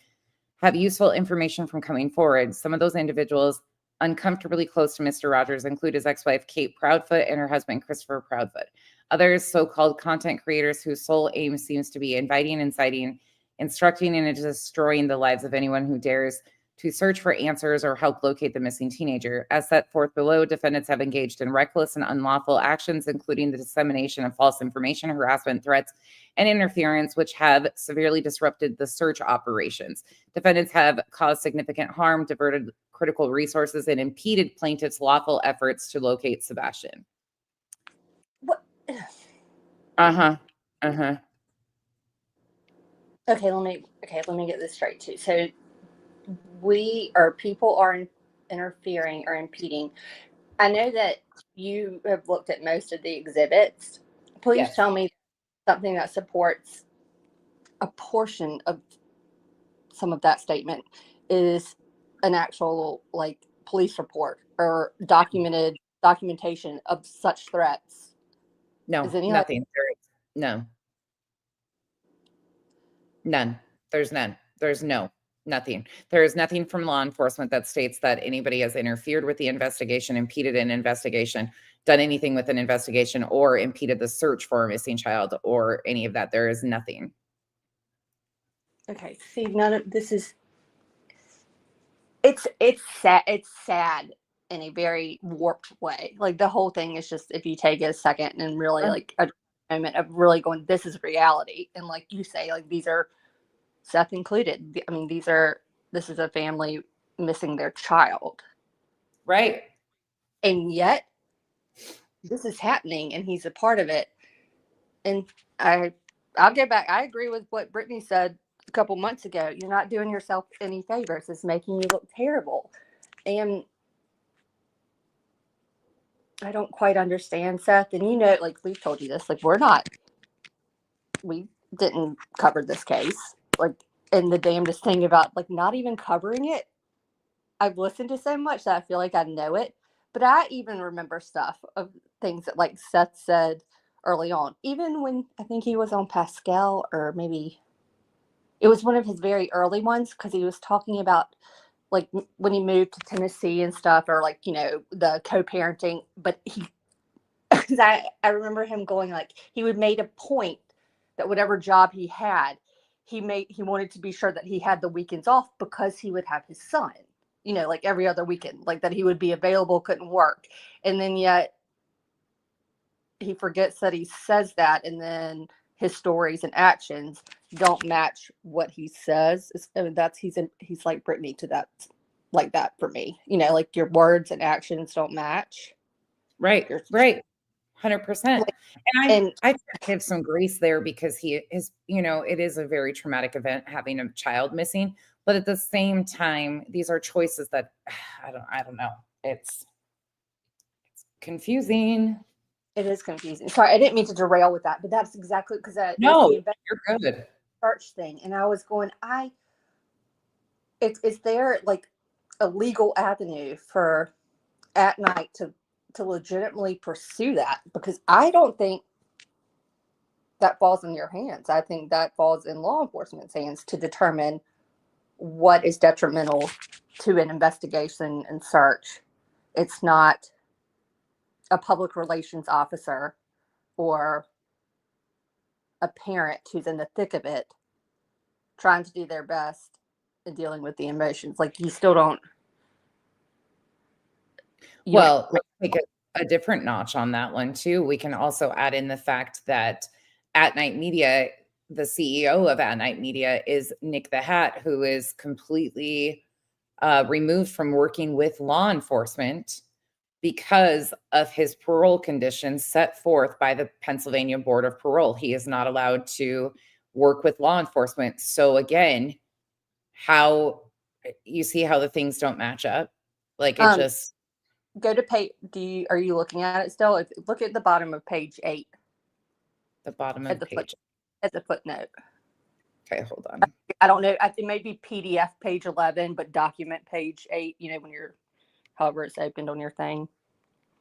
have useful information from coming forward. Some of those individuals uncomfortably close to Mr. Rogers include his ex-wife, Kate Proudfoot, and her husband, Christopher Proudfoot. Others, so-called content creators whose sole aim seems to be inviting, inciting, instructing, and destroying the lives of anyone who dares to search for answers or help locate the missing teenager. As set forth below, defendants have engaged in reckless and unlawful actions, including the dissemination of false information, harassment, threats, and interference, which have severely disrupted the search operations. Defendants have caused significant harm, diverted critical resources, and impeded plaintiffs' lawful efforts to locate Sebastian. What? Okay, let me get this straight too. So people are interfering or impeding. I know that you have looked at most of the exhibits. Please tell me something that supports a portion of some of that statement is an actual police report or documentation of such threats. No, nothing. No. None. There's none. There's nothing. There is nothing from law enforcement that states that anybody has interfered with the investigation, impeded an investigation, done anything with an investigation, or impeded the search for a missing child or any of that. There is nothing. Okay. See, none of this is. It's sad. It's sad in a very warped way. Like, the whole thing is just, if you take a second and really a moment of really going, this is reality, and like you say, like, these are, Seth included. I mean, this is a family missing their child. Right. And yet this is happening and he's a part of it. And I'll get back. I agree with what Brittany said a couple months ago. You're not doing yourself any favors. It's making you look terrible. And I don't quite understand, Seth. And like we've told you this, like we didn't cover this case. Like, and the damnedest thing about not even covering it, I've listened to so much that I feel like I know it, but I even remember stuff of things that Seth said early on, even when I think he was on Pascal, or maybe it was one of his very early ones, because he was talking about when he moved to Tennessee and stuff, or the co-parenting, but because I remember him going he would made a point that whatever job he had, he wanted to be sure that he had the weekends off because he would have his son. you know, like every other weekend, like that he would be available, couldn't work. And then yet he forgets that he says that, and then his stories and actions don't match what he says. I mean, he's like Brittany to that, like that for me, you know, like your words and actions don't match. Right. 100%. And I give some grace there because he is, you know, it is a very traumatic event having a child missing, but at the same time, these are choices that I don't know. It's confusing. It is confusing. Sorry, I didn't mean to derail with that, but that's exactly because No, you're good. Search thing, and I was going, is there like a legal avenue for At Night to legitimately pursue that? Because I don't think that falls in your hands. I think that falls in law enforcement's hands to determine what is detrimental to an investigation and search. It's not a public relations officer or a parent who's in the thick of it trying to do their best and dealing with the emotions. Like you still don't. Well, let's take a different notch on that one too. We can also add in the fact that At Night Media, the CEO of At Night Media is Nick the Hat, who is completely removed from working with law enforcement because of his parole conditions set forth by the Pennsylvania Board of Parole. He is not allowed to work with law enforcement. So again, how you see how the things don't match up? Like it just go to page. Are you looking at it still? Look at the bottom of page 8. The bottom of page. At the footnote. Okay, hold on. I don't know. I think maybe PDF page 11, but document page 8. You know, when you're, however it's opened on your thing.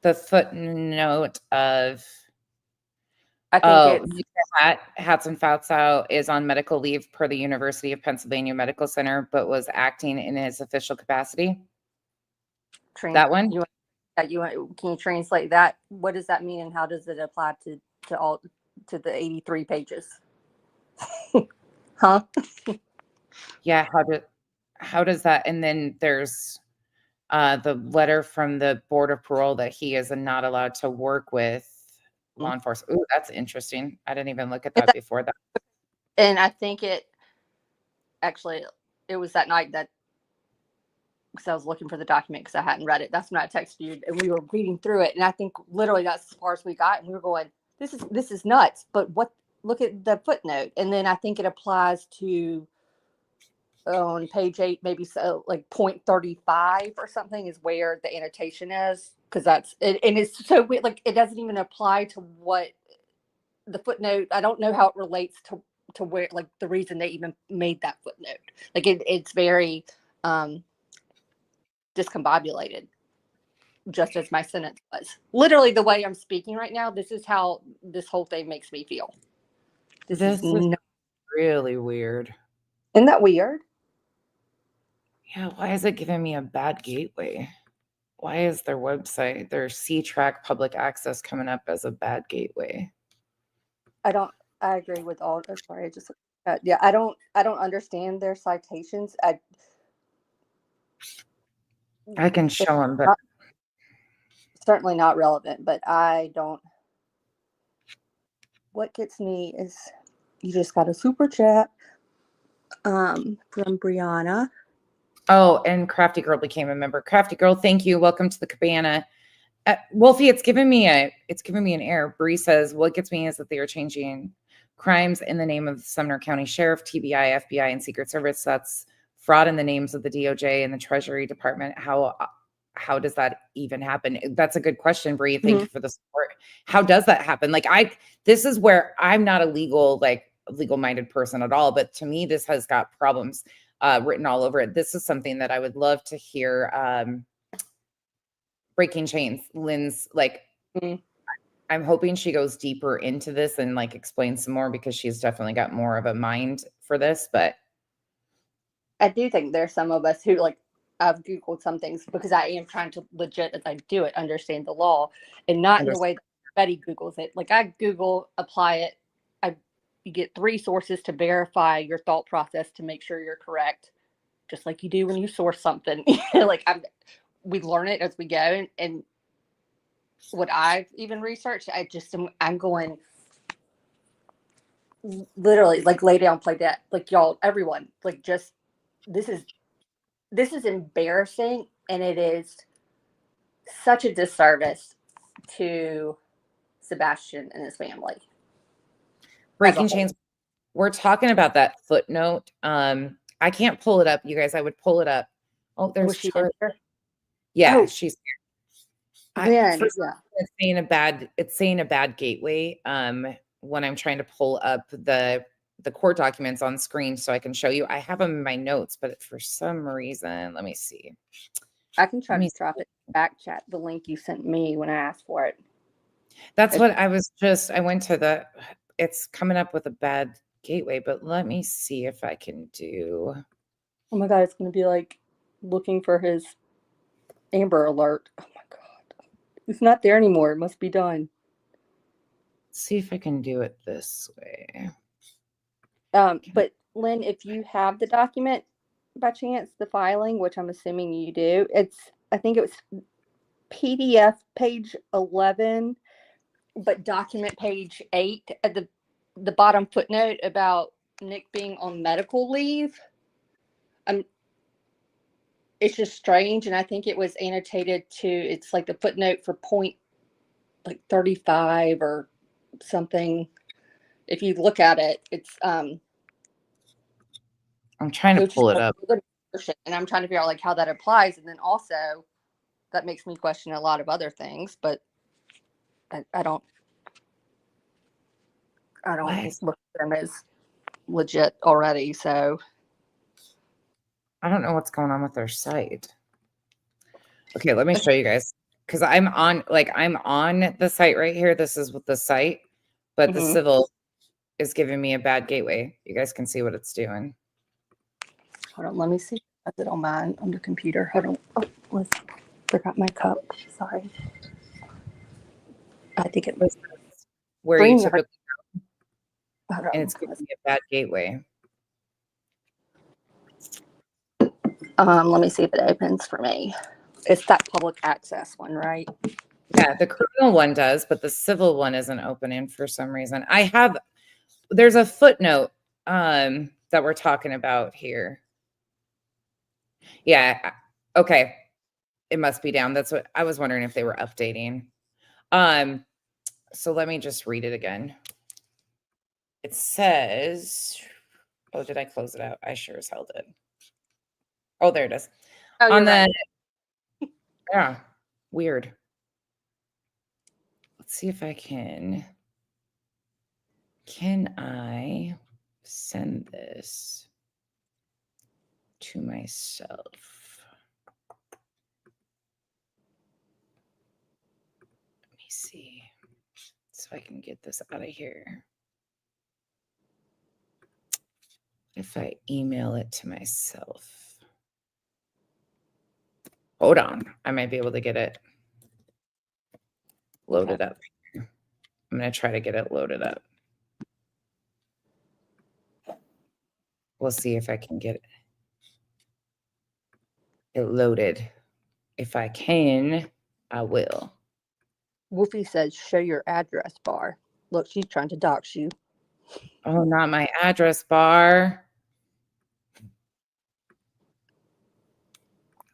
The footnote of. I think Hats and Fouts Out is on medical leave per the University of Pennsylvania Medical Center, but was acting in his official capacity. That one? Can you translate that? What does that mean, and how does it apply to the 83 pages? Huh? Yeah, how does that? And then there's the letter from the Board of Parole that he is not allowed to work with law enforcement. Ooh, that's interesting. I didn't even look at that before that. And I think it was that night that, because I was looking for the document because I hadn't read it. That's when I texted you, and we were reading through it. And I think literally that's as far as we got, and we were going, "This is nuts." But look at the footnote, and then I think it applies to on page 8, maybe so like 0.35 or something is where the annotation is, because that's it, and it's so weird, like it doesn't even apply to what the footnote. I don't know how it relates to where, like the reason they even made that footnote. Like it's very discombobulated, just as my sentence was. Literally the way I'm speaking right now, this is how this whole thing makes me feel. This is really weird. Isn't that weird? Yeah, why is it giving me a bad gateway? Why is their website, their C-Track public access coming up as a bad gateway? I agree with all. Sorry, I just yeah. I don't understand their citations. I can show them, but certainly not relevant. But I don't. What gets me is you just got a super chat from Brianna. Oh, and Crafty Girl became a member. Crafty Girl, thank you. Welcome to the cabana. Wolfie, it's giving me an error. Bree says, what gets me is that they are changing crimes in the name of the Sumner County Sheriff, TBI, FBI, and Secret Service. That's fraud in the names of the DOJ and the Treasury Department. How does that even happen? That's a good question, Bree. Thank you for the support. How does that happen? This is where I'm not a legal-minded person at all, but to me, this has got problems written all over it. This is something that I would love to hear. Breaking Chains, Lynn's I'm hoping she goes deeper into this and explains some more, because she's definitely got more of a mind for this. But I do think there's some of us who I've Googled some things because I am trying to legit, as I do it, understand the law, and not in the way that Betty Googles it. Like I Google, apply it. You get 3 sources to verify your thought process to make sure you're correct. just like you do when you source something. Like we learn it as we go, and what I've even researched, I'm going literally like lay down, play dead, like y'all, everyone, like just this is embarrassing, and it is such a disservice to Sebastian and his family. Breaking Chains. We're talking about that footnote. I can't pull it up, you guys. I would pull it up. Oh, there's Charlie. Yeah, she's here. It's saying a bad gateway. When I'm trying to pull up the court documents on screen so I can show you. I have them in my notes, but for some reason, let me see. I can try to drop it back chat, the link you sent me when I asked for it. That's what I went to it's coming up with a bad gateway, but let me see if I can do. Oh my God, it's going to be like looking for his Amber Alert. Oh my God. It's not there anymore. It must be done. Let's see if I can do it this way. But Lynn, if you have the document by chance, the filing, which I'm assuming you do, I think it was PDF page 11, but document page 8 at the bottom footnote about Nick being on medical leave. It's just strange, and I think it was annotated to, it's like the footnote for point like 35 or something. If you look at it, it's I'm trying to pull it up, and I'm trying to figure out like how that applies, and then also that makes me question a lot of other things, but I don't look at them as legit already. So I don't know what's going on with their site. Okay, let me show you guys, because I'm on the site right here. This is with the site, but the civil is giving me a bad gateway. You guys can see what it's doing. Hold on, let me see. I did on mine on the computer. Hold on. Oh, forgot my cup. Sorry. I think it was where you typically go, and it's giving me a bad gateway. Let me see if it opens for me. It's that public access one, right? Yeah, the criminal one does, but the civil one isn't opening for some reason. There's a footnote that we're talking about here. Yeah. Okay. It must be down. That's what I was wondering, if they were updating. So let me just read it again. It says, oh, did I close it out? I sure as hell did. Oh, there it is. Oh, on the right. Yeah, weird. Let's see if I can I send this to myself? Let me see, so I can get this out of here. If I email it to myself. Hold on. I might be able to get it loaded up. I'm going to try to get it loaded up. We'll see if I can get it loaded. If I can, I will. Wolfie says, show your address bar. Look, she's trying to dox you. Oh, not my address bar.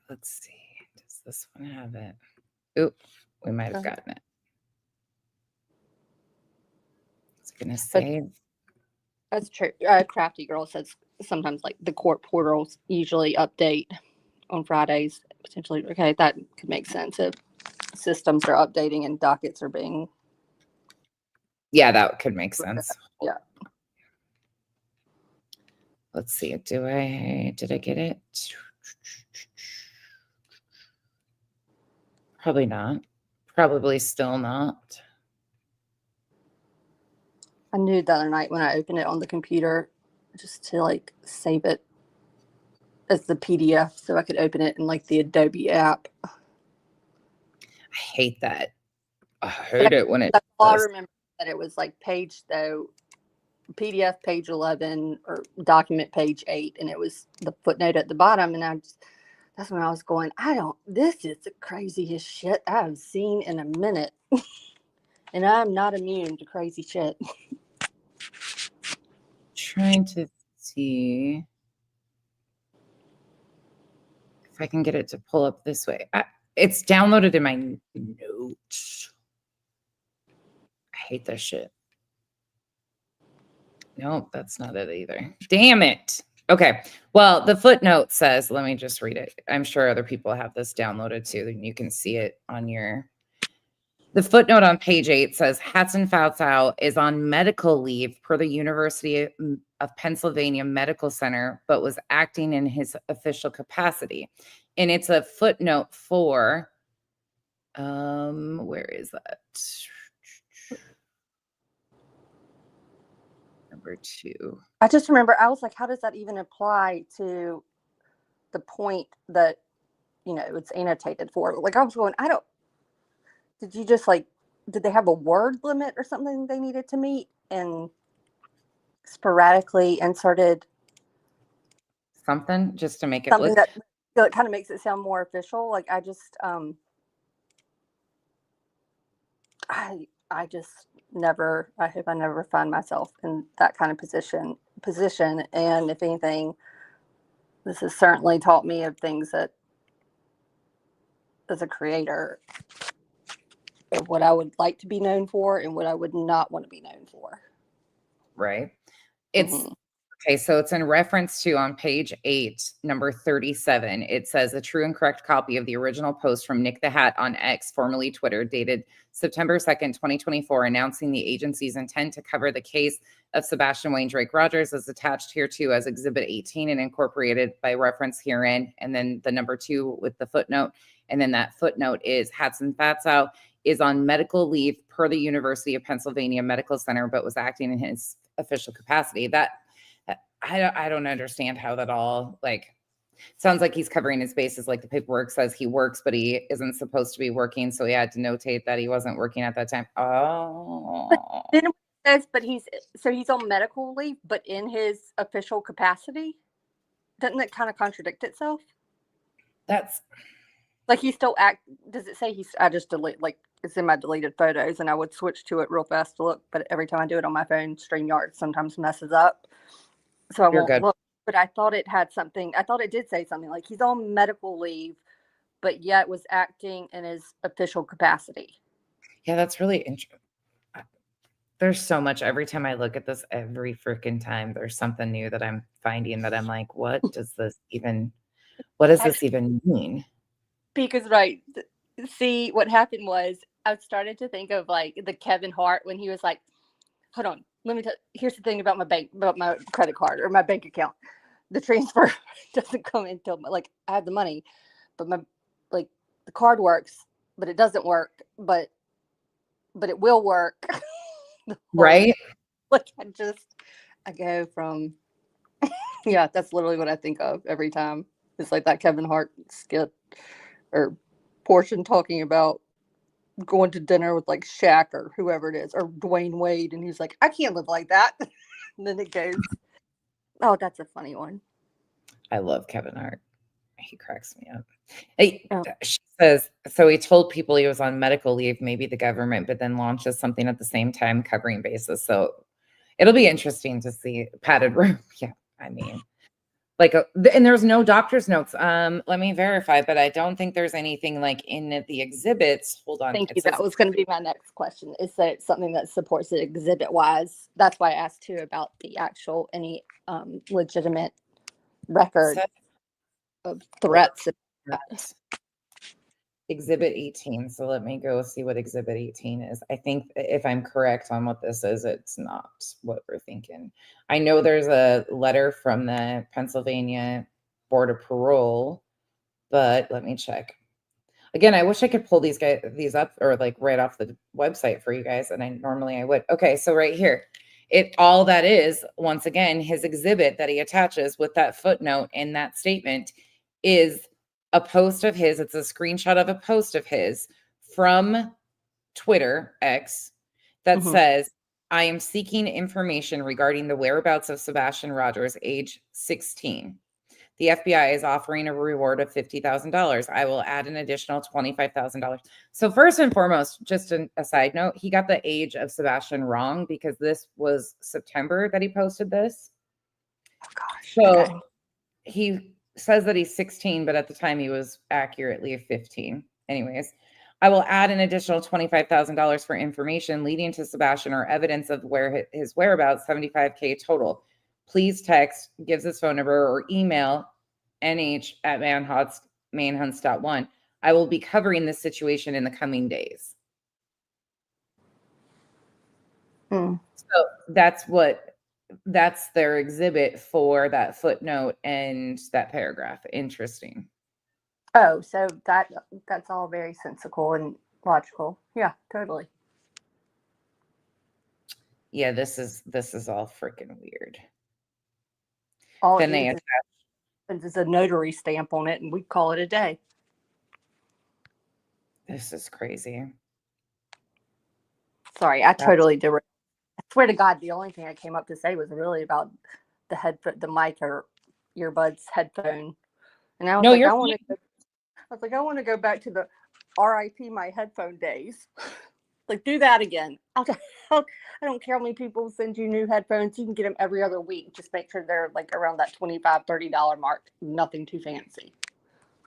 Let's see. Does this one have it? Oop, we might have gotten it. It's going to save. That's true. Crafty Girl says sometimes like the court portals usually update on Fridays. Potentially, okay, that could make sense if systems are updating and dockets are being. Yeah, that could make sense. Yeah. Let's see. Did I get it? Probably not. Probably still not. I knew the other night when I opened it on the computer just to like save it as the PDF so I could open it in like the Adobe app. I hate that. I hate it when it does. I remember that it was like page though PDF page 11 or document page 8, and it was the footnote at the bottom. And that's when I was going, this is the craziest shit I've seen in a minute. And I'm not immune to crazy shit. Trying to see if I can get it to pull up this way. It's downloaded in my notes. I hate this shit. Nope, that's not it either. Damn it. Okay. Well, the footnote says, let me just read it. I'm sure other people have this downloaded too, and you can see it on your. The footnote on page 8 says Hatzenfalzow is on medical leave per the University of Pennsylvania Medical Center, but was acting in his official capacity. And it's a footnote for, where is that? Number 2. I just remember, I was like, how does that even apply to the point that, it's annotated for? Like, I was going, did you just did they have a word limit or something they needed to meet and sporadically inserted something just to make it something look that kind of makes it sound more official? Like, I just I just never, I hope I never find myself in that kind of position. And if anything, this has certainly taught me of things that as a creator, of what I would like to be known for and what I would not want to be known for. Right. It's okay. So it's in reference to on page 8, number 37. It says a true and correct copy of the original post from Nick the Hat on X, formerly Twitter, dated September 2nd, 2024, announcing the agency's intent to cover the case of Sebastian Wayne Drake Rogers is attached here too as Exhibit 18 and incorporated by reference herein. And then the number 2 with the footnote. And then that footnote is Hatzenfalzow is on medical leave per the University of Pennsylvania Medical Center, but was acting in his official capacity. That I don't understand how that all sounds like he's covering his bases. Like the paperwork says he works, but he isn't supposed to be working. So he had to notate that he wasn't working at that time. Oh, but then it says, he's on medical leave, but in his official capacity. Doesn't it kind of contradict itself? That's like he still does it say I just delete, it's in my deleted photos, and I would switch to it real fast to look, but every time I do it on my phone, StreamYard sometimes messes up. So I won't look. But I thought it had something. I thought it did say something like he's on medical leave, but yet was acting in his official capacity. Yeah, that's really interesting. There's so much. Every time I look at this, every freaking time, there's something new that I'm finding that I'm like, what does this even mean? Because see, what happened was I started to think of the Kevin Hart when he was like, hold on, let me tell you, here's the thing about my credit card or my bank account. The transfer doesn't come until I have the money, but the card works, but it doesn't work, but it will work. Right? I go from yeah, that's literally what I think of every time. It's like that Kevin Hart skit or portion talking about going to dinner with Shaq or whoever it is, or Dwayne Wade, and he's like, I can't live like that. And then it goes, oh, that's a funny one. I love Kevin Hart. He cracks me up. She says, so he told people he was on medical leave, maybe the government, but then launches something at the same time covering bases. So it'll be interesting to see padded room. Yeah, I mean, and there's no doctor's notes. Let me verify, but I don't think there's anything in the exhibits. Hold on. Thank you. That was going to be my next question. Is that something that supports it exhibit wise? That's why I asked too about the actual any legitimate record of threats. Exhibit 18. So let me go see what Exhibit 18 is. I think if I'm correct on what this is, it's not what we're thinking. I know there's a letter from the Pennsylvania Board of Parole, but let me check. Again, I wish I could pull these up or right off the website for you guys, and normally I would. Okay, so right here, all that is, once again, his exhibit that he attaches with that footnote in that statement is a post of his. It's a screenshot of a post of his from Twitter X that says I am seeking information regarding the whereabouts of Sebastian Rogers, age 16. The FBI is offering a reward of $50,000. I will add an additional $25,000. So first and foremost, just a side note, he got the age of Sebastian wrong because this was September that he posted this. Oh gosh. So okay. he says that he's 16, but at the time he was accurately 15. Anyways, I will add an additional $25,000 for information leading to Sebastian or evidence of where his whereabouts, $75K total. Please text, gives his phone number, or email nh@manhunts.1. I will be covering this situation in the coming days. So that's their exhibit for that footnote and that paragraph. Interesting. Oh, so that's all very sensical and logical. Yeah, totally. Yeah, this is all freaking weird. All Then it they is is a notary stamp on it, and we call it a day. This is crazy. Sorry, I totally did. I swear to God, the only thing I came up to say was really about the mic or earbuds headphone, and I was I want to go back to the RIP my headphone days. Like, do that again. I don't care how many people send you new headphones. You can get them every other week. Just make sure they're like around that $25, $30 mark. Nothing too fancy.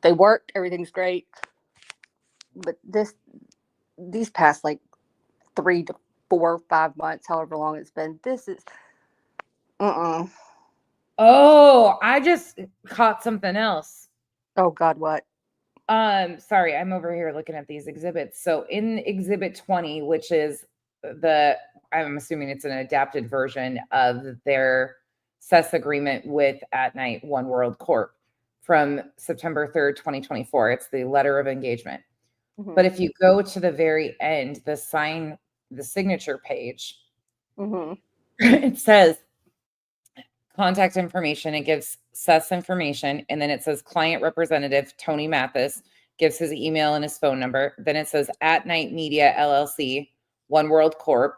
They work. Everything's great. But these past like 3 to 4 or 5 months, however long it's been, this is Oh, I just caught something else. Oh God, what? Sorry, I'm over here looking at these exhibits. So in exhibit 20, which is I'm assuming it's an adapted version of their CES agreement with At Night One World Corp from September 3rd, 2024. It's the letter of engagement. Mm-hmm. But if you go to the very end, the signature page, it says contact information. It gives CES information, and then it says client representative Tony Mathis, gives his email and his phone number. Then it says At Night Media LLC, One World Corp.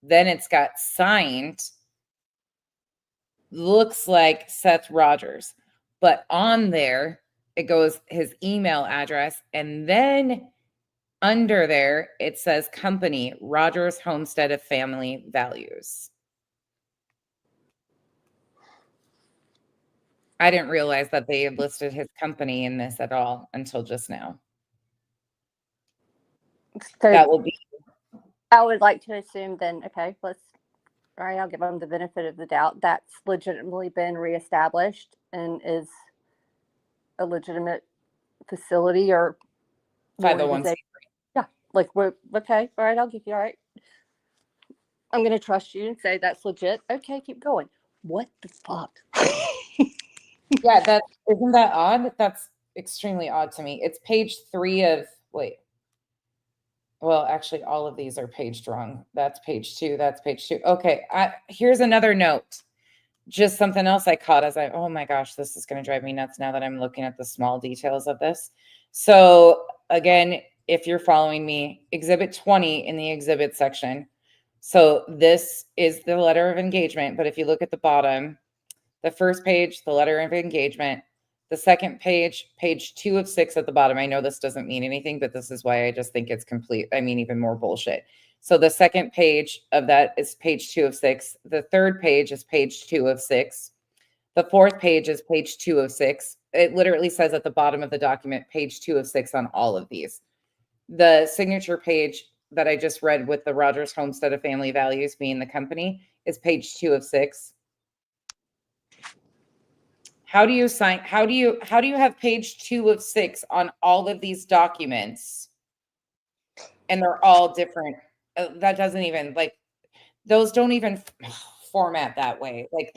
Then it's got signed, looks like Seth Rogers, but on there it goes his email address, and then under there it says company Rogers Homestead of Family Values. I didn't realize that they had listed his company in this at all until just now. So that will be. I would like to assume then, okay, all right, I'll give them the benefit of the doubt. That's legitimately been reestablished and is a legitimate facility or 501c3. Yeah, like we're okay. All right, I'll give you. All right, I'm going to trust you and say that's legit. Okay, keep going. What the fuck? Yeah, isn't that odd? That's extremely odd to me. It's page 3 of well, actually, all of these are paged wrong. That's page 2. That's page 2. Okay, here's another note. Just something else I caught as oh my gosh, this is going to drive me nuts now that I'm looking at the small details of this. So again, if you're following me, exhibit 20 in the exhibit section. So this is the letter of engagement. But if you look at the bottom, the first page, the letter of engagement, the second page, page 2 of 6 at the bottom. I know this doesn't mean anything, but this is why I just think it's complete. I mean, even more bullshit. So the second page of that is page 2 of 6. The third page is page 2 of 6. The fourth page is page 2 of 6. It literally says at the bottom of the document, page 2 of 6 on all of these. The signature page that I just read with the Rogers Homestead of Family Values being the company is page 2 of 6. How do you have page 2 of 6 on all of these documents? And they're all different. That doesn't even those don't even format that way. Like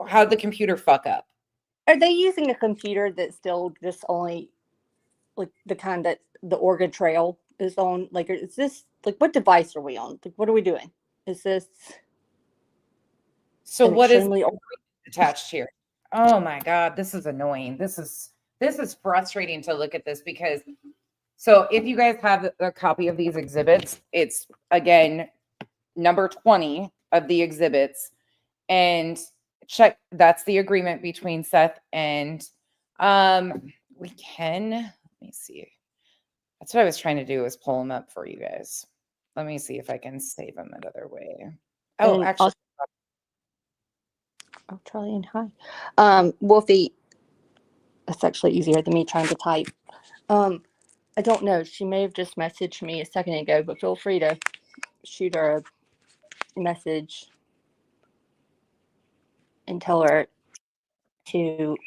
how'd the computer fuck up? Are they using a computer that's still just only like the kind that the Oregon Trail is on? Like, is this like what device are we on? Like, what are we doing? Is this so what is attached here? Oh my God, this is annoying. This is frustrating to look at this because so if you guys have a copy of these exhibits, it's again number 20 of the exhibits and check. That's the agreement between Seth and we can, let me see. That's what I was trying to do, is pull them up for you guys. Let me see if I can save them another way. Oh, And actually, oh, Charlie, and hi. Wolfie, that's actually easier than me trying to type. I don't know. She may have just messaged me a second ago, but feel free to shoot her a message and tell her to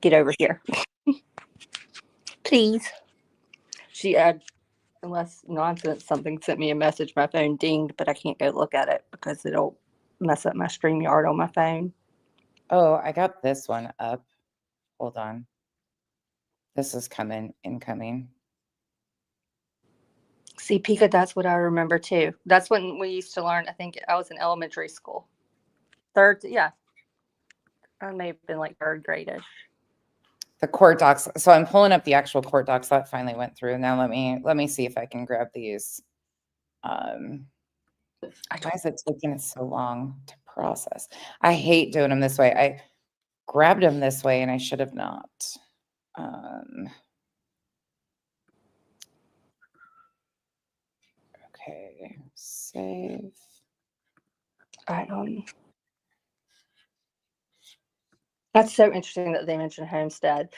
get over here. Please. She unless nonsense something sent me a message, my phone dinged, but I can't go look at it because it'll mess up my StreamYard on my phone. oh, I got this one up. Hold on. This is incoming. See, Pika, that's what I remember too. That's when we used to learn. I think I was in elementary school. Yeah. I may have been like third grade-ish. The court docs. So I'm pulling up the actual court docs that finally went through. Now let me see if I can grab these. Why is it taking so long to process? I hate doing them this way. I grabbed them this way and I should have not. Okay, save. That's so interesting that they mentioned Homestead.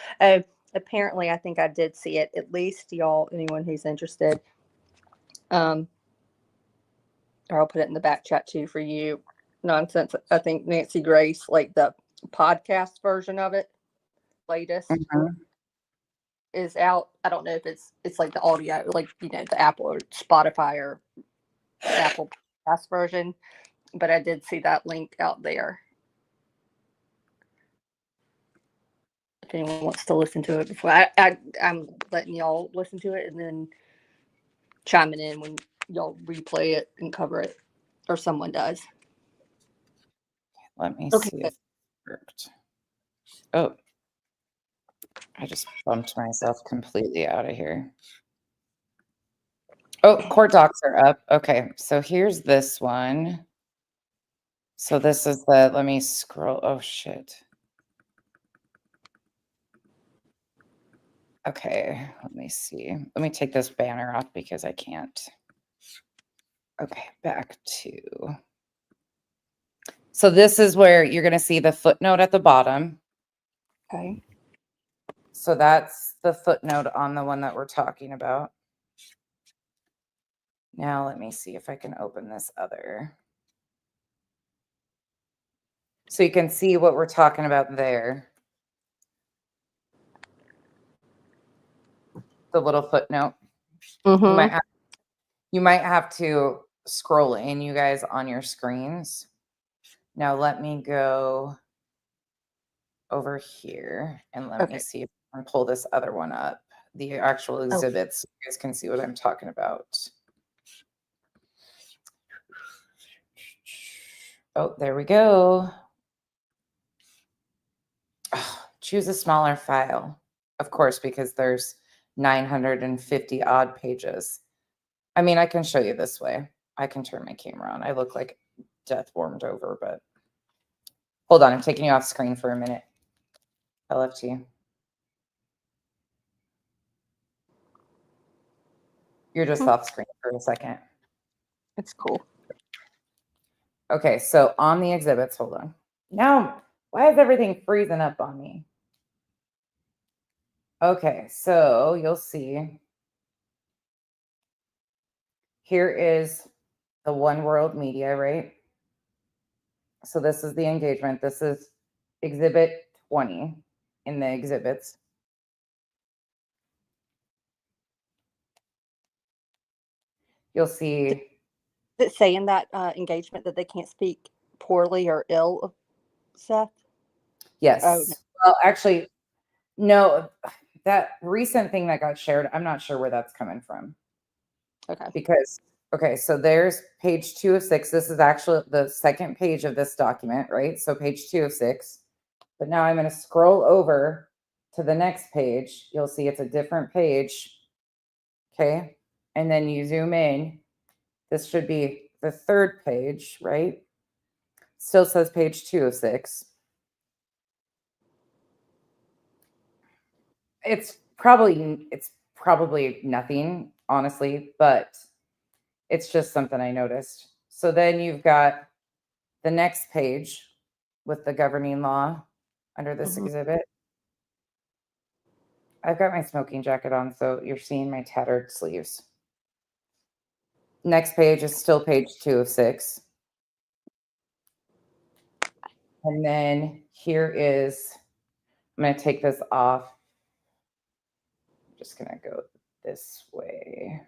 Apparently, I think I did see it. At least y'all, anyone who's interested, or I'll put it in the back chat too for you. Nonsense. I think Nancy Grace, like the podcast version of it, latest is out. I don't know if it's like the audio, like the Apple or Spotify or Apple podcast version, but I did see that link out there. If anyone wants to listen to it before I'm letting y'all listen to it and then chiming in when y'all replay it and cover it, or someone does. Let me see if it worked. Oh, I just bumped myself completely out of here. Oh, court docs are up. Okay, so here's this one. So this is let me scroll. Oh, shit. Okay, let me see. Let me take this banner off because I can't. Okay, back to. So this is where you're going to see the footnote at the bottom. Okay. So that's the footnote on the one that we're talking about. Now let me see if I can open this other. So you can see what we're talking about there. The little footnote. You might have to scroll in, you guys, on your screens. Now let me go over here and let me see if I can pull this other one up. The actual exhibits, so you guys can see what I'm talking about. Oh, there we go. Oh, choose a smaller file. Of course, because there's 950 odd pages. I mean, I can show you this way. I can turn my camera on. I look like death warmed over, but hold on. I'm taking you off screen for a minute. LFT. You're just off screen for a second. It's cool. Okay, so on the exhibits, hold on. Now, why is everything freezing up on me? Okay, so you'll see. Here is the One World Media, right? So this is the engagement. This is exhibit 20 in the exhibits. You'll see. Does it say in that engagement that they can't speak poorly or ill of Seth? Yes. Oh, no. Well, actually, no. That recent thing that got shared, I'm not sure where that's coming from. Okay. Because, okay, so there's page 2 of 6. This is actually the second page of this document, right? So page 2 of 6. But now I'm going to scroll over to the next page. You'll see it's a different page. Okay. And then you zoom in. This should be the third page, right? Still says page 206. It's probably nothing, honestly, but it's just something I noticed. So then you've got the next page with the governing law under this exhibit. I've got my smoking jacket on, so you're seeing my tattered sleeves. Next page is still page 206. And then here is, I'm going to take this off. I'm just going to go this way.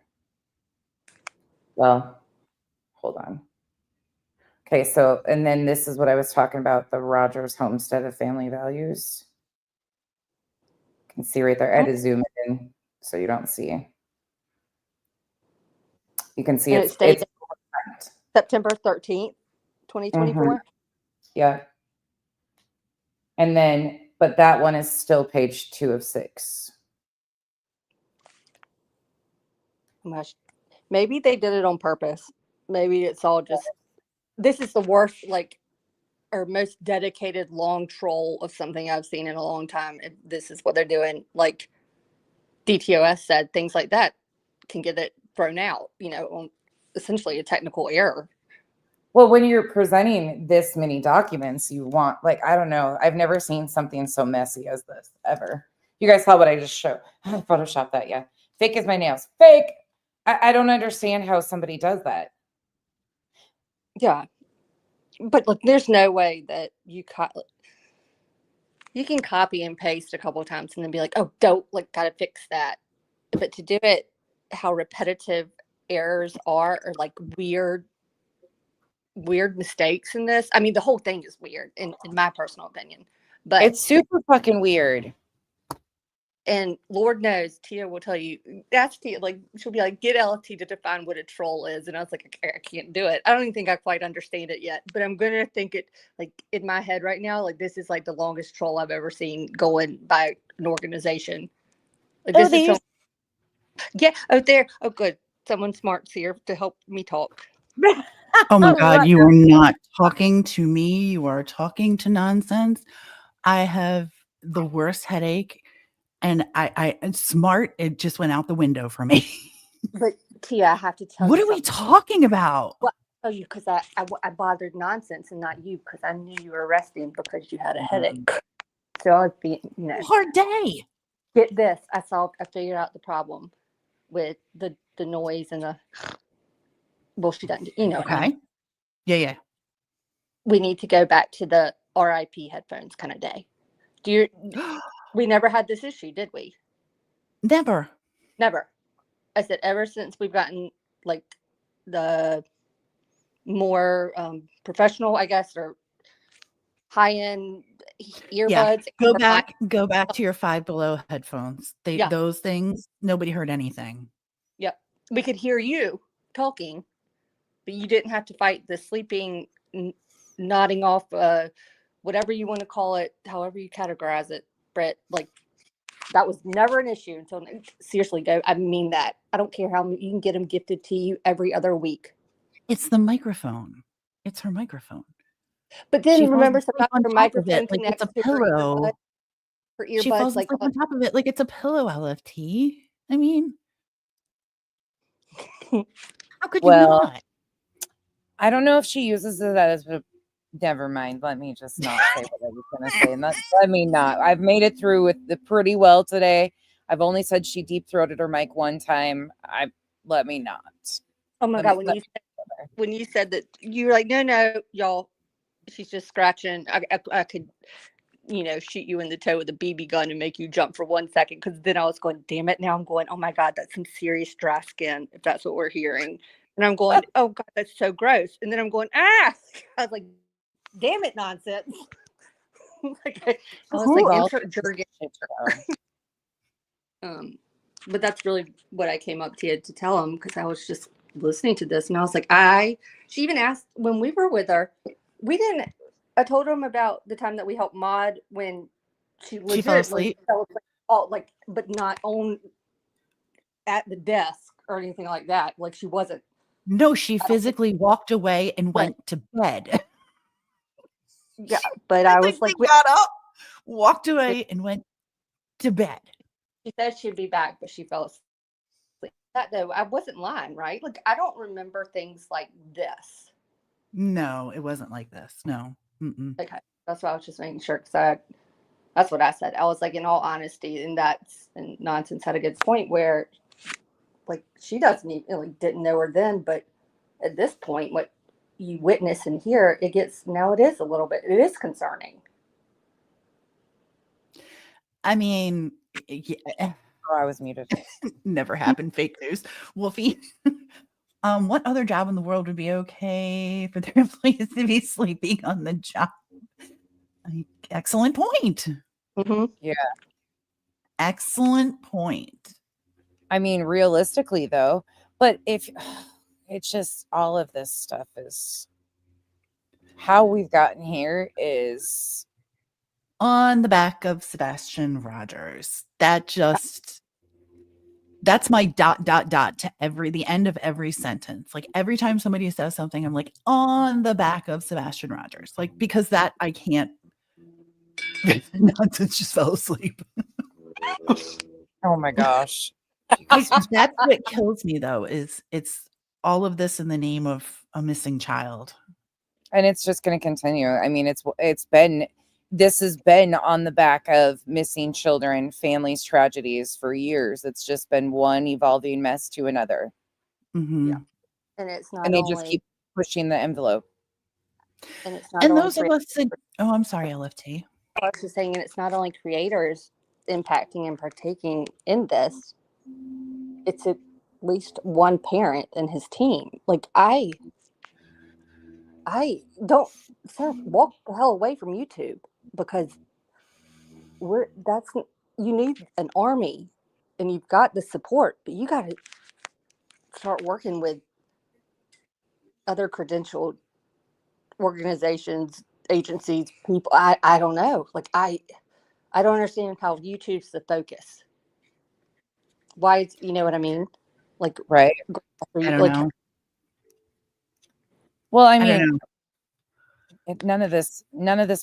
Well, hold on. Okay, so, and then this is what I was talking about, the Rogers Homestead of Family Values. You can see right there. I had to zoom in so you don't see. You can see And it's it states September 13th, 2024. Yeah. And then, but that one is still page 206. Gosh, maybe they did it on purpose. Maybe it's all just, this is the worst, like, or most dedicated long troll of something I've seen in a long time. If this is what they're doing, like DTOS said, things like that can get it thrown out, you know, on essentially a technical error. Well, when you're presenting this many documents, you want, like, I don't know. I've never seen something so messy as this ever. You guys saw what I just showed. I photoshopped that, yeah. Fake as my nails. Fake. I don't understand how somebody does that. Yeah. But look, there's no way that you can copy and paste a couple of times and then be like, oh, don't, like, gotta fix that. But to do it, how repetitive errors are, or like weird mistakes in this. I mean, the whole thing is weird in my personal opinion. But it's super fucking weird. And Lord knows, Tia will tell you, that's Tia, like, she'll be like, get LFT to define what a troll is. And I was like, I can't do it. I don't even think I quite understand it yet. But I'm going to think it, like, in my head right now, like, this is like the longest troll I've ever seen going by an organization. Like, this is yeah. Oh, there. Oh, good. Someone smart's here to help me talk. Oh my God, you are not talking to me. You are talking to nonsense. I have the worst headache, and I smart, it just went out the window for me. But Tia, I have to tell you. What are we talking about? Well, I'll tell you because I bothered nonsense and not you, because I knew you were resting because you had a headache. So I was being, you know. Hard day. Get this. I figured out the problem with the noise and the, well, she doesn't, you know. Okay. Yeah. We need to go back to the RIP headphones kind of day. We never had this issue, did we? Never. I said, ever since we've gotten like the more professional, I guess, or high-end earbuds. Yeah. Go back to your Five Below headphones. Those things, nobody heard anything. Yep. We could hear you talking, but you didn't have to fight the sleeping, nodding off, whatever you want to call it, however you categorize it, Brett. Like, that was never an issue until, seriously, I mean that. I don't care how you can get them gifted to you every other week. It's the microphone. It's her microphone. But then remember, sometimes her microphone connects to a pillow. Her earbuds, she falls like on top of it, like it's a pillow. LFT. I mean, how could you not? I don't know if she uses it as a. Never mind. Let me just not say what I was going to say. And let me not. I've made it through with it pretty well today. I've only said she deep throated her mic one time. Let me not. Oh my God! When you said that, you were like, no, y'all, she's just scratching. I could, shoot you in the toe with a BB gun and make you jump for 1 second. Because then I was going, damn it. Now I'm going, oh my God, that's some serious dry skin. If that's what we're hearing. And I'm going, oh God, that's so gross. And then I'm going, I was like, damn it, nonsense. I was like, insert jargon. But that's really what I came up to tell him, because I was just listening to this and I was like, she even asked when we were with her, I told him about the time that we helped Maud when she fell asleep. But not on at the desk or anything like that. Like, she wasn't No, she physically walked away and went to bed. Yeah, but I was like, got up, walked away, and went to bed. she said she'd be back, but she fell asleep. That though, I wasn't lying, right? Like I don't remember things like this. No, it wasn't like this. No. Mm-mm. Okay, that's why I was just making sure because that's what I said. I was like, in all honesty, and Nonsense had a good point where, like, she doesn't even like didn't know her then, but at this point, what you witness and hear, it is a little bit. It is concerning. I mean, yeah. Oh, I was muted. Never happened. Fake news. Wolfie. What other job in the world would be okay for their employees to be sleeping on the job? Excellent point. Mm-hmm. Yeah. Excellent point. I mean, realistically, though, but if it's just all of this stuff is how we've gotten here is on the back of Sebastian Rogers. That's my ... to the end of every sentence. Like every time somebody says something, I'm like, on the back of Sebastian Rogers. Like, because that I can't. Nonsense just fell asleep. Oh my gosh. That's what kills me though, is it's all of this in the name of a missing child. And it's just going to continue. I mean, this has been on the back of missing children, families, tragedies for years. It's just been one evolving mess to another. Mm-hmm. Yeah. And it's not and they just keep pushing the envelope. And it's not and only those of us that, oh, I'm sorry, LFT. I was just saying, and it's not only creators impacting and partaking in this, it's at least one parent and his team. Like I don't, Seth, walk the hell away from YouTube, because you need an army and you've got the support, but you got to start working with other credentialed organizations, agencies, people. I don't know. Like I don't understand how YouTube's the focus. Why, you know what I mean? Like, right. I don't know. Well, I mean, none of this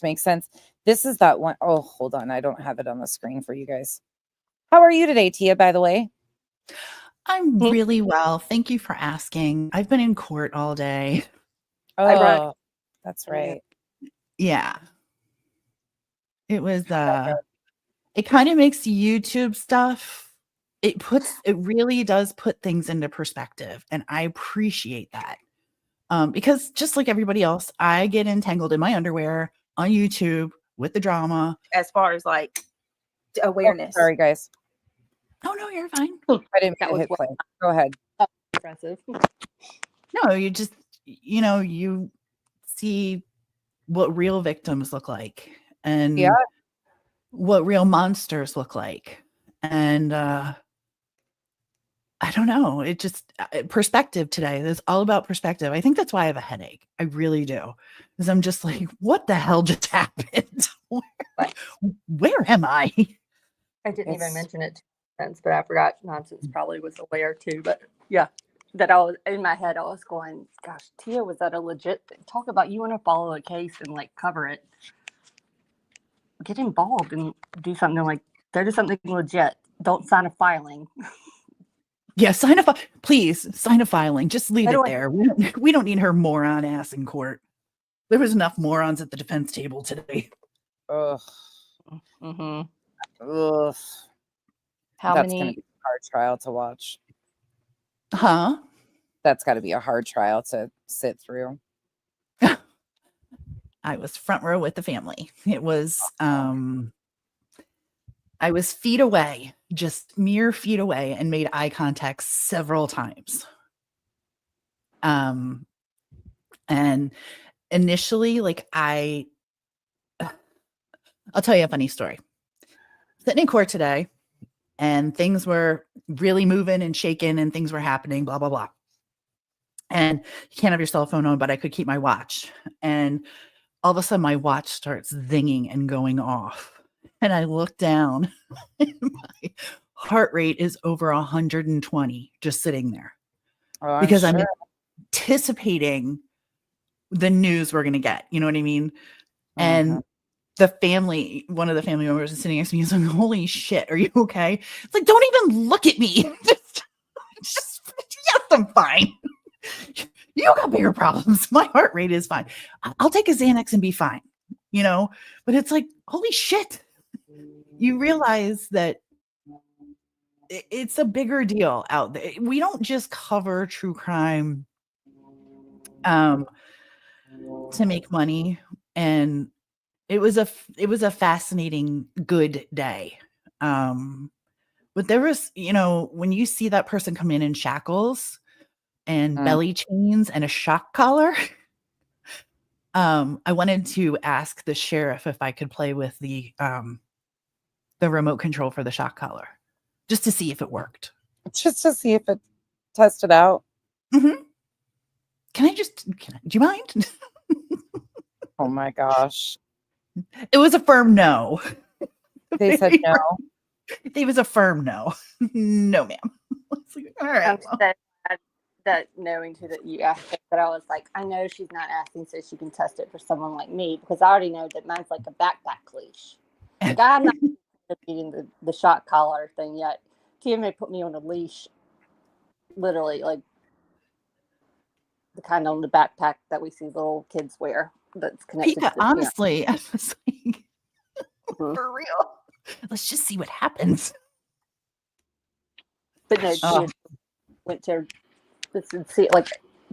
makes sense. This is that one. Oh, hold on. I don't have it on the screen for you guys. How are you today, Tia, by the way? I'm really well. Thank you for asking. I've been in court all day. Oh, that's right. Yeah. It was, it kind of makes YouTube stuff. It really does put things into perspective. And I appreciate that. Because just like everybody else, I get entangled in my underwear on YouTube with the drama. As far as like awareness. Oh, sorry, guys. Oh, no, you're fine. I didn't mean to hit play. Go ahead. Impressive. No, you just, you see what real victims look like and what real monsters look like. And I don't know. It just perspective today. It's all about perspective. I think that's why I have a headache. I really do. Because I'm just like, what the hell just happened? Where am I? I didn't even mention it, but I forgot. Nonsense probably was aware too. But yeah, that I was in my head. I was going, gosh, Tia, was that a legit thing? Talk about you want to follow a case and like cover it. Get involved and do something like that is something legit. Don't sign a filing. Yeah, please sign a filing. Just leave it there. We don't need her moron ass in court. There was enough morons at the defense table today. Ugh. Mm-hmm. Ugh. That's going to be a hard trial to watch. Huh? That's got to be a hard trial to sit through. I was front row with the family. It was, I was feet away, just mere feet away, and made eye contact several times. And initially, like I'll tell you a funny story. Sitting in court today, and things were really moving and shaking, and things were happening, blah, blah, blah. And you can't have your cell phone on, but I could keep my watch. And all of a sudden, my watch starts zinging and going off. And I look down, and my heart rate is over 120 just sitting there. Oh, because anticipating the news we're going to get. You know what I mean? And the family, one of the family members is sitting next to me. He's like, holy shit, are you okay? It's like, don't even look at me. just yes, I'm fine. You got bigger problems. My heart rate is fine. I'll take a Xanax and be fine, you know? But it's like, holy shit. You realize that it's a bigger deal out there. We don't just cover true crime to make money. And it was a fascinating, good day. But there was, you know, when you see that person come in shackles and belly chains and a shock collar, I wanted to ask the sheriff if I could play with the remote control for the shock collar, just to see if it worked. Just to see if it tested out. Mm-hmm. Do you mind? Oh my gosh. It was a firm no. They said no. It was a firm no. No, ma'am. Like, all right. I'm so glad that knowing too that you asked it, but I was like, I know she's not asking so she can test it for someone like me, because I already know that mine's like a backpack leash. Like, I'm not eating the shock collar thing yet. Tia may put me on a leash, literally, like the kind on the backpack that we see little kids wear that's connected to honestly, I was like, for real. Let's just see what happens. But no, Tia went to see, like,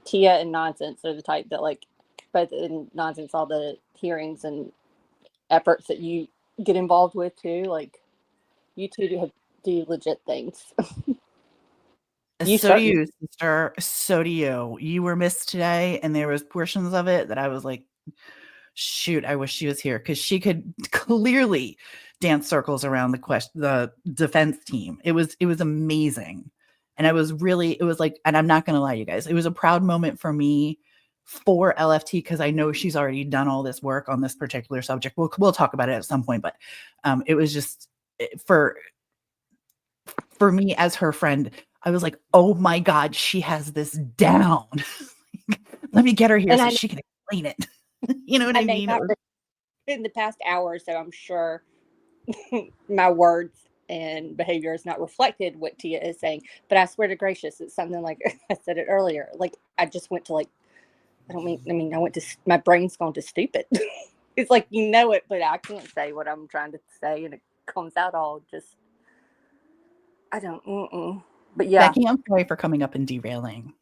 Tia and Nonsense are the type that, like, both in Nonsense, all the hearings and efforts that you get involved with too. Like, you two do legit things. So do you, sister. So do you. You were missed today, and there was portions of it that I was like, shoot, I wish she was here, because she could clearly dance circles around the defense team. It was amazing. And it was like, and I'm not going to lie, you guys, it was a proud moment for me for LFT, because I know she's already done all this work on this particular subject. We'll talk about it at some point, but it was just for me as her friend, I was like, oh my God, she has this down. Let me get her here so she can explain it. You know what I mean? In the past hour or so, I'm sure my words and behavior is not reflected what Tia is saying, but I swear to gracious, it's something like I said it earlier. Like, I just went to, like, I went to, my brain's gone to stupid. It's like, you know it, but I can't say what I'm trying to say, and it comes out all just, I don't, but yeah. Becky, I'm sorry for coming up and derailing.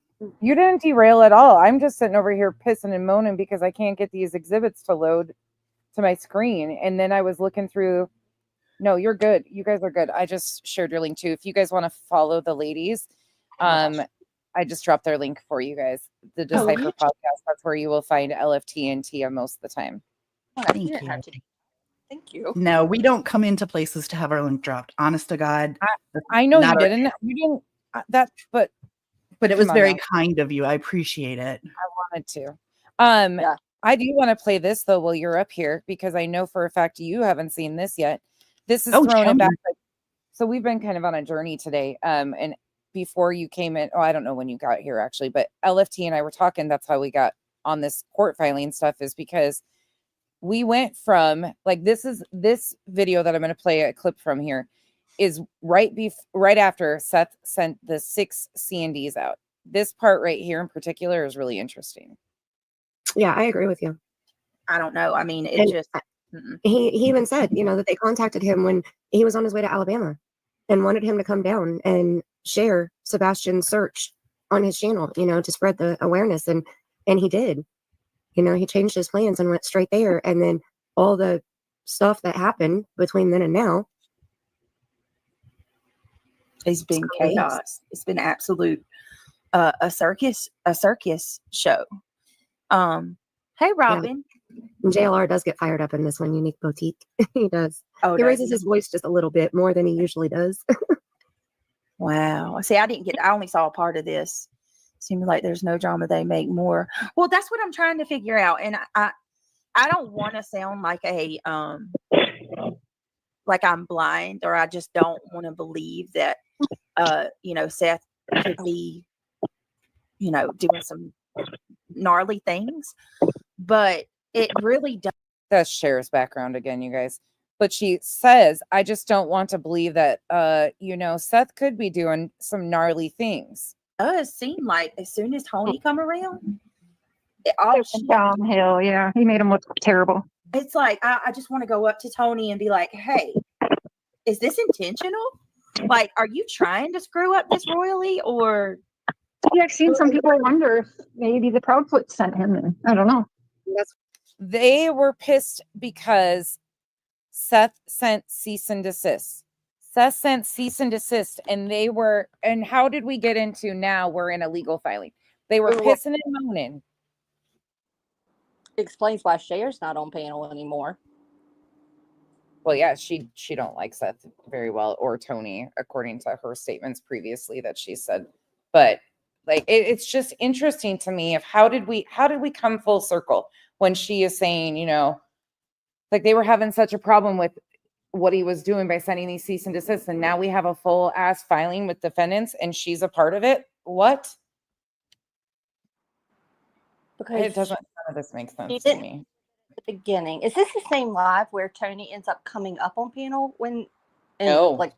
You didn't derail at all. I'm just sitting over here pissing and moaning because I can't get these exhibits to load to my screen. And then I was looking through. No, you're good. You guys are good. I just shared your link too. If you guys want to follow the ladies, I just dropped their link for you guys. The Decipher podcast. That's where you will find LFT and Tia most of the time. Thank you. Thank you. No, we don't come into places to have our link dropped. Honest to God. I know you didn't. You didn't but it was very kind of you. I appreciate it. I wanted to. I do want to play this though while you're up here, because I know for a fact you haven't seen this yet. This is thrown it back. So we've been kind of on a journey today. And before you came in, I don't know when you got here actually, but LFT and I were talking. That's how we got on this court filing stuff, is because we went from, like, this video that I'm going to play a clip from here is right after Seth sent the 6 C&Ds out. This part right here in particular is really interesting. Yeah, I agree with you. I don't know. I mean, he even said, that they contacted him when he was on his way to Alabama and wanted him to come down and share Sebastian's search on his channel, to spread the awareness. And he did. He changed his plans and went straight there. And then all the stuff that happened between then and now, it's been chaos. It's been absolute a circus show. Hey, Robin. Yeah. JLR does get fired up in this one, Unique Boutique. He does. He raises his voice just a little bit more than he usually does. Wow. See, I only saw a part of this. Seems like there's no drama. They make more. Well, that's what I'm trying to figure out. And I don't want to sound like like I'm blind, or I just don't want to believe that, Seth could be, doing some gnarly things, but it really does. That's Cher's background again, you guys. But she says, I just don't want to believe that, Seth could be doing some gnarly things. Does seem like as soon as Tony come around, it all went downhill. Yeah, he made him look terrible. It's like I just want to go up to Tony and be like, hey, is this intentional? Like, are you trying to screw up this royally, or Yeah, I've seen some people wonder if maybe the Proudfoot sent him in. I don't know. They were pissed because Seth sent cease and desist. Seth sent cease and desist, and how did we get into now we're in a legal filing? They were pissing and moaning. Explains why Cher's not on panel anymore. Well, yeah, she don't like Seth very well, or Tony, according to her statements previously that she said. But like, it's just interesting to me of how did we come full circle when she is saying, like they were having such a problem with what he was doing by sending these cease and desist, and now we have a full ass filing with defendants, and she's a part of it. What? Because It doesn't. None of this makes sense to me. At the beginning, is this the same live where Tony ends up coming up on panel when? No.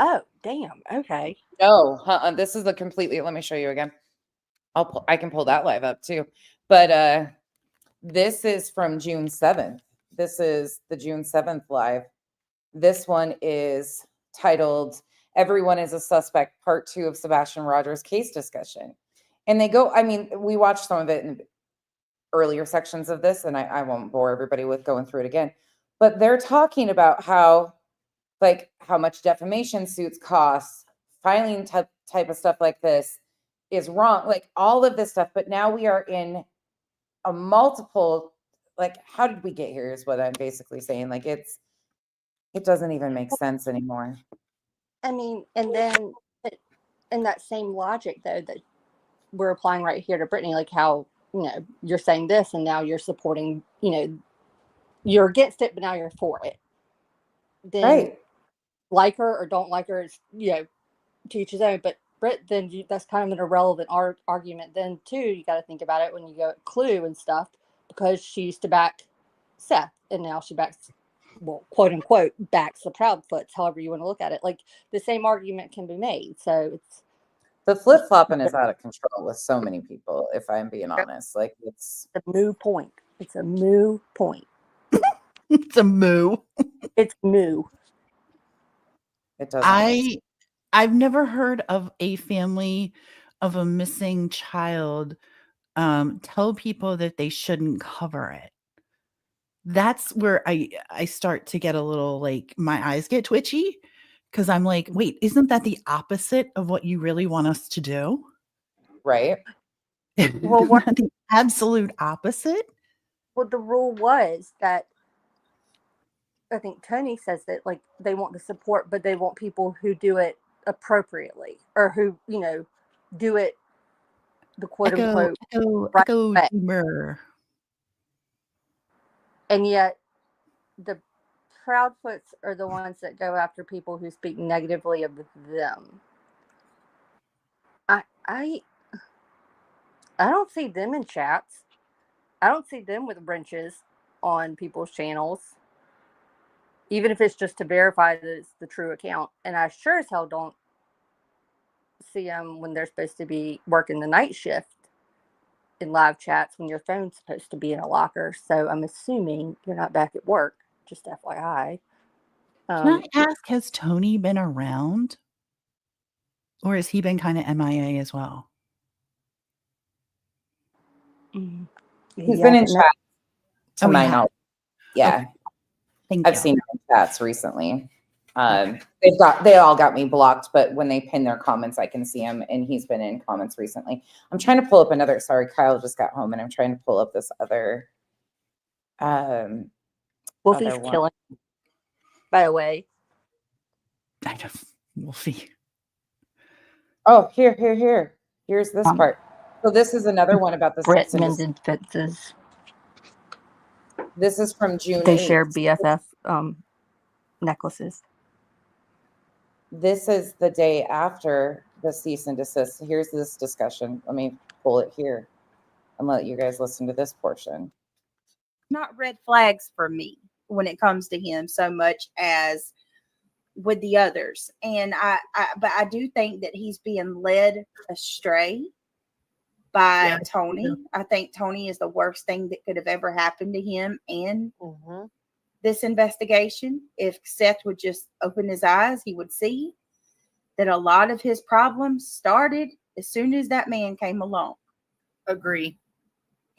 Oh, damn. Okay. No, this is let me show you again. I can pull that live up too, but this is from June 7th. This is the June 7th live. This one is titled "Everyone is a Suspect," Part 2 of Sebastian Rogers' case discussion. And we watched some of it in earlier sections of this, and I won't bore everybody with going through it again. But they're talking about how much defamation suits cost, filing type of stuff like this is wrong, like all of this stuff. But now we are in a multiple, like, how did we get here is what I'm basically saying. Like, it doesn't even make sense anymore. I mean, and then in that same logic, though, that we're applying right here to Brittany, like how, you're saying this and now you're supporting, you're against it, but now you're for it. Then right. Like her or don't like her, to each his own. But Britt, then that's kind of an irrelevant argument. Then too, you got to think about it when you go at Clue and stuff, because she used to back Seth, and now she backs, well, quote unquote, backs the Proudfoots. However you want to look at it, like the same argument can be made. So it's the flip flopping is out of control with so many people. If I'm being honest, like it's a moo point. It's a moo point. It's a moo. It's moo. It doesn't. I've never heard of a family of a missing child tell people that they shouldn't cover it. That's where I start to get a little, like, my eyes get twitchy, because I'm like, wait, isn't that the opposite of what you really want us to do? Right. Well, what the absolute opposite? Well, the rule was that, I think Tony says that, like, they want the support, but they want people who do it appropriately, or who, do it the quote unquote echo right way. Humor. And yet the Proudfoots are the ones that go after people who speak negatively of them. I don't see them in chats. I don't see them with wrenches on people's channels, even if it's just to verify that it's the true account. And I sure as hell don't see them when they're supposed to be working the night shift in live chats when your phone's supposed to be in a locker. So I'm assuming you're not back at work, just FYI. Can I ask, has Tony been around? Or has he been kind of MIA as well? He's been in chat to my knowledge. Yeah. Okay. I've seen him in chats recently. They all got me blocked, but when they pin their comments, I can see him, and he's been in comments recently. I'm trying to pull up another. Sorry, Kyle just got home, and I'm trying to pull up this other. Wolfie's killing. By the way, I know, Wolfie. Oh, here. Here's this part. So this is another one about the Britt mended fences. This is from June. They 8th. share BFF necklaces. This is the day after the cease and desist. Here's this discussion. Let me pull it here and let you guys listen to this portion. Not red flags for me when it comes to him so much as with the others. And but I do think that he's being led astray by Tony. I think Tony is the worst thing that could have ever happened to him and this investigation. If Seth would just open his eyes, he would see that a lot of his problems started as soon as that man came along. Agree.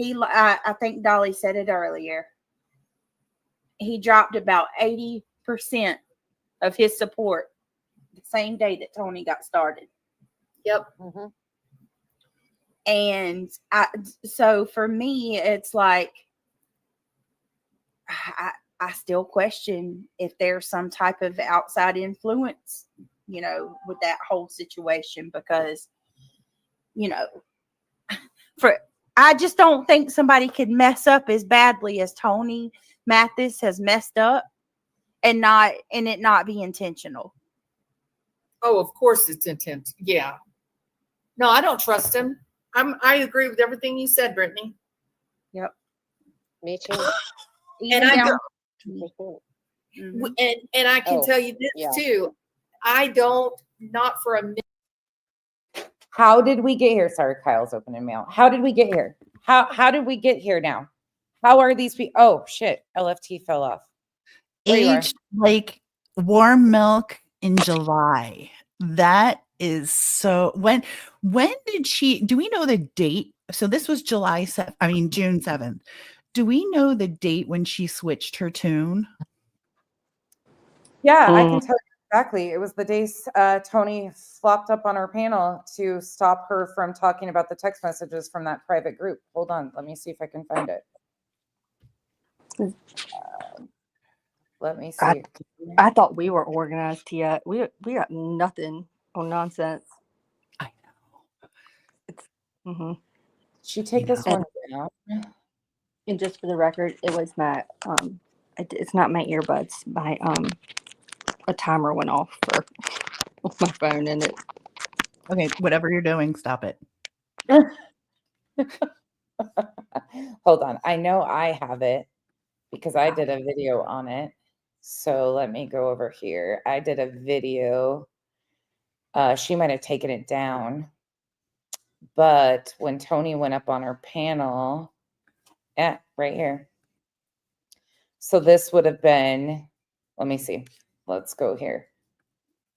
I think Dolly said it earlier. He dropped about 80% of his support the same day that Tony got started. Yep. And so for me, it's like, I still question if there's some type of outside influence, with that whole situation, because, I just don't think somebody could mess up as badly as Tony Mathis has messed up and it not be intentional. Oh, of course it's intentional. Yeah. No, I don't trust him. I agree with everything you said, Brittany. Yep. Me too. And I can tell you this too. I don't, not for a minute. How did we get here? Sorry, Kyle's opening mail. How did we get here? How did we get here now? How are these people? Oh shit, LFT fell off. Aged like warm milk in July. That is so. When did she? Do we know the date? So this was June 7th. Do we know the date when she switched her tune? Yeah, I can tell you exactly. It was the day Tony flopped up on our panel to stop her from talking about the text messages from that private group. Hold on, let me see if I can find it. Let me see. I thought we were organized, Tia. We got nothing on nonsense. I know. She take this one down. And just for the record, it was my it's not my earbuds. My a timer went off for my phone and it. Okay, whatever you're doing, stop it. Hold on. I know I have it because I did a video on it. So let me go over here. I did a video. She might have taken it down. But when Tony went up on her panel, right here. So this would have been, let me see. Let's go here.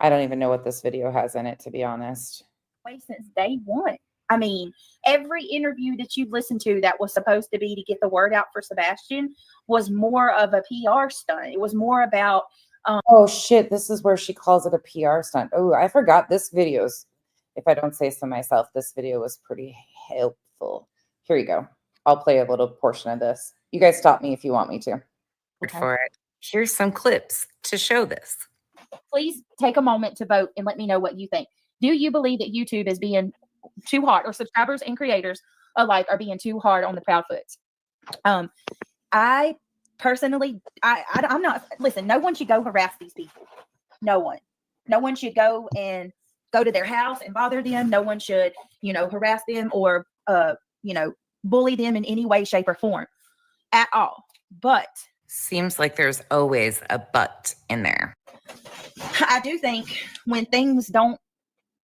I don't even know what this video has in it, to be honest. Since day one. I mean, every interview that you've listened to that was supposed to be to get the word out for Sebastian was more of a PR stunt. It was more about oh shit, this is where she calls it a PR stunt. Oh, I forgot this video's, if I don't say so myself, this video was pretty helpful. Here you go. I'll play a little portion of this. You guys stop me if you want me to. For it. Here's some clips to show this. Please take a moment to vote and let me know what you think. Do you believe that YouTube is being too hard, or subscribers and creators alike are being too hard on the Proudfoots? I personally, I'm not, listen, no one should go harass these people. No one should go to their house and bother them. No one should, harass them or, bully them in any way, shape, or form at all. But seems like there's always a but in there. I do think when things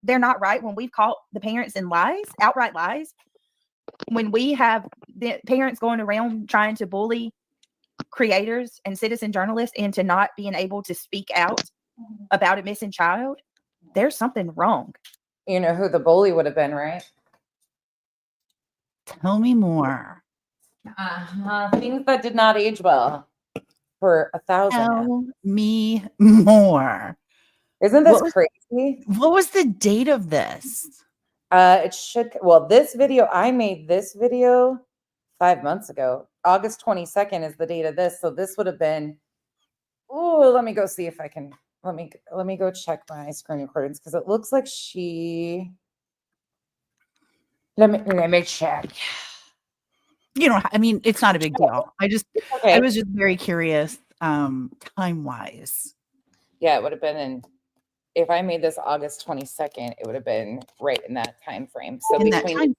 they're not right, when we've caught the parents in lies, outright lies, when we have the parents going around trying to bully creators and citizen journalists into not being able to speak out about a missing child, there's something wrong. You know who the bully would have been, right? Tell me more. Things that did not age well for 1,000. Tell me more. Isn't this crazy? What was the date of this? This video, I made this video 5 months ago. August 22nd is the date of this. So this would have been, let me go see if I can, let me go check my screen recordings because it looks like let me check. It's not a big deal. I was just very curious, time-wise. Yeah, it would have been if I made this August 22nd, it would have been right in that time frame. So between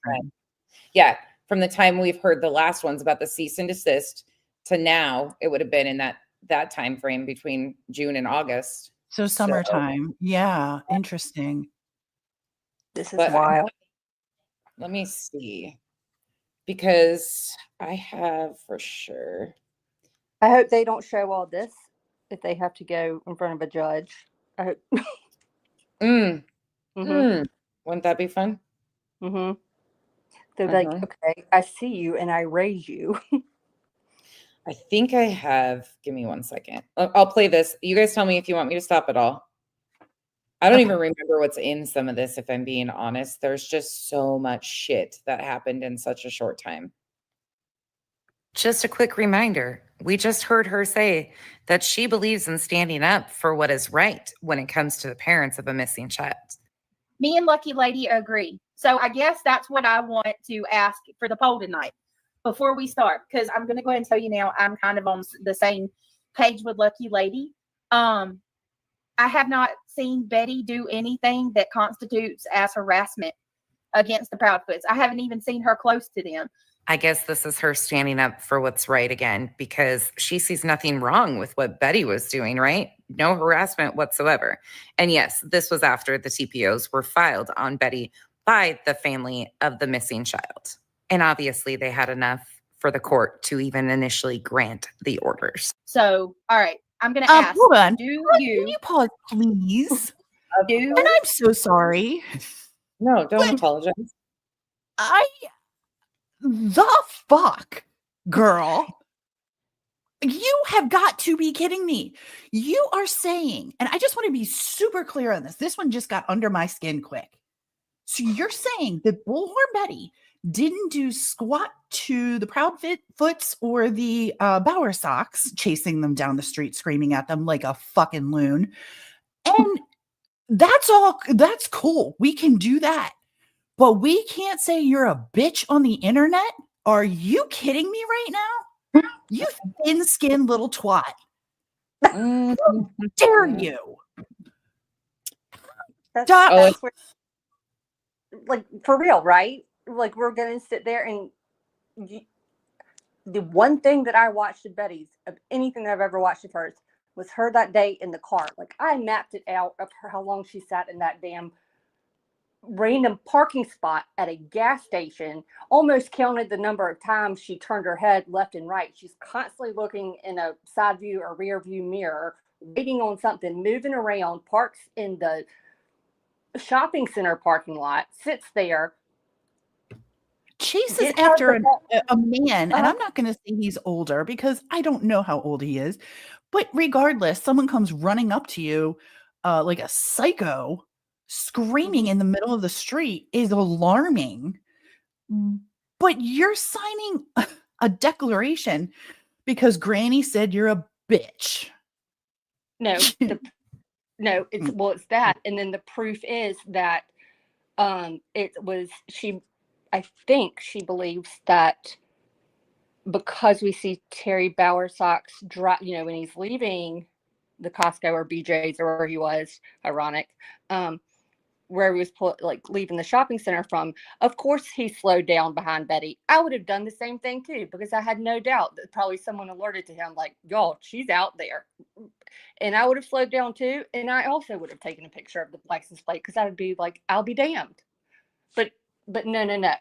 Yeah, from the time we've heard the last ones about the cease and desist to now, it would have been in that time frame between June and August. So summertime. Yeah, interesting. This is But wild. let me see, because I have for sure. I hope they don't show all this if they have to go in front of a judge. I hope. Mm. Mhm. Wouldn't that be fun? Mhm. They're like, okay, I see you and I raise you. I think I have. Give me 1 second. I'll play this. You guys tell me if you want me to stop at all. I don't even remember what's in some of this, if I'm being honest. There's just so much shit that happened in such a short time. Just a quick reminder, we just heard her say that she believes in standing up for what is right when it comes to the parents of a missing child. Me and Lucky Lady agree. So I guess that's what I want to ask for the poll tonight before we start, because I'm going to go ahead and tell you now, I'm kind of on the same page with Lucky Lady. I have not seen Betty do anything that constitutes as harassment against the Proudfoots. I haven't even seen her close to them. I guess this is her standing up for what's right again, because she sees nothing wrong with what Betty was doing, right? No harassment whatsoever. And yes, this was after the TPOs were filed on Betty by the family of the missing child. And obviously they had enough for the court to even initially grant the orders. So, all right, I'm going to ask. Hold on. Do Can you you pause, please? do? And I'm so sorry. No, don't apologize. The fuck, girl? You have got to be kidding me. You are saying, and I just want to be super clear on this. This one just got under my skin quick. So you're saying that Bullhorn Betty didn't do squat to the Proudfoots or the Bower Sox, chasing them down the street, screaming at them like a fucking loon. And that's cool. We can do that. But we can't say you're a bitch on the internet? Are you kidding me right now? You thin-skinned little twat. How dare you? That's where, like, for real, right? Like, we're gonna sit there and the one thing that I watched of Betty's, of anything that I've ever watched of hers, was her that day in the car. Like, I mapped it out of her, how long she sat in that damn random parking spot at a gas station, almost counted the number of times she turned her head left and right. She's constantly looking in a side view or rear view mirror, waiting on something, moving around, parks in the shopping center parking lot, sits there, chases after a man, and I'm not going to say he's older because I don't know how old he is, but regardless, someone comes running up to you like a psycho, screaming in the middle of the street is alarming. But you're signing a declaration because Granny said you're a bitch. No, no, it's that, and then the proof is that it was I think she believes that because we see Terry Bower Sox drop, when he's leaving the Costco or BJ's or where he was, ironic, where he was leaving the shopping center from, of course he slowed down behind Betty. I would have done the same thing too, because I had no doubt that probably someone alerted to him, like, y'all, she's out there. And I would have slowed down too. And I also would have taken a picture of the license plate, because I would be like, I'll be damned. But no.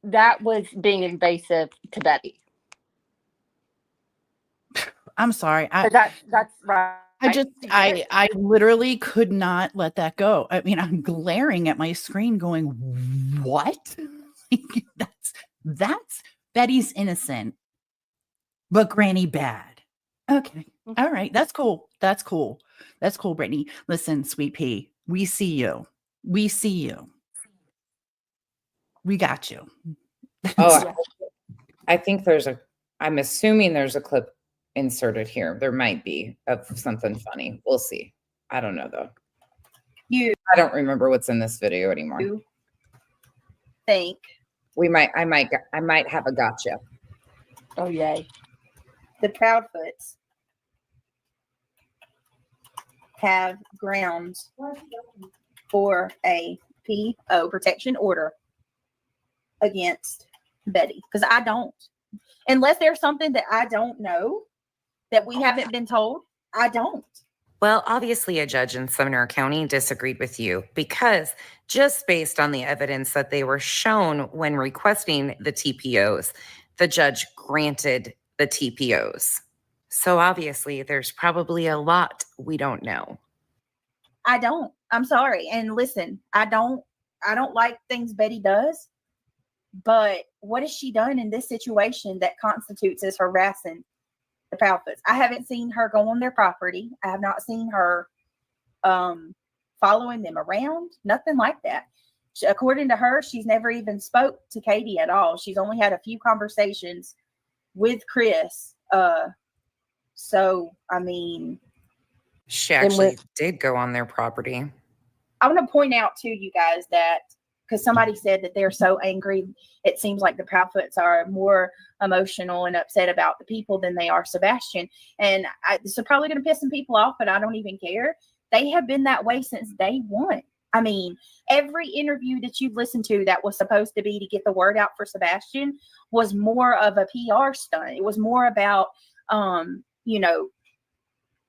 That was being invasive to Betty. I'm sorry. That's right. I literally could not let that go. I mean, I'm glaring at my screen going, what? That's Betty's innocent, but Granny bad. Okay. All right. That's cool. That's cool. That's cool, Brittany. Listen, Sweet Pea, we see you. We see you. We got you. Oh, I think I'm assuming there's a clip inserted here. There might be of something funny. We'll see. I don't know though. I don't remember what's in this video anymore. You think I might have a gotcha. Oh yay. The Proudfoots have grounds for a PO protection order against Betty because I don't. Unless there's something that I don't know that we haven't been told, I don't. Well, obviously, a judge in Sumner County disagreed with you because just based on the evidence that they were shown when requesting the TPOs, the judge granted the TPOs. So obviously, there's probably a lot we don't know. I don't. I'm sorry. And listen, I don't like things Betty does, but what has she done in this situation that constitutes as harassing the Proudfoots? I haven't seen her go on their property. I have not seen her following them around. Nothing like that. According to her, she's never even spoke to Katie at all. She's only had a few conversations with Chris. So, I mean. She actually did go on their property. I want to point out to you guys that because somebody said that they're so angry, it seems like the Proudfoots are more emotional and upset about the people than they are Sebastian. And this is probably going to piss some people off, but I don't even care. They have been that way since day one. I mean, every interview that you've listened to that was supposed to be to get the word out for Sebastian was more of a PR stunt. It was more about,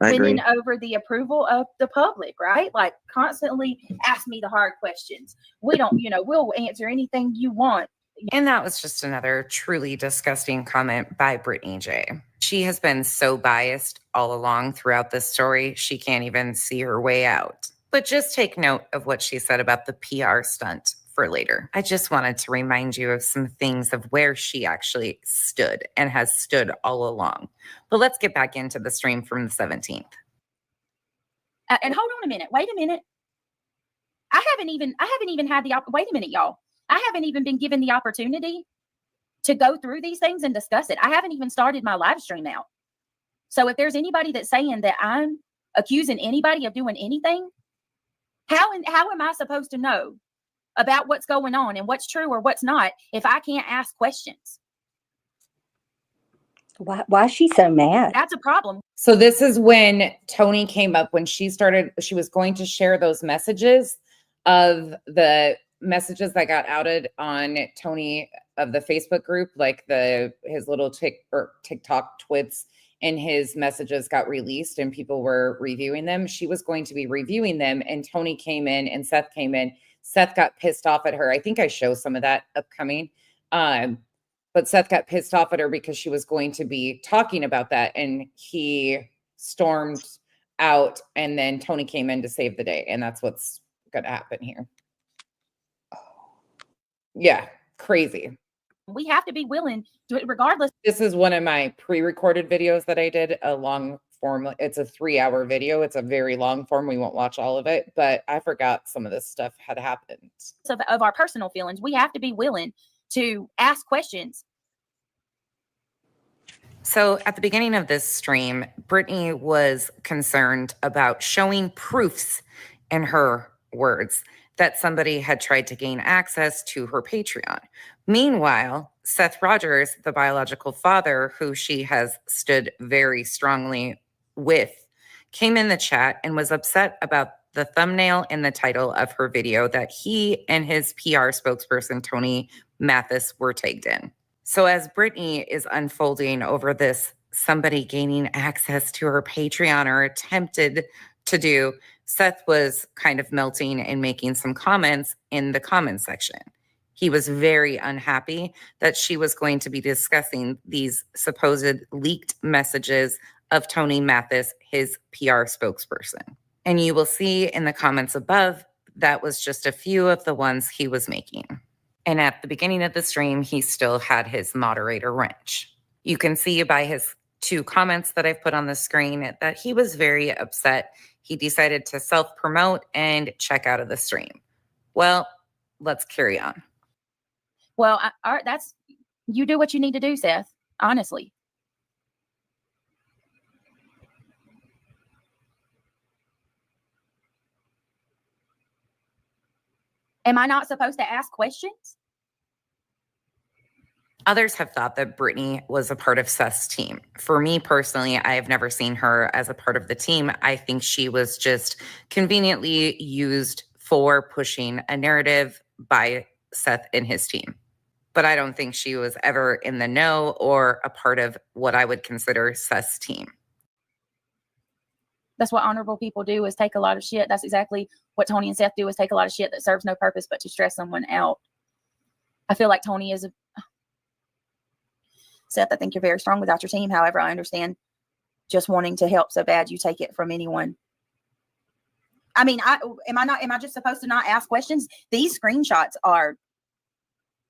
winning over the approval of the public, right? Like constantly ask me the hard questions. We don't, we'll answer anything you want. And that was just another truly disgusting comment by Brittany J. She has been so biased all along throughout this story, she can't even see her way out. But just take note of what she said about the PR stunt for later. I just wanted to remind you of some things of where she actually stood and has stood all along. But let's get back into the stream from the 17th. And hold on a minute. Wait a minute. I haven't even had wait a minute, y'all. I haven't even been given the opportunity to go through these things and discuss it. I haven't even started my live stream out. So if there's anybody that's saying that I'm accusing anybody of doing anything, how am I supposed to know about what's going on and what's true or what's not if I can't ask questions? Why is she so mad? That's a problem. So this is when Tony came up, when she was going to share those messages of the messages that got outed on Tony of the Facebook group, like his little TikTok twits, and his messages got released and people were reviewing them. She was going to be reviewing them, and Tony came in and Seth came in. Seth got pissed off at her. I think I show some of that upcoming. But Seth got pissed off at her because she was going to be talking about that, and he stormed out, and then Tony came in to save the day, and that's what's going to happen here. Yeah, crazy. We have to be willing to, regardless. This is one of my pre-recorded videos that I did, a long form. It's a 3-hour video. It's a very long form. We won't watch all of it, but I forgot some of this stuff had happened. Of our personal feelings, we have to be willing to ask questions. So at the beginning of this stream, Brittany was concerned about showing proofs, in her words, that somebody had tried to gain access to her Patreon. Meanwhile, Seth Rogers, the biological father, who she has stood very strongly with, came in the chat and was upset about the thumbnail and the title of her video that he and his PR spokesperson, Tony Mathis, were tagged in. So as Brittany is unfolding over this, somebody gaining access to her Patreon or attempted to do, Seth was kind of melting and making some comments in the comment section. He was very unhappy that she was going to be discussing these supposed leaked messages of Tony Mathis, his PR spokesperson. And you will see in the comments above, that was just a few of the ones he was making. And at the beginning of the stream, he still had his moderator wrench. You can see by his 2 comments that I've put on the screen that he was very upset. He decided to self-promote and check out of the stream. Well, let's carry on. Well, you do what you need to do, Seth, honestly. Am I not supposed to ask questions? Others have thought that Brittany was a part of Seth's team. For me personally, I have never seen her as a part of the team. I think she was just conveniently used for pushing a narrative by Seth and his team. but I don't think she was ever in the know or a part of what I would consider Seth's team. That's what honorable people do, is take a lot of shit. That's exactly what Tony and Seth do, is take a lot of shit that serves no purpose but to stress someone out. I feel like Tony is Seth, I think you're very strong without your team. However, I understand just wanting to help so bad you take it from anyone. I mean, am I just supposed to not ask questions? These screenshots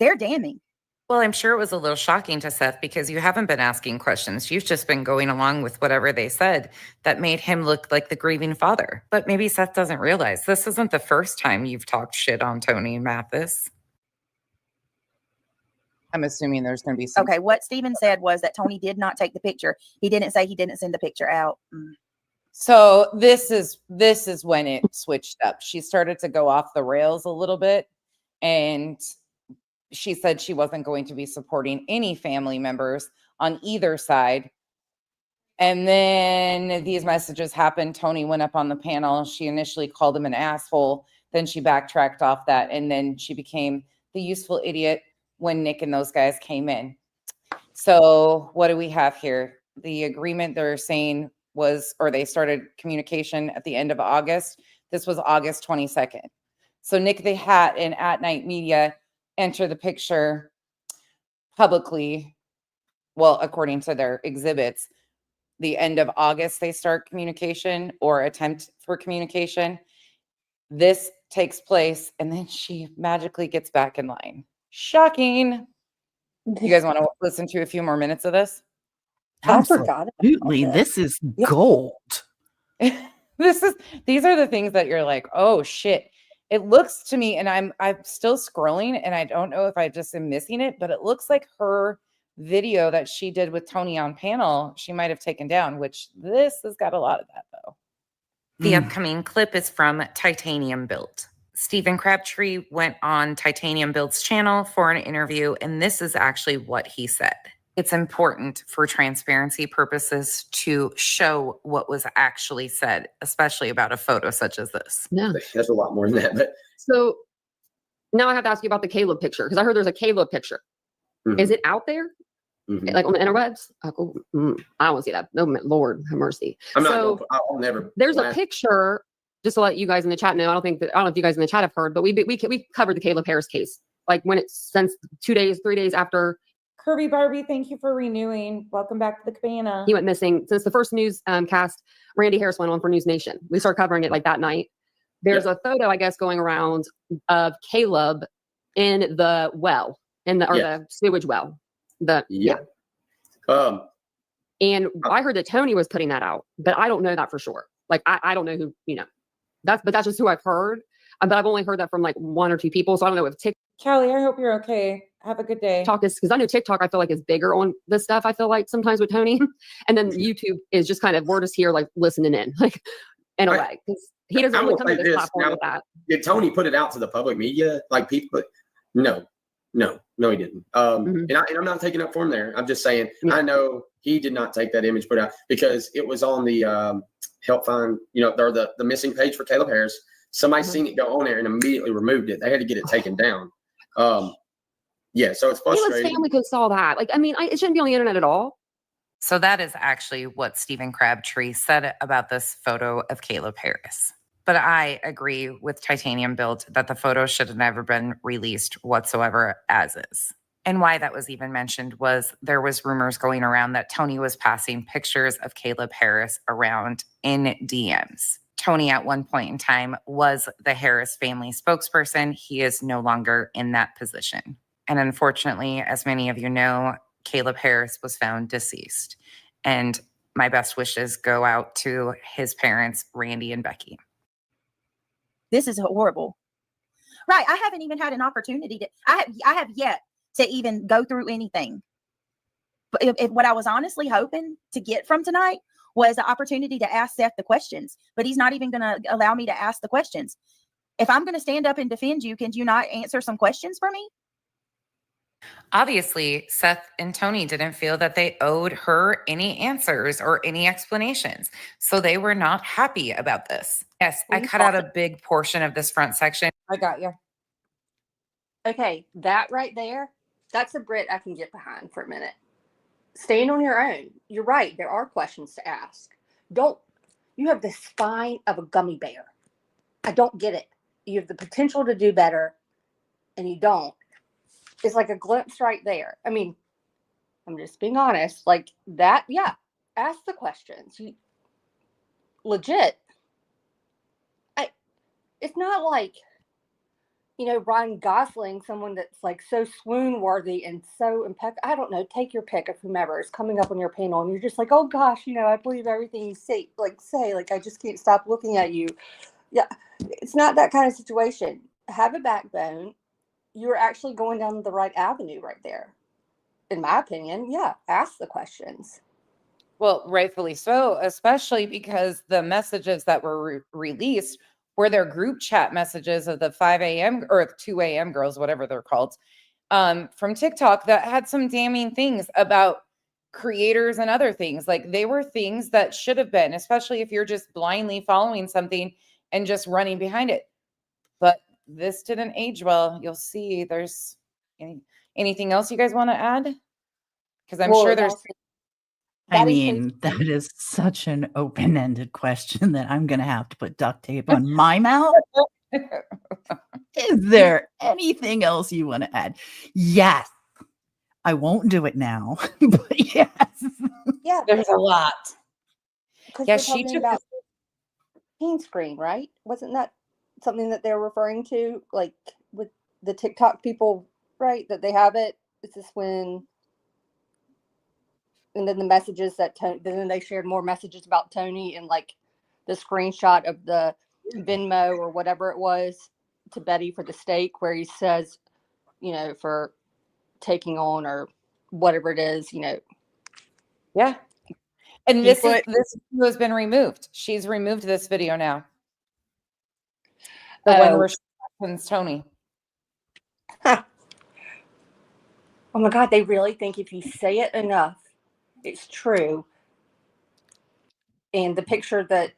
they're damning. Well, I'm sure it was a little shocking to Seth because you haven't been asking questions. You've just been going along with whatever they said that made him look like the grieving father. But maybe Seth doesn't realize this isn't the first time you've talked shit on Tony Mathis. I'm assuming there's going to be some. Okay, what Steven said was that Tony did not take the picture. He didn't say he didn't send the picture out. So this is when it switched up. She started to go off the rails a little bit, and she said she wasn't going to be supporting any family members on either side. And then these messages happened. Tony went up on the panel. She initially called him an asshole. Then she backtracked off that. And then she became the useful idiot when Nick and those guys came in. So what do we have here? The agreement they're saying was, or they started communication at the end of August. This was August 22nd. So Nick the Hat and At Night Media enter the picture publicly. Well, according to their exhibits, the end of August, they start communication or attempt for communication. This takes place, and then she magically gets back in line. Shocking. You guys want to listen to a few more minutes of this? I forgot Absolutely. This is gold. These are the things that you're like, oh shit. It looks to me, and I'm still scrolling, and I don't know if I just am missing it, but it looks like her video that she did with Tony on panel, she might have taken down, which this has got a lot of that though. The upcoming clip is from Titanium Built. Stephen Crabtree went on Titanium Built's channel for an interview, and this is actually what he said. It's important for transparency purposes to show what was actually said, especially about a photo such as this. Yeah, there's a lot more than that. But so now I have to ask you about the Caleb picture, because I heard there's a Caleb picture. Is it out there? Like on the interwebs? I don't want to see that. No, Lord have mercy. I'll never. There's a picture, just to let you guys in the chat know. I don't know if you guys in the chat have heard, but we covered the Caleb Harris case. Like when it's since 2 days, 3 days after. Kirby Barbie, thank you for renewing. Welcome back to the cabana. He went missing since the first news cast. Randy Harris went on for News Nation. We started covering it like that night. There's a photo, I guess, going around of Caleb in the well, the sewage well. And I heard that Tony was putting that out, but I don't know that for sure. Like I don't know who, that's just who I've heard. But I've only heard that from like 1 or 2 people. So I don't know if TikTok. Callie, I hope you're okay. Have a good day. TikTok is, because I know TikTok, I feel like is bigger on this stuff. I feel like sometimes with Tony, and then YouTube is just kind of, we're just here like listening in, like in a way, because he doesn't really come to this platform with that. Did Tony put it out to the public media, like people? No, he didn't. And I'm not taking up for him there. I'm just saying, I know he did not take that image put out because it was on the help find, or the missing page for Caleb Harris. Somebody seen it go on there and immediately removed it. They had to get it taken down. So it's frustrating. His family could saw that. Like, I mean, it shouldn't be on the internet at all. So that is actually what Stephen Crabtree said about this photo of Caleb Harris. But I agree with Titanium Built that the photo should have never been released whatsoever as is. And why that was even mentioned was there was rumors going around that Tony was passing pictures of Caleb Harris around in DMs. Tony at one point in time was the Harris family spokesperson. He is no longer in that position. And unfortunately, as many of you know, Caleb Harris was found deceased. And my best wishes go out to his parents, Randy and Becky. This is horrible. Right. I haven't even had an opportunity to, I have yet to even go through anything. But if what I was honestly hoping to get from tonight was the opportunity to ask Seth the questions, but he's not even going to allow me to ask the questions. If I'm going to stand up and defend you, can you not answer some questions for me? Obviously, Seth and Tony didn't feel that they owed her any answers or any explanations. So they were not happy about this. Yes, I cut out a big portion of this front section. I got you. Okay, that right there That's a Brit I can get behind for a minute. Stand on your own. You're right. There are questions to ask. You have the spine of a gummy bear. I don't get it. You have the potential to do better and you don't. It's like a glimpse right there. I mean, I'm just being honest. Like that, yeah. Ask the questions. Legit. It's not like, Ryan Gosling, someone that's like so swoon worthy and so impeccable. I don't know. Take your pick of whomever is coming up on your panel, and you're just like, oh gosh, I believe everything you say. Like I just can't stop looking at you. Yeah, it's not that kind of situation. Have a backbone. You're actually going down the right avenue right there, in my opinion. Yeah, ask the questions. Well, rightfully so, especially because the messages that were released were their group chat messages of the 5 a.m. or 2 a.m. girls, whatever they're called, from TikTok that had some damning things about creators and other things. Like they were things that should have been, especially if you're just blindly following something and just running behind it. But this didn't age well. You'll see. There's anything else you guys want to add? Because I'm sure there's. I mean, that is such an open-ended question that I'm going to have to put duct tape on my mouth. Is there anything else you want to add? Yes. I won't do it now, but yes. Yeah, there's a lot. Yeah, she took about teen screen, right? Wasn't that something that they're referring to, like with the TikTok people, right? That they have it. It's this when. And then the messages then they shared more messages about Tony and like the screenshot of the Venmo or whatever it was to Betty for the steak, where he says, for taking on or whatever it is, Yeah. And this video has been removed. She's removed this video now. The one where she questions Tony. Huh. Oh my God, they really think if you say it enough, it's true. And the picture that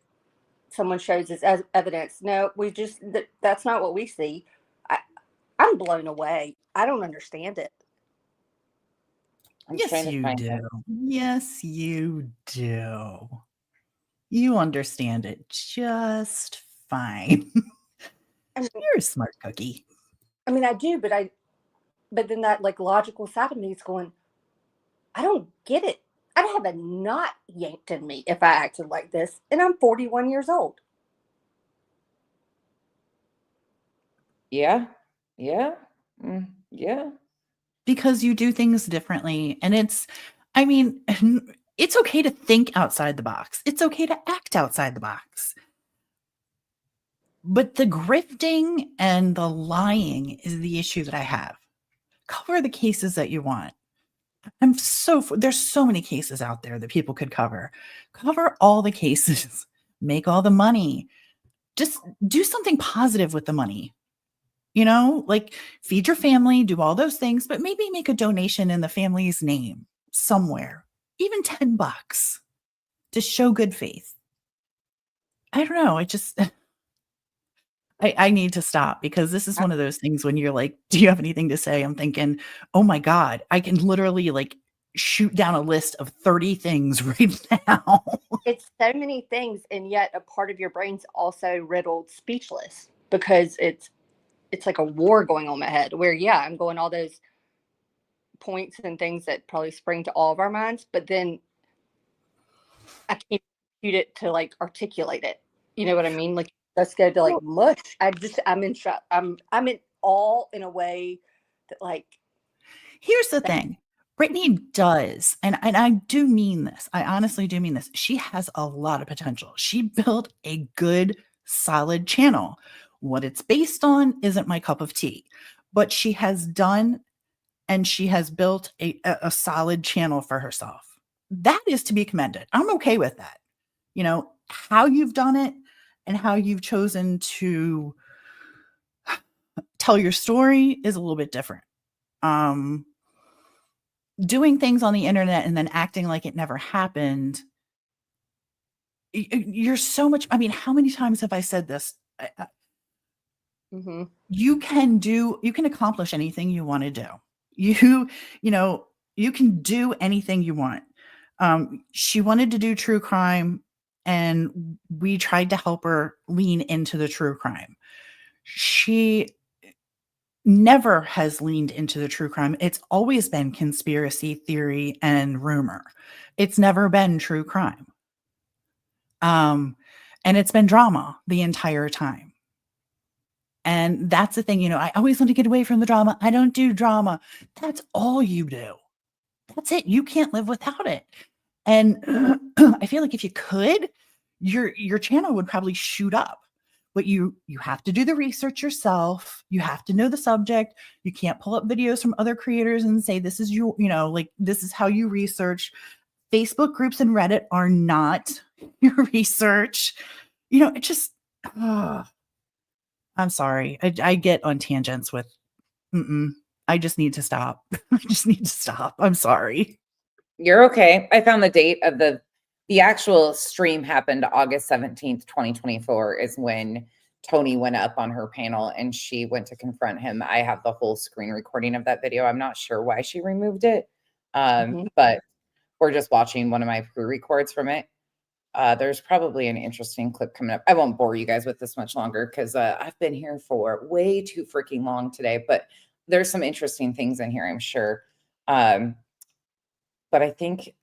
someone shows is as evidence. No, that's not what we see. I'm blown away. I don't understand it. Yes, you do. Yes, you do. You understand it just fine. You're a smart cookie. I mean, I do, but then that like logical side of me is going, I don't get it. I'd have a knot yanked in me if I acted like this, and I'm 41 years old. Yeah. Yeah. Yeah. Because you do things differently. And it's okay to think outside the box. It's okay to act outside the box. But the grifting and the lying is the issue that I have. Cover the cases that you want. There's so many cases out there that people could cover. Cover all the cases. Make all the money. Just do something positive with the money. Like feed your family, do all those things, but maybe make a donation in the family's name somewhere, even $10 to show good faith. I don't know. I need to stop because this is one of those things when you're like, do you have anything to say? I'm thinking, oh my God, I can literally like shoot down a list of 30 things right now. It's so many things. And yet a part of your brain's also riddled speechless because it's like a war going on in my head where, yeah, I'm going all those points and things that probably spring to all of our minds, but then I can't compute it to like articulate it. You know what I mean? Like let's go to like mush. I'm in shock. I'm in awe in a way that like. Here's the thing. Brittany does, and I do mean this. I honestly do mean this. She has a lot of potential. She built a good, solid channel. What it's based on isn't my cup of tea, but she has done and she has built a solid channel for herself. That is to be commended. I'm okay with that. How you've done it and how you've chosen to tell your story is a little bit different. Doing things on the internet and then acting like it never happened. You're so much. I mean, how many times have I said this? Mm-hmm. You can accomplish anything you want to do. You know, you can do anything you want. She wanted to do true crime, and we tried to help her lean into the true crime. She never has leaned into the true crime. It's always been conspiracy theory and rumor. It's never been true crime. And it's been drama the entire time. And that's the thing, I always want to get away from the drama. I don't do drama. That's all you do. That's it. You can't live without it. And I feel like if you could, your channel would probably shoot up. But you have to do the research yourself. You have to know the subject. You can't pull up videos from other creators and say, this is this is how you research. Facebook groups and Reddit are not your research. It just, I'm sorry. I get on tangents with, I just need to stop. I just need to stop. I'm sorry. You're okay. I found the date of the actual stream happened August 17th, 2024 is when Tony went up on her panel and she went to confront him. I have the whole screen recording of that video. I'm not sure why she removed it. But we're just watching one of my pre-records from it. There's probably an interesting clip coming up. I won't bore you guys with this much longer because I've been here for way too freaking long today, but there's some interesting things in here, I'm sure. But I think,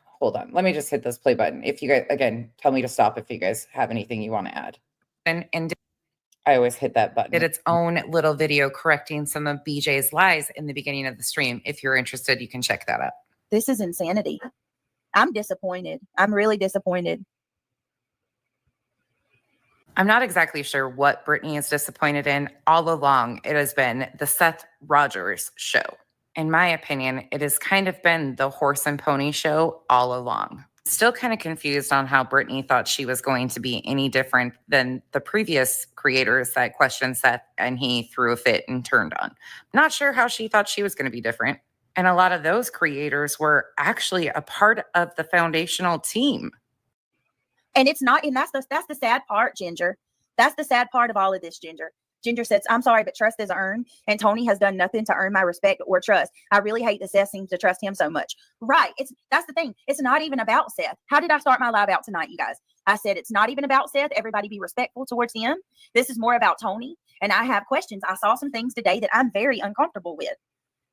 hold on, let me just hit this play button. If you guys, again, tell me to stop if you guys have anything you want to add. And I always hit that button. did its own little video correcting some of BJ's lies in the beginning of the stream. If you're interested, you can check that out. This is insanity. I'm disappointed. I'm really disappointed. I'm not exactly sure what Brittany is disappointed in. All along, it has been the Seth Rogers show. In my opinion, it has kind of been the horse and pony show all along. Still kind of confused on how Brittany thought she was going to be any different than the previous creators that questioned Seth and he threw a fit and turned on. Not sure how she thought she was going to be different. And a lot of those creators were actually a part of the foundational team. And it's not, and that's the sad part, Ginger. That's the sad part of all of this, Ginger. Ginger says, I'm sorry, but trust is earned, and Tony has done nothing to earn my respect or trust. I really hate that Seth seems to trust him so much. Right. That's the thing. It's not even about Seth. How did I start my live out tonight, you guys? I said, it's not even about Seth. Everybody be respectful towards him. This is more about Tony. And I have questions. I saw some things today that I'm very uncomfortable with.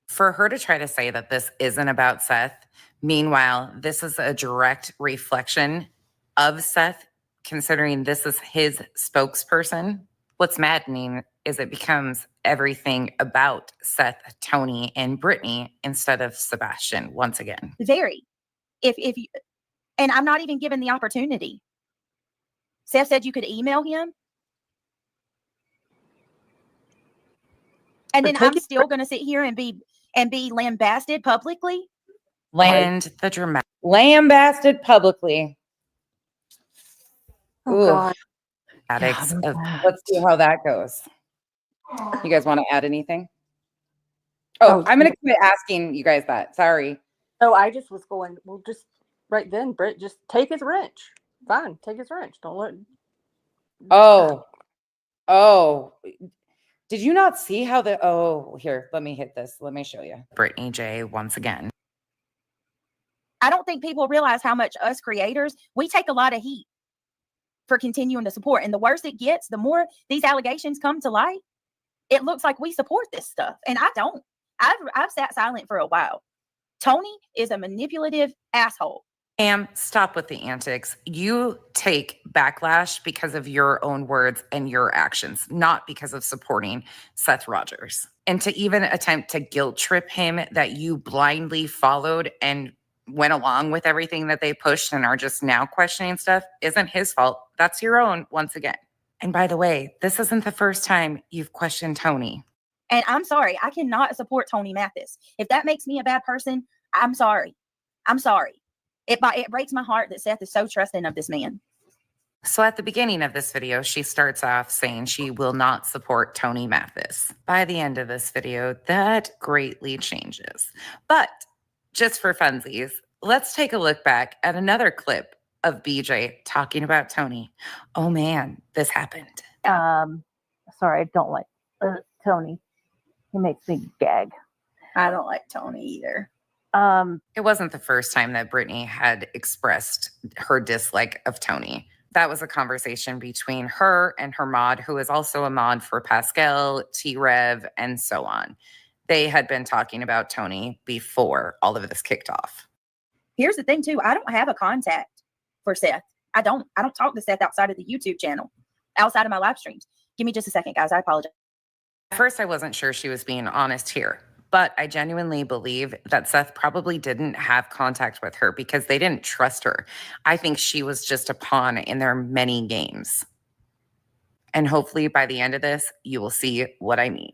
For her to try to say that this isn't about Seth, meanwhile, this is a direct reflection of Seth, considering this is his spokesperson. What's maddening is it becomes everything about Seth, Tony, and Brittany instead of Sebastian once again. Very. If you, and I'm not even given the opportunity. Seth said you could email him. And then I'm still going to sit here and be lambasted publicly. And the dramatic. Lambasted publicly. Oh, God. Let's see how that goes. You guys want to add anything? Oh, I'm going to quit asking you guys that. Sorry. Oh, I just was going, well, just right then, Britt, just take his wrench. Fine, take his wrench. Don't let. Oh. Did you not see how here, let me hit this. Let me show you. Brittany J once again. I don't think people realize how much us creators, we take a lot of heat for continuing to support. And the worse it gets, the more these allegations come to light, it looks like we support this stuff. And I don't. I've sat silent for a while. Tony is a manipulative asshole. Stop with the antics. You take backlash because of your own words and your actions, not because of supporting Seth Rogers. And to even attempt to guilt trip him that you blindly followed and went along with everything that they pushed and are just now questioning stuff isn't his fault. That's your own once again. And by the way, this isn't the first time you've questioned Tony. And I'm sorry, I cannot support Tony Mathis. If that makes me a bad person, I'm sorry. I'm sorry. It breaks my heart that Seth is so trusting of this man. So at the beginning of this video, she starts off saying she will not support Tony Mathis. By the end of this video, that greatly changes. But just for funsies, let's take a look back at another clip of BJ talking about Tony. Oh man, this happened. Sorry, I don't like Tony. He makes me gag. I don't like Tony either. It wasn't the first time that Brittany had expressed her dislike of Tony. That was a conversation between her and her mod, who is also a mod for Pascal, T-Rev, and so on. They had been talking about Tony before all of this kicked off. Here's the thing too. I don't have a contact for Seth. I don't talk to Seth outside of the YouTube channel, outside of my live streams. Give me just a second, guys. I apologize. At first, I wasn't sure she was being honest here, but I genuinely believe that Seth probably didn't have contact with her because they didn't trust her. I think she was just a pawn in their many games. And hopefully by the end of this, you will see what I mean.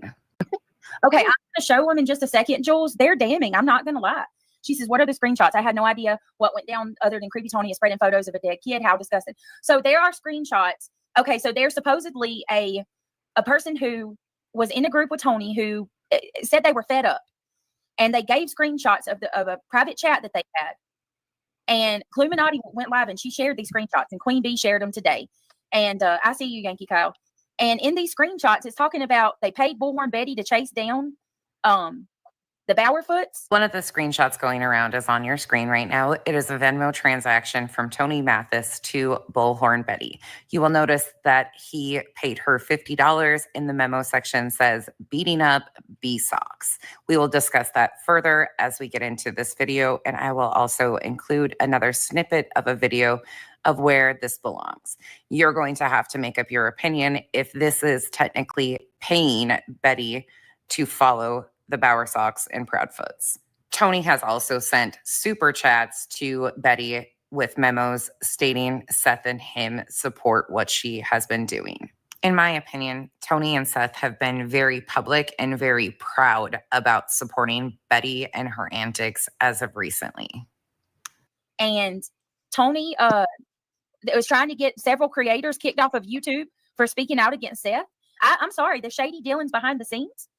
Okay, I'm going to show them in just a second, Jules. They're damning. I'm not going to lie. She says, what are the screenshots? I had no idea what went down other than Creepy Tony is spreading photos of a dead kid. How disgusting. So there are screenshots. Okay, so there's supposedly a person who was in a group with Tony who said they were fed up. And they gave screenshots of a private chat that they had. And Cluminati went live and she shared these screenshots. And Queen Bee shared them today. And I see you, Yankee Kyle. And in these screenshots, it's talking about they paid Bullhorn Betty to chase down the Bowerfoots. One of the screenshots going around is on your screen right now. It is a Venmo transaction from Tony Mathis to Bullhorn Betty. You will notice that he paid her $50. In the memo section says, beating up B-Socks. We will discuss that further as we get into this video, and I will also include another snippet of a video of where this belongs. You're going to have to make up your opinion if this is technically paying Betty to follow the Bowersocks and Proudfoots. Tony has also sent super chats to Betty with memos stating Seth and him support what she has been doing. In my opinion, Tony and Seth have been very public and very proud about supporting Betty and her antics as of recently. And Tony was trying to get several creators kicked off of YouTube for speaking out against Seth. I'm sorry, the shady dealings behind the scenes.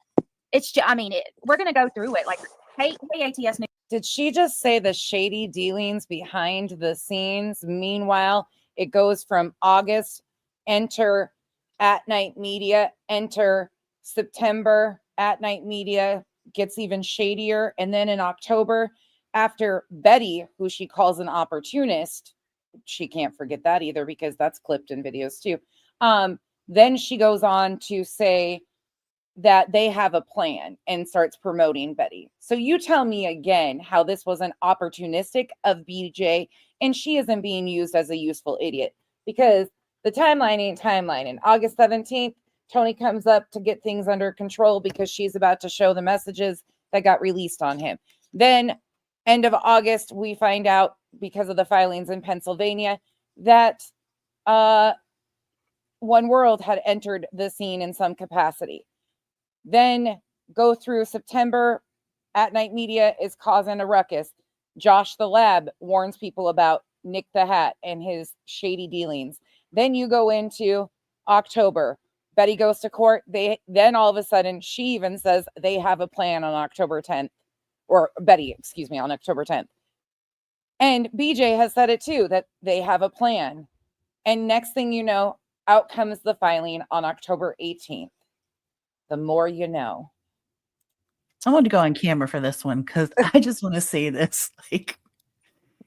It's just, I mean, we're going to go through it. Like, hey, ATS News. Did she just say the shady dealings behind the scenes? Meanwhile, it goes from August, enter At Night Media, enter September, At Night Media gets even shadier. And then in October, after Betty, who she calls an opportunist, she can't forget that either because that's clipped in videos too. Then she goes on to say that they have a plan and starts promoting Betty. So you tell me again how this wasn't opportunistic of BJ and she isn't being used as a useful idiot, because the timeline ain't timeline. And August 17th, Tony comes up to get things under control because she's about to show the messages that got released on him. Then end of August, we find out because of the filings in Pennsylvania that One World had entered the scene in some capacity. Then go through September, At Night Media is causing a ruckus. Josh the Lab warns people about Nick the Hat and his shady dealings. Then you go into October. Betty goes to court. Then all of a sudden, she even says they have a plan on October 10th. Or Betty, excuse me, on October 10th. And BJ has said it too, that they have a plan. And next thing you know, out comes the filing on October 18th. The more you know. I want to go on camera for this one because I just want to say this. Like,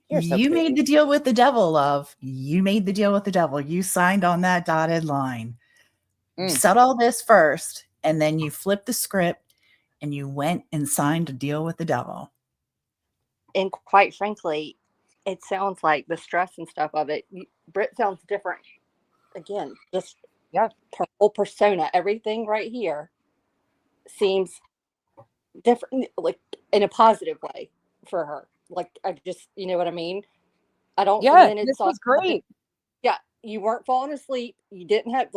you made the deal with the devil, love. You made the deal with the devil. You signed on that dotted line. You said all this first, and then you flipped the script and you went and signed a deal with the devil. And quite frankly, it sounds like the stress and stuff of it. Britt sounds different. Again, just her whole persona, everything right here seems different, like in a positive way for her. Like, I just, you know what I mean? I don't. Yeah, this was great. Yeah, you weren't falling asleep. You didn't have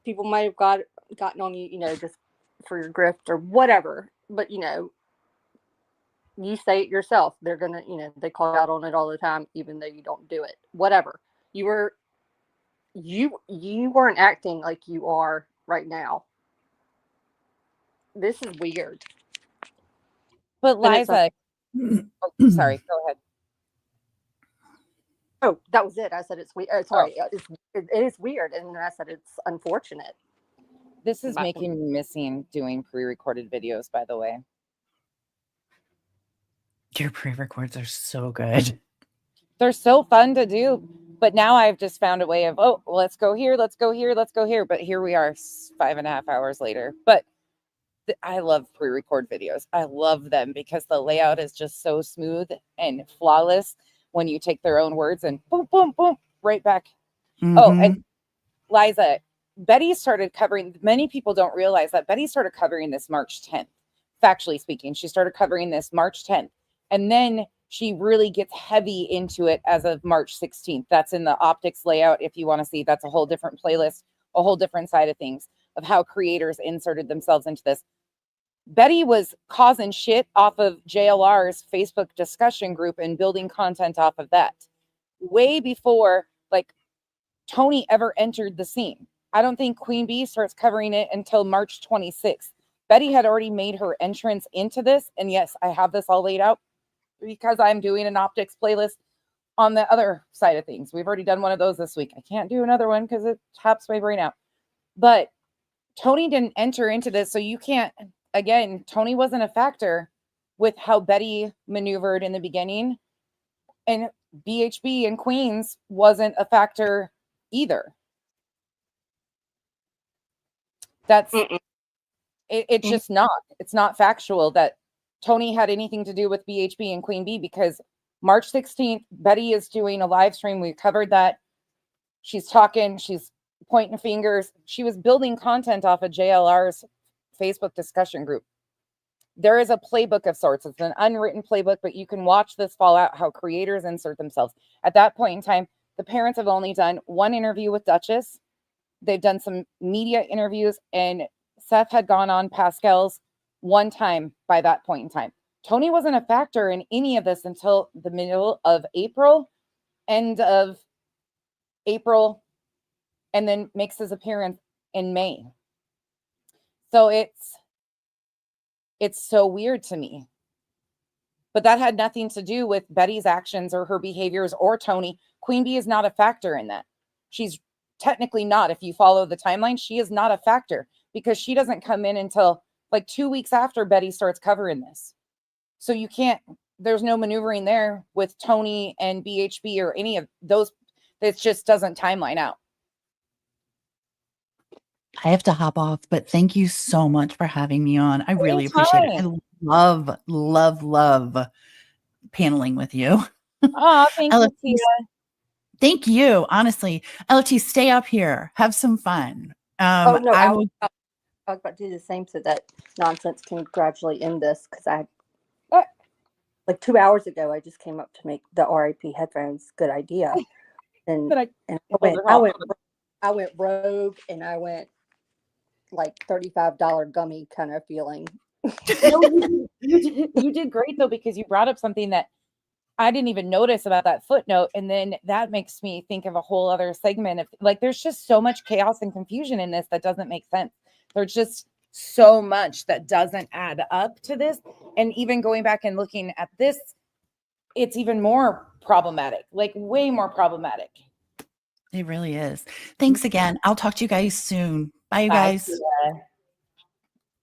people might have gotten on you, just for your grift or whatever. But you say it yourself. They're gonna, they call out on it all the time, even though you don't do it. Whatever. You weren't acting like you are right now. This is weird. But Liza, sorry, go ahead. Oh, that was it. I said it's weird. Sorry, it is weird, and I said it's unfortunate. This is making me missing doing pre-recorded videos, by the way. Your pre-records are so good. They're so fun to do. But now I've just found a way of, oh, well, let's go here, let's go here, let's go here. But here we are 5.5 hours later. But I love pre-record videos. I love them because the layout is just so smooth and flawless when you take their own words and boom, boom, boom, right back. Oh, and Liza, Betty started covering, many people don't realize that Betty started covering this March 10th. Factually speaking, she started covering this March 10th. And then she really gets heavy into it as of March 16th. That's in the optics layout. If you want to see, that's a whole different playlist, a whole different side of things of how creators inserted themselves into this. Betty was causing shit off of JLR's Facebook discussion group and building content off of that way before like Tony ever entered the scene. I don't think Queen Bee starts covering it until March 26th. Betty had already made her entrance into this. And yes, I have this all laid out because I'm doing an optics playlist on the other side of things. We've already done one of those this week. I can't do another one because it taps my brain out. But Tony didn't enter into this. So you can't, again, Tony wasn't a factor with how Betty maneuvered in the beginning. And BHB and Queens wasn't a factor either. That's it's just not. It's not factual that Tony had anything to do with BHB and Queen Bee because March 16th, Betty is doing a live stream. We covered that. She's talking, she's pointing fingers. She was building content off of JLR's Facebook discussion group. There is a playbook of sorts. It's an unwritten playbook, but you can watch this fall out how creators insert themselves. At that point in time, the parents have only done one interview with Duchess. They've done some media interviews, and Seth had gone on Pascal's one time by that point in time. Tony wasn't a factor in any of this until the middle of April, end of April, and then makes his appearance in May. So it's so weird to me. But that had nothing to do with Betty's actions or her behaviors or Tony. Queen Bee is not a factor in that. She's technically not. If you follow the timeline, she is not a factor because she doesn't come in until like 2 weeks after Betty starts covering this. So you can't, there's no maneuvering there with Tony and BHB or any of those. It just doesn't timeline out. I have to hop off, but thank you so much for having me on. I really appreciate it. I love paneling with you. Oh, thank you, Tia. Thank you. Honestly, LT, stay up here. Have some fun. Oh no, I was about to do the same so that nonsense can gradually end this because I like 2 hours ago I just came up to make the RIP headphones. Good idea. And I went rogue and I went like $35 gummy kind of feeling. No, you did great though, because you brought up something that I didn't even notice about that footnote. And then that makes me think of a whole other segment of like, there's just so much chaos and confusion in this that doesn't make sense. There's just so much that doesn't add up to this. And even going back and looking at this, it's even more problematic, like way more problematic. It really is. Thanks again. I'll talk to you guys soon. Bye, you guys.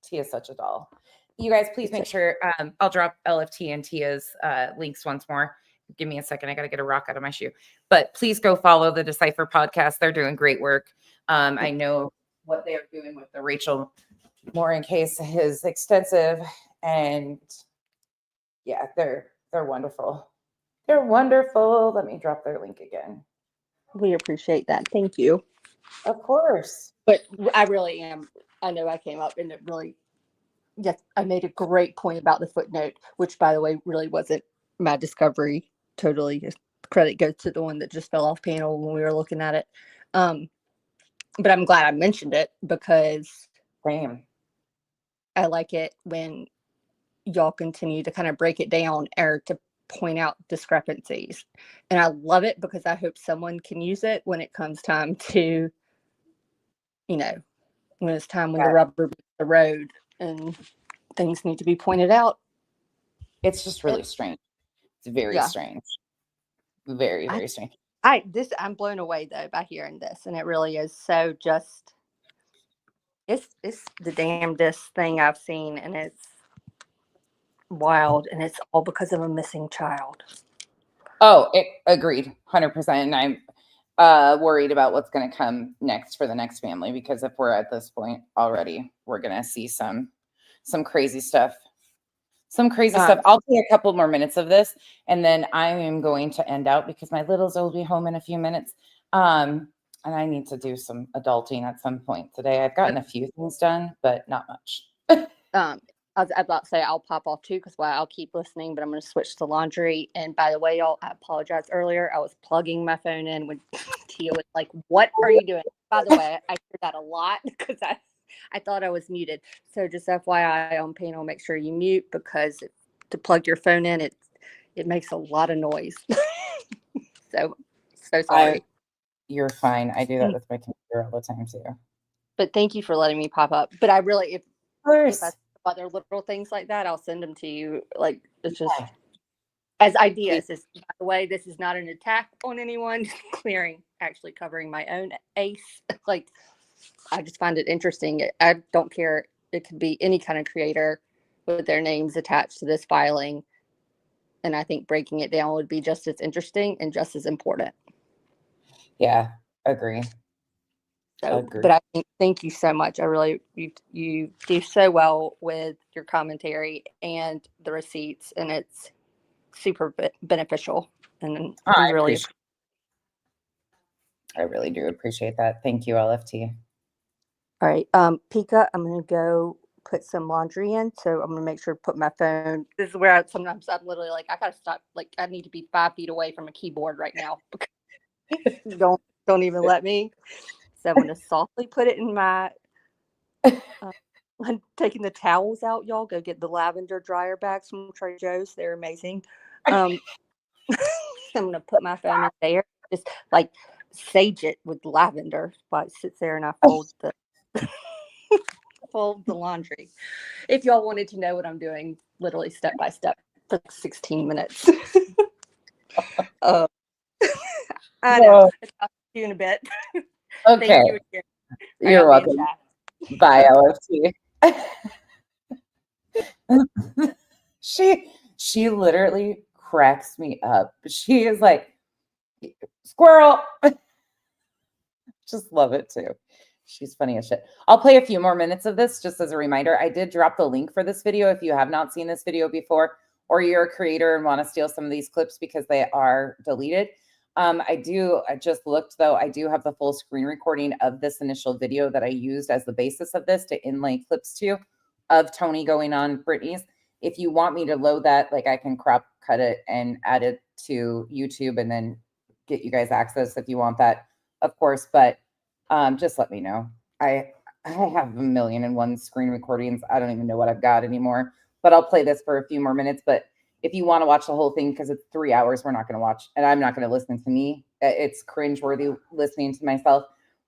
Tia's such a doll. You guys, please make sure I'll drop LFT and Tia's links once more. Give me a second. I got to get a rock out of my shoe. But please go follow the Decipher podcast. They're doing great work. I know what they're doing with the Rachel Morin case is extensive. And yeah, they're wonderful. They're wonderful. Let me drop their link again. We appreciate that. Thank you. Of course. But I really am. I know I came up and it really, yes, I made a great point about the footnote, which by the way, really wasn't my discovery. Totally credit goes to the one that just fell off panel when we were looking at it. But I'm glad I mentioned it because I like it when y'all continue to kind of break it down or to point out discrepancies. And I love it because I hope someone can use it when it comes time to, you know, when it's time when the rubber meets the road and things need to be pointed out. It's just really strange. It's very strange. Very, very strange. I'm blown away though by hearing this, and it really is so just it's the damnedest thing I've seen, and wild, and it's all because of a missing child. Oh, agreed, 100%. And I'm worried about what's going to come next for the next family, because if we're at this point already, we're going to see some crazy stuff. Some crazy stuff. I'll play a couple more minutes of this, and then I am going to end out because my littles will be home in a few minutes. And I need to do some adulting at some point today. I've gotten a few things done, but not much. I was about to say I'll pop off too, because I'll keep listening, but I'm going to switch to laundry. And by the way, y'all, I apologize earlier. I was plugging my phone in when Tia was like, "What are you doing?" By the way, I hear that a lot because I thought I was muted. So just FYI on panel, make sure you mute, because to plug your phone in, it makes a lot of noise. so sorry. You're fine. I do that with my computer all the time too. But thank you for letting me pop up. But I really, if I other little things like that, I'll send them to you. Like, it's just as ideas. By the way, this is not an attack on anyone. Actually covering my own ace. Like, I just find it interesting. I don't care. It could be any kind of creator with their names attached to this filing. And I think breaking it down would be just as interesting and just as important. Yeah, agree. So, but I thank you so much. I really, you do so well with your commentary and the receipts, and it's super beneficial. And I really do appreciate that. Thank you, LFT. All right, Pika, I'm going to go put some laundry in. So I'm going to make sure to put my phone. This is where sometimes I'm literally like, I got to stop. Like, I need to be 5 feet away from a keyboard right now. Don't even let me. So I'm going to softly put it in my, I'm taking the towels out, y'all. Go get the lavender dryer bags from Trader Joe's. They're amazing. I'm going to put my phone in there, just like sage it with lavender while it sits there, and I fold the laundry. If y'all wanted to know what I'm doing, literally step by step for 16 minutes. I know. I'll see you in a bit. Okay. Thank you again. You're welcome. Bye, LFT. She literally cracks me up. She is like, squirrel. Just love it too. She's funny as shit. I'll play a few more minutes of this just as a reminder. I did drop the link for this video if you have not seen this video before, or you're a creator and want to steal some of these clips because they are deleted. I just looked though, I do have the full screen recording of this initial video that I used as the basis of this to inlay clips to of Tony going on Britney's. If you want me to load that, like I can crop cut it and add it to YouTube and then get you guys access if you want that, of course. But just let me know. I have 1,000,001 screen recordings. I don't even know what I've got anymore, but I'll play this for a few more minutes. But if you want to watch the whole thing, because it's 3 hours, we're not going to watch, and I'm not going to listen to me. It's cringeworthy listening to myself,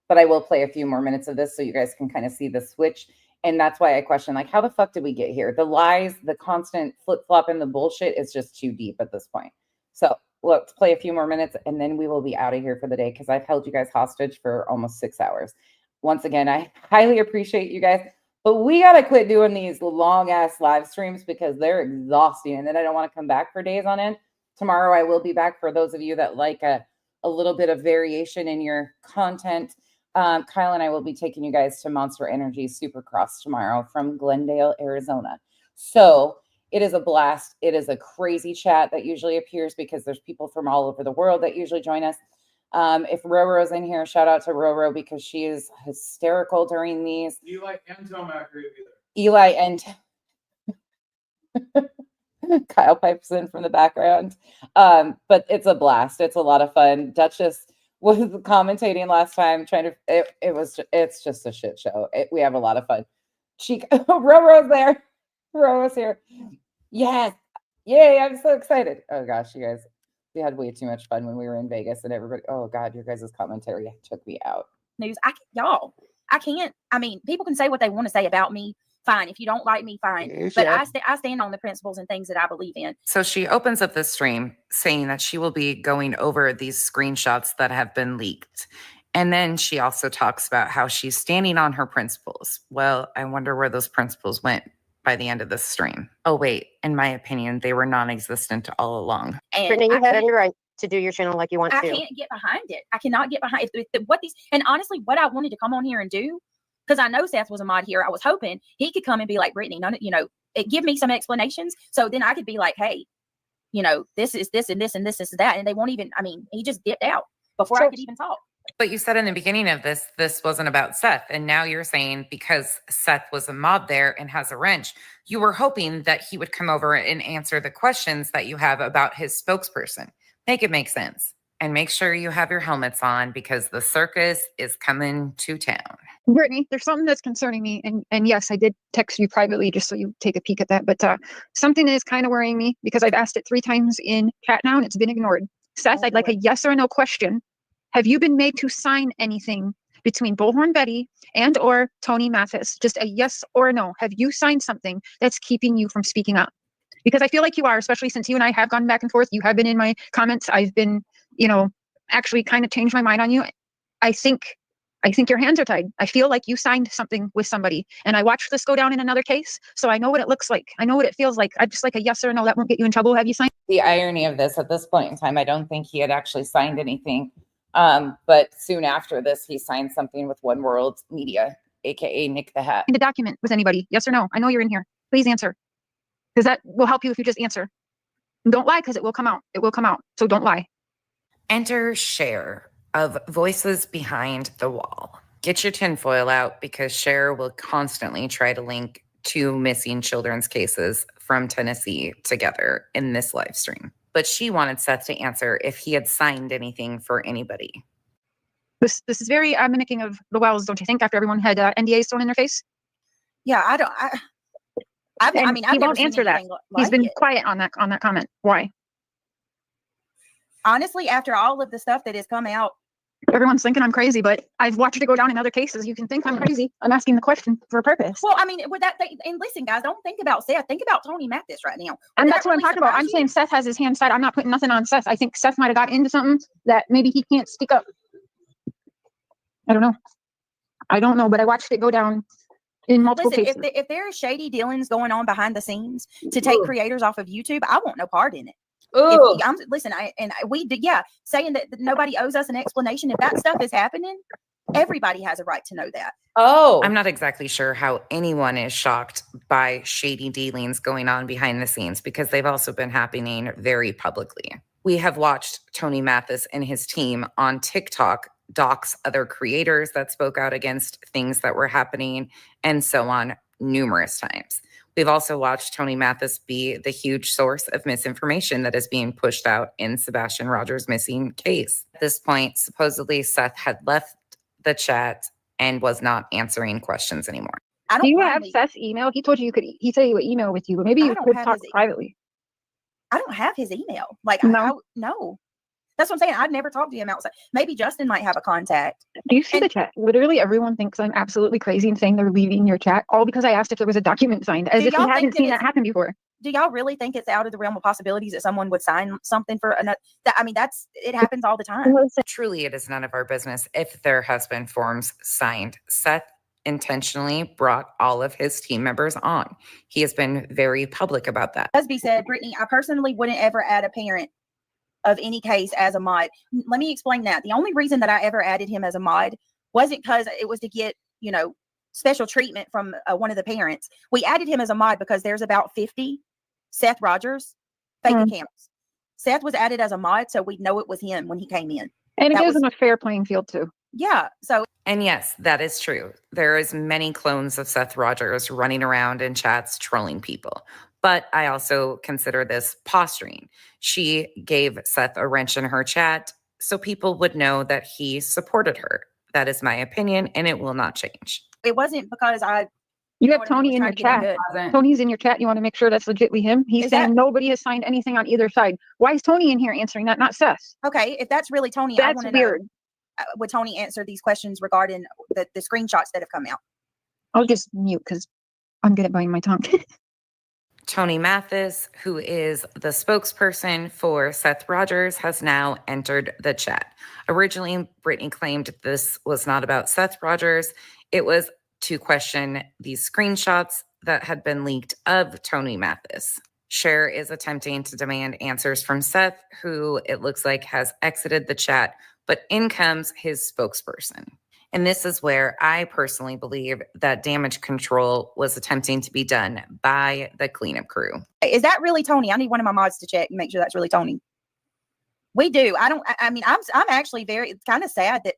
but I will play a few more minutes of this so you guys can kind of see the switch. And that's why I question, like, how the fuck did we get here? The lies, the constant flip-flop, and the bullshit is just too deep at this point. So let's play a few more minutes, and then we will be out of here for the day, because I've held you guys hostage for almost 6 hours. Once again, I highly appreciate you guys. But we got to quit doing these long-ass live streams because they're exhausting. And then I don't want to come back for days on end. Tomorrow I will be back for those of you that like a little bit of variation in your content. Kyle and I will be taking you guys to Monster Energy Supercross tomorrow from Glendale, Arizona. So it is a blast. It is a crazy chat that usually appears because there's people from all over the world that usually join us. If Roro's in here, shout out to Roro because she is hysterical during these. Eli and Tomac are either. Eli and Kyle pipes in from the background. But it's a blast. It's a lot of fun. Duchess was commentating last time, it's just a shit show. We have a lot of fun. Roro's there. Roro's here. Yes. Yay, I'm so excited. Oh gosh, you guys. We had way too much fun when we were in Vegas and everybody, oh God, your guys' commentary took me out. News. I can't. I mean, people can say what they want to say about me. Fine. If you don't like me, fine. But I stand on the principles and things that I believe in. So she opens up this stream saying that she will be going over these screenshots that have been leaked. And then she also talks about how she's standing on her principles. Well, I wonder where those principles went by the end of the stream. Oh, wait. In my opinion, they were non-existent all along. And Brittany, you I have can't- every right to do your channel like you want I to. can't get behind it. I cannot get behind what these, and honestly, what I wanted to come on here and do, because I know Seth was a mod here. I was hoping he could come and be like, Brittany, give me some explanations. So then I could be like, hey, this is this and this and this is that. And they won't even, he just dipped out before I could even talk. But you said in the beginning of this wasn't about Seth. And now you're saying because Seth was a mod there and has a wrench, you were hoping that he would come over and answer the questions that you have about his spokesperson. Make it make sense. And make sure you have your helmets on because the circus is coming to town. Brittany, there's something that's concerning me. And yes, I did text you privately just so you take a peek at that. But something is kind of worrying me because I've asked it 3 times in chat now and it's been ignored. Seth, I'd like a yes or no question. Have you been made to sign anything between Bullhorn Betty and or Tony Mathis? Just a yes or no. Have you signed something that's keeping you from speaking up? Because I feel like you are, especially since you and I have gone back and forth. You have been in my comments. I've been, actually kind of changed my mind on you. I think your hands are tied. I feel like you signed something with somebody. And I watched this go down in another case. So I know what it looks like. I know what it feels like. I just like a yes or no. That won't get you in trouble. Have you signed? The irony of this at this point in time, I don't think he had actually signed anything. But soon after this, he signed something with One World Media, aka Nick the Hat. A document with anybody? Yes or no? I know you're in here. Please answer. Because that will help you if you just answer. And don't lie because it will come out. It will come out. So don't lie. Enter Cher of Voices Behind the Wall. Get your tinfoil out because Cher will constantly try to link 2 missing children's cases from Tennessee together in this live stream. But she wanted Seth to answer if he had signed anything for anybody. This is very mimicking of the Wells, don't you think? After everyone had NDAs thrown in their face. Yeah, I've he never won't seen answer that. anything He's like been it. quiet on that comment. Why? Honestly, after all of the stuff that has come out, Everyone's thinking I'm crazy, but I've watched it go down in other cases. You can think I'm crazy. I'm asking the question for a purpose. well, with that, and listen, guys, don't think about Seth. Think about Tony Mathis right now. And Would that's that what I'm really talking about. surprise I'm you? saying Seth has his hands tied. I'm not putting nothing on Seth. I think Seth might have got into something that maybe he can't speak up. I don't know, but I watched it go down in multiple Listen, cases. if there are shady dealings going on behind the scenes to take creators off of YouTube, I want no part in it. Saying that nobody owes us an explanation. If that stuff is happening, everybody has a right to know that. I'm not exactly sure how anyone is shocked by shady dealings going on behind the scenes because they've also been happening very publicly. We have watched Tony Mathis and his team on TikTok dox other creators that spoke out against things that were happening and so on numerous times. We've also watched Tony Mathis be the huge source of misinformation that is being pushed out in Sebastian Rogers' missing case. At this point, supposedly Seth had left the chat and was not answering questions anymore. Do you have Seth's email? He told you he said he would email with you, but maybe you could talk privately. I don't have his email. No. No. That's what I'm saying. I'd never talked to him outside. Maybe Justin might have a contact. Do you see the chat? Literally everyone thinks I'm absolutely crazy and saying they're leaving your chat, all because I asked if there was a document signed, as if we hadn't seen that happen before. Do y'all really think it's out of the realm of possibilities that someone would sign something for another? It happens all the time. Truly, it is none of our business if there has been forms signed. Seth intentionally brought all of his team members on. He has been very public about that. Busby said, Brittany, I personally wouldn't ever add a parent of any case as a mod. Let me explain that. The only reason that I ever added him as a mod wasn't because it was to get, special treatment from one of the parents. We added him as a mod because there's about 50 Seth Rogers fake accounts. Seth was added as a mod so we'd know it was him when he came in. And it gives him a fair playing field too. Yeah. So. And yes, that is true. There is many clones of Seth Rogers running around in chats trolling people. But I also consider this posturing. She gave Seth a wrench in her chat so people would know that he supported her. That is my opinion, and it will not change. It wasn't because You have Tony in your chat. Tony's in your chat. You want to make sure that's legitly him. He's saying nobody has signed anything on either side. Why is Tony in here answering that, not Seth? Okay, if that's really Tony, that's I want to weird. Know, would Tony answer these questions regarding the screenshots that have come out? I'll just mute because I'm good at biting my tongue. Tony Mathis, who is the spokesperson for Seth Rogers, has now entered the chat. Originally, Brittany claimed this was not about Seth Rogers. It was to question these screenshots that had been leaked of Tony Mathis. Cher is attempting to demand answers from Seth, who it looks like has exited the chat, but in comes his spokesperson. And this is where I personally believe that damage control was attempting to be done by the cleanup crew. Is that really Tony? I need one of my mods to check and make sure that's really Tony. We do. I'm actually it's kind of sad that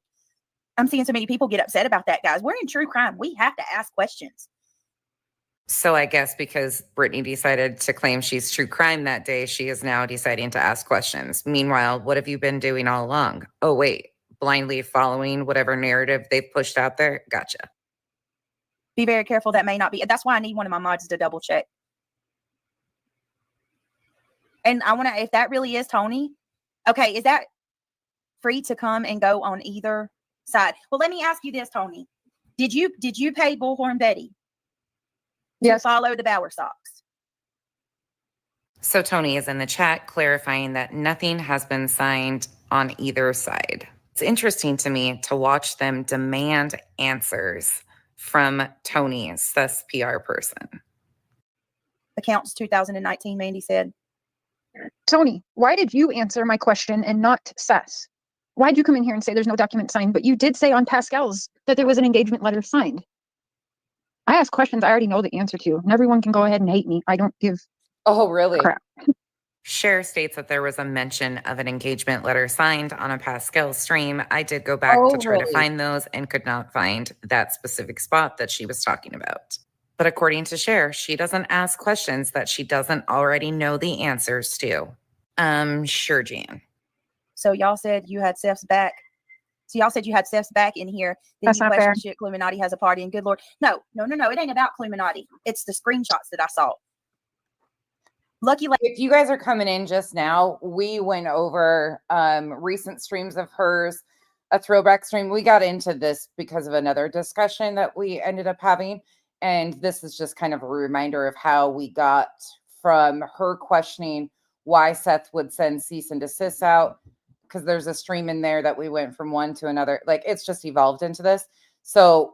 I'm seeing so many people get upset about that, guys. We're in true crime. We have to ask questions. So I guess because Brittany decided to claim she's true crime that day, she is now deciding to ask questions. Meanwhile, what have you been doing all along? Oh, wait, blindly following whatever narrative they've pushed out there? Gotcha. Be very careful. That may not be. That's why I need one of my mods to double check. And I want to, if that really is Tony, okay, is that free to come and go on either side? Well, let me ask you this, Tony. Did you pay Bullhorn Betty? Yes. To follow the Bauer socks? So Tony is in the chat clarifying that nothing has been signed on either side. It's interesting to me to watch them demand answers from Tony, Seth's PR person. Accounts 2019, Mandy said. Tony, why did you answer my question and not Seth? Why'd you come in here and say there's no document signed, but you did say on Pascal's that there was an engagement letter signed? I ask questions I already know the answer to, and everyone can go ahead and hate me. I don't give crap. Cher states that there was a mention of an engagement letter signed on a Pascal stream. I did go back to try to find those and could not find that specific spot that she was talking about. But according to Cher, she doesn't ask questions that she doesn't already know the answers to. Sure, Jan. So y'all said you had Seth's back. So y'all said you had Seth's back in here. Then That's you not questioned fair. shit. Illuminati has a party, and good Lord, no. It ain't about Illuminati. It's the screenshots that I saw. Lucky, if you guys are coming in just now, we went over recent streams of hers, a throwback stream. We got into this because of another discussion that we ended up having, and this is just kind of a reminder of how we got from her questioning why Seth would send cease and desist out, because there's a stream in there that we went from one to another. Like, it's just evolved into this. So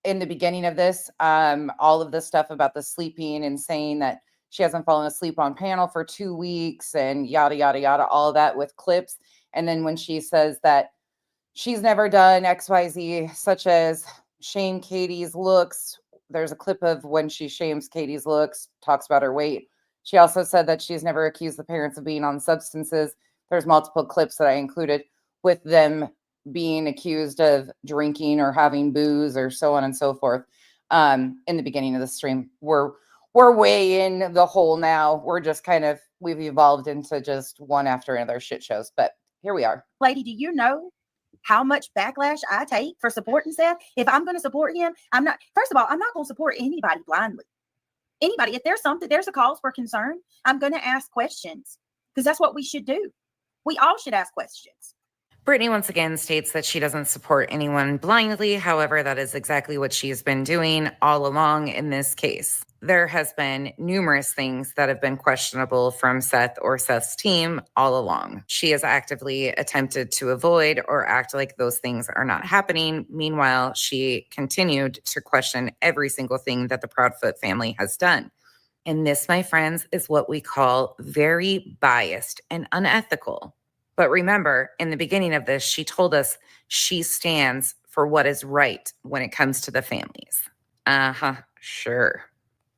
in the beginning of this, all of the stuff about the sleeping and saying that she hasn't fallen asleep on panel for 2 weeks and yada, yada, yada, all of that with clips. And then when she says that she's never done XYZ, such as shame Katie's looks, there's a clip of when she shames Katie's looks, talks about her weight. She also said that she's never accused the parents of being on substances. There's multiple clips that I included with them being accused of drinking or having booze or so on and so forth. In the beginning of the stream, we're way in the hole now. We're just we've evolved into just one after another shit shows, but here we are. lady, do you know how much backlash I take for supporting Seth? If I'm going to support him, first of all, I'm not going to support anybody blindly. Anybody, if there's a cause for concern, I'm going to ask questions, because that's what we should do. We all should ask questions. Brittany once again states that she doesn't support anyone blindly. However, that is exactly what she's been doing all along in this case. There has been numerous things that have been questionable from Seth or Seth's team all along. She has actively attempted to avoid or act like those things are not happening. Meanwhile, she continued to question every single thing that the Proudfoot family has done. And this, my friends, is what we call very biased and unethical. But remember, in the beginning of this, she told us she stands for what is right when it comes to the families. Sure.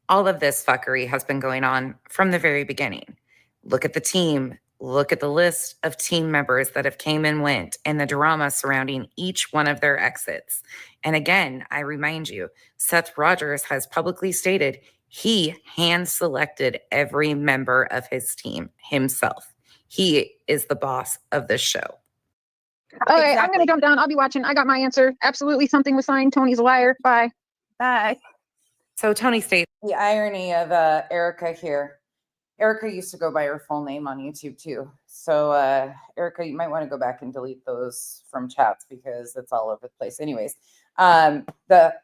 All of this fuckery has been going on from the very beginning. Look at the team. Look at the list of team members that have came and went and the drama surrounding each one of their exits. And again, I remind you, Seth Rogers has publicly stated he hand-selected every member of his team himself. He is the boss of this show. All right, I'm going to jump down. I'll be watching. I got my answer. Absolutely, something was signed. Tony's a liar. Bye. Bye. So Tony states the irony of Erica here. Erica used to go by her full name on YouTube too. So Erica, you might want to go back and delete those from chats because it's all over the place. Anyways,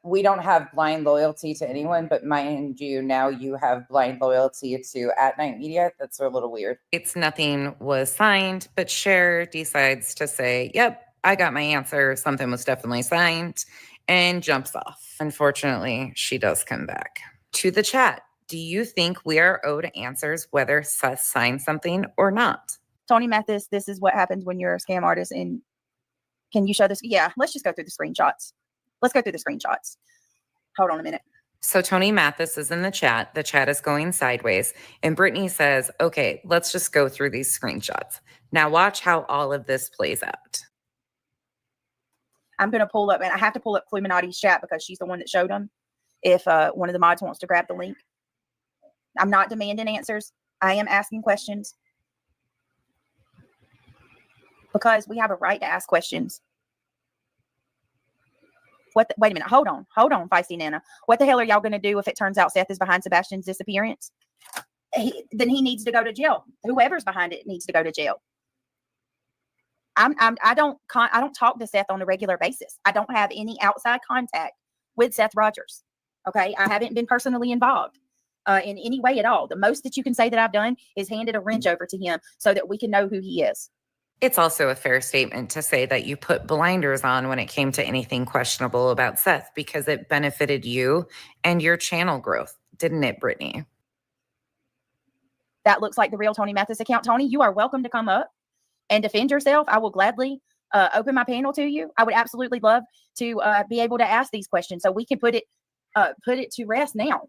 we don't have blind loyalty to anyone, but mind you, now you have blind loyalty to At Night Media. That's a little weird. it's nothing was signed, but Cher decides to say, yep, I got my answer. Something was definitely signed, and jumps off. Unfortunately, she does come back. To the chat, do you think we are owed answers whether Seth signed something or not? Tony Mathis, this is what happens when you're a scam artist. And can you show this? Yeah, let's just go through the screenshots. Let's go through the screenshots. Hold on a minute. So Tony Mathis is in the chat. The chat is going sideways. And Brittany says, okay, let's just go through these screenshots. Now watch how all of this plays out. I'm going to pull up, and I have to pull up Fluminati's chat because she's the one that showed them. If one of the mods wants to grab the link. I'm not demanding answers. I am asking questions. Because we have a right to ask questions. Wait a minute. Hold on, Feisty Nana. What the hell are y'all going to do if it turns out Seth is behind Sebastian's disappearance? Then he needs to go to jail. Whoever's behind it needs to go to jail. I don't talk to Seth on a regular basis. I don't have any outside contact with Seth Rogers. Okay, I haven't been personally involved in any way at all. The most that you can say that I've done is handed a wrench over to him so that we can know who he is. It's also a fair statement to say that you put blinders on when it came to anything questionable about Seth because it benefited you and your channel growth, didn't it, Brittany? That looks like the real Tony Mathis account. Tony, you are welcome to come up and defend yourself. I will gladly open my panel to you. I would absolutely love to be able to ask these questions so we can put it to rest now.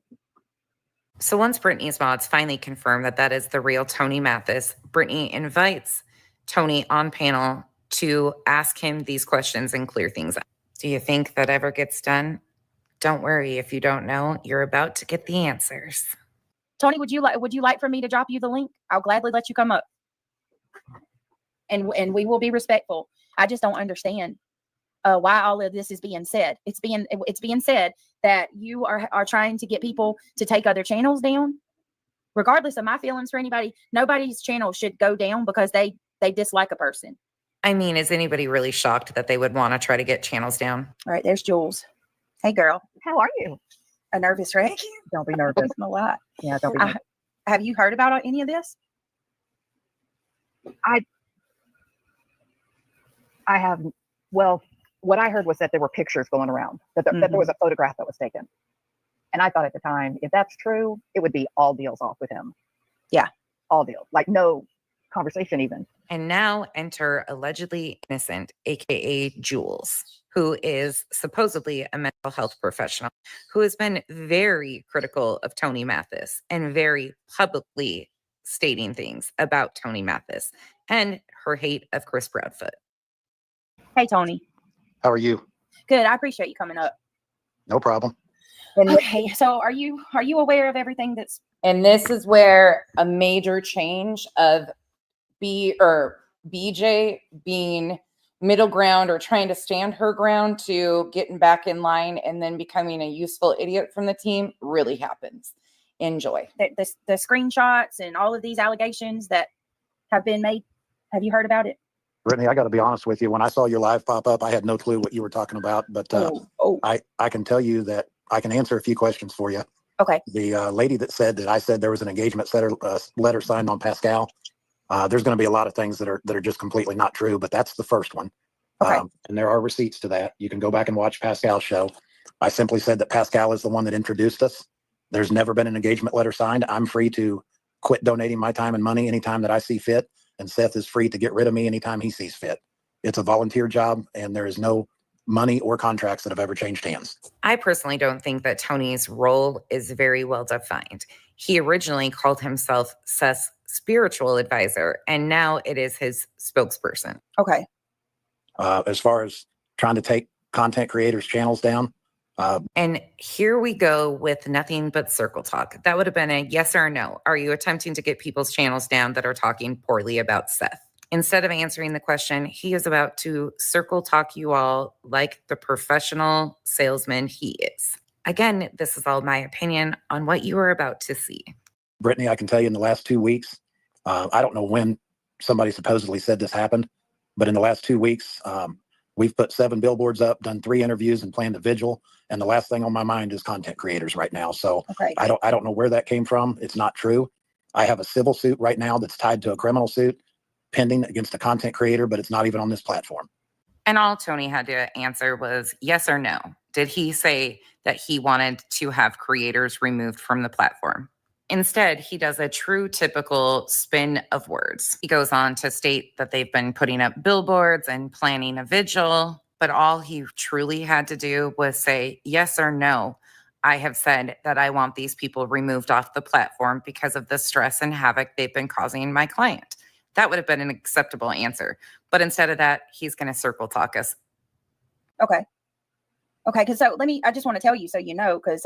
So once Brittany's mods finally confirm that that is the real Tony Mathis, Brittany invites Tony on panel to ask him these questions and clear things up. Do you think that ever gets done? Don't worry, if you don't know, you're about to get the answers. Tony, would you like for me to drop you the link? I'll gladly let you come up. And we will be respectful. I just don't understand why all of this is being said. It's being said that you are trying to get people to take other channels down. Regardless of my feelings for anybody, nobody's channel should go down because they dislike a person. I mean, is anybody really shocked that they would want to try to get channels down? All right, there's Jules. Hey, girl. How are you? A nervous wreck? Don't be nervous. A lot. Yeah, don't be nervous. Have you heard about any of this? I have, well, what I heard was that there were pictures going around, that there was a photograph that was taken. And I thought at the time, if that's true, it would be all deals off with him. Yeah. All deals. Like no conversation even. And now enter allegedly innocent, aka Jules, who is supposedly a mental health professional who has been very critical of Tony Mathis and very publicly stating things about Tony Mathis and her hate of Chris Broadfoot. Hey, Tony. How are you? Good. I appreciate you coming up. No problem. Okay. So are you aware of everything that's... And this is where a major change of BJ being middle ground or trying to stand her ground to getting back in line and then becoming a useful idiot from the team really happens. Enjoy. The screenshots and all of these allegations that have been made. Have you heard about it? Brittany, I got to be honest with you. When I saw your live pop up, I had no clue what you were talking about, but I can tell you that I can answer a few questions for you. Okay. The lady that said that I said there was an engagement letter signed on Pascal. There's going to be a lot of things that are just completely not true, but that's the first one. Okay. And there are receipts to that. You can go back and watch Pascal's show. I simply said that Pascal is the one that introduced us. There's never been an engagement letter signed. I'm free to quit donating my time and money anytime that I see fit. And Seth is free to get rid of me anytime he sees fit. It's a volunteer job, and there is no money or contracts that have ever changed hands. I personally don't think that Tony's role is very well defined. He originally called himself Seth's spiritual advisor, and now it is his spokesperson. Okay. As far as trying to take content creators' channels down. And here we go with nothing but circle talk. That would have been a yes or no. Are you attempting to get people's channels down that are talking poorly about Seth? Instead of answering the question, he is about to circle talk you all like the professional salesman he is. Again, this is all my opinion on what you are about to see. Brittany, I can tell you in the last 2 weeks, I don't know when somebody supposedly said this happened, but in the last 2 weeks, we've put 7 billboards up, done 3 interviews, and planned a vigil. And the last thing on my mind is content creators right now. So okay. I don't know where that came from. It's not true. I have a civil suit right now that's tied to a criminal suit pending against a content creator, but it's not even on this platform. And all Tony had to answer was yes or no. Did he say that he wanted to have creators removed from the platform? Instead, he does a true typical spin of words. He goes on to state that they've been putting up billboards and planning a vigil, but all he truly had to do was say yes or no. I have said that I want these people removed off the platform because of the stress and havoc they've been causing my client. That would have been an acceptable answer. But instead of that, he's going to circle talk us. Okay. Okay. Because I just want to tell you so you know, because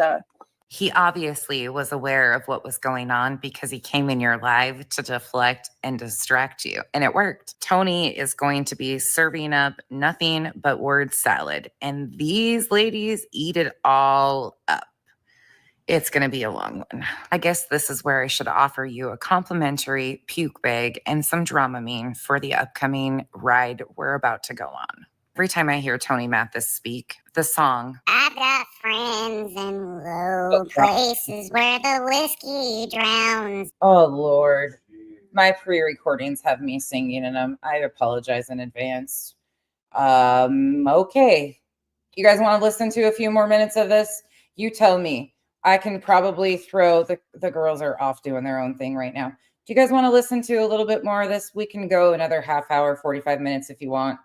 he obviously was aware of what was going on because he came in your live to deflect and distract you. And it worked. Tony is going to be serving up nothing but word salad. And these ladies eat it all up. It's going to be a long one. I guess this is where I should offer you a complimentary puke bag and some Dramamine for the upcoming ride we're about to go on. Every time I hear Tony Mathis speak, the song, I've got friends in low places where the whiskey drowns. Oh, Lord. My pre-recordings have me singing in them. I apologize in advance. Okay. You guys want to listen to a few more minutes of this? You tell me. I can probably throw the girls are off doing their own thing right now. Do you guys want to listen to a little bit more of this? We can go another half hour, 45 minutes if you want.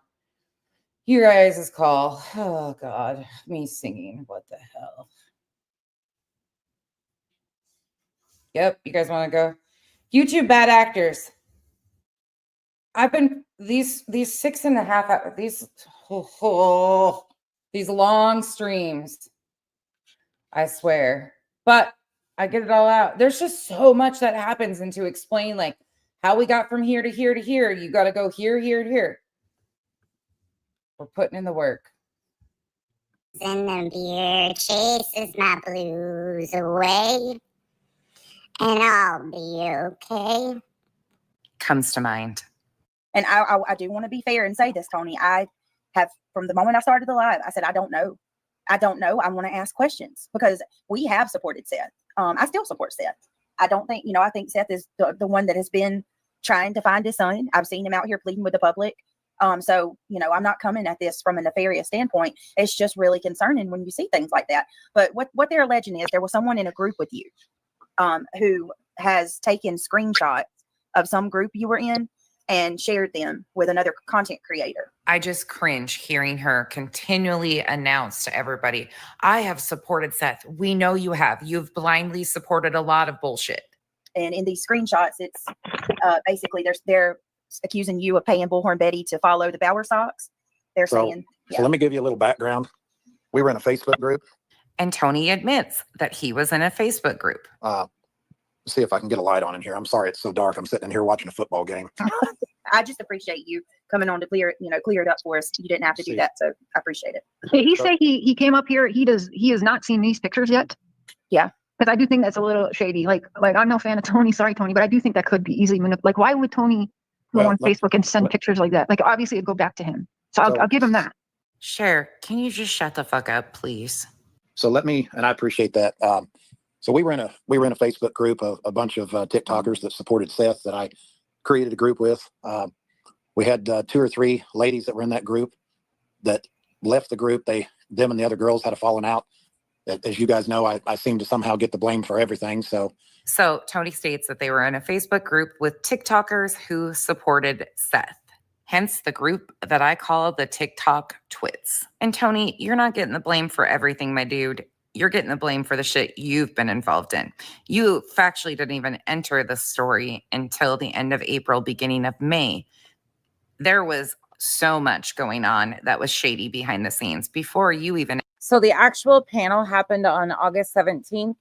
You guys' call. Oh, God. Me singing. What the hell? Yep. You guys want to go? YouTube bad actors. I've been these 6.5 hours, these long streams. I swear. But I get it all out. There's just so much that happens, and to explain like how we got from here to here to here, you got to go here, here, to here. We're putting in the work. And the beer chases my blues away, and I'll be okay. Comes to mind. And I do want to be fair and say this, Tony. I have, from the moment I started the live, I said, I don't know. I want to ask questions because we have supported Seth. I still support Seth. I don't think, I think Seth is the one that has been trying to find his son. I've seen him out here pleading with the public. So, I'm not coming at this from a nefarious standpoint. It's just really concerning when you see things like that. But what they're alleging is there was someone in a group with you who has taken screenshots of some group you were in and shared them with another content creator. I just cringe hearing her continually announce to everybody, I have supported Seth. We know you have. You've blindly supported a lot of bullshit. And in these screenshots, it's basically they're accusing you of paying Bullhorn Betty to follow the Bower Sox. They're saying, So let me give you a little background. We were in a Facebook group. And Tony admits that he was in a Facebook group. See if I can get a light on in here. I'm sorry it's so dark. I'm sitting in here watching a football game. I just appreciate you coming on to clear it up for us. You didn't have to do that, so I appreciate it. Did he say he came up here? He has not seen these pictures yet? Yeah. Because I do think that's a little shady. Like I'm no fan of Tony. Sorry, Tony, but I do think that could be easily manipulated. Like, why would Tony go on Facebook and send pictures like that? Like, obviously, it'd go back to him. So I'll give him that. Cher, can you just shut the fuck up, please? So and I appreciate that. So we were in a Facebook group of a bunch of TikTokers that supported Seth that I created a group with. We had 2 or 3 ladies that were in that group that left the group. Them and the other girls had a falling out. As you guys know, I seem to somehow get the blame for everything. So Tony states that they were in a Facebook group with TikTokers who supported Seth. Hence the group that I call the TikTok Twits. And Tony, you're not getting the blame for everything, my dude. You're getting the blame for the shit you've been involved in. You factually didn't even enter the story until the end of April, beginning of May. There was so much going on that was shady behind the scenes before you even. So the actual panel happened on August 17th,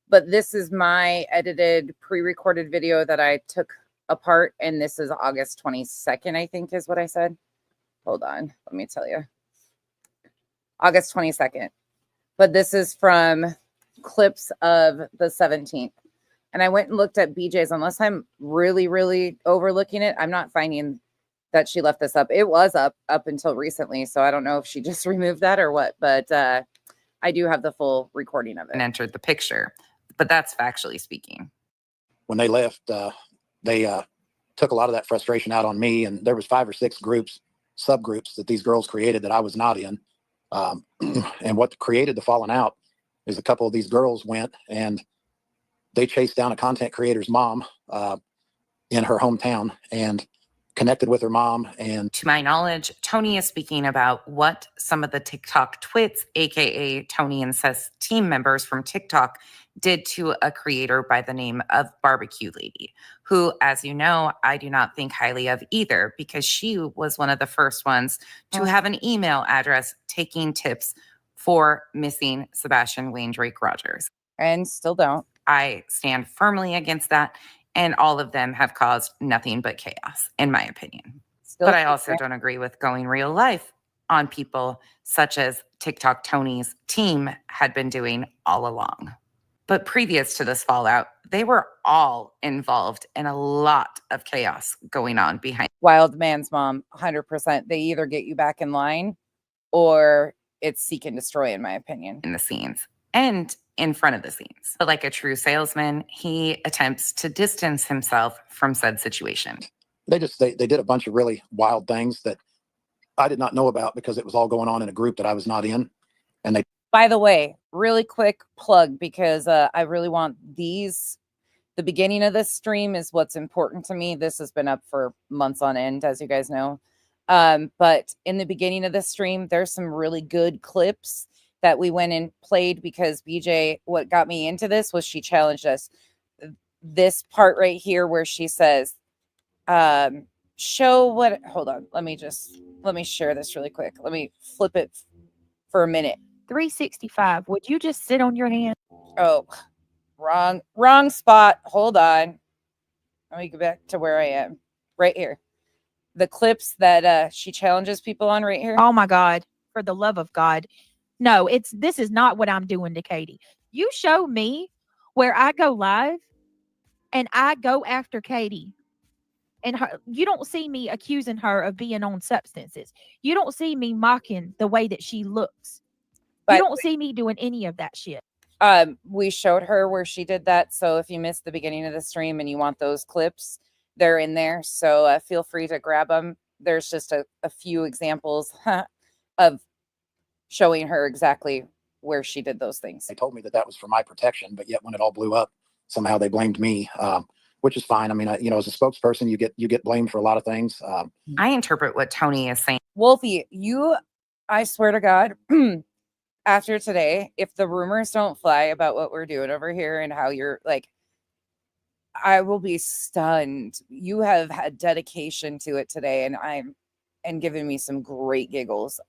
but this is my edited pre-recorded video that I took apart, and this is August 22nd, I think is what I said. Hold on, let me tell you. August 22nd. But this is from clips of the 17th. And I went and looked at BJ's. Unless I'm really, really overlooking it, I'm not finding that she left this up. It was up until recently. So I don't know if she just removed that or what. But I do have the full recording of it. And entered the picture. But that's factually speaking. When they left, they took a lot of that frustration out on me. And there was 5 or 6 groups subgroups that these girls created that I was not in. And what created the falling out is a couple of these girls went and they chased down a content creator's mom in her hometown and connected with her mom. And to my knowledge, Tony is speaking about what some of the TikTok twits, aka Tony and Seth's team members from TikTok, did to a creator by the name of Barbecue Lady, who, as you know, I do not think highly of either, because she was one of the first ones to have an email address taking tips for missing Sebastian Wayne Drake Rogers. And still don't. I stand firmly against that. And all of them have caused nothing but chaos, in my opinion. Still but I also don't agree with going real life on people such as TikTok Tony's team had been doing all along. But previous to this fallout, they were all involved in a lot of chaos going on behind. Wild man's mom, 100%. They either get you back in line or it's seek and destroy, in my opinion. In the scenes and in front of the scenes. But like a true salesman, he attempts to distance himself from said situation. They did a bunch of really wild things that I did not know about because it was all going on in a group that I was not in. And they, by the way, really quick plug, because I really want these. The beginning of this stream is what's important to me. This has been up for months on end, as you guys know. But in the beginning of the stream, there's some really good clips that we went and played because BJ, what got me into this was she challenged us. This part right here where she says, show what, hold on, let me share this really quick. Let me flip it for a minute. 365. Would you just sit on your hand? Oh, wrong spot. Hold on. Let me go back to where I am. Right here. The clips that she challenges people on right here. Oh my God. For the love of God. No, this is not what I'm doing to Katie. You show me where I go live and I go after Katie. And you don't see me accusing her of being on substances. You don't see me mocking the way that she looks. You don't see me doing any of that shit. We showed her where she did that. So if you missed the beginning of the stream and you want those clips, they're in there. So feel free to grab them. There's just a few examples of showing her exactly where she did those things. They told me that was for my protection, but yet when it all blew up, somehow they blamed me, which is fine. I mean, as a spokesperson, you get blamed for a lot of things. I interpret what Tony is saying. Wolfie, I swear to God, after today, if the rumors don't fly about what we're doing over here and how you're like, I will be stunned. You have had dedication to it today, and giving me some great giggles.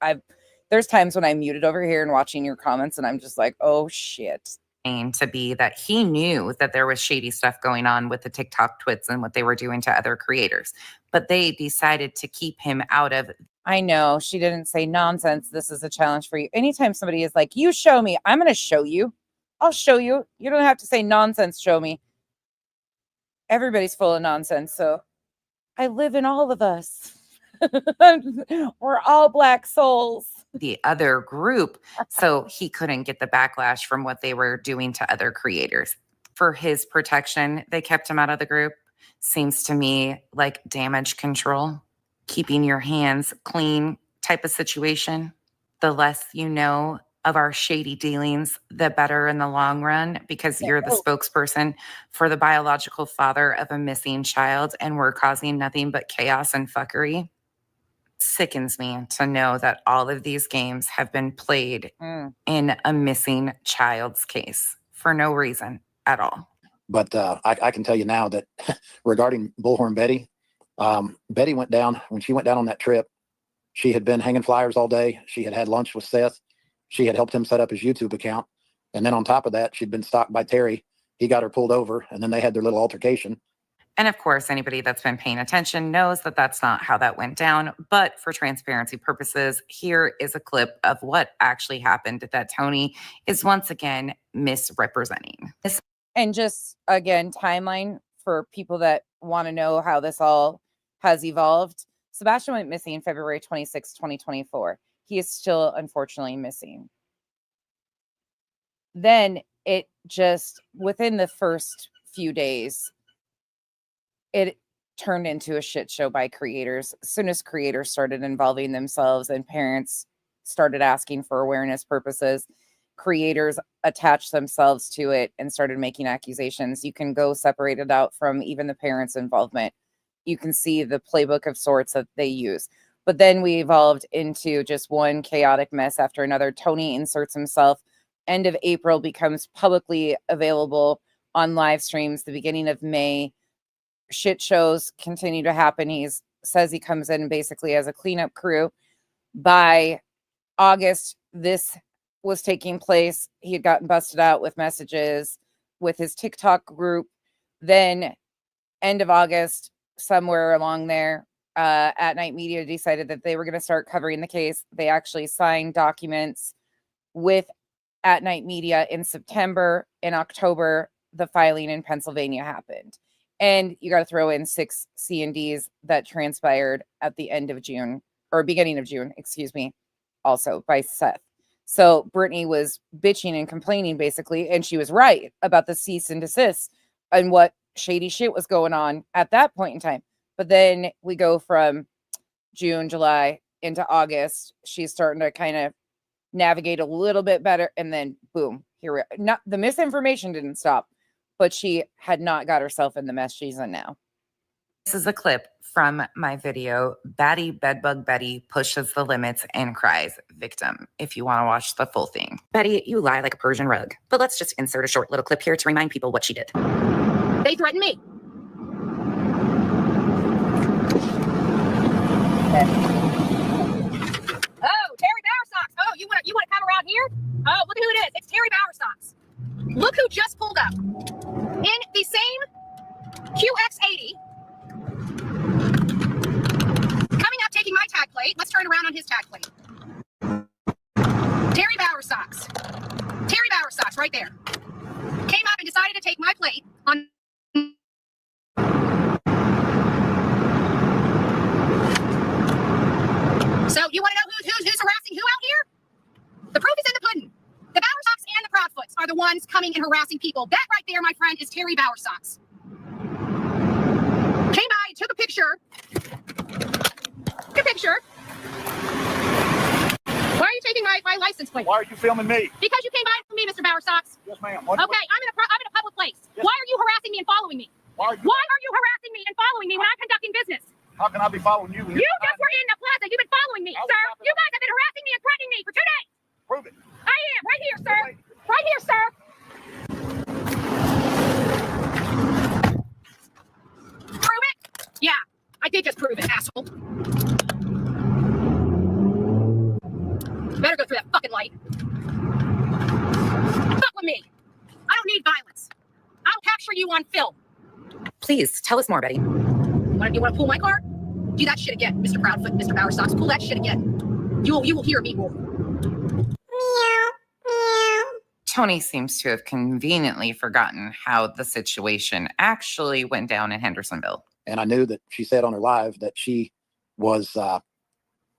There's times when I'm muted over here and watching your comments, and I'm just like, oh shit. To be that he knew that there was shady stuff going on with the TikTok twits and what they were doing to other creators, but they decided to keep him out of. I know she didn't say nonsense. This is a challenge for you. Anytime somebody is like, you show me, I'm going to show you. I'll show you. You don't have to say nonsense. Show me. Everybody's full of nonsense. So I live in all of us. We're all black souls. The other group, so he couldn't get the backlash from what they were doing to other creators. For his protection, they kept him out of the group. Seems to me like damage control, keeping your hands clean type of situation. The less you know of our shady dealings, the better in the long run, because you're the spokesperson for the biological father of a missing child, and we're causing nothing but chaos and fuckery. Sickens me to know that all of these games have been played in a missing child's case for no reason at all. But I can tell you now that regarding Bullhorn Betty, Betty went down, when she went down on that trip, she had been hanging flyers all day. She had had lunch with Seth. She had helped him set up his YouTube account. And then on top of that, she'd been stalked by Terry. He got her pulled over, and then they had their little altercation. And of course, anybody that's been paying attention knows that that's not how that went down. But for transparency purposes, here is a clip of what actually happened that Tony is once again misrepresenting. And just, again, timeline for people that want to know how this all has evolved. Sebastian went missing February 26, 2024. He is still, unfortunately, missing. Then it just, within the first few days, turned into a shit show by creators. As soon as creators started involving themselves and parents started asking for awareness purposes, creators attached themselves to it and started making accusations. You can go separate it out from even the parents' involvement. You can see the playbook of sorts that they use. But then we evolved into just one chaotic mess after another. Tony inserts himself. End of April becomes publicly available on live streams. The beginning of May, shit shows continue to happen. He says he comes in basically as a cleanup crew. By August, this was taking place. He had gotten busted out with messages with his TikTok group. Then end of August, somewhere along there, At Night Media decided that they were going to start covering the case. They actually signed documents with At Night Media in September. In October, the filing in Pennsylvania happened. And you got to throw in 6 C&Ds that transpired at the end of June, or beginning of June, excuse me, also by Seth. So Brittany was bitching and complaining basically, and she was right about the cease and desist and what shady shit was going on at that point in time. But then we go from June, July into August. She's starting to kind of navigate a little bit better, and then boom, here we are. Not the misinformation didn't stop, but she had not got herself in the mess she's in now. This is a clip from my video, Batty Bedbug Betty pushes the limits and cries victim, if you want to watch the full thing. Betty, you lie like a Persian rug. But let's just insert a short little clip here to remind people what she did. They threatened me. Oh, Terry Bowersocks. Oh, you want to come around here? Oh, look at who it is. It's Terry Bowersocks. Look who just pulled up in the same QX80. Coming up, taking my tag plate. Let's turn around on his tag plate. Terry Bowersocks. Terry Bowersocks, right there. Came up and decided to take my plate on. So you want to know who's harassing who out here? The proof is in the pudding. The Bowersocks and the Proudfoots are the ones coming and harassing people. That right there, my friend, is Terry Bowersocks. Came by, took a picture. Took a picture. Why are you taking my license plate? Why are you filming me? Because you came by for me, Mr. Bowersocks. Yes, ma'am. Okay, I'm in a public place. Yes. Why are you harassing me and following me? Why are you harassing me and following me when I'm conducting business? How can I be following you? You just were in the plaza. You've been following me, sir. You guys have been harassing me and threatening me for 2 days. Prove it. I am. Right here, sir. Right here, sir. Prove it? Yeah, I did just prove it, asshole. Better go through that fucking light. Fuck with me. I don't need violence. I'll capture you on film. Please, tell us more, Betty. You want to pull my car? Do that shit again, Mr. Proudfoot, Mr. Bowersocks. Pull that shit again. You will hear me roar. Tony seems to have conveniently forgotten how the situation actually went down in Hendersonville. And I knew that she said on her live that she was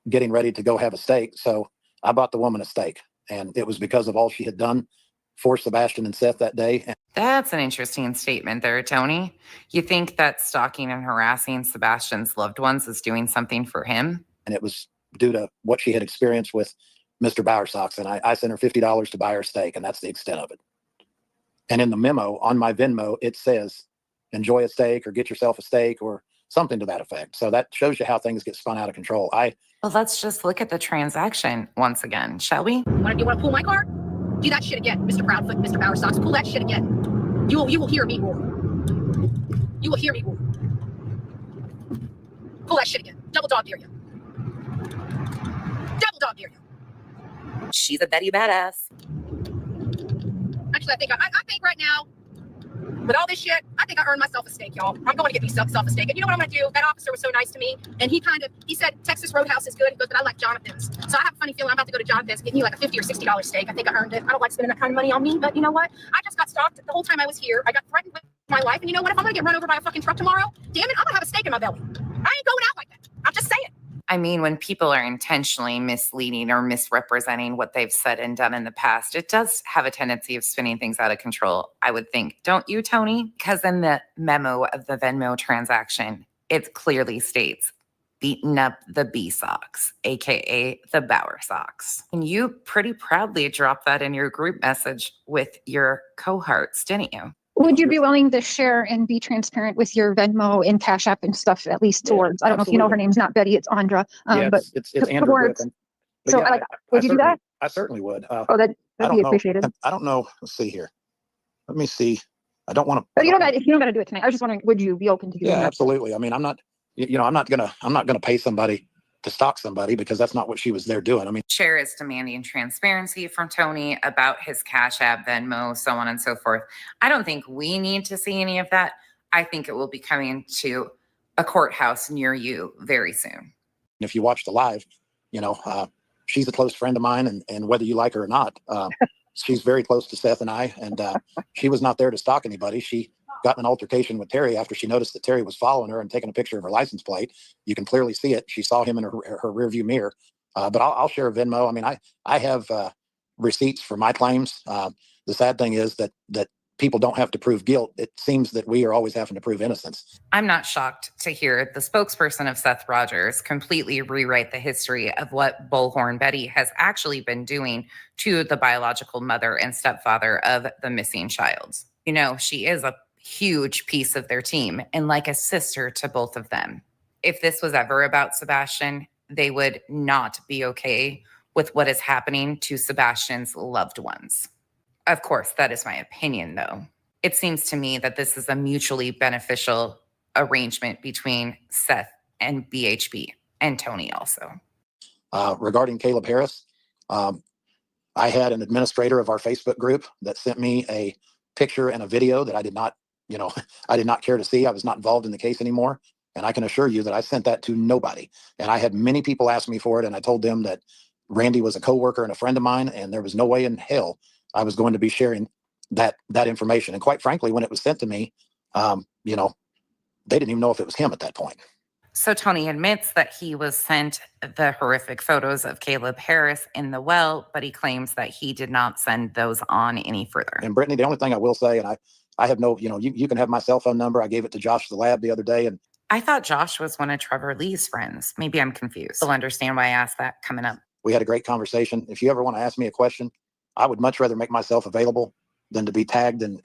getting ready to go have a steak. So I bought the woman a steak. And it was because of all she had done for Sebastian and Seth that day. That's an interesting statement there, Tony. You think that stalking and harassing Sebastian's loved ones is doing something for him? And it was due to what she had experienced with Mr. Bowersocks. And I sent her $50 to buy her steak, and that's the extent of it. And in the memo on my Venmo, it says, enjoy a steak or get yourself a steak or something to that effect. So that shows you how things get spun out of control. Well, let's just look at the transaction once again, shall we? You want to pull my car? Do that shit again, Mr. Proudfoot, Mr. Bowersocks. Pull that shit again. You will hear me roar. You will hear me roar. Pull that shit again. Double dog dare you. Double dog dare you. She's a Betty badass. Actually, I think right now, with all this shit, I think I earned myself a steak, y'all. I'm going to get myself a steak. And you know what I'm going to do? That officer was so nice to me. And he said, Texas Roadhouse is good. He goes, but I like Jonathan's. So I have a funny feeling I'm about to go to Jonathan's and get me like a $50 or $60 steak. I think I earned it. I don't like spending that kind of money on me, but you know what? I just got stalked the whole time I was here. I got threatened with my life. And you know what? If I'm going to get run over by a fucking truck tomorrow, damn it, I'm going to have a steak in my belly. I ain't going out like that. I'm just saying. I mean, when people are intentionally misleading or misrepresenting what they've said and done in the past, it does have a tendency of spinning things out of control, I would think. Don't you, Tony? Because in the memo of the Venmo transaction, It clearly states beaten up the B socks, aka the Bauer socks. And you pretty proudly dropped that in your group message with your cohorts, didn't you? Would you be willing to share and be transparent with your Venmo and Cash App and stuff, at least towards, I don't know if you know her name's not Betty, it's Andra. Yeah, but it's Andrew towards, Griffin. But so yeah, like, would you do that? I certainly would. Oh, I that'd don't be know. appreciated. I don't know. Let's see here. Let me see. I don't want to. But you don't got to do it tonight. I was just wondering, would you be open to doing Yeah, that? absolutely. I mean, I'm not gonna pay somebody to stalk somebody because that's not what she was there doing. I mean, Cher is demanding transparency from Tony about his Cash App, Venmo, so on and so forth. I don't think we need to see any of that. I think it will be coming to a courthouse near you very soon. if you watch the live, she's a close friend of mine, and whether you like her or not, she's very close to Seth and I, and she was not there to stalk anybody. She got in an altercation with Terry after she noticed that Terry was following her and taking a picture of her license plate. You can clearly see it. She saw him in her rear view mirror. But I'll share Venmo. I mean, I have receipts for my claims. The sad thing is that people don't have to prove guilt. It seems that we are always having to prove innocence. I'm not shocked to hear the spokesperson of Seth Rogers completely rewrite the history of what Bullhorn Betty has actually been doing to the biological mother and stepfather of the missing child. She is a huge piece of their team and like a sister to both of them. If this was ever about Sebastian, they would not be okay with what is happening to Sebastian's loved ones. Of course, that is my opinion, though. It seems to me that this is a mutually beneficial arrangement between Seth and BHB and Tony also. Regarding Caleb Harris, I had an administrator of our Facebook group that sent me a picture and a video that I did not care to see. I was not involved in the case anymore. And I can assure you that I sent that to nobody. And I had many people ask me for it. And I told them that Randy was a coworker and a friend of mine, and there was no way in hell I was going to be sharing that information. And quite frankly, when it was sent to me, they didn't even know if it was him at that point. So Tony admits that he was sent the horrific photos of Caleb Harris in the well, but he claims that he did not send those on any further. And Brittany, the only thing I will say, and I have no, you can have my cell phone number. I gave it to Josh the lab the other day. And I thought Josh was one of Trevor Lee's friends. Maybe I'm confused. You'll understand why I asked that coming up. We had a great conversation. If you ever want to ask me a question, I would much rather make myself available than to be tagged and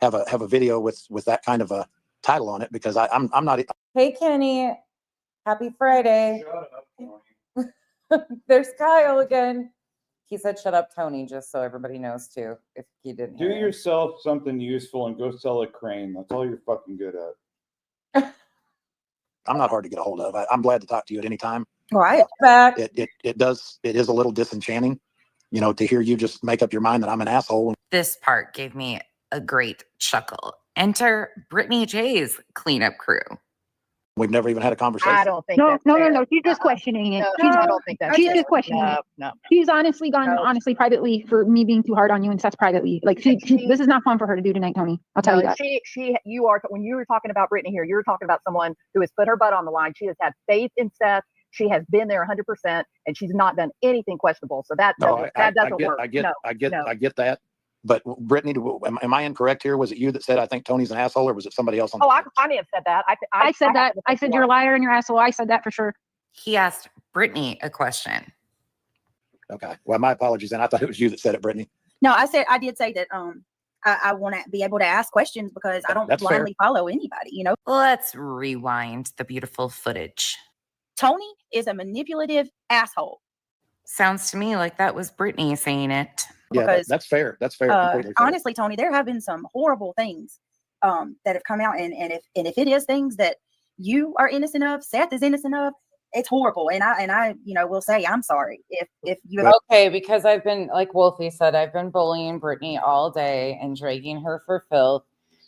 have a video with that kind of a title on it, because I'm not. Hey, Kenny. Happy Friday. There's Kyle again. He said, shut up, Tony, just so everybody knows, too, if he didn't Do hear him. yourself something useful and go sell a crane. That's all you're fucking good at. I'm not hard to get a hold of. I'm glad to talk to you at any time. Right. Back. It is a little disenchanting, to hear you just make up your mind that I'm an asshole. This part gave me a great chuckle. Enter Brittany J's cleanup crew. We've never even had a conversation. I don't think No, that's no, fair. no. She's just questioning it. No, I don't think that's She's fair. just questioning No, it. no. She's honestly gone privately for me being too hard on you, and Seth's privately. Like this is not fun for her to do tonight, Tony. I'll tell you that. When you were talking about Brittany here, you were talking about someone who has put her butt on the line. She has had faith in Seth. She has been there 100%, and she's not done anything questionable. So that doesn't work. I get that. But Brittany, am I incorrect here? Was it you that said I think Tony's an asshole, or was it somebody else on? I may have said that. I said that. I said you're a liar and you're an asshole. I said that for sure. He asked Brittany a question. Okay. Well, my apologies. And I thought it was you that said it, Brittany. No, I did say that I want to be able to ask questions because I don't blindly follow anybody, Let's rewind the beautiful footage. Tony is a manipulative asshole. Sounds to me like that was Brittany saying it. Yeah, that's fair. That's fair. Completely fair. Honestly, Tony, there have been some horrible things that have come out, and if it is things that you are innocent of, Seth is innocent of, it's horrible. And I will say I'm sorry if you. Okay, because I've been, like Wolfie said, I've been bullying Brittany all day and dragging her for filth.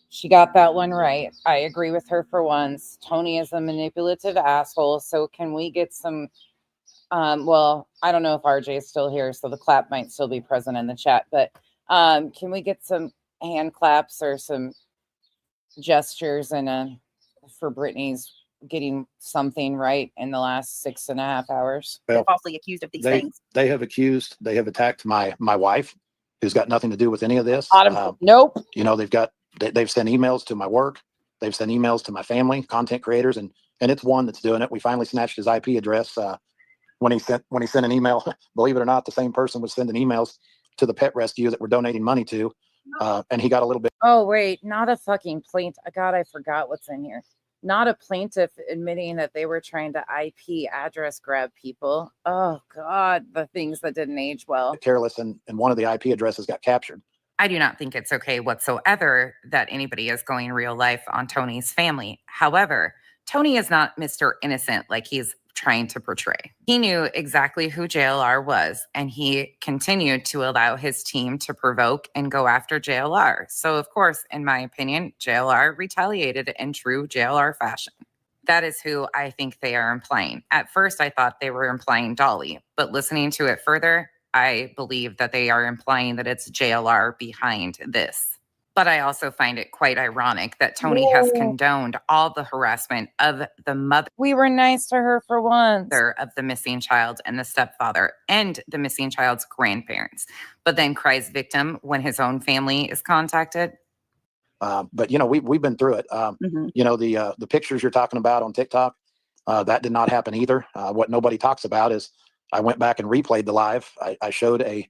She got that one right. I agree with her for once. Tony is a manipulative asshole. So can we get some? Well, I don't know if RJ is still here, so the clap might still be present in the chat, but can we get some hand claps or some gestures for Brittany's getting something right in the last 6.5 hours? Well, falsely accused of these things. They have attacked my wife, who's got nothing to do with any of this. Nope. They've sent emails to my work. They've sent emails to my family, content creators, and it's one that's doing it. We finally snatched his IP address when he sent an email. Believe it or not, the same person was sending emails to the pet rescue that we're donating money to, and he got a little bit. Oh wait, not a fucking plaintiff. God, I forgot what's in here. Not a plaintiff admitting that they were trying to IP address grab people. Oh God, the things that didn't age well. Careless, and one of the IP addresses got captured. I do not think it's okay whatsoever that anybody is going real life on Tony's family. However, Tony is not Mr. Innocent like he's trying to portray. He knew exactly who JLR was, and he continued to allow his team to provoke and go after JLR. So, of course, in my opinion, JLR retaliated in true JLR fashion. That is who I think they are implying. At first, I thought they were implying Dolly, but listening to it further, I believe that they are implying that it's JLR behind this. But I also find it quite ironic that Tony has condoned all the harassment of the mother. We were nice to her for once. Of the missing child and the stepfather and the missing child's grandparents, but then cries victim when his own family is contacted. But, you know, we've been through it. You know, the pictures you're talking about on TikTok, that did not happen either. What nobody talks about is I went back and replayed the live. I showed a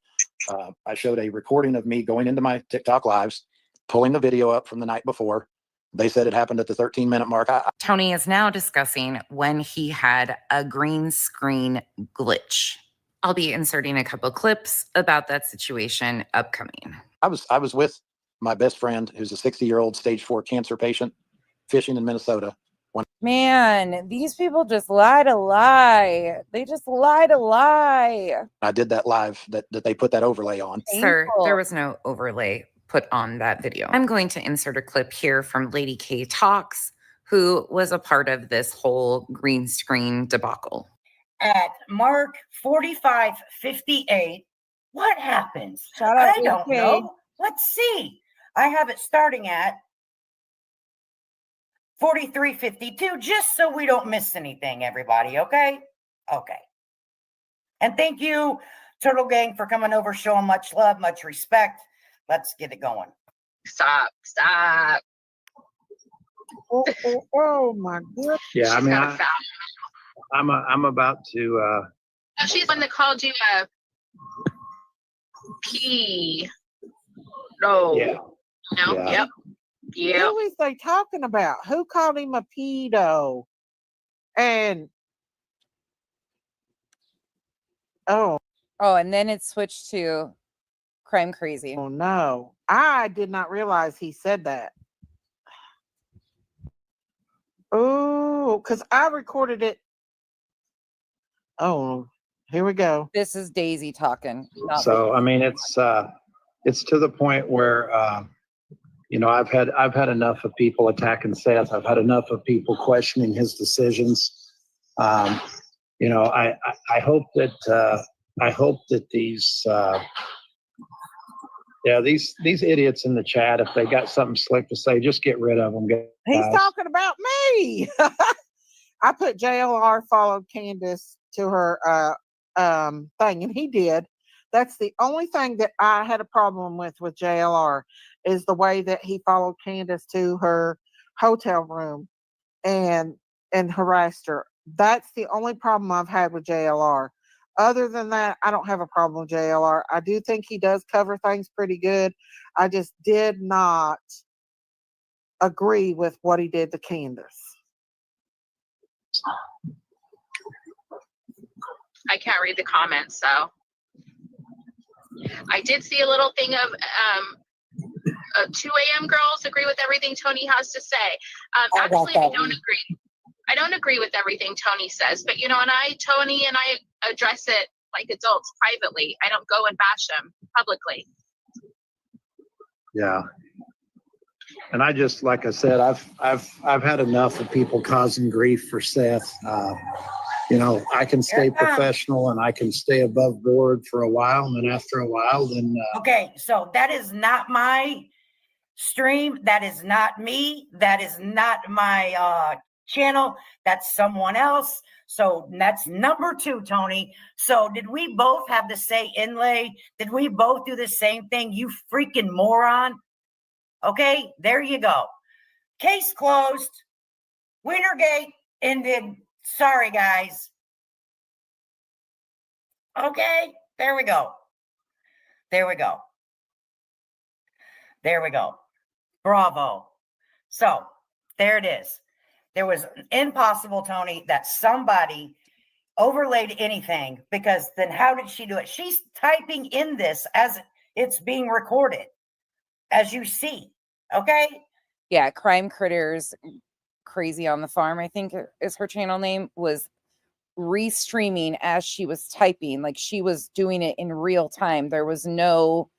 recording of me going into my TikTok lives, pulling the video up from the night before. They said it happened at the 13-minute mark. Tony is now discussing when he had a green screen glitch. I'll be inserting a couple clips about that situation upcoming. I was with my best friend, who's a 60-year-old stage 4 cancer patient, fishing in Minnesota. Man, these people just lie to lie. They just lie to lie. I did that live that they put that overlay on. Sir, there was no overlay put on that video. I'm going to insert a clip here from Lady K Talks, who was a part of this whole green screen debacle. At mark 45:58, what happens? Shout out I don't Lady K. know. Let's see. I have it starting at 43:52, just so we don't miss anything, everybody, okay? Okay. And thank you, Turtle Gang, for coming over, showing much love, much respect. Let's get it going. Stop. Oh my goodness. Yeah, I mean, I'm about to. Oh, she's the one that called you a P. No. Yeah. No. Yeah. Yep. Who is they talking about? Who called him a pedo? And and then it switched to Crime Crazy. Oh no, I did not realize he said that. Oh, because I recorded it. Oh, here we go. This is Daisy talking. So I mean, it's to the point where you know, I've had enough of people attacking Seth. I've had enough of people questioning his decisions. You know, I hope that these these idiots in the chat, if they got something slick to say, just get rid of them. He's talking about me. I put JLR followed Candace to her thing, and he did. That's the only thing that I had a problem with JLR is the way that he followed Candace to her hotel room and harassed her. That's the only problem I've had with JLR. Other than that, I don't have a problem with JLR. I do think he does cover things pretty good. I just did not agree with what he did to Candace. I can't read the comments, so I did see a little thing of 2 a.m. girls agree with everything Tony has to say. Actually, I don't agree. I don't agree with everything Tony says, but you know, Tony and I address it like adults privately. I don't go and bash him publicly. Yeah. And I just, like I said, I've had enough of people causing grief for Seth. You know, I can stay professional and I can stay above board for a while, and then after a while, then. Okay, so that is not my stream. That is not me. That is not my channel. That's someone else. So that's number 2, Tony. So did we both have the same inlay? Did we both do the same thing? You freaking moron. Okay, there you go. Case closed. Wintergate ended. Sorry, guys. Okay, there we go. There we go. There we go. Bravo. So there it is. There was impossible, Tony, that somebody overlaid anything, because then how did she do it? She's typing in this as it's being recorded, as you see. Okay. Yeah, Crime Critters Crazy on the Farm, I think is her channel name, was restreaming as she was typing. Like, she was doing it in real time. There was no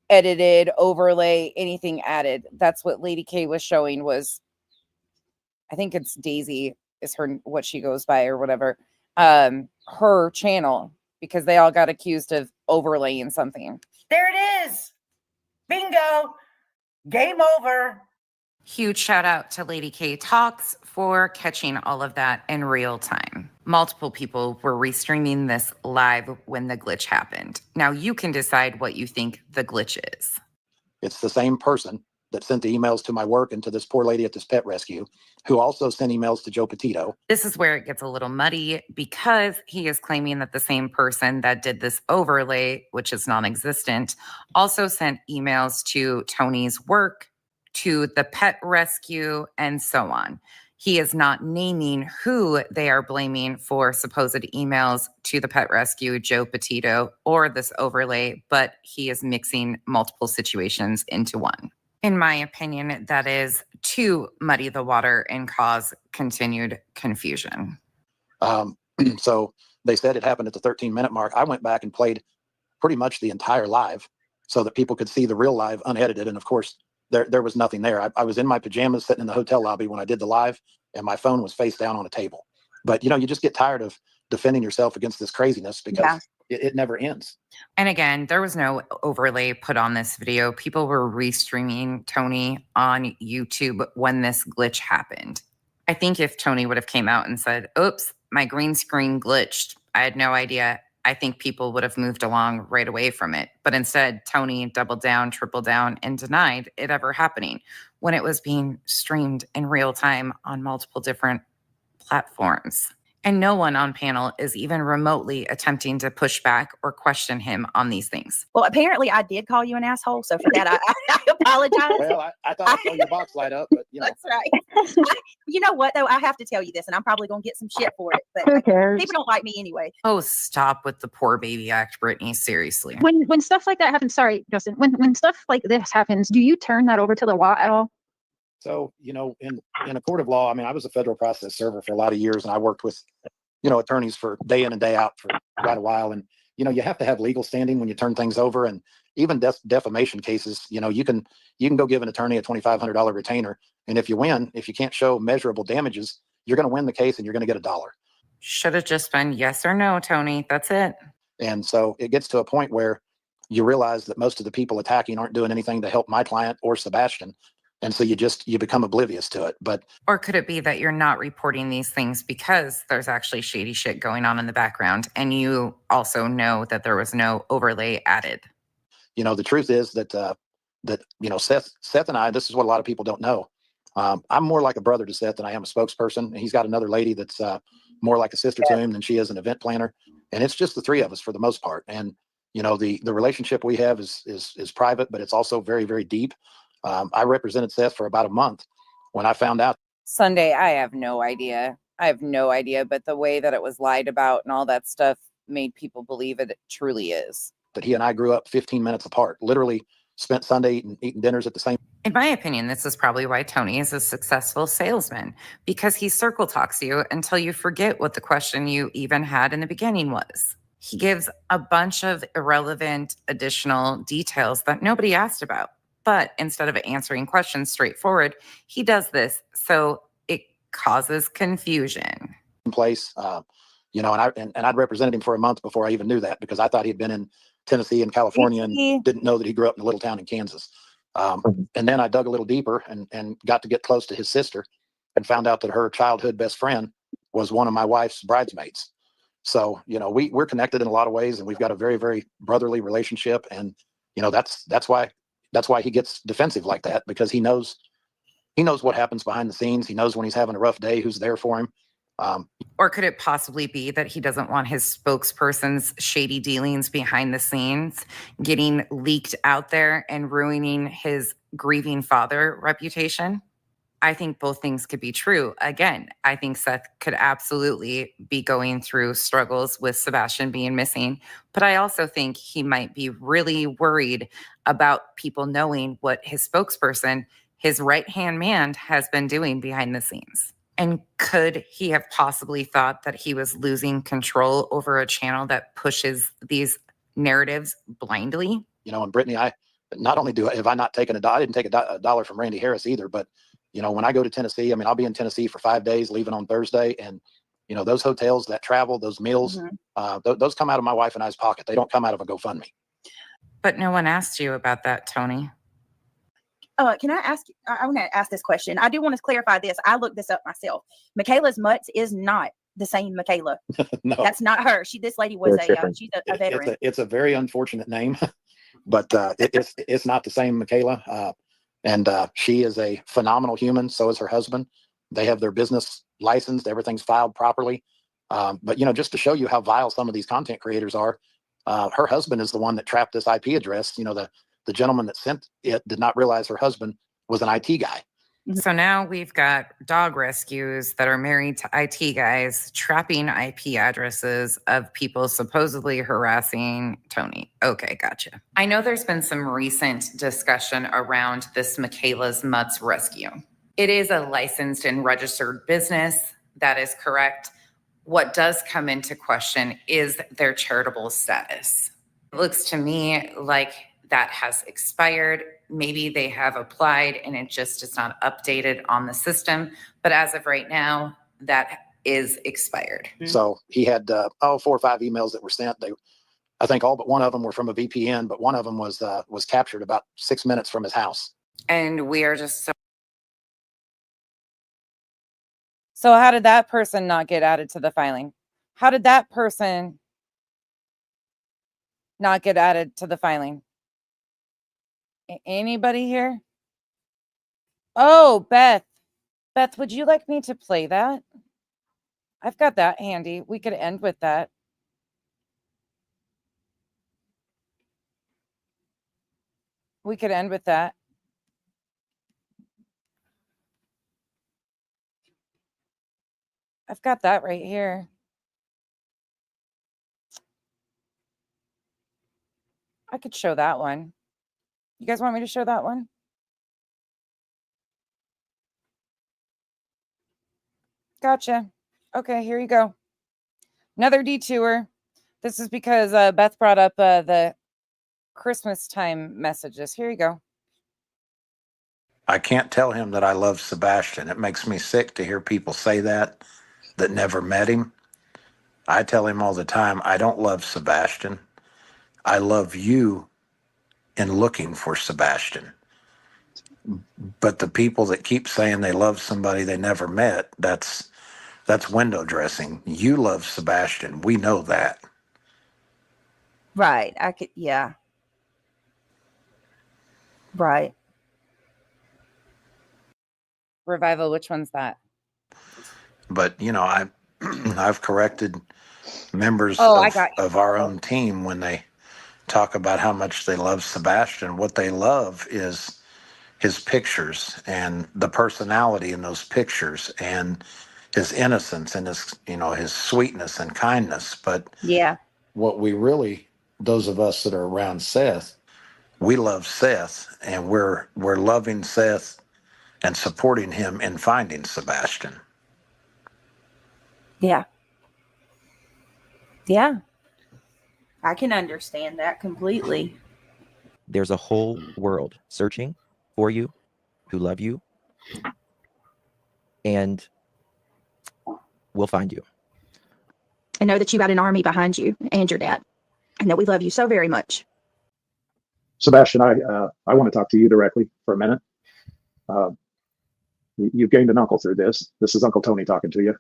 edited overlay, anything added. That's what Lady K was showing. Was, I think it's Daisy is her, what she goes by or whatever, her channel, because they all got accused of overlaying something. There it is. Bingo. Game over. Huge shout out to Lady K Talks for catching all of that in real time. Multiple people were restreaming this live when the glitch happened. Now you can decide what you think the glitch is. It's the same person that sent the emails to my work and to this poor lady at this pet rescue, who also sent emails to Joe Petito. This is where it gets a little muddy, because he is claiming that the same person that did this overlay, which is non-existent, also sent emails to Tony's work, to the pet rescue, and so on. He is not naming who they are blaming for supposed emails to the pet rescue, Joe Petito, or this overlay, but he is mixing multiple situations into one. In my opinion, that is to muddy the water and cause continued confusion. So they said it happened at the 13-minute mark. I went back and played pretty much the entire live so that people could see the real live unedited. And of course, there was nothing there. I was in my pajamas sitting in the hotel lobby when I did the live, and my phone was face down on a table. But, you know, you just get tired of defending yourself against this craziness, because it never ends. And again, there was no overlay put on this video. People were restreaming Tony on YouTube when this glitch happened. I think if Tony would have came out and said, oops, my green screen glitched, I had no idea, I think people would have moved along right away from it. But instead, Tony doubled down, tripled down, and denied it ever happening when it was being streamed in real time on multiple different platforms. And no one on panel is even remotely attempting to push back or question him on these things. Well, apparently I did call you an asshole, so for that I apologize. Well, I thought I saw your box light up, but you know. That's right. You know what, though? I have to tell you this, and I'm probably going to get some shit for it, but Who cares? people don't like me anyway. Oh, stop with the poor baby act, Brittany. Seriously. When stuff like that happens, sorry, Justin, when stuff like this happens, do you turn that over to the law at all? So, you know, in a court of law, I mean, I was a federal process server for a lot of years, and I worked with, you know, attorneys for day in and day out for quite a while. And, you know, you have to have legal standing when you turn things over. And even defamation cases, you know, you can go give an attorney a $2,500 retainer. And if you win, if you can't show measurable damages, you're going to win the case and you're going to get $1. Should have just been yes or no, Tony. That's it. And so it gets to a point where you realize that most of the people attacking aren't doing anything to help my client or Sebastian. And so you become oblivious to it. But or could it be that you're not reporting these things because there's actually shady shit going on in the background, and you also know that there was no overlay added? You know, the truth is that you know, Seth and I, this is what a lot of people don't know. I'm more like a brother to Seth than I am a spokesperson. And he's got another lady that's more like a sister to him than she is an event planner. And it's just the three of us for the most part. And you know, the relationship we have is private, but it's also very, very deep. I represented Seth for about a month when I found out. Sunday, I have no idea. But the way that it was lied about and all that stuff made people believe it truly is. That he and I grew up 15 minutes apart, literally spent Sunday eating dinners at the same. In my opinion, this is probably why Tony is a successful salesman, because he circle talks you until you forget what the question you even had in the beginning was. He gives a bunch of irrelevant additional details that nobody asked about. But instead of answering questions straightforward, he does this. So it causes confusion. Place, you know, and I'd represented him for a month before I even knew that, because I thought he'd been in Tennessee and California and didn't know that he grew up in a little town in Kansas. And then I dug a little deeper and got to get close to his sister and found out that her childhood best friend was one of my wife's bridesmaids. So, you know, we're connected in a lot of ways, and we've got a very, very brotherly relationship. And, you know, that's why he gets defensive like that, because he knows he knows what happens behind the scenes. He knows when he's having a rough day, who's there for him. Or could it possibly be that he doesn't want his spokesperson's shady dealings behind the scenes getting leaked out there and ruining his grieving father reputation? I think both things could be true. Again, I think Seth could absolutely be going through struggles with Sebastian being missing, but I also think he might be really worried about people knowing what his spokesperson, his right-hand man, has been doing behind the scenes. And could he have possibly thought that he was losing control over a channel that pushes these narratives blindly? You know, and Brittany, I not taken I didn't take a dollar from Randy Harris either, but you know, when I go to Tennessee, I mean, I'll be in Tennessee for 5 days, leaving on Thursday. And, you know, those hotels, that travel, those meals, those come out of my wife and I's pocket. They don't come out of a GoFundMe. But no one asked you about that, Tony. Can I ask? I want to ask this question. I do want to clarify this. I looked this up myself. Michaela's Mutts is not the same Michaela. No, that's not her. This lady was she's a veteran. It's a very unfortunate name, but it's not the same Michaela. And she is a phenomenal human. So is her husband. They have their business licensed. Everything's filed properly. But, you know, just to show you how vile some of these content creators are, her husband is the one that trapped this IP address. You know, the gentleman that sent it did not realize her husband was an IT guy. So now we've got dog rescues that are married to IT guys trapping IP addresses of people supposedly harassing Tony. Okay, gotcha. I know there's been some recent discussion around this Michaela's Mutts rescue. It is a licensed and registered business. That is correct. What does come into question is their charitable status. It looks to me like that has expired. Maybe they have applied and it just is not updated on the system. But as of right now, that is expired. So he had 4 or 5 emails that were sent. I think all but one of them were from a VPN, but one of them was captured about 6 minutes from his house. And we are just So how did that person not get added to the filing? How did that person not get added to the filing? Anybody here? Oh, Beth. Beth, would you like me to play that? I've got that handy. We could end with that. We could end with that. I've got that right here. I could show that one. You guys want me to show that one? Gotcha. Okay, here you go. Another detour. This is because Beth brought up the Christmas time messages. Here you go. I can't tell him that I love Sebastian. It makes me sick to hear people say that never met him. I tell him all the time, I don't love Sebastian. I love you in looking for Sebastian. But the people that keep saying they love somebody they never met, that's window dressing. You love Sebastian. We know that. Right. Yeah. Right. Revival, which one's that? But, you know, I've corrected members of our own team when they talk about how much they love Sebastian. What they love is his pictures and the personality in those pictures and his innocence and his sweetness and kindness. But yeah, what we really, those of us that are around Seth, we love Seth, and we're loving Seth and supporting him in finding Sebastian. Yeah. Yeah. I can understand that completely. There's a whole world searching for you, who love you, and we'll find you. And know that you got an army behind you and your dad, and that we love you so very much. Sebastian, I want to talk to you directly for a minute. You've gained an uncle through this. This is Uncle Tony talking to you.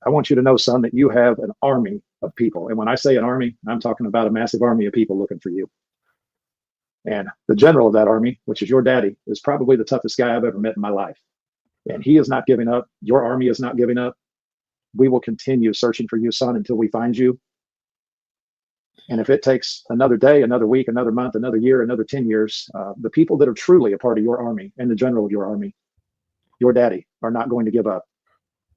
I want you to know, son, that you have an army of people. And when I say an army, I'm talking about a massive army of people looking for you. And the general of that army, which is your daddy, is probably the toughest guy I've ever met in my life. And he is not giving up. Your army is not giving up. We will continue searching for you, son, until we find you. And if it takes another day, another week, another month, another year, another 10 years, the people that are truly a part of your army and the general of your army, your daddy, are not going to give up.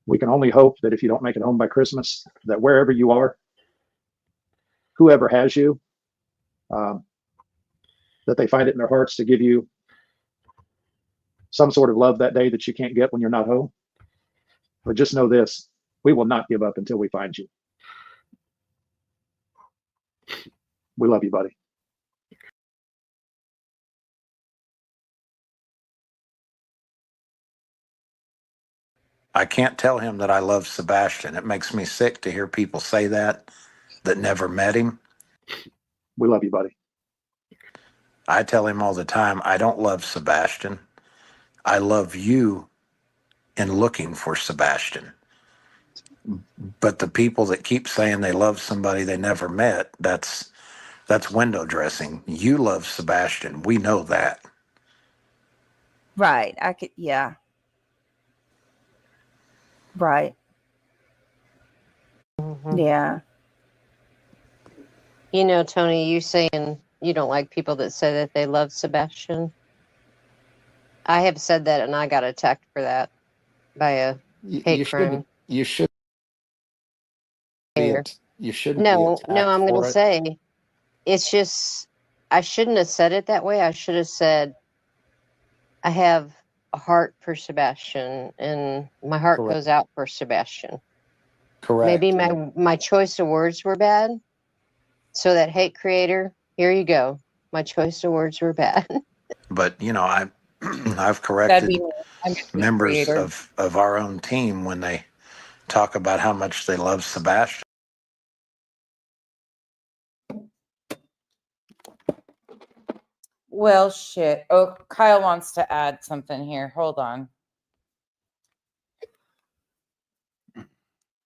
We can only hope that if you don't make it home by Christmas, that wherever you are, whoever has you, that they find it in their hearts to give you some sort of love that day that you can't get when you're not home. But just know this, we will not give up until we find you. We love you, buddy. I can't tell him that I love Sebastian. It makes me sick to hear people say that never met him. We love you, buddy. I tell him all the time, I don't love Sebastian. I love you in looking for Sebastian. But the people that keep saying they love somebody they never met, that's window dressing. You love Sebastian. We know that. Right. I could, yeah. Right. Yeah. You know, Tony, you saying you don't like people that say that they love Sebastian. I have said that and I got attacked for that by a hate crime. You shouldn't be No, attacked I'm going for to it. say it's just, I shouldn't have said it that way. I should have said, I have a heart for Sebastian and my heart Correct. goes out for Sebastian. Correct. Maybe my choice of words were bad. So that hate creator, here you go. My choice of words were bad. But I've That'd corrected be me. I'm a members creator. of our own team when they talk about how much they love Sebastian. Well, shit. Oh, Kyle wants to add something here. Hold on.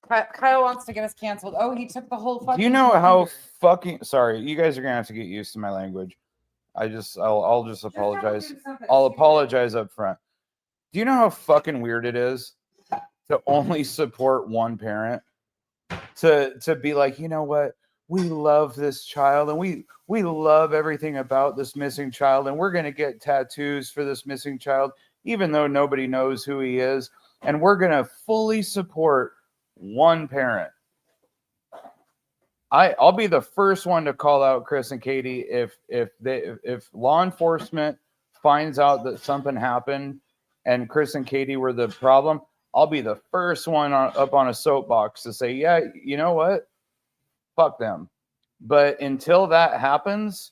Kyle wants to get us canceled. Oh, he took the whole fucking. Do you know how computer. fucking sorry? You guys are gonna have to get used to my language. I'll just apologize. I'll apologize up front. Do you know how fucking weird it is to only support one parent? To be like, you know what? We love this child and we love everything about this missing child, and we're gonna get tattoos for this missing child, even though nobody knows who he is, and we're gonna fully support one parent. I'll be the first one to call out Chris and Katie if law enforcement finds out that something happened and Chris and Katie were the problem. I'll be the first one up on a soapbox to say, yeah, you know what? Fuck them. But until that happens,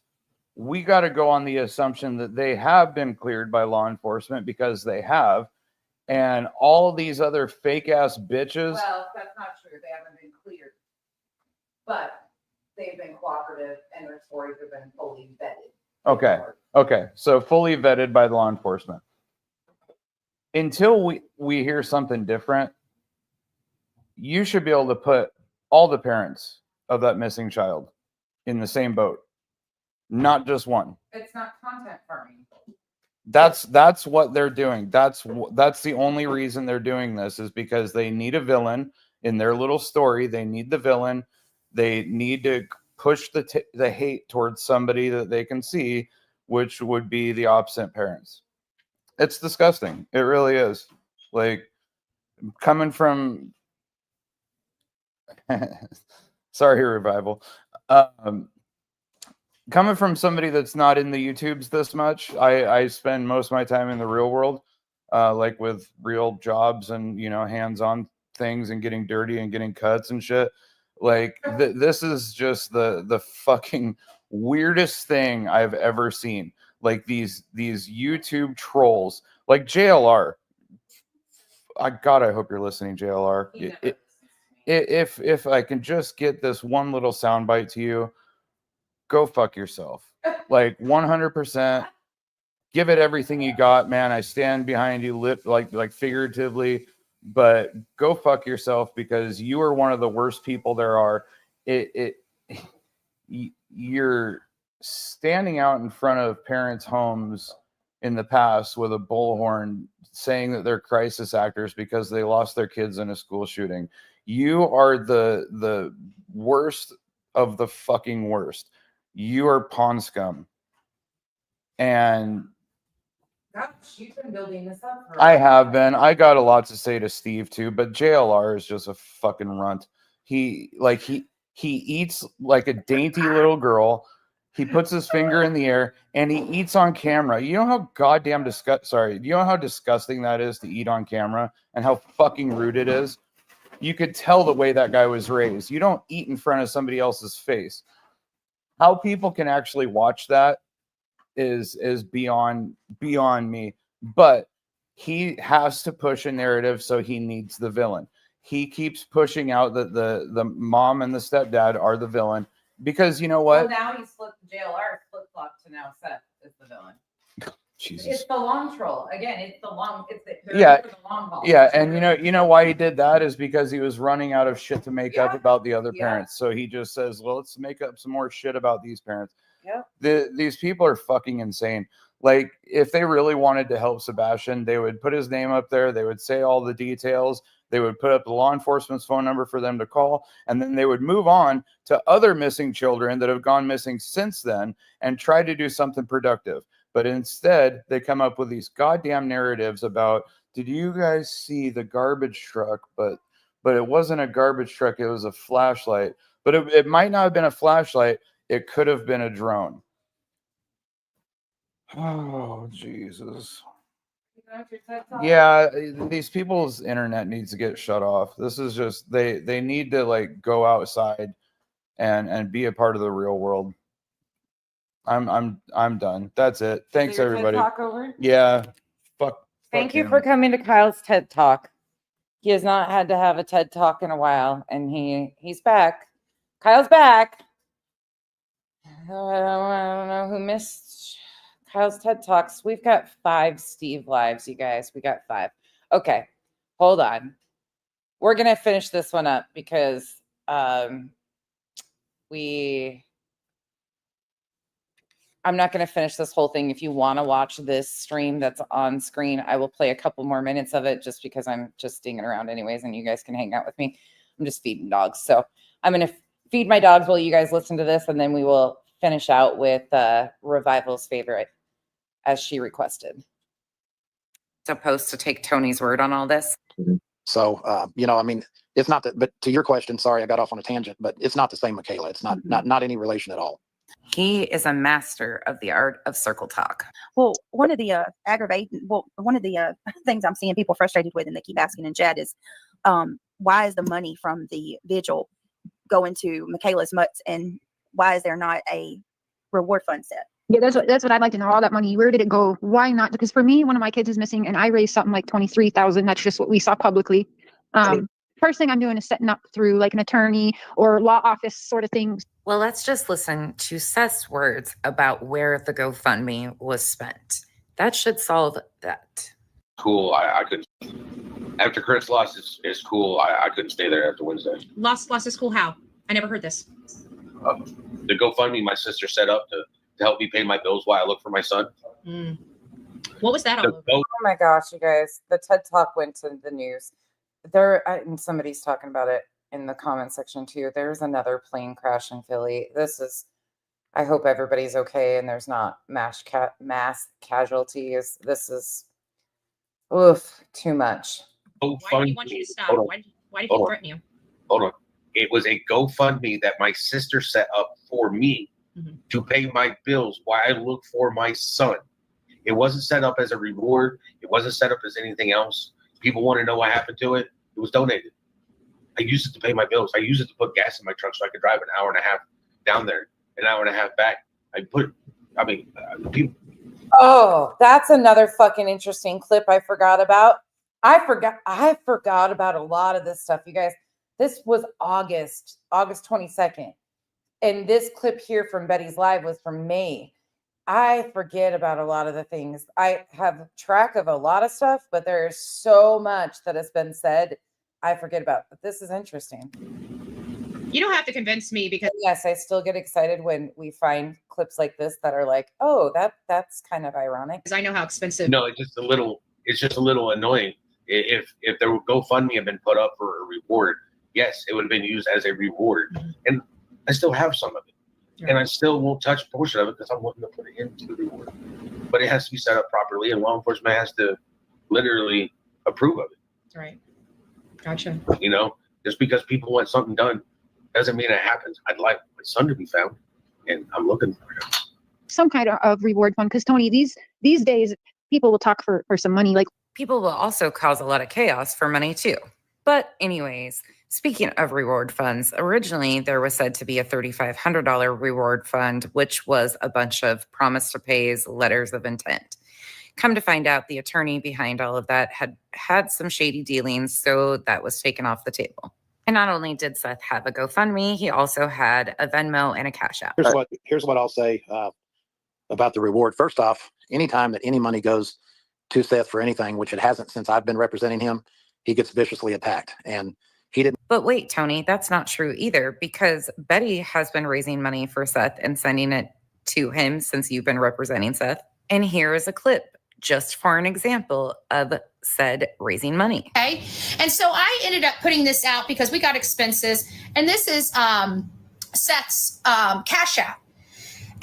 we got to go on the assumption that they have been cleared by law enforcement, because they have. And all of these other fake ass bitches. Well, that's not true. They haven't been cleared. But they've been cooperative and their stories have been fully vetted. Okay. So fully vetted by law enforcement. Until we hear something different, you should be able to put all the parents of that missing child in the same boat, not just one. It's not content farming. That's what they're doing. That's the only reason they're doing this, is because they need a villain in their little story. They need the villain. They need to push the hate towards somebody that they can see, which would be the opposite parents. It's disgusting. It really is. Like, coming from sorry, Revival. Coming from somebody that's not in the YouTubes this much, I spend most of my time in the real world, like with real jobs and, hands-on things and getting dirty and getting cuts and shit. Like, this is just the fucking weirdest thing I've ever seen. Like, these YouTube trolls, like JLR. I hope you're listening, JLR. If I can just get this one little soundbite to you, go fuck yourself. Like, 100%. Give it everything you got, man. I stand behind you, like figuratively, but go fuck yourself, because you are one of the worst people there are. You're standing out in front of parents' homes in the past with a bullhorn saying that they're crisis actors because they lost their kids in a school shooting. You are the worst of the fucking worst. You are pawn scum. And You've been building this up for I have been. I got a lot to say to Steve too, but JLR is just a fucking runt. He eats like a dainty little girl. He puts his finger in the air and he eats on camera. You know how goddamn you know how disgusting that is to eat on camera and how fucking rude it is? You could tell the way that guy was raised. You don't eat in front of somebody else's face. How people can actually watch that is beyond me. But he has to push a narrative, so he needs the villain. He keeps pushing out that the mom and the stepdad are the villain because you know what? Well, now he's flipped JLR flip-flopped to now Seth is the villain. Jesus. It's the long troll. Again, it's the long Yeah, for the long haul. yeah, and you know why he did that is because he was running out of shit to make up about the other parents. So he just says, well, let's make up some more shit about these parents. Yeah. These people are fucking insane. Like, if they really wanted to help Sebastian, they would put his name up there. They would say all the details. They would put up the law enforcement's phone number for them to call. And then they would move on to other missing children that have gone missing since then and try to do something productive. But instead, they come up with these goddamn narratives about, did you guys see the garbage truck? But it wasn't a garbage truck. It was a flashlight. But it might not have been a flashlight. It could have been a drone. Oh, Jesus. Yeah, these people's internet needs to get shut off. This is just they need to like go outside and be a part of the real world. I'm done. That's it. Thanks your TED everybody. Talk over? Yeah. Fuck. Thank you him. for coming to Kyle's TED Talk. He has not had to have a TED Talk in a while, and he's back. Kyle's back. I don't know who missed Kyle's TED Talks. We've got 5 Steve lives, you guys. We got 5. Okay, hold on. We're gonna finish this one up because I'm not going to finish this whole thing. If you want to watch this stream that's on screen, I will play a couple more minutes of it just because I'm just dinging around anyways and you guys can hang out with me. I'm just feeding dogs. So I'm going to feed my dogs while you guys listen to this, and then we will finish out with Revival's favorite as she requested. Supposed to take Tony's word on all this? So, you know, I mean, it's not that, but to your question, sorry, I got off on a tangent, but it's not the same Michaela. It's not any relation at all. He is a master of the art of circle talk. Well, one of the things I'm seeing people frustrated with, and they keep asking in chat, is why is the money from the vigil going to Michaela's mutts, and why is there not a reward fund set? Yeah, that's what I'd like to know. All that money, where did it go? Why not? Because for me, one of my kids is missing, and I raised something like $23,000. That's just what we saw publicly. First thing I'm doing is setting up through like an attorney or law office sort of things. Well, let's just listen to Seth's words about where the GoFundMe was spent. That should solve that. Cool. I could. After Chris lost his cool, I couldn't stay there after Wednesday. Lost his cool. How? I never heard this. The GoFundMe my sister set up to help me pay my bills while I look for my son. What was that all over? Oh my gosh, you guys. The TED Talk went to the news. And somebody's talking about it in the comment section too. There's another plane crash in Philly. I hope everybody's okay and there's not mass casualties. This is too much. Why did he want you to stop? Why did he threaten you? Hold on. It was a GoFundMe that my sister set up for me to pay my bills while I look for my son. It wasn't set up as a reward. It wasn't set up as anything else. People want to know what happened to it. It was donated. I used it to pay my bills. I used it to put gas in my truck so I could drive an hour and a half down there, an hour and a half back. People. Oh, that's another fucking interesting clip I forgot about. I forgot about a lot of this stuff, you guys. This was August 22nd. And this clip here from Betty's Live was from May. I forget about a lot of the things. I have track of a lot of stuff, but there's so much that has been said I forget about. But this is interesting. You don't have to convince me because yes, I still get excited when we find clips like this that are like, oh, that's kind of ironic. I know how expensive. No, it's just a little annoying. If the GoFundMe had been put up for a reward, yes, it would have been used as a reward. And I still have some of it. Right. And I still won't touch a portion of it because I'm wanting to put it into the reward. But it has to be set up properly, and law enforcement has to literally approve of it. Right. Gotcha. You know, just because people want something done doesn't mean it happens. I'd like my son to be found, and I'm looking for him. Some kind of reward fund, because Tony, these days people will talk for some money. Like, people will also cause a lot of chaos for money too. But anyways, speaking of reward funds, originally there was said to be a $3,500 reward fund, which was a bunch of promise to pays, letters of intent. Come to find out, the attorney behind all of that had some shady dealings, so that was taken off the table. And not only did Seth have a GoFundMe, he also had a Venmo and a Cash App. Here's what I'll say about the reward. First off, anytime that any money goes to Seth for anything, which it hasn't since I've been representing him, he gets viciously attacked. And he didn't. But wait, Tony, that's not true either, because Betty has been raising money for Seth and sending it to him since you've been representing Seth. And here is a clip just for an example of said raising money. Okay. And so I ended up putting this out because we got expenses. And this is Seth's Cash App.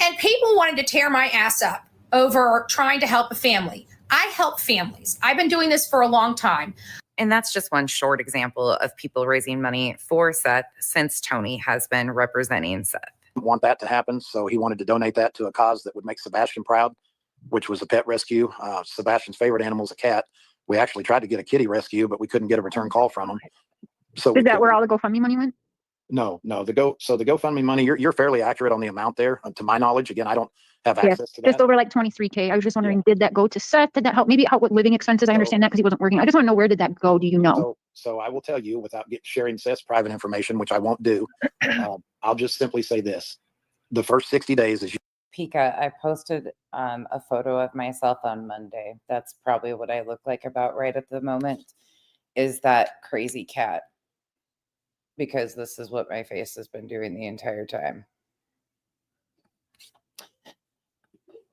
And people wanted to tear my ass up over trying to help a family. I help families. I've been doing this for a long time. And that's just one short example of people raising money for Seth since Tony has been representing Seth. Want that to happen, so he wanted to donate that to a cause that would make Sebastian proud, which was a pet rescue. Sebastian's favorite animal is a cat. We actually tried to get a kitty rescue, but we couldn't get a return call from him. So is that where all the GoFundMe money went? No. The GoFundMe money, you're fairly accurate on the amount there. To my knowledge, again, I don't have access to that. Just over like $23K. I was just wondering, did that go to Seth? Did that help? Maybe help with living expenses? I understand that because he wasn't working. I just want to know, where did that go? Do you know? So I will tell you, without sharing Seth's private information, which I won't do. I'll just simply say this: the first 60 days is. Pika, I posted a photo of myself on Monday. That's probably what I look like about right at the moment, is that crazy cat. Because this is what my face has been doing the entire time.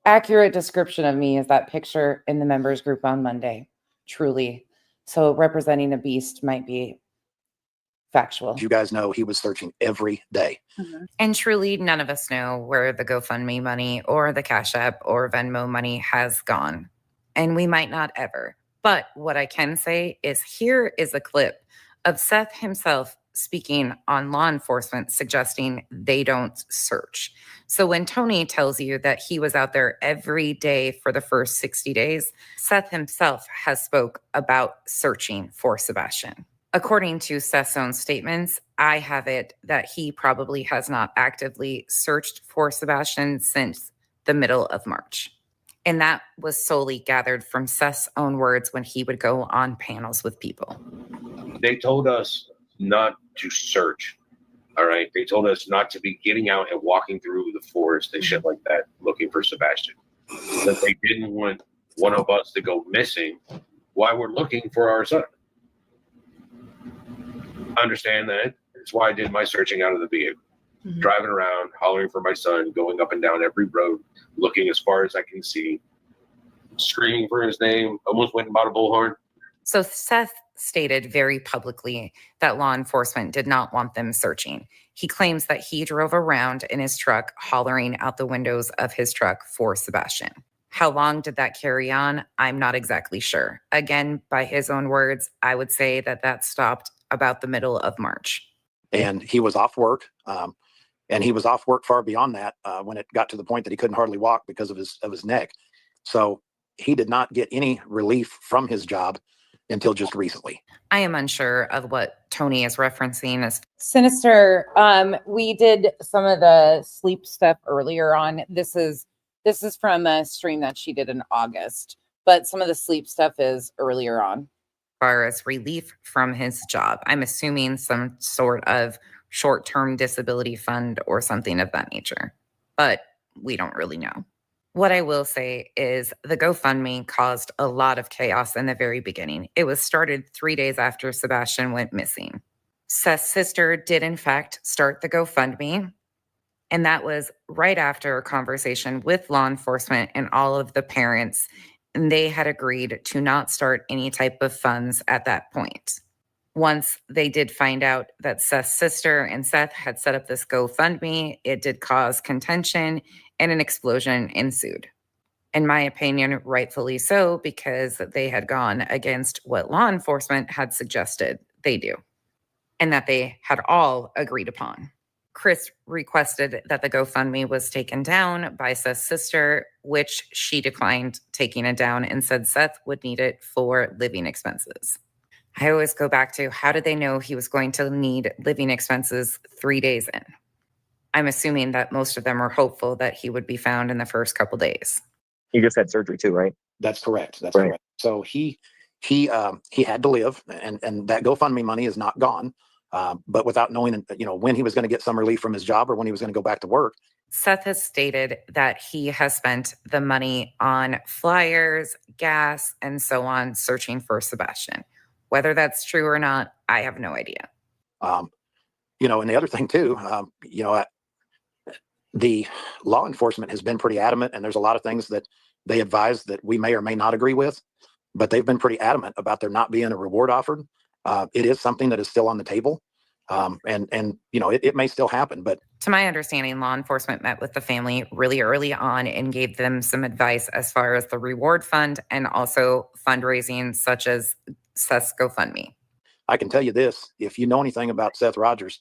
Accurate description of me is that picture in the members group on Monday. Truly. So representing a beast might be factual. You guys know he was searching every day. Mm-hmm. And truly, none of us know where the GoFundMe money or the Cash App or Venmo money has gone. And we might not ever. But what I can say is, here is a clip of Seth himself speaking on law enforcement, suggesting they don't search. So when Tony tells you that he was out there every day for the first 60 days, Seth himself has spoke about searching for Sebastian. According to Seth's own statements, I have it that he probably has not actively searched for Sebastian since the middle of March. And that was solely gathered from Seth's own words when he would go on panels with people. They told us not to search. All right. They told us not to be getting out and walking through the forest and shit like that, looking for Sebastian. That they didn't want one of us to go missing while we're looking for our son. Understand that. That's why I did my searching out of the vehicle. Mm-hmm. Driving around, hollering for my son, going up and down every road, looking as far as I can see, screaming for his name, almost went and bought a bullhorn. So Seth stated very publicly that law enforcement did not want them searching. He claims that he drove around in his truck, hollering out the windows of his truck for Sebastian. How long did that carry on? I'm not exactly sure. Again, by his own words, I would say that stopped about the middle of March. And he was off work. And he was off work far beyond that when it got to the point that he couldn't hardly walk because of his neck. So he did not get any relief from his job until just recently. I am unsure of what Tony is referencing as Sinister. We did some of the sleep stuff earlier on. This is from a stream that she did in August, but some of the sleep stuff is earlier on. As far as relief from his job, I'm assuming some sort of short-term disability fund or something of that nature, but we don't really know. What I will say is the GoFundMe caused a lot of chaos in the very beginning. It was started 3 days after Sebastian went missing. Seth's sister did, in fact, start the GoFundMe. And that was right after a conversation with law enforcement and all of the parents. And they had agreed to not start any type of funds at that point. Once they did find out that Seth's sister and Seth had set up this GoFundMe, it did cause contention and an explosion ensued. In my opinion, rightfully so, because they had gone against what law enforcement had suggested they do and that they had all agreed upon. Chris requested that the GoFundMe was taken down by Seth's sister, which she declined taking it down and said Seth would need it for living expenses. I always go back to, how did they know he was going to need living expenses 3 days in? I'm assuming that most of them were hopeful that he would be found in the first couple days. You just had surgery too, right? That's correct. That's correct. So he had to live, and that GoFundMe money is not gone. But without knowing, when he was going to get some relief from his job or when he was going to go back to work. Seth has stated that he has spent the money on flyers, gas, and so on, searching for Sebastian. Whether that's true or not, I have no idea. And the other thing too, the law enforcement has been pretty adamant, and there's a lot of things that they advise that we may or may not agree with, but they've been pretty adamant about there not being a reward offered. It is something that is still on the table. It may still happen, but to my understanding, law enforcement met with the family really early on and gave them some advice as far as the reward fund and also fundraising, such as Seth's GoFundMe. I can tell you this, if you know anything about Seth Rogers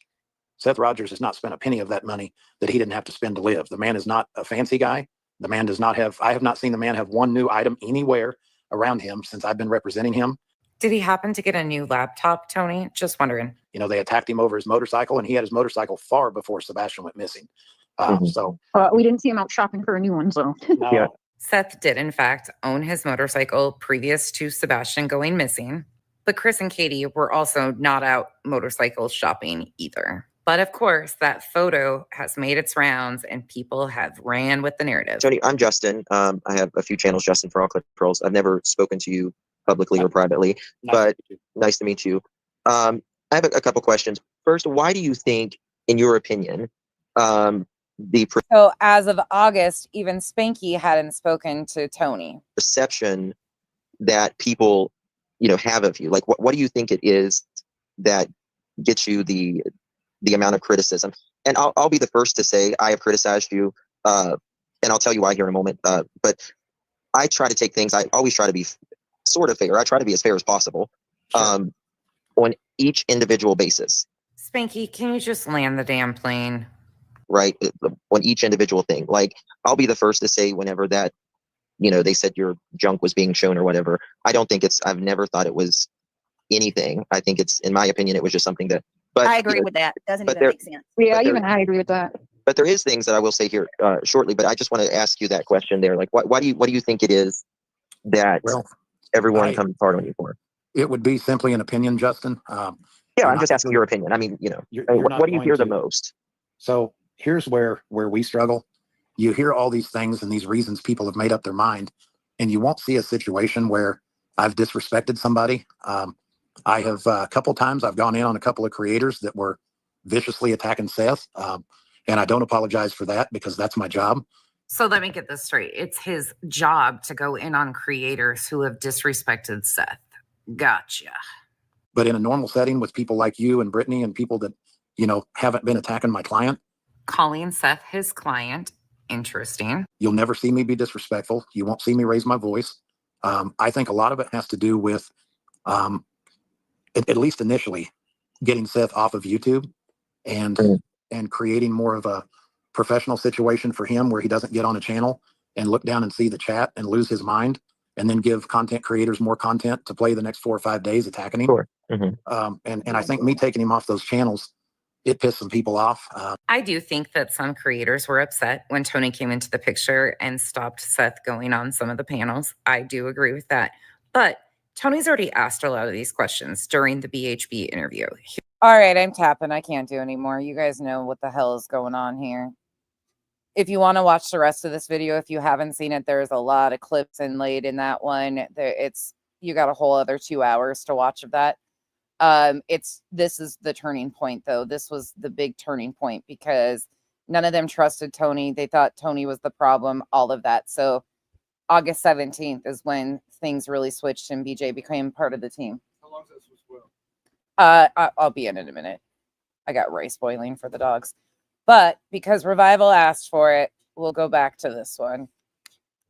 has not spent a penny of that money that he didn't have to spend to live. The man is not a fancy guy. The man does not have, I have not seen the man have one new item anywhere around him since I've been representing him. Did he happen to get a new laptop, Tony? Just wondering. They attacked him over his motorcycle, and he had his motorcycle far before Sebastian went missing. So we didn't see him out shopping for a new one. So no. Seth did, in fact, own his motorcycle previous to Sebastian going missing. But Chris and Katie were also not out motorcycle shopping either. But of course, that photo has made its rounds and people have ran with the narrative. Tony, I'm Justin. I have a few channels, Justin for All Clip Pearls. I've never spoken to you publicly or privately, but nice to meet you. I have a couple questions. First, why do you think, in your opinion, so as of August, even Spanky hadn't spoken to Tony. Perception that people, have of you? Like, what do you think it is that gets you the amount of criticism? And I'll be the first to say I have criticized you, and I'll tell you why here in a moment. But I try to take things. I always try to be sort of fair. I try to be as fair as possible, on each individual basis. Spanky, can you just land the damn plane? Right, on each individual thing. Like, I'll be the first to say whenever that, they said your junk was being shown or whatever. I don't think I've never thought it was anything. I think in my opinion, it was just something that. But I agree with that. It doesn't even make sense. Yeah, even I agree with that. But there is things that I will say here shortly. But I just want to ask you that question there. Like, what do you think it is that everyone comes hard on you for? It would be simply an opinion, Justin. Yeah, I'm just asking your opinion. I mean, what do you hear the most? So here's where we struggle. You hear all these things and these reasons people have made up their mind, and you won't see a situation where I've disrespected somebody. I have a couple times I've gone in on a couple of creators that were viciously attacking Seth, and I don't apologize for that because that's my job. So let me get this straight. It's his job to go in on creators who have disrespected Seth. Gotcha. But in a normal setting with people like you and Brittany and people that, haven't been attacking my client. Calling Seth his client. Interesting. You'll never see me be disrespectful. You won't see me raise my voice. I think a lot of it has to do with, at least initially, getting Seth off of YouTube and creating more of a professional situation for him where he doesn't get on a channel and look down and see the chat and lose his mind and then give content creators more content to play the next 4 or 5 days attacking him. Sure. Mm-hmm. And I think me taking him off those channels, it pissed some people off. I do think that some creators were upset when Tony came into the picture and stopped Seth going on some of the panels. I do agree with that. But Tony's already asked a lot of these questions during the BHB interview. All right, I'm tapping. I can't do anymore. You guys know what the hell is going on here. If you want to watch the rest of this video, if you haven't seen it, there's a lot of clips inlaid in that one. You got a whole other 2 hours to watch of that. This is the turning point, though. This was the big turning point because none of them trusted Tony. They thought Tony was the problem, all of that. So August 17th is when things really switched and BJ became part of the team. How long is that supposed to go? I'll be in a minute. I got rice boiling for the dogs. But because Revival asked for it, we'll go back to this one.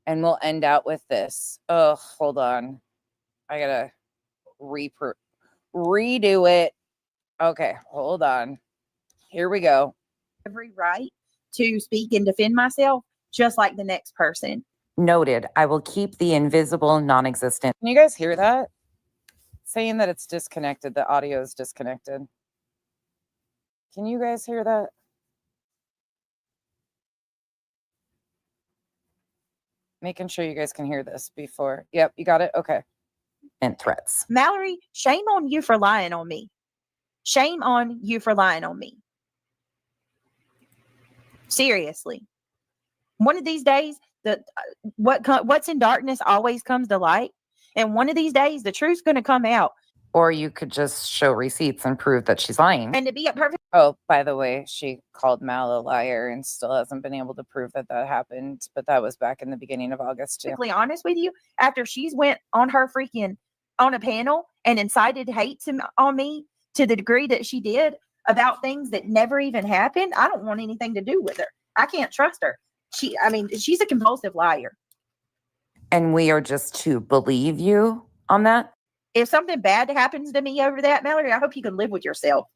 And we'll end out with this. Oh, hold on. I gotta redo it. Okay, hold on. Here we go. Every right to speak and defend myself, just like the next person. Noted. I will keep the invisible non-existent. Can you guys hear that? Saying that it's disconnected. The audio is disconnected. Can you guys hear that? Making sure you guys can hear this before. Yep, you got it? Okay. And threats. Mallory, shame on you for lying on me. Shame on you for lying on me. Seriously. One of these days, what's in darkness always comes to light. And one of these days, the truth's going to come out. Or you could just show receipts and prove that she's lying. And to be a perfect. Oh, by the way, she called Mal a liar and still hasn't been able to prove that happened. But that was back in the beginning of August, too. Perfectly honest with you, after she's went on her freaking on a panel and incited hate on me to the degree that she did about things that never even happened, I don't want anything to do with her. I can't trust her. She's a compulsive liar. And we are just to believe you on that? If something bad happens to me over that, Mallory, I hope you can live with yourself.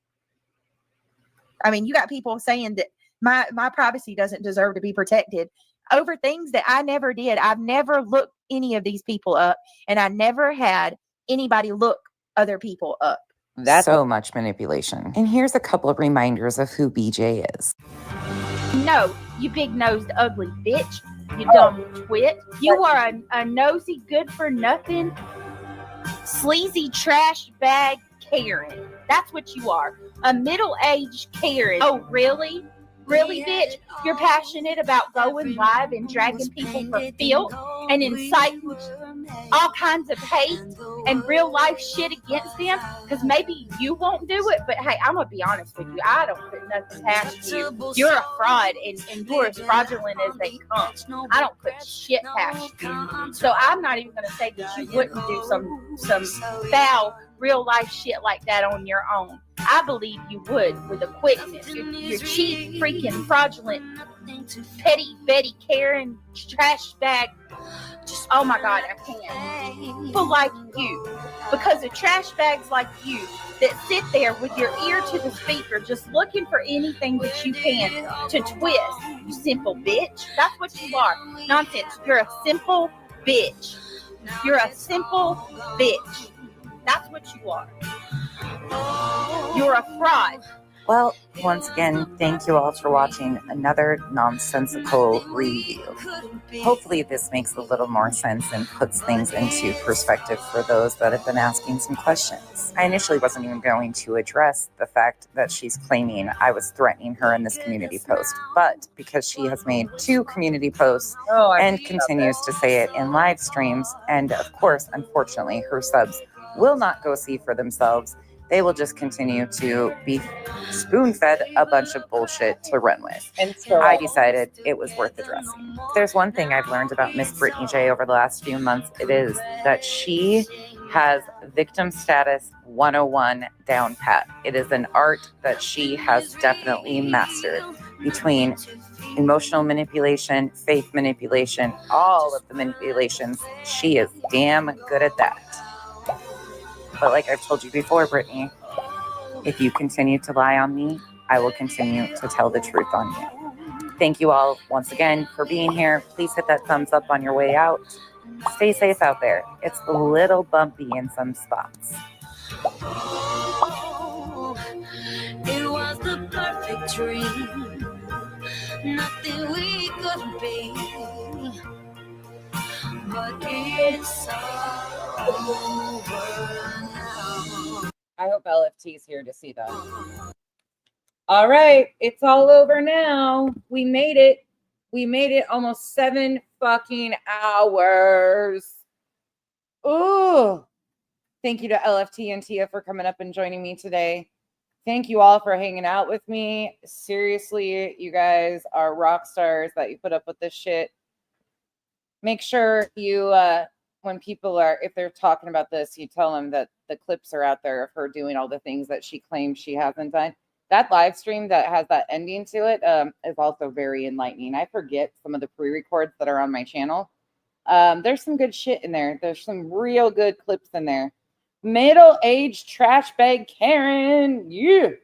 I mean, you got people saying that my privacy doesn't deserve to be protected over things that I never did. I've never looked any of these people up, and I never had anybody look other people up. That's so much manipulation. And here's a couple of reminders of who BJ is. No, you big-nosed, ugly bitch. You dumb twit. You are a nosy, good-for-nothing, sleazy trash bag Karen. That's what you are. A middle-aged Karen. Oh, really? Really, bitch? You're passionate about going live and dragging people for filth and inciting all kinds of hate and real life shit against them? Because maybe you won't do it, but hey, I'm going to be honest with you. I don't put nothing past you. You're a fraud, and you're as fraudulent as they come. I don't put shit past you. So I'm not even going to say that you wouldn't do some foul real life shit like that on your own. I believe you would with a quickness. You're cheap, freaking fraudulent, petty Betty Karen trash bag. Oh my God, I can't. People like you, because of trash bags like you that sit there with your ear to the speaker, just looking for anything that you can to twist. You simple bitch. That's what you are. Nonsense. You're a simple bitch. You're a simple bitch. That's what you are. You're a fraud. Well, once again, thank you all for watching another nonsensical review. Hopefully this makes a little more sense and puts things into perspective for those that have been asking some questions. I initially wasn't even going to address the fact that she's claiming I was threatening her in this community post, but because she has made 2 community posts and continues to say it in live streams, and of course, unfortunately, her subs will not go see for themselves. They will just continue to be spoon-fed a bunch of bullshit to run with. And so I decided it was worth addressing. If there's one thing I've learned about Miss Brittany J over the last few months, it is that she has victim status 101 down pat. It is an art that she has definitely mastered between emotional manipulation, faith manipulation, all of the manipulations. She is damn good at that. But like I've told you before, Brittany, if you continue to lie on me, I will continue to tell the truth on you. Thank you all once again for being here. Please hit that thumbs up on your way out. Stay safe out there. It's a little bumpy in some spots. It was the perfect dream. Nothing we could be. But it's over. I hope LFT's here to see that. All right, it's all over now. We made it. We made it almost 7 fucking hours. Ooh. Thank you to LFT and Tia for coming up and joining me today. Thank you all for hanging out with me. Seriously, you guys are rock stars that you put up with this shit. Make sure you, when people are, if they're talking about this, you tell them that the clips are out there of her doing all the things that she claims she hasn't done. That live stream that has that ending to it is also very enlightening. I forget some of the pre-records that are on my channel. There's some good shit in there. There's some real good clips in there. Middle-aged trash bag Karen, you.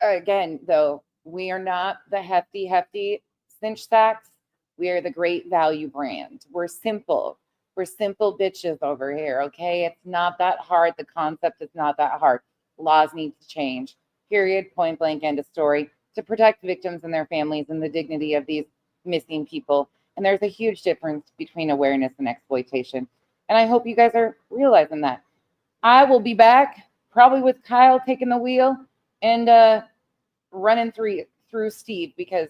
Again, though, we are not the hefty cinch sacks. We are the great value brand. We're simple. We're simple bitches over here, okay? It's not that hard. The concept is not that hard. Laws need to change. Period, point blank, end of story. To protect victims and their families and the dignity of these missing people. And there's a huge difference between awareness and exploitation. And I hope you guys are realizing that. I will be back, probably with Kyle taking the wheel and running through Steve, because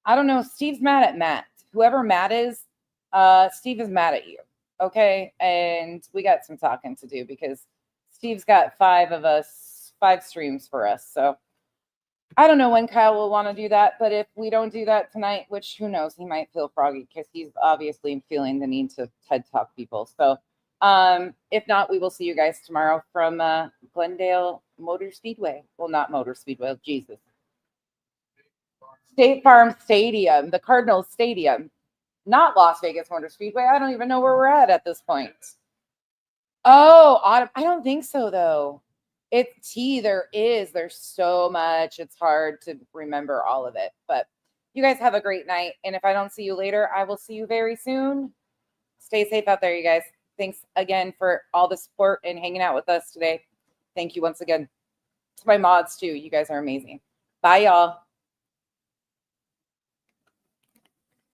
I don't know, Steve's mad at Matt. Whoever Matt is, Steve is mad at you, okay? And we got some talking to do because Steve's got 5 streams for us. So I don't know when Kyle will want to do that, but if we don't do that tonight, which who knows, he might feel froggy because he's obviously feeling the need to TED Talk people. So if not, we will see you guys tomorrow from Glendale Motor Speedway. Well, not Motor Speedway, Jesus. State Farm Stadium, the Cardinals Stadium, not Las Vegas Motor Speedway. I don't even know where we're at this point. Oh, I don't think so, though. There's so much. It's hard to remember all of it. But you guys have a great night. And if I don't see you later, I will see you very soon. Stay safe out there, you guys. Thanks again for all the support and hanging out with us today. Thank you once again. To my mods, too. You guys are amazing. Bye, y'all.